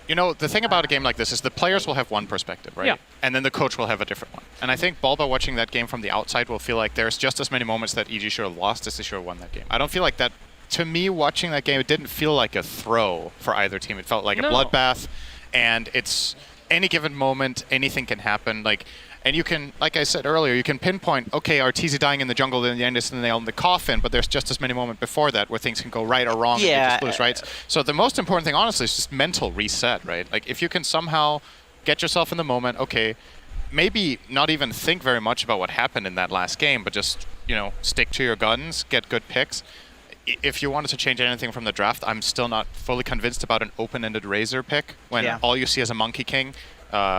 You know, the thing about a game like this is the players will have one perspective, right? Yeah. And then the coach will have a different one. And I think Bulba watching that game from the outside will feel like there's just as many moments that EG should have lost as they should have won that game. I don't feel like that. To me, watching that game, it didn't feel like a throw for either team. It felt like a bloodbath, and it's any given moment, anything can happen. Like, And you can, like I said earlier, you can pinpoint, okay, Arteezy dying in the jungle in the end is the nail in the coffin, but there's just as many moments before that where things can go right or wrong and you just lose, right? So the most important thing, honestly, is just mental reset, right? Like, if you can somehow get yourself in the moment, okay, maybe not even think very much about what happened in that last game, but just, you know, stick to your guns, get good picks. If you wanted to change anything from the draft, I'm still not fully convinced about an open-ended Razor pick when all you see is a Monkey King.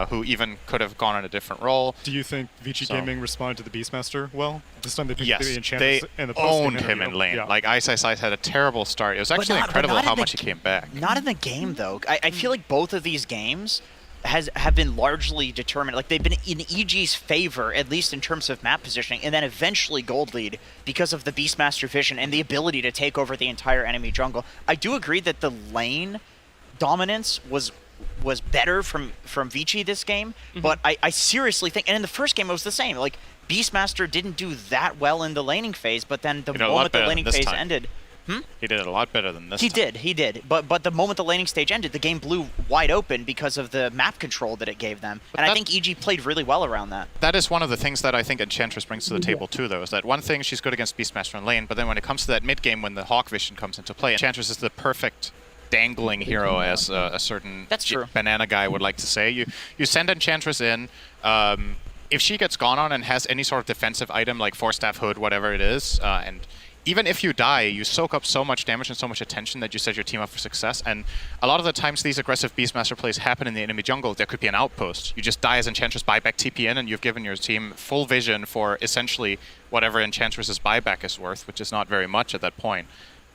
Who even could have gone in a different role. Do you think Vici Gaming responded to the Beastmaster well? This time they picked the Yes, Enchantress they in the post-game owned him interview. in lane. Yeah. Like, Ice had a terrible start. It was actually incredible how much he came back. Not in the game, though. I feel like both of these games have been largely determined. Like, they've been in EG's favor, at least in terms of map positioning, and then eventually gold lead because of the Beastmaster vision and the ability to take over the entire enemy jungle. I do agree that the lane dominance was better from Vici this game, but I seriously think, and in the first game it was the same. Like, Beastmaster didn't do that well in the laning phase, but then the moment the laning phase ended, he did it a lot better than this. He did. But the moment the laning stage ended, the game blew wide open because of the map control that it gave them, and I think EG played really well around that. That is one of the things that I think Enchantress brings to the table too, though, is that one thing, she's good against Beastmaster in lane, but then when it comes to that mid game when the Hawk vision comes into play, Enchantress is the perfect dangling hero, as a certain banana guy would like to say. You send Enchantress in. If she gets gone on and has any sort of defensive item like Force Staff Hood, whatever it is, and even if you die, you soak up so much damage and so much attention that you set your team up for success. And a lot of the times these aggressive Beastmaster plays happen in the enemy jungle. There could be an outpost. You just die as Enchantress, buy back TP in, and you've given your team full vision for essentially whatever Enchantress's buyback is worth, which is not very much at that point.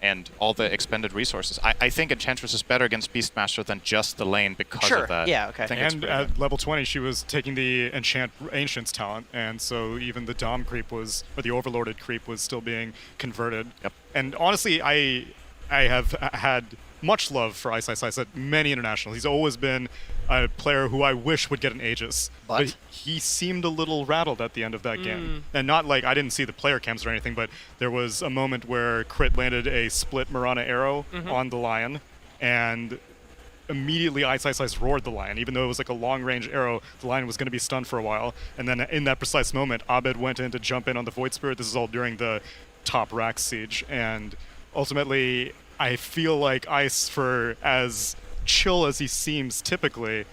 And all the expended resources. I think Enchantress is better against Beastmaster than just the lane because of that. Yeah, okay. And at level 20, she was taking the Ancients talent, and so even the Dom creep was, or the Overlorded creep was still being converted. Yep. And honestly, I have had much love for Ice at many internationals. He's always been a player who I wish would get an Aegis. But he seemed a little rattled at the end of that game. And not like, I didn't see the player cams or anything, but there was a moment where Crit landed a split Mirana arrow on the Lion, and immediately Ice roared the Lion. Even though it was like a long-range arrow, the Lion was going to be stunned for a while. And then in that precise moment, Abed went in to jump in on the Void Spirit. This is all during the top Rax siege. And ultimately, I feel like Ice, for as chill as he seems typically,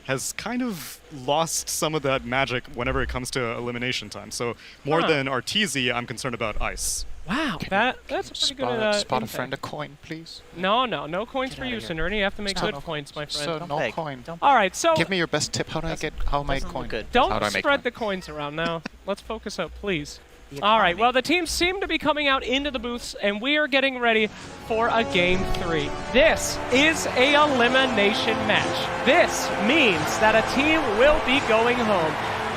has kind of lost some of that magic whenever it comes to elimination time. So more than Arteezy, I'm concerned about Ice. Wow, that's a pretty good spot a friend a coin, please. No coins for you, Cinderny. You have to make good points, my friend. So no coin. All right, so give me your best tip. How do I make coin? Don't spread the coins around now. Let's focus up, please. All right, well, the teams seem to be coming out into the booths, and we are getting ready for a Game 3. This is a elimination match. This means that a team will be going home.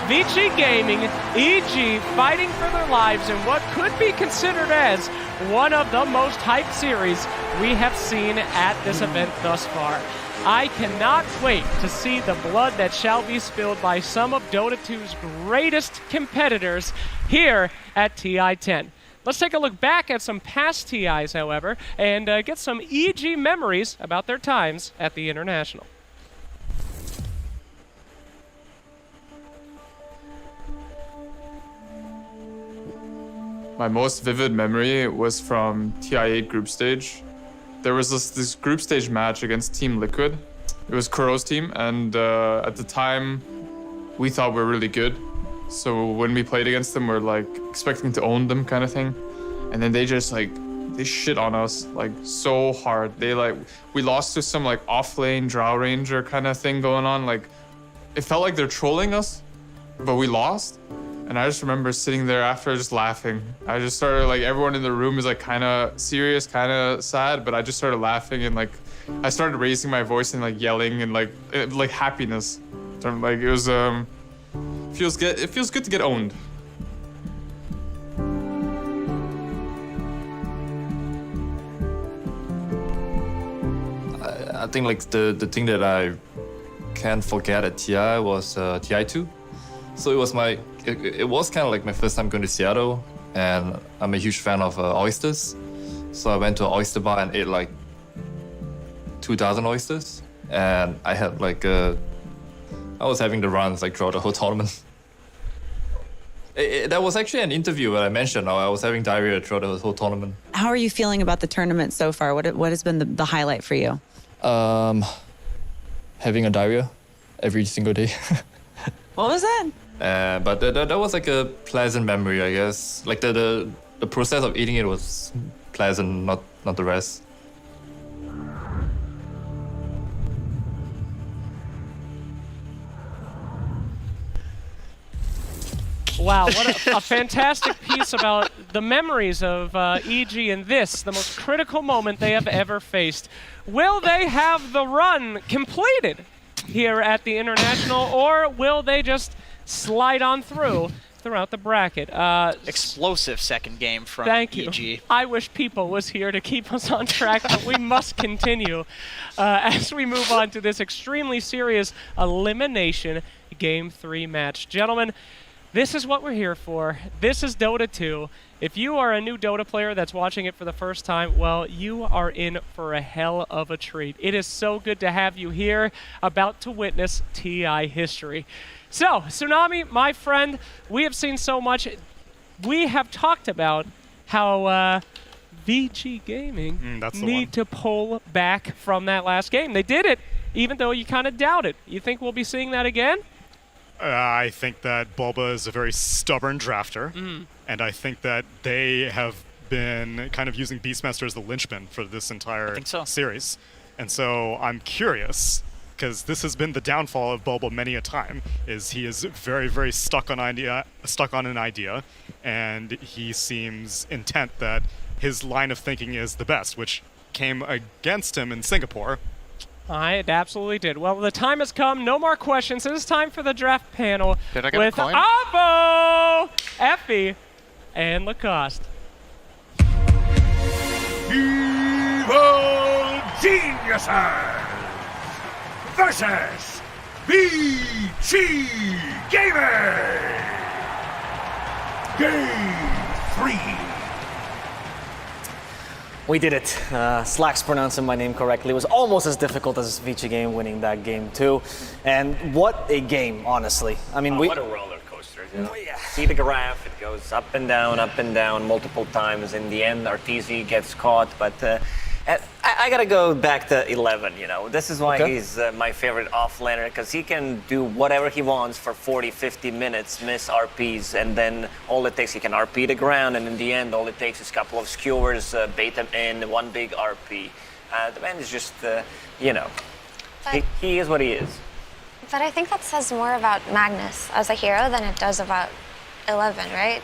Vici Gaming, EG fighting for their lives in what could be considered as one of the most hyped series we have seen at this event thus far. I cannot wait to see the blood that shall be spilled by some of Dota 2's greatest competitors here at TI-10. Let's take a look back at some past TIs, however, and get some EG memories about their times at the International. My most vivid memory was from TI-8 group stage. There was this group stage match against Team Liquid. It was Kuro's team, and at the time, we thought we were really good. So when we played against them, we're like expecting to own them kind of thing. And then they just like, they shit on us like so hard. We lost to some like off-lane Drow Ranger kind of thing going on. Like, it felt like they're trolling us, but we lost. And I just remember sitting there after just laughing. I just started, like, everyone in the room is like kind of serious, kind of sad, but I just started laughing, and like I started raising my voice and like yelling and like happiness. So, like, it was feels good. It feels good to get owned. I think like the thing that I can't forget at TI was TI2. So it was kind of like my first time going to Seattle, and I'm a huge fan of oysters. So I went to an oyster bar and ate like 2,000 oysters, and I had like I was having the runs like throughout the whole tournament. That was actually an interview that I mentioned. I was having diarrhea throughout the whole tournament. How are you feeling about the tournament so far? What has been the highlight for you? Having a diarrhea every single day. What was that? But that was like a pleasant memory, I guess. Like the process of eating it was pleasant, not the rest. Wow, what a fantastic piece about the memories of EG in this, the most critical moment they have ever faced. Will they have the run completed here at the International, or will they just slide on throughout the bracket? Explosive second game from Thank EG. you. I wish People was here to keep us on track, but we must continue as we move on to this extremely serious elimination Game 3 match. Gentlemen, this is what we're here for. This is Dota 2. If you are a new Dota player that's watching it for the first time, well, you are in for a hell of a treat. It is so good to have you here, about to witness TI history. So, Tsunami, my friend, we have seen so much. We have talked about how VG Gaming need to pull back from that last game. They did it, even though you kind of doubt it. You think we'll be seeing that again? I think that Bulba is a very stubborn drafter, and I think that they have been kind of using Beastmaster as the linchpin for this entire series. And so I'm curious, because this has been the downfall of Bulba many a time, is he is very, very stuck on an idea, and he seems intent that his line of thinking is the best, which came against him in Singapore. It absolutely did. Well, the time has come. No more questions. It is time for the draft panel Did I get with a coin? Avo, Effie, and Lacoste. Evil Geniuses versus VG Gaming. Game 3. We did it. Slacks pronouncing my name correctly. It was almost as difficult as VG Game winning that game too. And what a game, honestly. I mean, what a roller coaster. You know? See the graph, it goes up and down multiple times. In the end, Arteezy gets caught, but I gotta go back to 11, you know. This is why he's my favorite offlaner, because he can do whatever he wants for 40, 50 minutes, miss RPs, and then all it takes, he can RP the ground, and in the end, all it takes is a couple of skewers, bait him in, one big RP. The man is just, you know, he is what he is. But I think that says more about Magnus as a hero than it does about 11, right?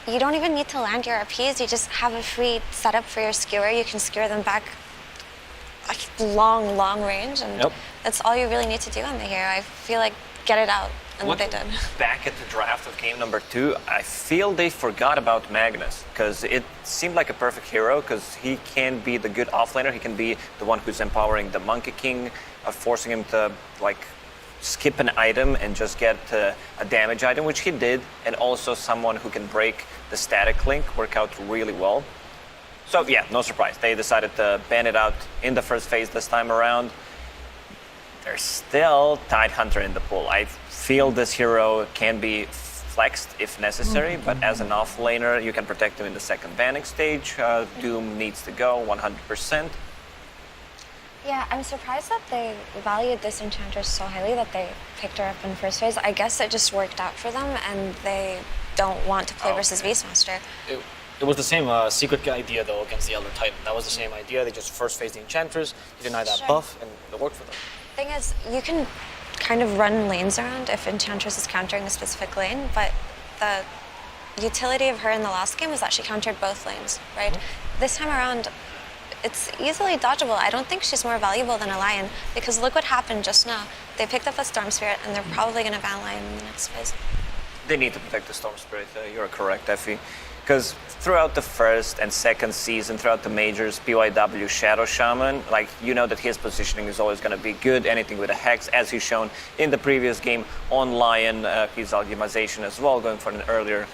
You don't even need to land your RPs. You just have a free setup for your skewer. You can skewer them back like long range, and that's all you really need to do on the hero. I feel like get it out, and they did. Back at the draft of game number 2, I feel they forgot about Magnus, because it seemed like a perfect hero, because he can be the good offlaner. He can be the one who's empowering the Monkey King, forcing him to like skip an item and just get a damage item, which he did, and also someone who can break the static link, work out really well. So yeah, no surprise. They decided to ban it out in the first phase this time around. There's still Tidehunter in the pool. I feel this hero can be flexed if necessary, but as an offlaner, you can protect him in the second banning stage. Doom needs to go 100%. Yeah, I'm surprised that they valued this Enchantress so highly that they picked her up in first phase. I guess it just worked out for them, and they don't want to play versus Beastmaster. It was the same secret idea, though, against the Elder Titan. That was the same idea. They just first phased the Enchantress, you deny that buff, and it worked for them. Thing is, you can kind of run lanes around if Enchantress is countering a specific lane, but the utility of her in the last game was that she countered both lanes, right? This time around, it's easily dodgeable. I don't think she's more valuable than a Lion, because look what happened just now. They picked up a Storm Spirit, and they're probably going to ban Lion in the next phase. They need to protect the Storm Spirit. You're correct, Effie. Because throughout the first and second season, throughout the majors, PYW Shadow Shaman, like, you know that his positioning is always going to be good. Anything with a Hex, as he's shown in the previous game on Lion, his Alchemization as well, going for an earlier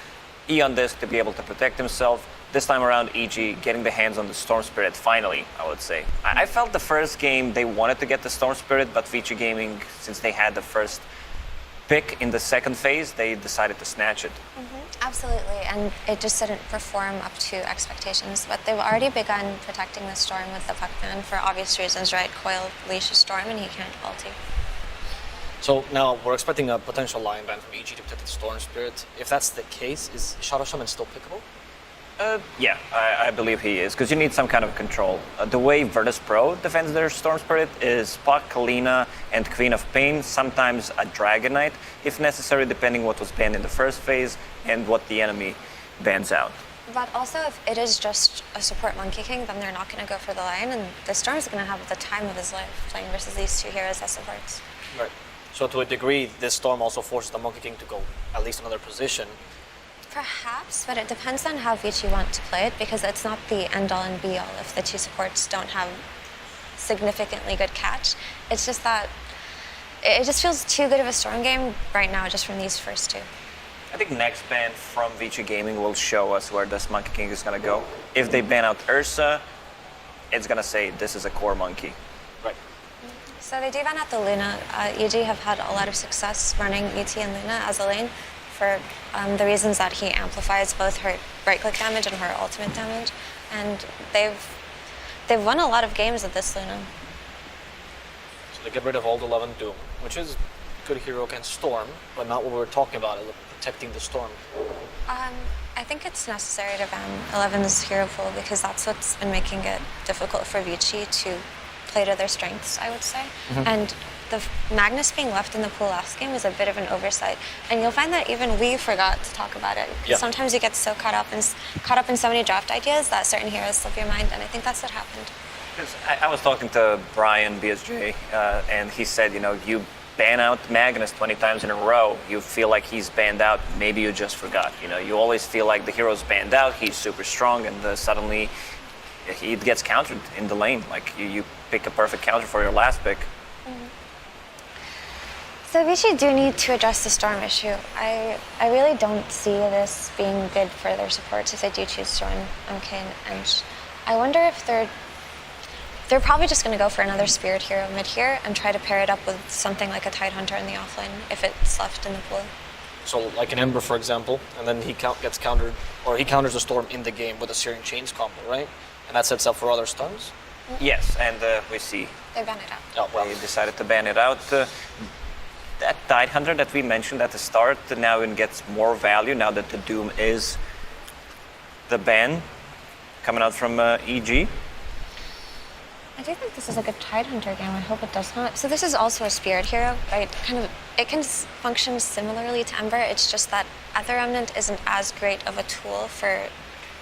Eon Disc to be able to protect himself. This time around, EG getting the hands on the Storm Spirit, finally, I would say. I felt the first game they wanted to get the Storm Spirit, but VG Gaming, since they had the first pick in the second phase, they decided to snatch it. Absolutely, and it just didn't perform up to expectations. But they've already begun protecting the Storm with the puck ban for obvious reasons, right? Coil leashes Storm, and he can't ulti. So now we're expecting a potential Lion ban from EG to protect the Storm Spirit. If that's the case, is Shadow Shaman still pickable? Yeah, I believe he is, because you need some kind of control. The way Virtus Pro defends their Storm Spirit is Puck, Kalina, and Queen of Pain, sometimes a Dragonite, if necessary, depending what was banned in the first phase and what the enemy bans out. But also, if it is just a support Monkey King, then they're not going to go for the Lion, and the Storm's going to have the time of his life playing versus these two heroes as supports. Right. So to a degree, this Storm also forces the Monkey King to go at least another position. Perhaps, but it depends on how Vici want to play it, because it's not the end-all and be-all if the two supports don't have significantly good catch. It's just that it just feels too good of a Storm game right now just from these first two. I think next ban from Vici Gaming will show us where this Monkey King is going to go. If they ban out Ursa, it's going to say this is a core monkey. Right. So they do ban out the Luna. EG have had a lot of success running ET and Luna as a lane for the reasons that he amplifies both her right-click damage and her ultimate damage. And they've won a lot of games with this Luna. So they get rid of Old 11 Doom, which is a good hero against Storm, but not what we were talking about, protecting the Storm. I think it's necessary to ban 11's hero pool because that's what's been making it difficult for Vici to play to their strengths, I would say. And the Magnus being left in the pool last game was a bit of an oversight, and you'll find that even we forgot to talk about it. Yeah. Sometimes you get so caught up in so many draft ideas that certain heroes slip your mind, and I think that's what happened. I was talking to Brian BSJ, and he said, you ban out Magnus 20 times in a row, you feel like he's banned out. Maybe you just forgot. You always feel like the hero's banned out, he's super strong, and suddenly he gets countered in the lane. Like you pick a perfect counter for your last pick. So Vici do need to address the Storm issue. I really don't see this being good for their supports if they do choose Storm, MK, and I wonder if they're probably just going to go for another Spirit hero mid here and try to pair it up with something like a Tidehunter in the offlane if it's left in the pool. So like an Ember, for example, and then he gets countered, or he counters the Storm in the game with a Searing Chains combo, right? And that sets up for other stuns? Yes, and we see they ban it out. Oh, well, they decided to ban it out. That Tidehunter that we mentioned at the start now it gets more value now that the Doom is the ban coming out from EG. I do think this is a good Tidehunter game. I hope it does not. So this is also a Spirit hero, right? It can function similarly to Ember. It's just that Ether Remnant isn't as great of a tool for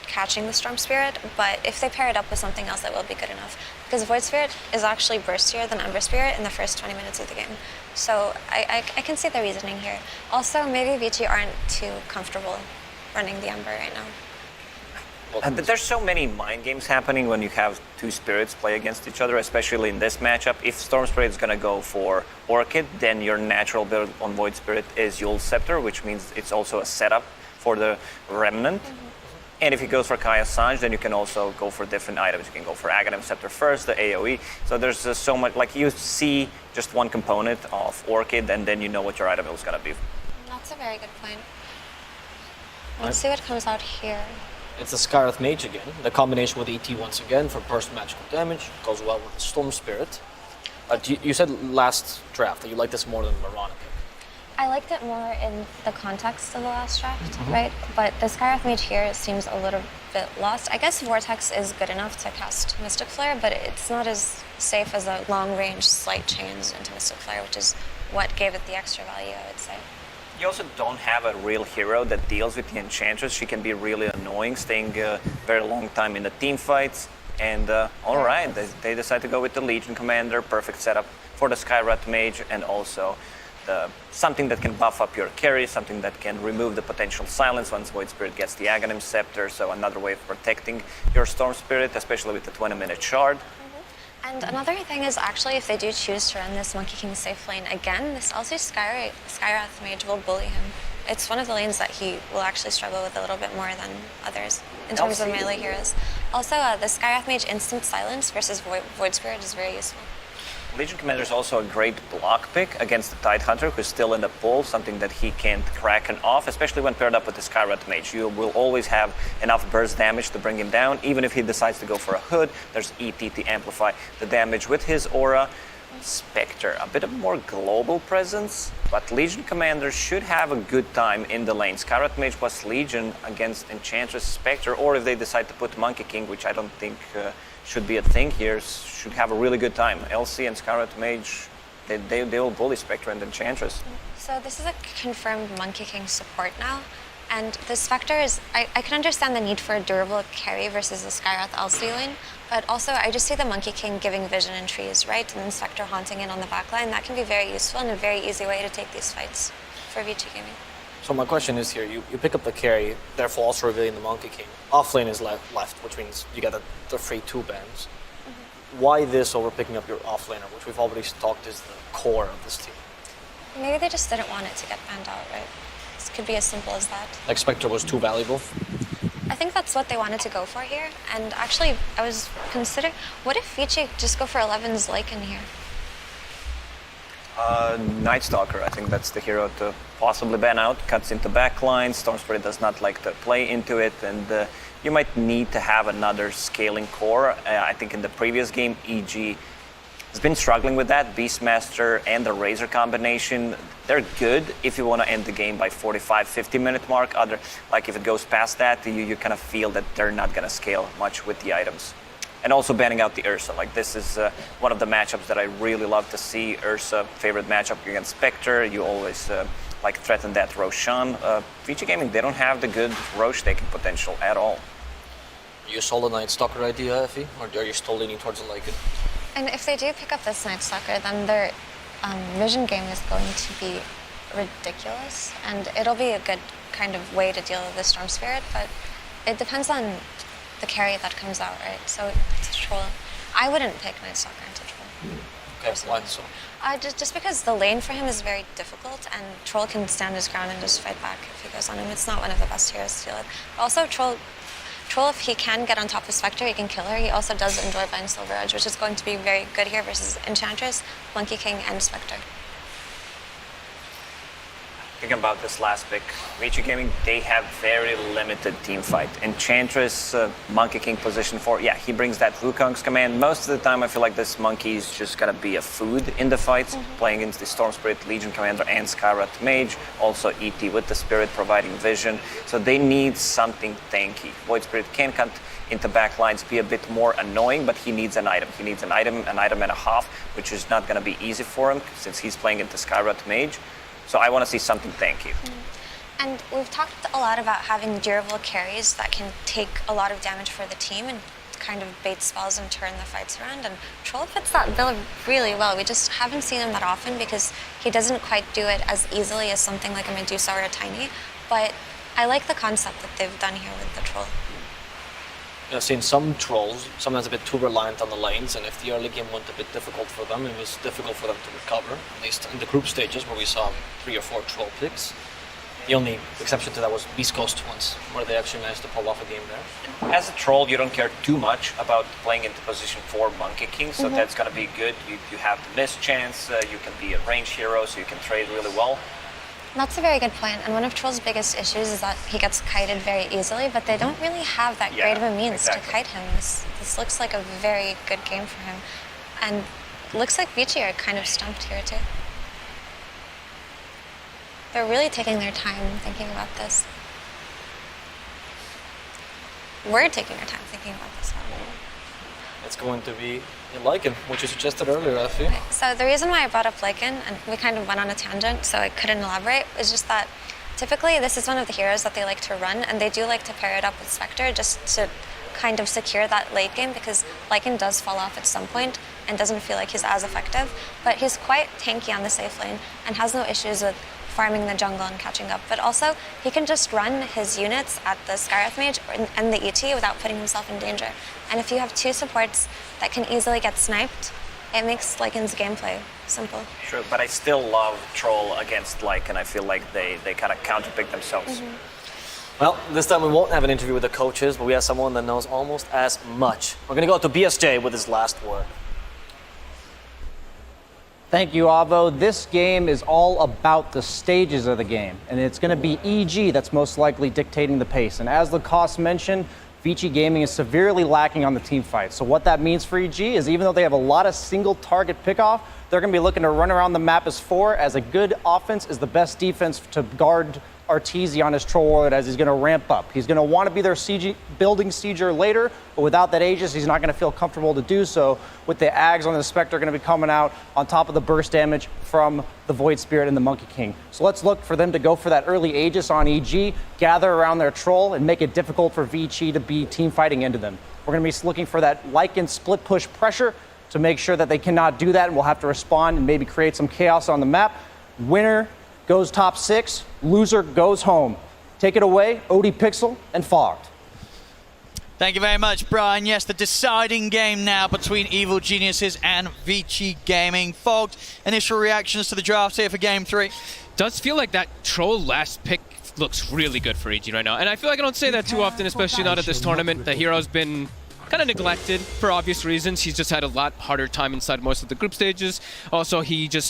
catching the Storm Spirit, but if they pair it up with something else, that will be good enough. Because Void Spirit is actually burstier than Ember Spirit in the first 20 minutes of the game. So I can see the reasoning here. Also, maybe Vici aren't too comfortable running the Ember right now. But there's so many mind games happening when you have two spirits play against each other, especially in this matchup. If Storm Spirit is going to go for Orchid, then your natural build on Void Spirit is Yule Scepter, which means it's also a setup for the Remnant. And if he goes for Kaya Sanj, then you can also go for different items. You can go for Aghanim Scepter first, the AoE. So there's so much, like you see just one component of Orchid, and then you know what your item is going to be. That's a very good point. Let's see what comes out here. It's the Skywrath Mage again. The combination with ET once again for burst magical damage goes well with the Storm Spirit. You said last draft that you like this more than Mirana. I liked it more in the context of the last draft, right? But the Skywrath Mage here seems a little bit lost. I guess Vortex is good enough to cast Mystic Flare, but it's not as safe as a long-range Slight Chains into Mystic Flare, which is what gave it the extra value, I would say. You also don't have a real hero that deals with the Enchantress. She can be really annoying, staying a very long time in the team fights. And all right, they decide to go with the Legion Commander. Perfect setup for the Skywrath Mage, and also something that can buff up your carry, something that can remove the potential silence once Void Spirit gets the Aghanim Scepter. So another way of protecting your Storm Spirit, especially with the 20-minute shard. And another thing is actually if they do choose to run this Monkey King safe lane again, this also Skywrath Mage will bully him. It's one of the lanes that he will actually struggle with a little bit more than others in terms of melee heroes. Also, the Skywrath Mage instant silence versus Void Spirit is very useful. Legion Commander is also a great block pick against the Tidehunter, who's still in the pool, something that he can't crack and off, especially when paired up with the Skywrath Mage. You will always have enough burst damage to bring him down. Even if he decides to go for a Hood, there's ET to amplify the damage with his aura. Spectre, a bit of more global presence, but Legion Commander should have a good time in the lane. Skywrath Mage plus Legion against Enchantress Spectre, or if they decide to put Monkey King, which I don't think should be a thing here, should have a really good time. LC and Skywrath Mage, they will bully Spectre and Enchantress. So this is a confirmed Monkey King support now, and the Spectre is, I can understand the need for a durable carry versus the Skywrath LC lane, but also I just see the Monkey King giving vision in trees, right, and then Spectre haunting it on the backline. That can be very useful and a very easy way to take these fights for VG Gaming. So my question is here, you pick up the carry, therefore also revealing the Monkey King. Offlane is left, which means you get the free 2 bans. Why this over picking up your offlaner, which we've already talked is the core of this team? Maybe they just didn't want it to get banned out, right? This could be as simple as that. Like Spectre was too valuable? I think that's what they wanted to go for here. And actually, I was considering, what if Vici just go for 11's Lycan here? Night Stalker, I think that's the hero to possibly ban out. Cuts into backline, Storm Spirit does not like to play into it, and you might need to have another scaling core. I think in the previous game, EG has been struggling with that. Beastmaster and the Razor combination, they're good if you want to end the game by 45-50 minute mark. Like if it goes past that, you kind of feel that they're not going to scale much with the items. And also banning out the Ursa. Like this is one of the matchups that I really love to see. Ursa, favorite matchup against Spectre. You always like threaten that Roshan. VG Gaming, they don't have the good Roche taking potential at all. You sold the Night Stalker idea, Effie, or are you still leaning towards the Lycan? And if they do pick up this Night Stalker, then their vision game is going to be ridiculous. And it'll be a good kind of way to deal with the Storm Spirit, but it depends on the carry that comes out, right? So it's Troll. I wouldn't pick Night Stalker into Troll. Okay, why so? Just because the lane for him is very difficult, and Troll can stand his ground and just fight back if he goes on him. It's not one of the best heroes to deal with. Also, Troll, if he can get on top of Spectre, he can kill her. He also does enjoy buying Silver Edge, which is going to be very good here versus Enchantress, Monkey King, and Spectre. Thinking about this last pick, VG Gaming, they have very limited team fight. Enchantress, Monkey King position 4, yeah, he brings that Wukong's command. Most of the time I feel like this monkey is just gonna be a food in the fights, playing against the Storm Spirit, Legion Commander, and Skywrath Mage. Also ET with the Spirit providing vision. So they need something tanky. Void Spirit can cut into backlines, be a bit more annoying, but he needs an item. He needs an item and a half, which is not gonna be easy for him since he's playing into Skywrath Mage. So I want to see something tanky. And we've talked a lot about having durable carries that can take a lot of damage for the team and kind of bait spells and turn the fights around. And Troll fits that bill really well. We just haven't seen him that often because he doesn't quite do it as easily as something like a Medusa or a Tiny. But I like the concept that they've done here with the Troll. I've seen some Trolls, sometimes a bit too reliant on the lanes, and if the early game went a bit difficult for them, it was difficult for them to recover, at least in the group stages where we saw 3 or 4 Troll picks. The only exception to that was Beast Coast once, where they actually managed to pull off a game there. As a Troll, you don't care too much about playing into position 4 Monkey King, so that's going to be good. You have the miss chance, you can be a range hero, so you can trade really well. That's a very good point, and one of Troll's biggest issues is that he gets kited very easily, but they don't really have that great of a means to kite him. This looks like a very good game for him, and looks like Vici are kind of stumped here too. They're really taking their time thinking about this. We're taking our time thinking about this. It's going to be Lycan, which you suggested earlier, I think. So the reason why I brought up Lycan, and we kind of went on a tangent, so I couldn't elaborate, is just that typically this is one of the heroes that they like to run, and they do like to pair it up with Spectre just to kind of secure that late game, because Lycan does fall off at some point and doesn't feel like he's as effective, but he's quite tanky on the safe lane and has no issues with farming the jungle and catching up. But also, he can just run his units at the Skywrath Mage and the ET without putting himself in danger. And if you have 2 supports that can easily get sniped, it makes Lycan's gameplay simple. Sure, but I still love Troll against Lycan. I feel like they kind of counterpick themselves. Well, this time we won't have an interview with the coaches, but we have someone that knows almost as much. We're going to go to BSJ with his last word. Thank you, Avo. This game is all about the stages of the game, and it's going to be EG that's most likely dictating the pace. And as Lacoste mentioned, Vici Gaming is severely lacking on the team fight. So what that means for EG is even though they have a lot of single target pickoff, they're going to be looking to run around the map as 4, as a good offense is the best defense to guard Arteezy on his Troll Warlord as he's going to ramp up. He's going to want to be their building sieger later, but without that Aegis, he's not going to feel comfortable to do so, with the Ags on the Spectre going to be coming out on top of the burst damage from the Void Spirit and the Monkey King. So let's look for them to go for that early Aegis on EG, gather around their Troll, and make it difficult for Vici to be team fighting into them. We're going to be looking for that Lycan split push pressure to make sure that they cannot do that, and we'll have to respond and maybe create some chaos on the map. Winner goes top 6, loser goes home. Take it away, OD Pixel and Fogged. Thank you very much, Brian. Yes, the deciding game now between Evil Geniuses and Vici Gaming. Fogged, initial reactions to the draft here for Game 3. Does feel like that Troll last pick looks really good for EG right now. And I feel like I don't say that too often, especially not at this tournament. The hero's been kind of neglected for obvious reasons. He's just had a lot harder time inside most of the group stages. Also, a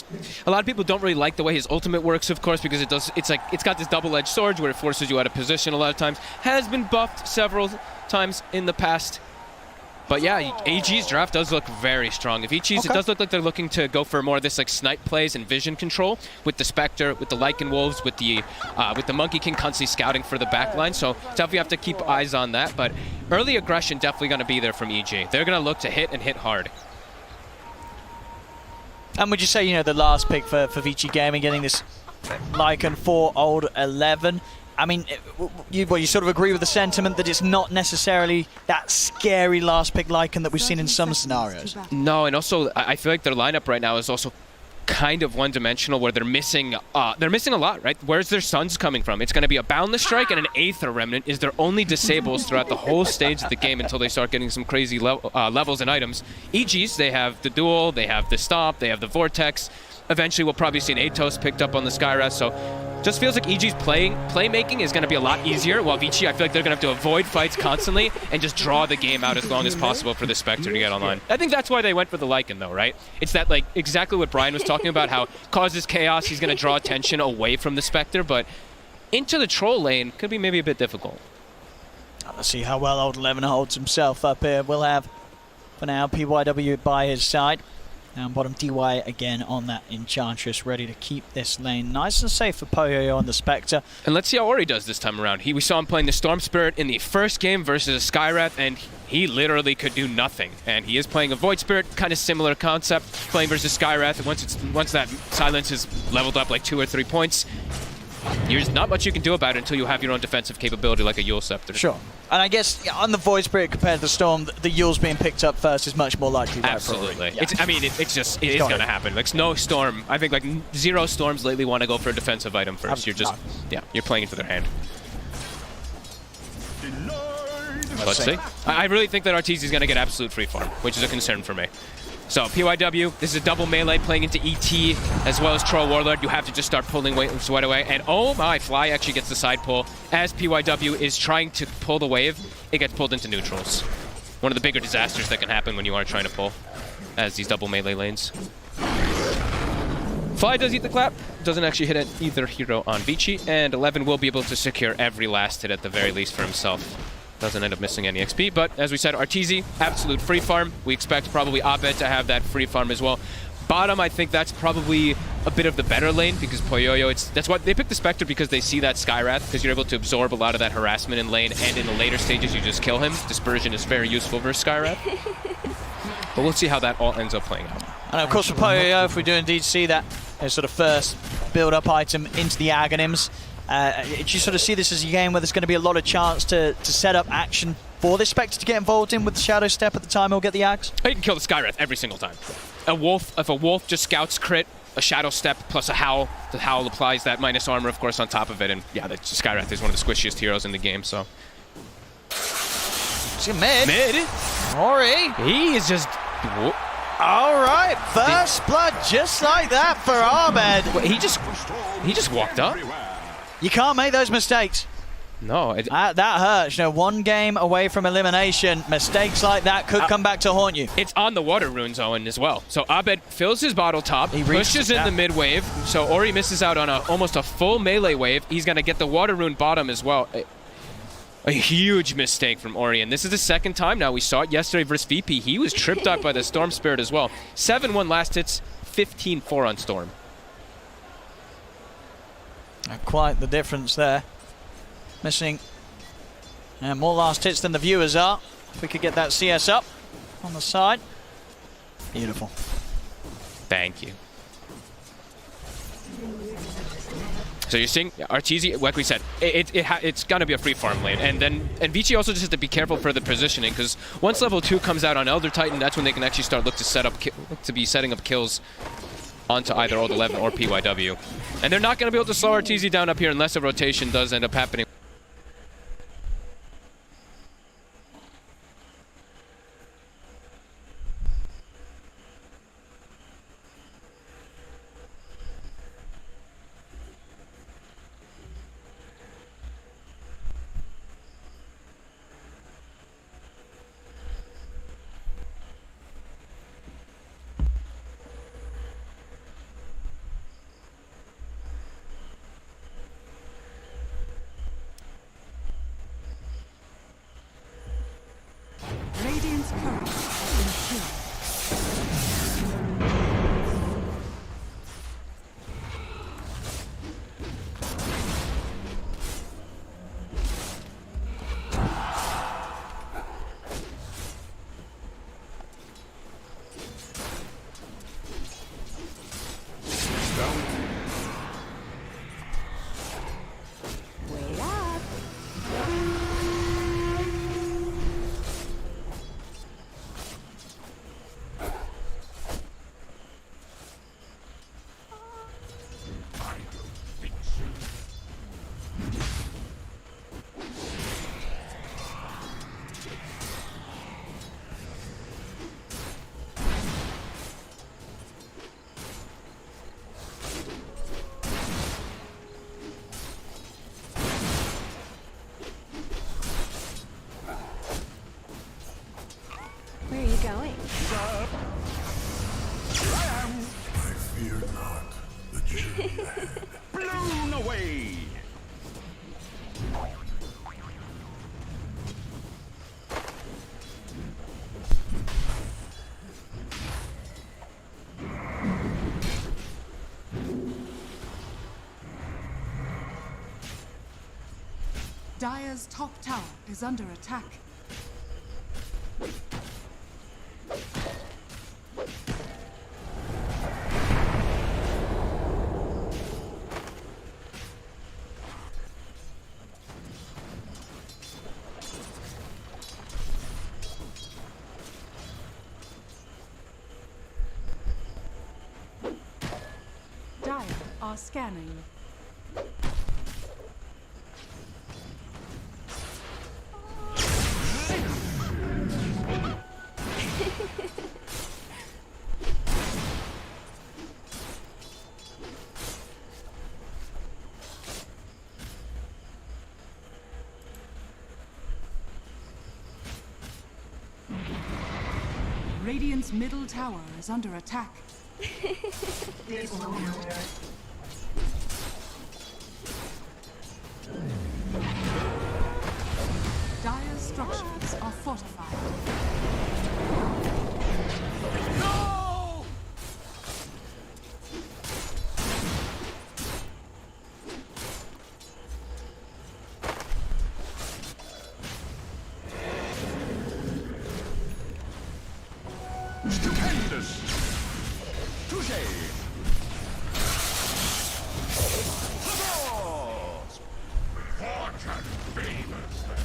lot of people don't really like the way his ultimate works, of course, because it's got this double-edged sword where it forces you out of position a lot of times. Has been buffed several times in the past. But yeah, AG's draft does look very strong. If Vichi's, it does look like they're looking to go for more of this like snipe plays and vision control with the Spectre, with the Lycan Wolves, with the Monkey King constantly scouting for the backline. So definitely have to keep eyes on that. But early aggression definitely going to be there from EG. They're going to look to hit and hit hard. And would you say, you know, the last pick for Vici Gaming, getting this Lycan 4 old 11? I mean, you sort of agree with the sentiment that it's not necessarily that scary last pick Lycan that we've seen in some scenarios. No, and also I feel like their lineup right now is also kind of one-dimensional, where they're missing a lot, right? Where's their stuns coming from? It's going to be a Boundless Strike and an Aether Remnant is their only disables throughout the whole stage of the game until they start getting some crazy levels and items. EGs, they have the Duel, they have the Stomp, they have the Vortex. Eventually, we'll probably see an Atos picked up on the Skywrath, so just feels like EG's playmaking is going to be a lot easier, while Vici, I feel like they're going to have to avoid fights constantly and just draw the game out as long as possible for the Spectre to get online. I think that's why they went for the Lycan, though, right? It's that, like, exactly what Brian was talking about, how causes chaos, he's going to draw attention away from the Spectre, but into the Troll lane could be maybe a bit difficult. Let's see how well old 11 holds himself up here. We'll have, for now, PYW by his side. Down bottom, DY again on that Enchantress, ready to keep this lane nice and safe for Poyoyo on the Spectre. And let's see how Ori does this time around. We saw him playing the Storm Spirit in the first game versus a Skywrath, and he literally could do nothing. And he is playing a Void Spirit, kind of similar concept, playing versus Skywrath. Once that silence is leveled up like 2 or 3 points, there's not much you can do about it until you have your own defensive capability like a Yule Scepter. Sure. And I guess on the Void Spirit compared to the Storm, the Yule's being picked up first is much more likely. Absolutely. Yeah. It is going to happen. Like, no Storm. I think like 0 Storms lately want to go for a defensive item first. You're playing into their hand. Let's see. I really think that Arteezy is going to get absolute free farm, which is a concern for me. So PYW, this is a double melee playing into ET as well as Troll Warlord. You have to just start pulling Sweat away. And oh my, Fly actually gets the side pull. As PYW is trying to pull the wave, it gets pulled into neutrals. One of the bigger disasters that can happen when you are trying to pull as these double melee lanes. Fly does eat the clap, doesn't actually hit either hero on Vici, and 11 will be able to secure every last hit at the very least for himself. Doesn't end up missing any XP, but as we said, Arteezy, absolute free farm. We expect probably Abed to have that free farm as well. Bottom, I think that's probably a bit of the better lane because Poyoyo, that's why they picked the Spectre, because they see that Skywrath, because you're able to absorb a lot of that harassment in lane, and in the later stages you just kill him. Dispersion is very useful versus Skywrath. But we'll see how that all ends up playing out. And of course for Poyoyo, if we do indeed see that sort of first build-up item into the Aghanims, do you sort of see this as a game where there's going to be a lot of chance to set up action for this Spectre to get involved in with the Shadow Step at the time he'll get the Axe? You can kill the Skywrath every single time. If a Wolf just scouts crit, a Shadow Step plus a Howl, the Howl applies that minus armor, of course, on top of it, and yeah, the Skywrath is one of the squishiest heroes in the game, so. See mid. Ori. He is just... All right, first blood just like that for Abed. He just walked up. You can't make those mistakes. No, that hurts. You know, one game away from elimination. Mistakes like that could come back to haunt you. It's on the water runes, Owen, as well. So Abed fills his bottle top, pushes in the mid wave. So Ori misses out on almost a full melee wave. He's going to get the water rune bottom as well. A huge mistake from Ori, and this is the second time now. We saw it yesterday versus VP. He was tripped up by the Storm Spirit as well. 7-1 last hits, 15-4 on Storm. Quite the difference there. Missing more last hits than the viewers are. If we could get that CS up on the side. Beautiful. Thank you. So you're seeing Arteezy, like we said, it's gonna be a free farm lane, and Vici also just has to be careful for the positioning, because once level 2 comes out on Elder Titan, that's when they can actually start look to be setting up kills onto either Old 11 or PYW, and they're not gonna be able to slow Arteezy down up here unless a rotation does end up happening. Radiant's courage has been killed. Wait up. Where are you going? I fear not the journey ahead. Blown away! Dire's top tower is under attack. Dire are scanning. Radiant's middle tower is under attack. Dire's structures are fortified. No! Stupendous! Touché! Fortune favors us.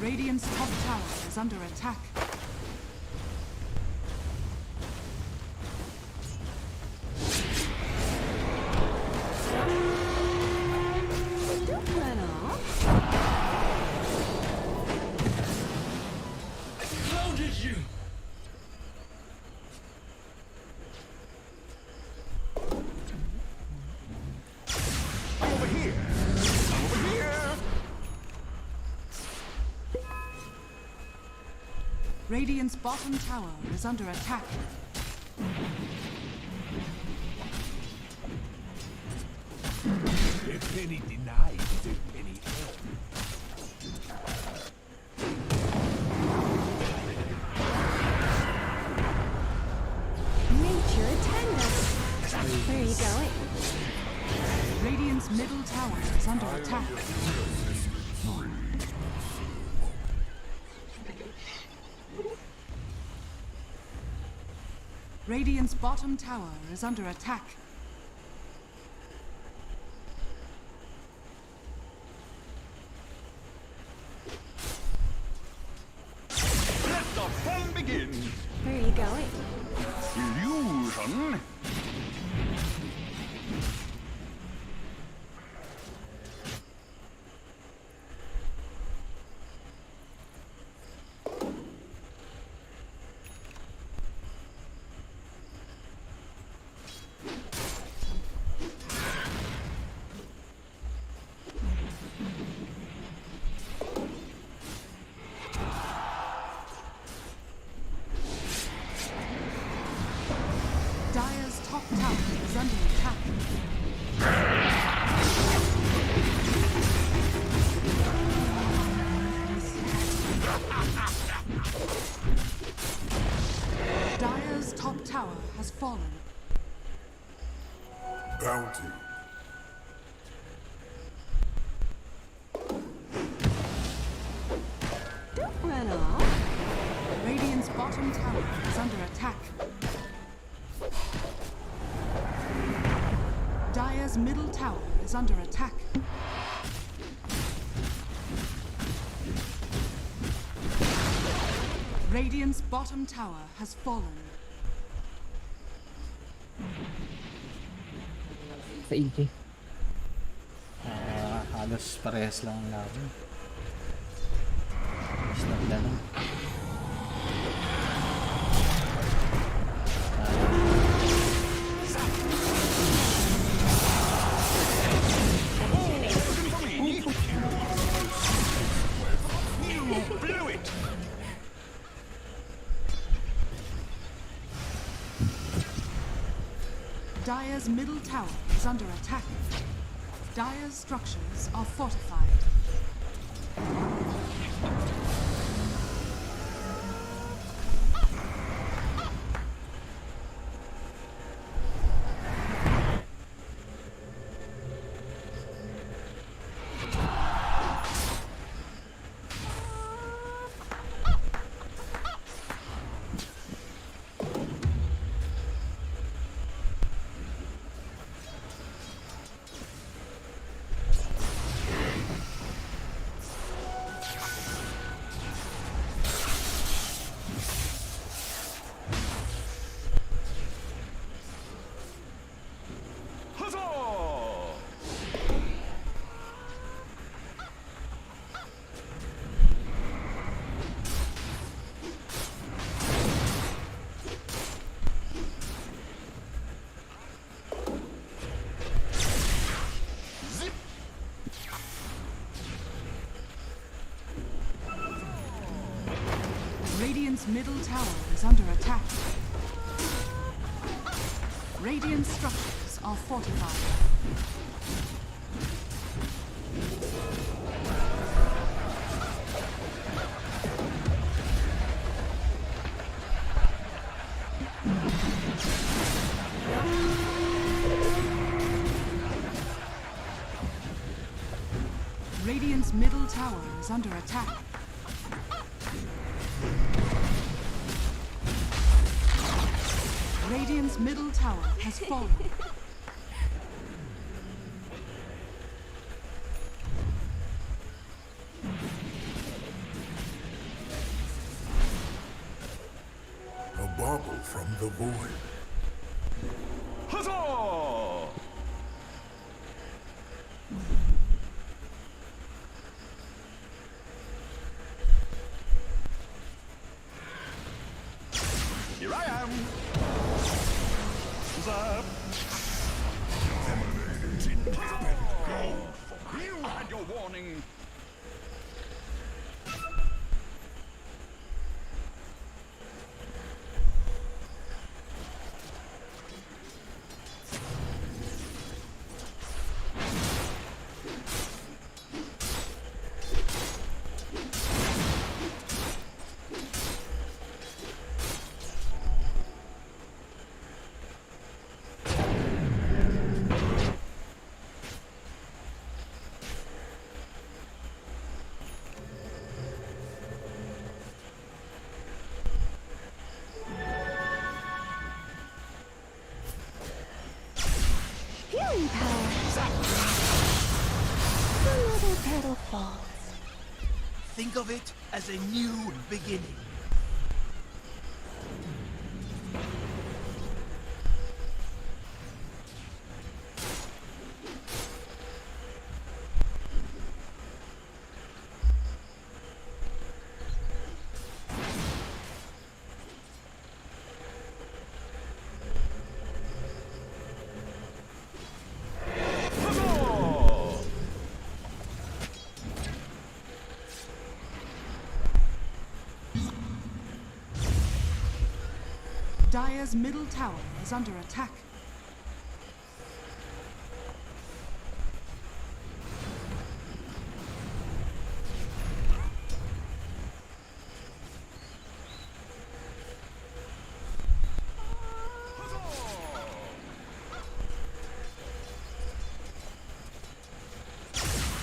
Radiant's top tower is under attack. Don't run off. How did you? Radiant's bottom tower is under attack. A penny denied is a penny earned. Nature attend us. Where are you going? Radiant's middle tower is under attack. Radiant's bottom tower is under attack. Let the fun begin. Where are you going? Illusion. Dire's top tower is under attack. Dire's top tower has fallen. Bounty. Don't run off. Radiant's bottom tower is under attack. Dire's middle tower is under attack. Radiant's bottom tower has fallen. Sa EG. Halos parehas lang ang laban. Snap na lang. You blew it. Dire's middle tower is under attack. Dire's structures are fortified. Radiant's middle tower is under attack. Radiant structures are fortified. Radiant's middle tower is under attack. Radiant's middle tower has fallen. A bauble from the void. Huzzah! Here I am. What's up? You had your warning. falls. Think of it as a new beginning. Dire's middle tower is under attack.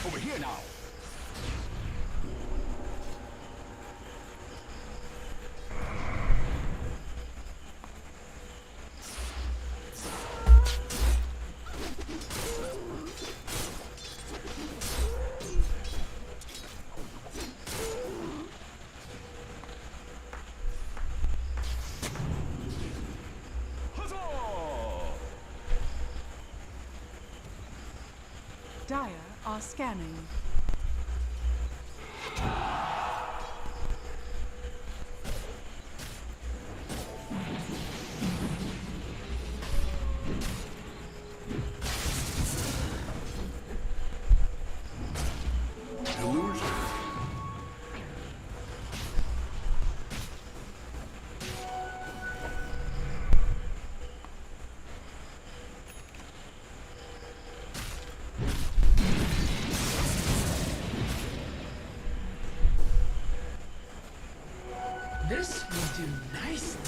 Over here now. Dire are scanning. Illusion. This will do nicely.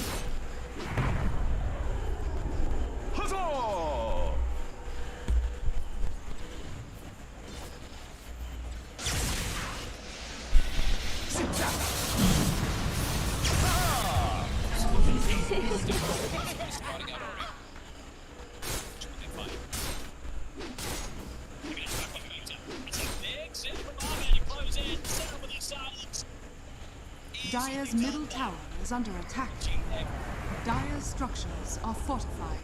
Huzzah! Sit down. Ah! Dire's middle tower is under attack. Dire's structures are fortified.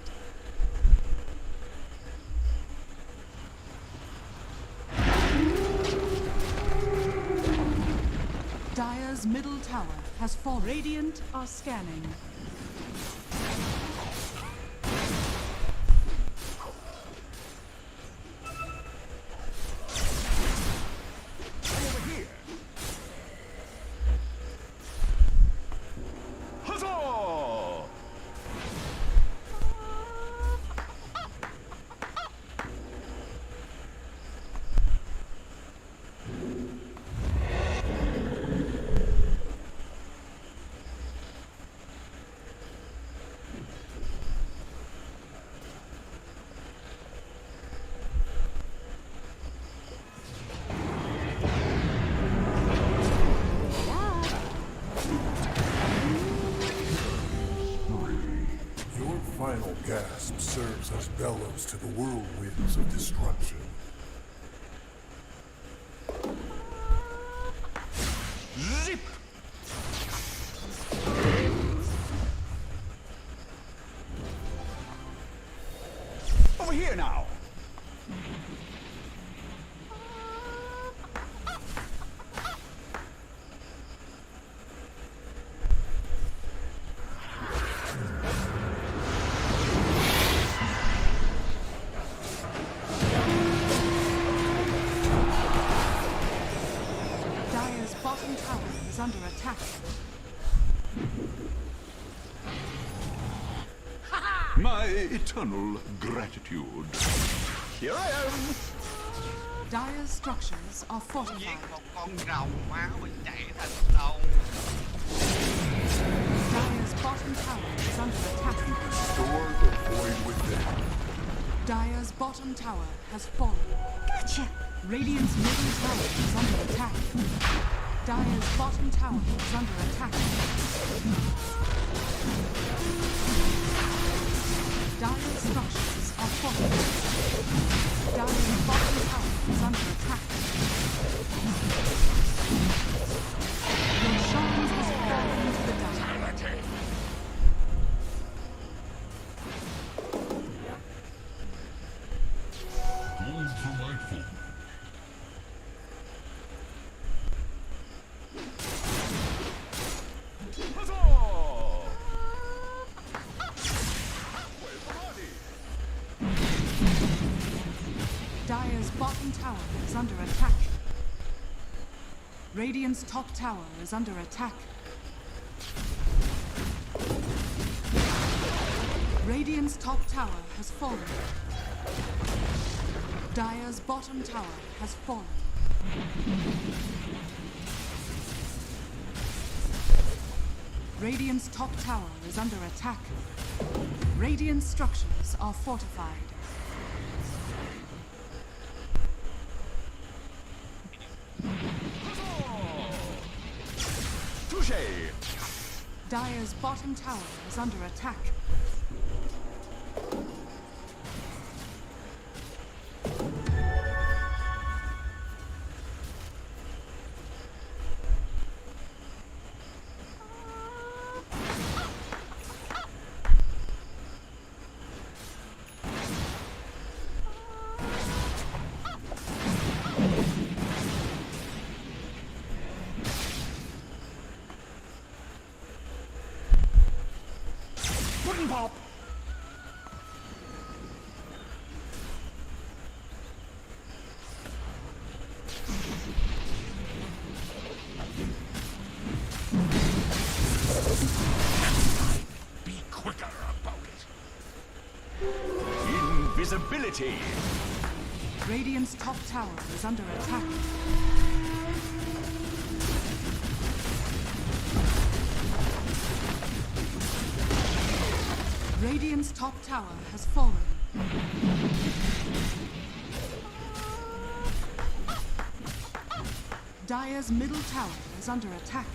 Dire's middle tower has fallen. Radiant are scanning. Over here. Huzzah! Your final gasp serves as bellows to the whirlwinds of destruction. Zip! Over here now. Dire's bottom tower is under attack. My eternal gratitude. Here I am. Dire's structures are fortified. Dire's bottom tower is under attack. Restore the void within. Dire's bottom tower has fallen. Gotcha! Radiant's middle tower is under attack. Dire's bottom tower is under attack. Dire's structures are fortified. Dire's bottom tower is under attack. Roshan has fallen to the Dire. Dire's bottom tower is under attack. Radiant's top tower is under attack. Radiant's top tower has fallen. Dire's bottom tower has fallen. Radiant's top tower is under attack. Radiant structures are fortified. Dire's bottom tower is under attack. Pop. Be quicker about it. Invisibility. Radiant's top tower is under attack. Radiant's top tower has fallen. Dire's middle tower is under attack.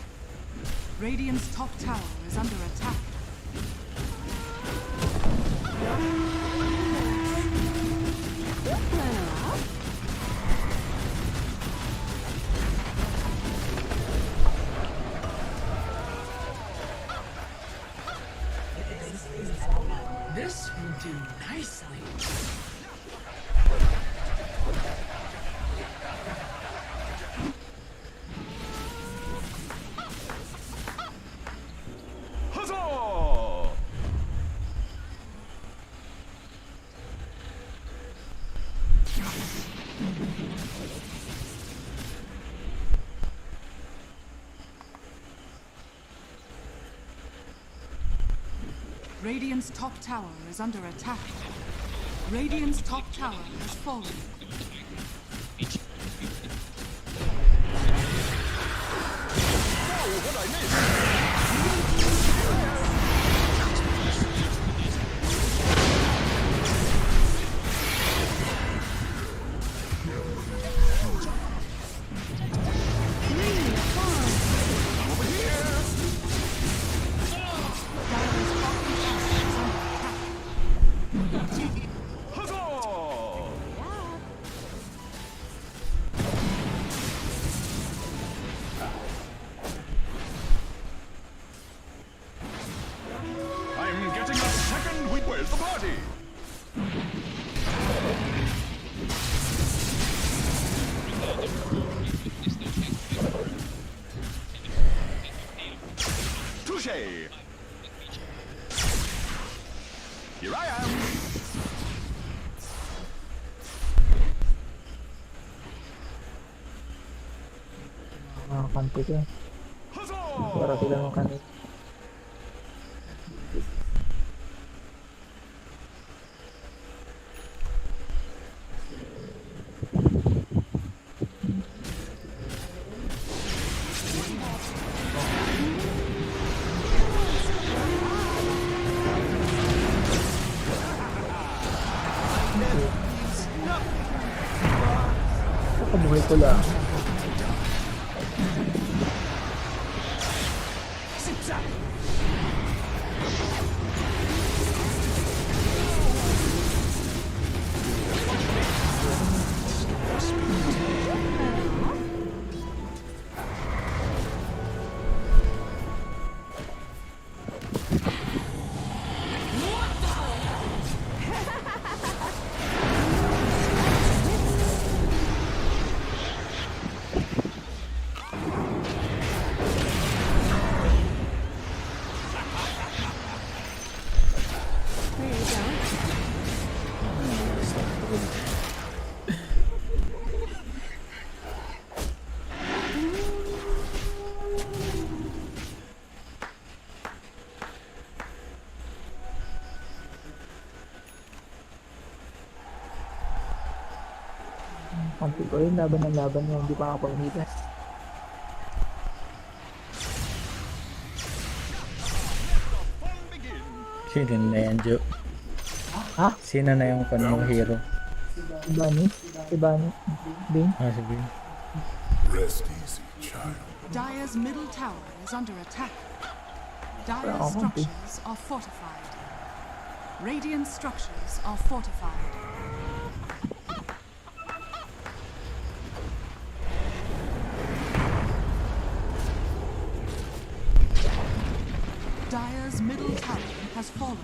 Radiant's top tower is under attack. This will do nicely. Huzzah! Radiant's top tower is under attack. Radiant's top tower has fallen. I'm getting a second week. Where's the party? Touché! Here I am! Kanti ko. Para sila ng kanti. Kabuhay ko lang. Ito yung laban ng laban niya, hindi pa ako pamitas. Sino na yan, Jo? Ha? Sino na yung kanong hero? Si Bunny? Si Bunny? Bing? Ah, si Bing. Rest easy, child. Dire's middle tower is under attack. Dire's Oh, structures are fortified. Radiant structures are fortified. Dire's middle tower has fallen.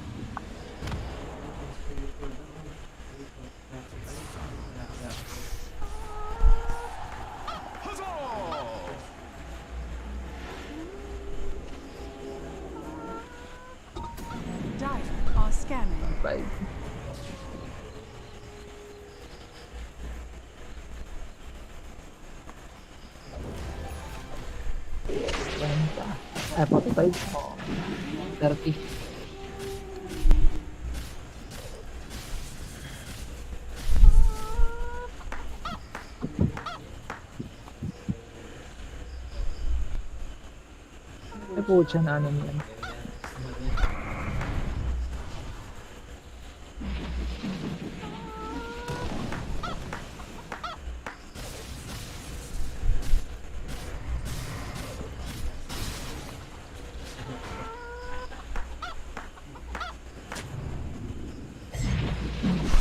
Dire are scanning. Right. Ay, 45. Oh. 30. Ay, pucha na ano yan.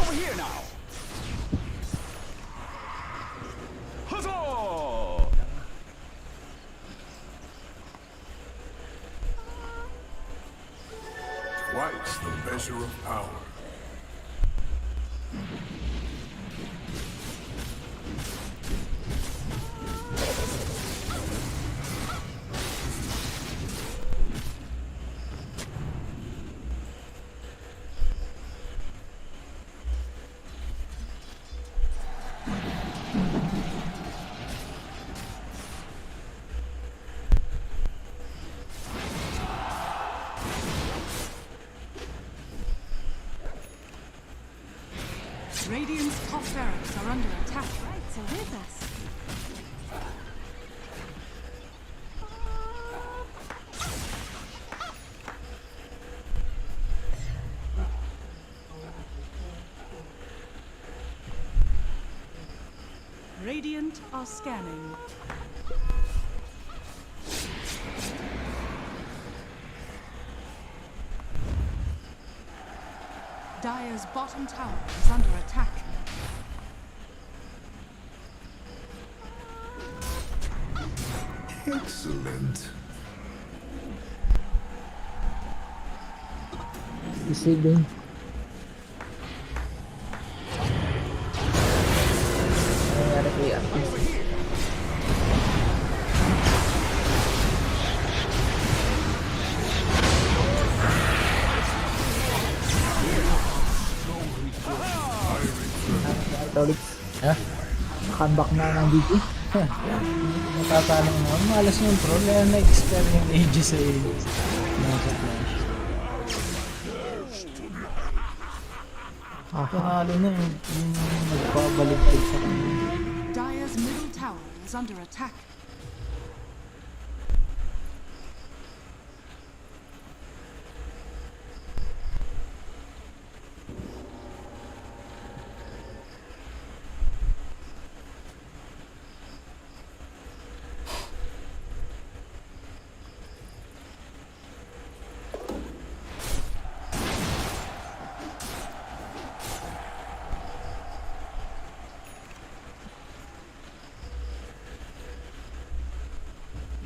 Over here now. Huzzah! Twice the measure of power. Radiant's top barracks are under attack. Right, so with us. Radiant are scanning. Dire's bottom tower is under attack. Excellent. Isibing. Nangyari kay Artis. Ulit. Ha? Comeback na ng DG. Natatanong na, malas yung pro, kaya na-expire yung ages sa ages. Nasa flash. Panalo na yung nagpabalik-balik sa kanya. Dire's middle tower is under attack.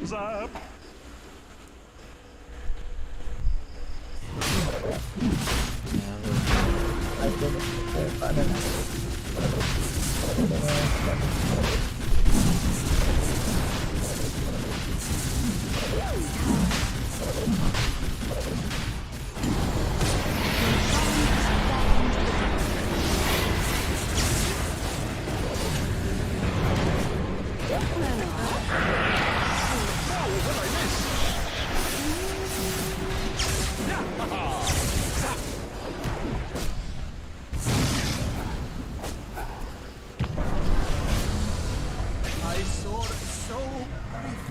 Zap. Paano na?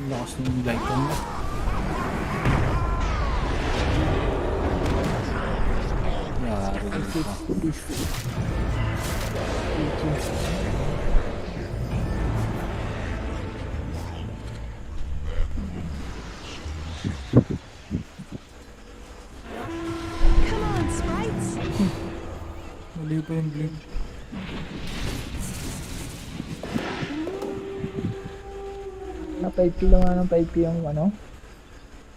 Lakas ng Lycan mo. Yari dito. Come on, sprites. Mali pa yung blink. Na 5P lang ng 5P yung ano?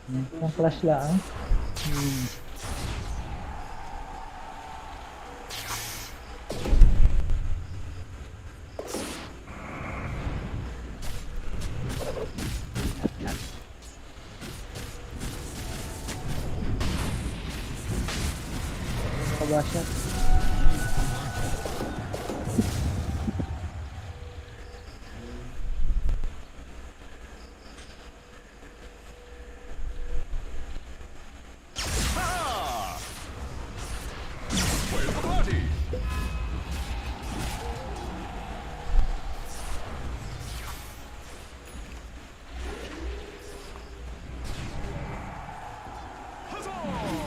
Yung flash lang. Kabasya. Where's the party?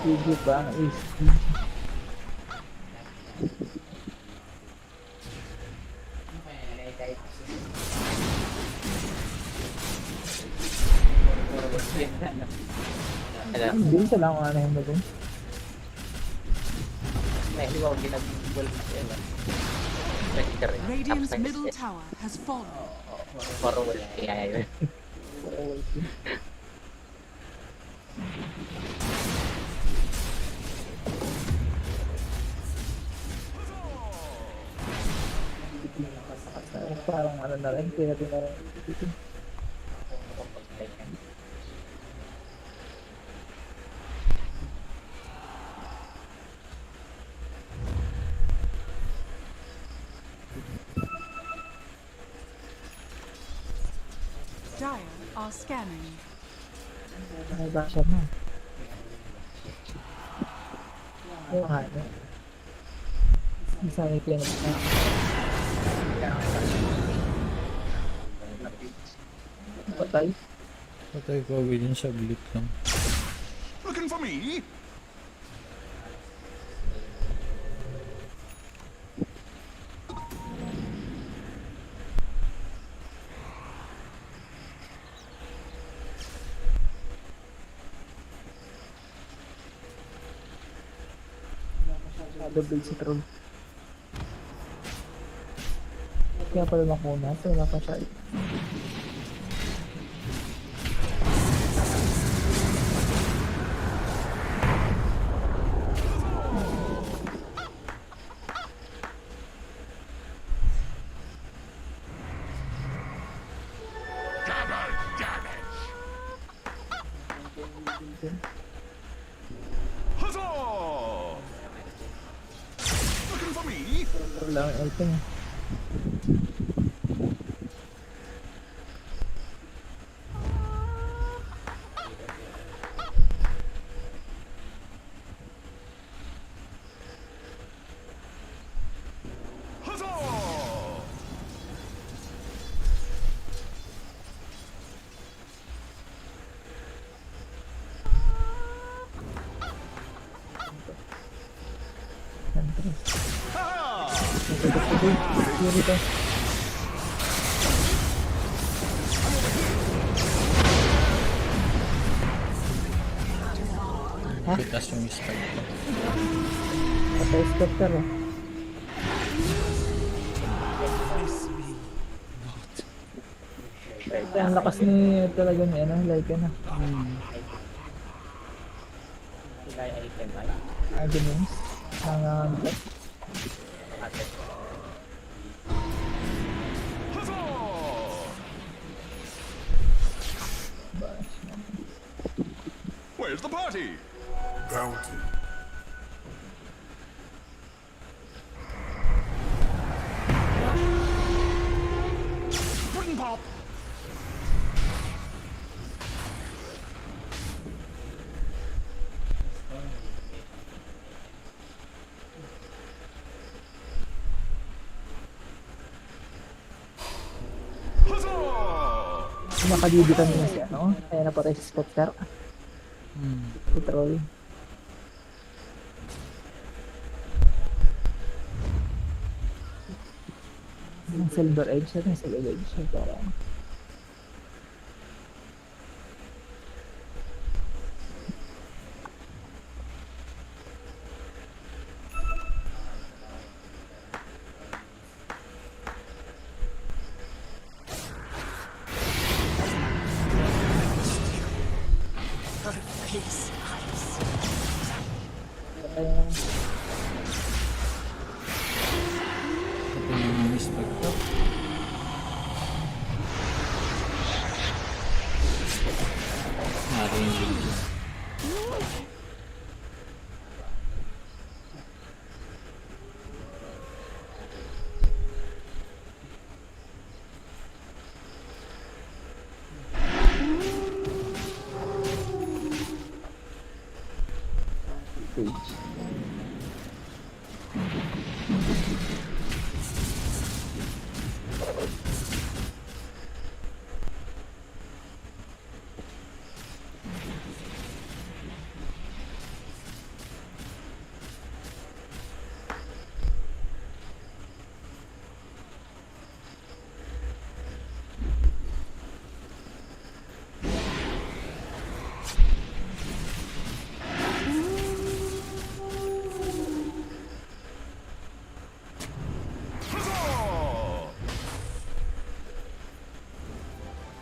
Sige pa ang ace. Hindi sa lang ano yung bagong. Radiant's middle tower has fallen. Parang ano na rin, kaya natin na rin dito. Dire are scanning. May basya na. Yung ano. Isa may pinag na. Patay. Patay ko din sa glit lang. Looking for me? Shadow Blade si Troll. Kaya pala makuna, so wala pa siya. Huzzah! Looking for me? Wala ang item. Huzzah! Dito. Ha? Pitas yung start ko. Patay scepter eh. Ang lakas ni talaga ni ano, like na. Arguments. Nangangangat. Where's the party? Bounty. Bring pop! Huzzah! Nakalibitan niya si ano, kaya napatay si Spectre. Si Troll. Yung Silver Edge, natin Silver Edge. Parang Ito yung Spectre. Natin yung video.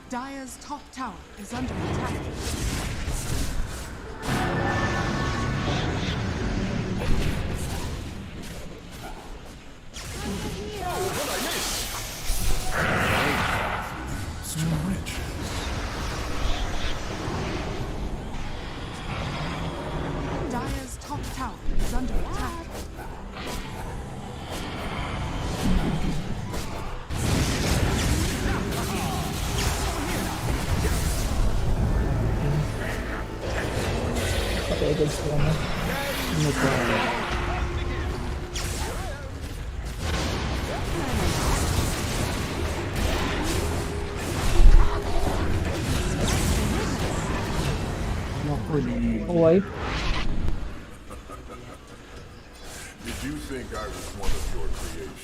Dire's top tower is under attack. Dire's top tower is under attack. patay agad si ano. Ano pa? Wipe. Did you think I was one of your creations?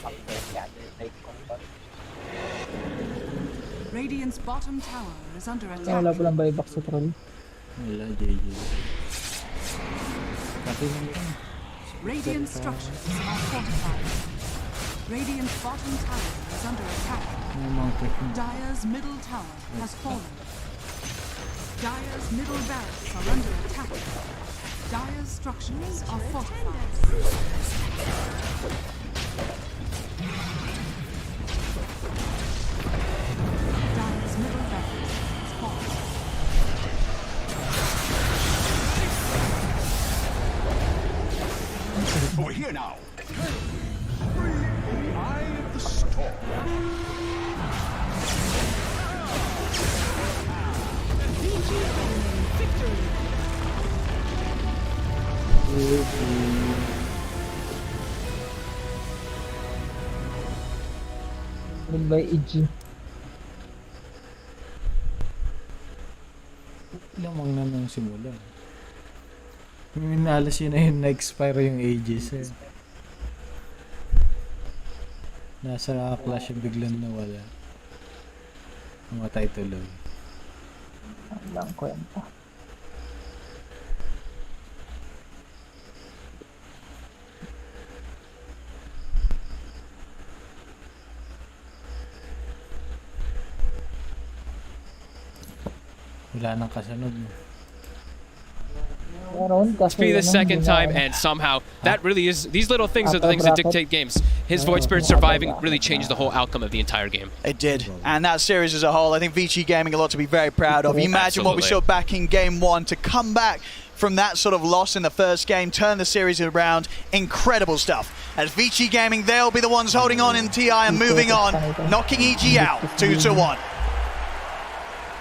Radiant's bottom tower is under Wala attack. palang buyback sa troll. Wala, JJ. Pati na ito. Radiant structures are fortified. Radiant's bottom tower is under attack. Dire's middle tower has fallen. Dire's middle barracks are under attack. Dire's structures are fortified. Dire's middle barracks has fallen. Over here now. The eye of the storm. Goodbye, EG. Lamang na nung simula. Minalas yun na yun, na-expire yung ages eh. Nasa clash yung biglang nawala. Namatay tuloy. Ang lang kwenta. Wala nang kasunod. To be the second time, and somehow that really is, these little things are the things that dictate games. His Void Spirit surviving really changed the whole outcome of the entire game. It did, and that series as a whole, I think VG Gaming a lot to be very proud of. You imagine what we saw back in game one, to come back from that sort of loss in the first game, turn the series around, incredible stuff. As VG Gaming, they'll be the ones holding on in TI and moving on, knocking EG out 2-1.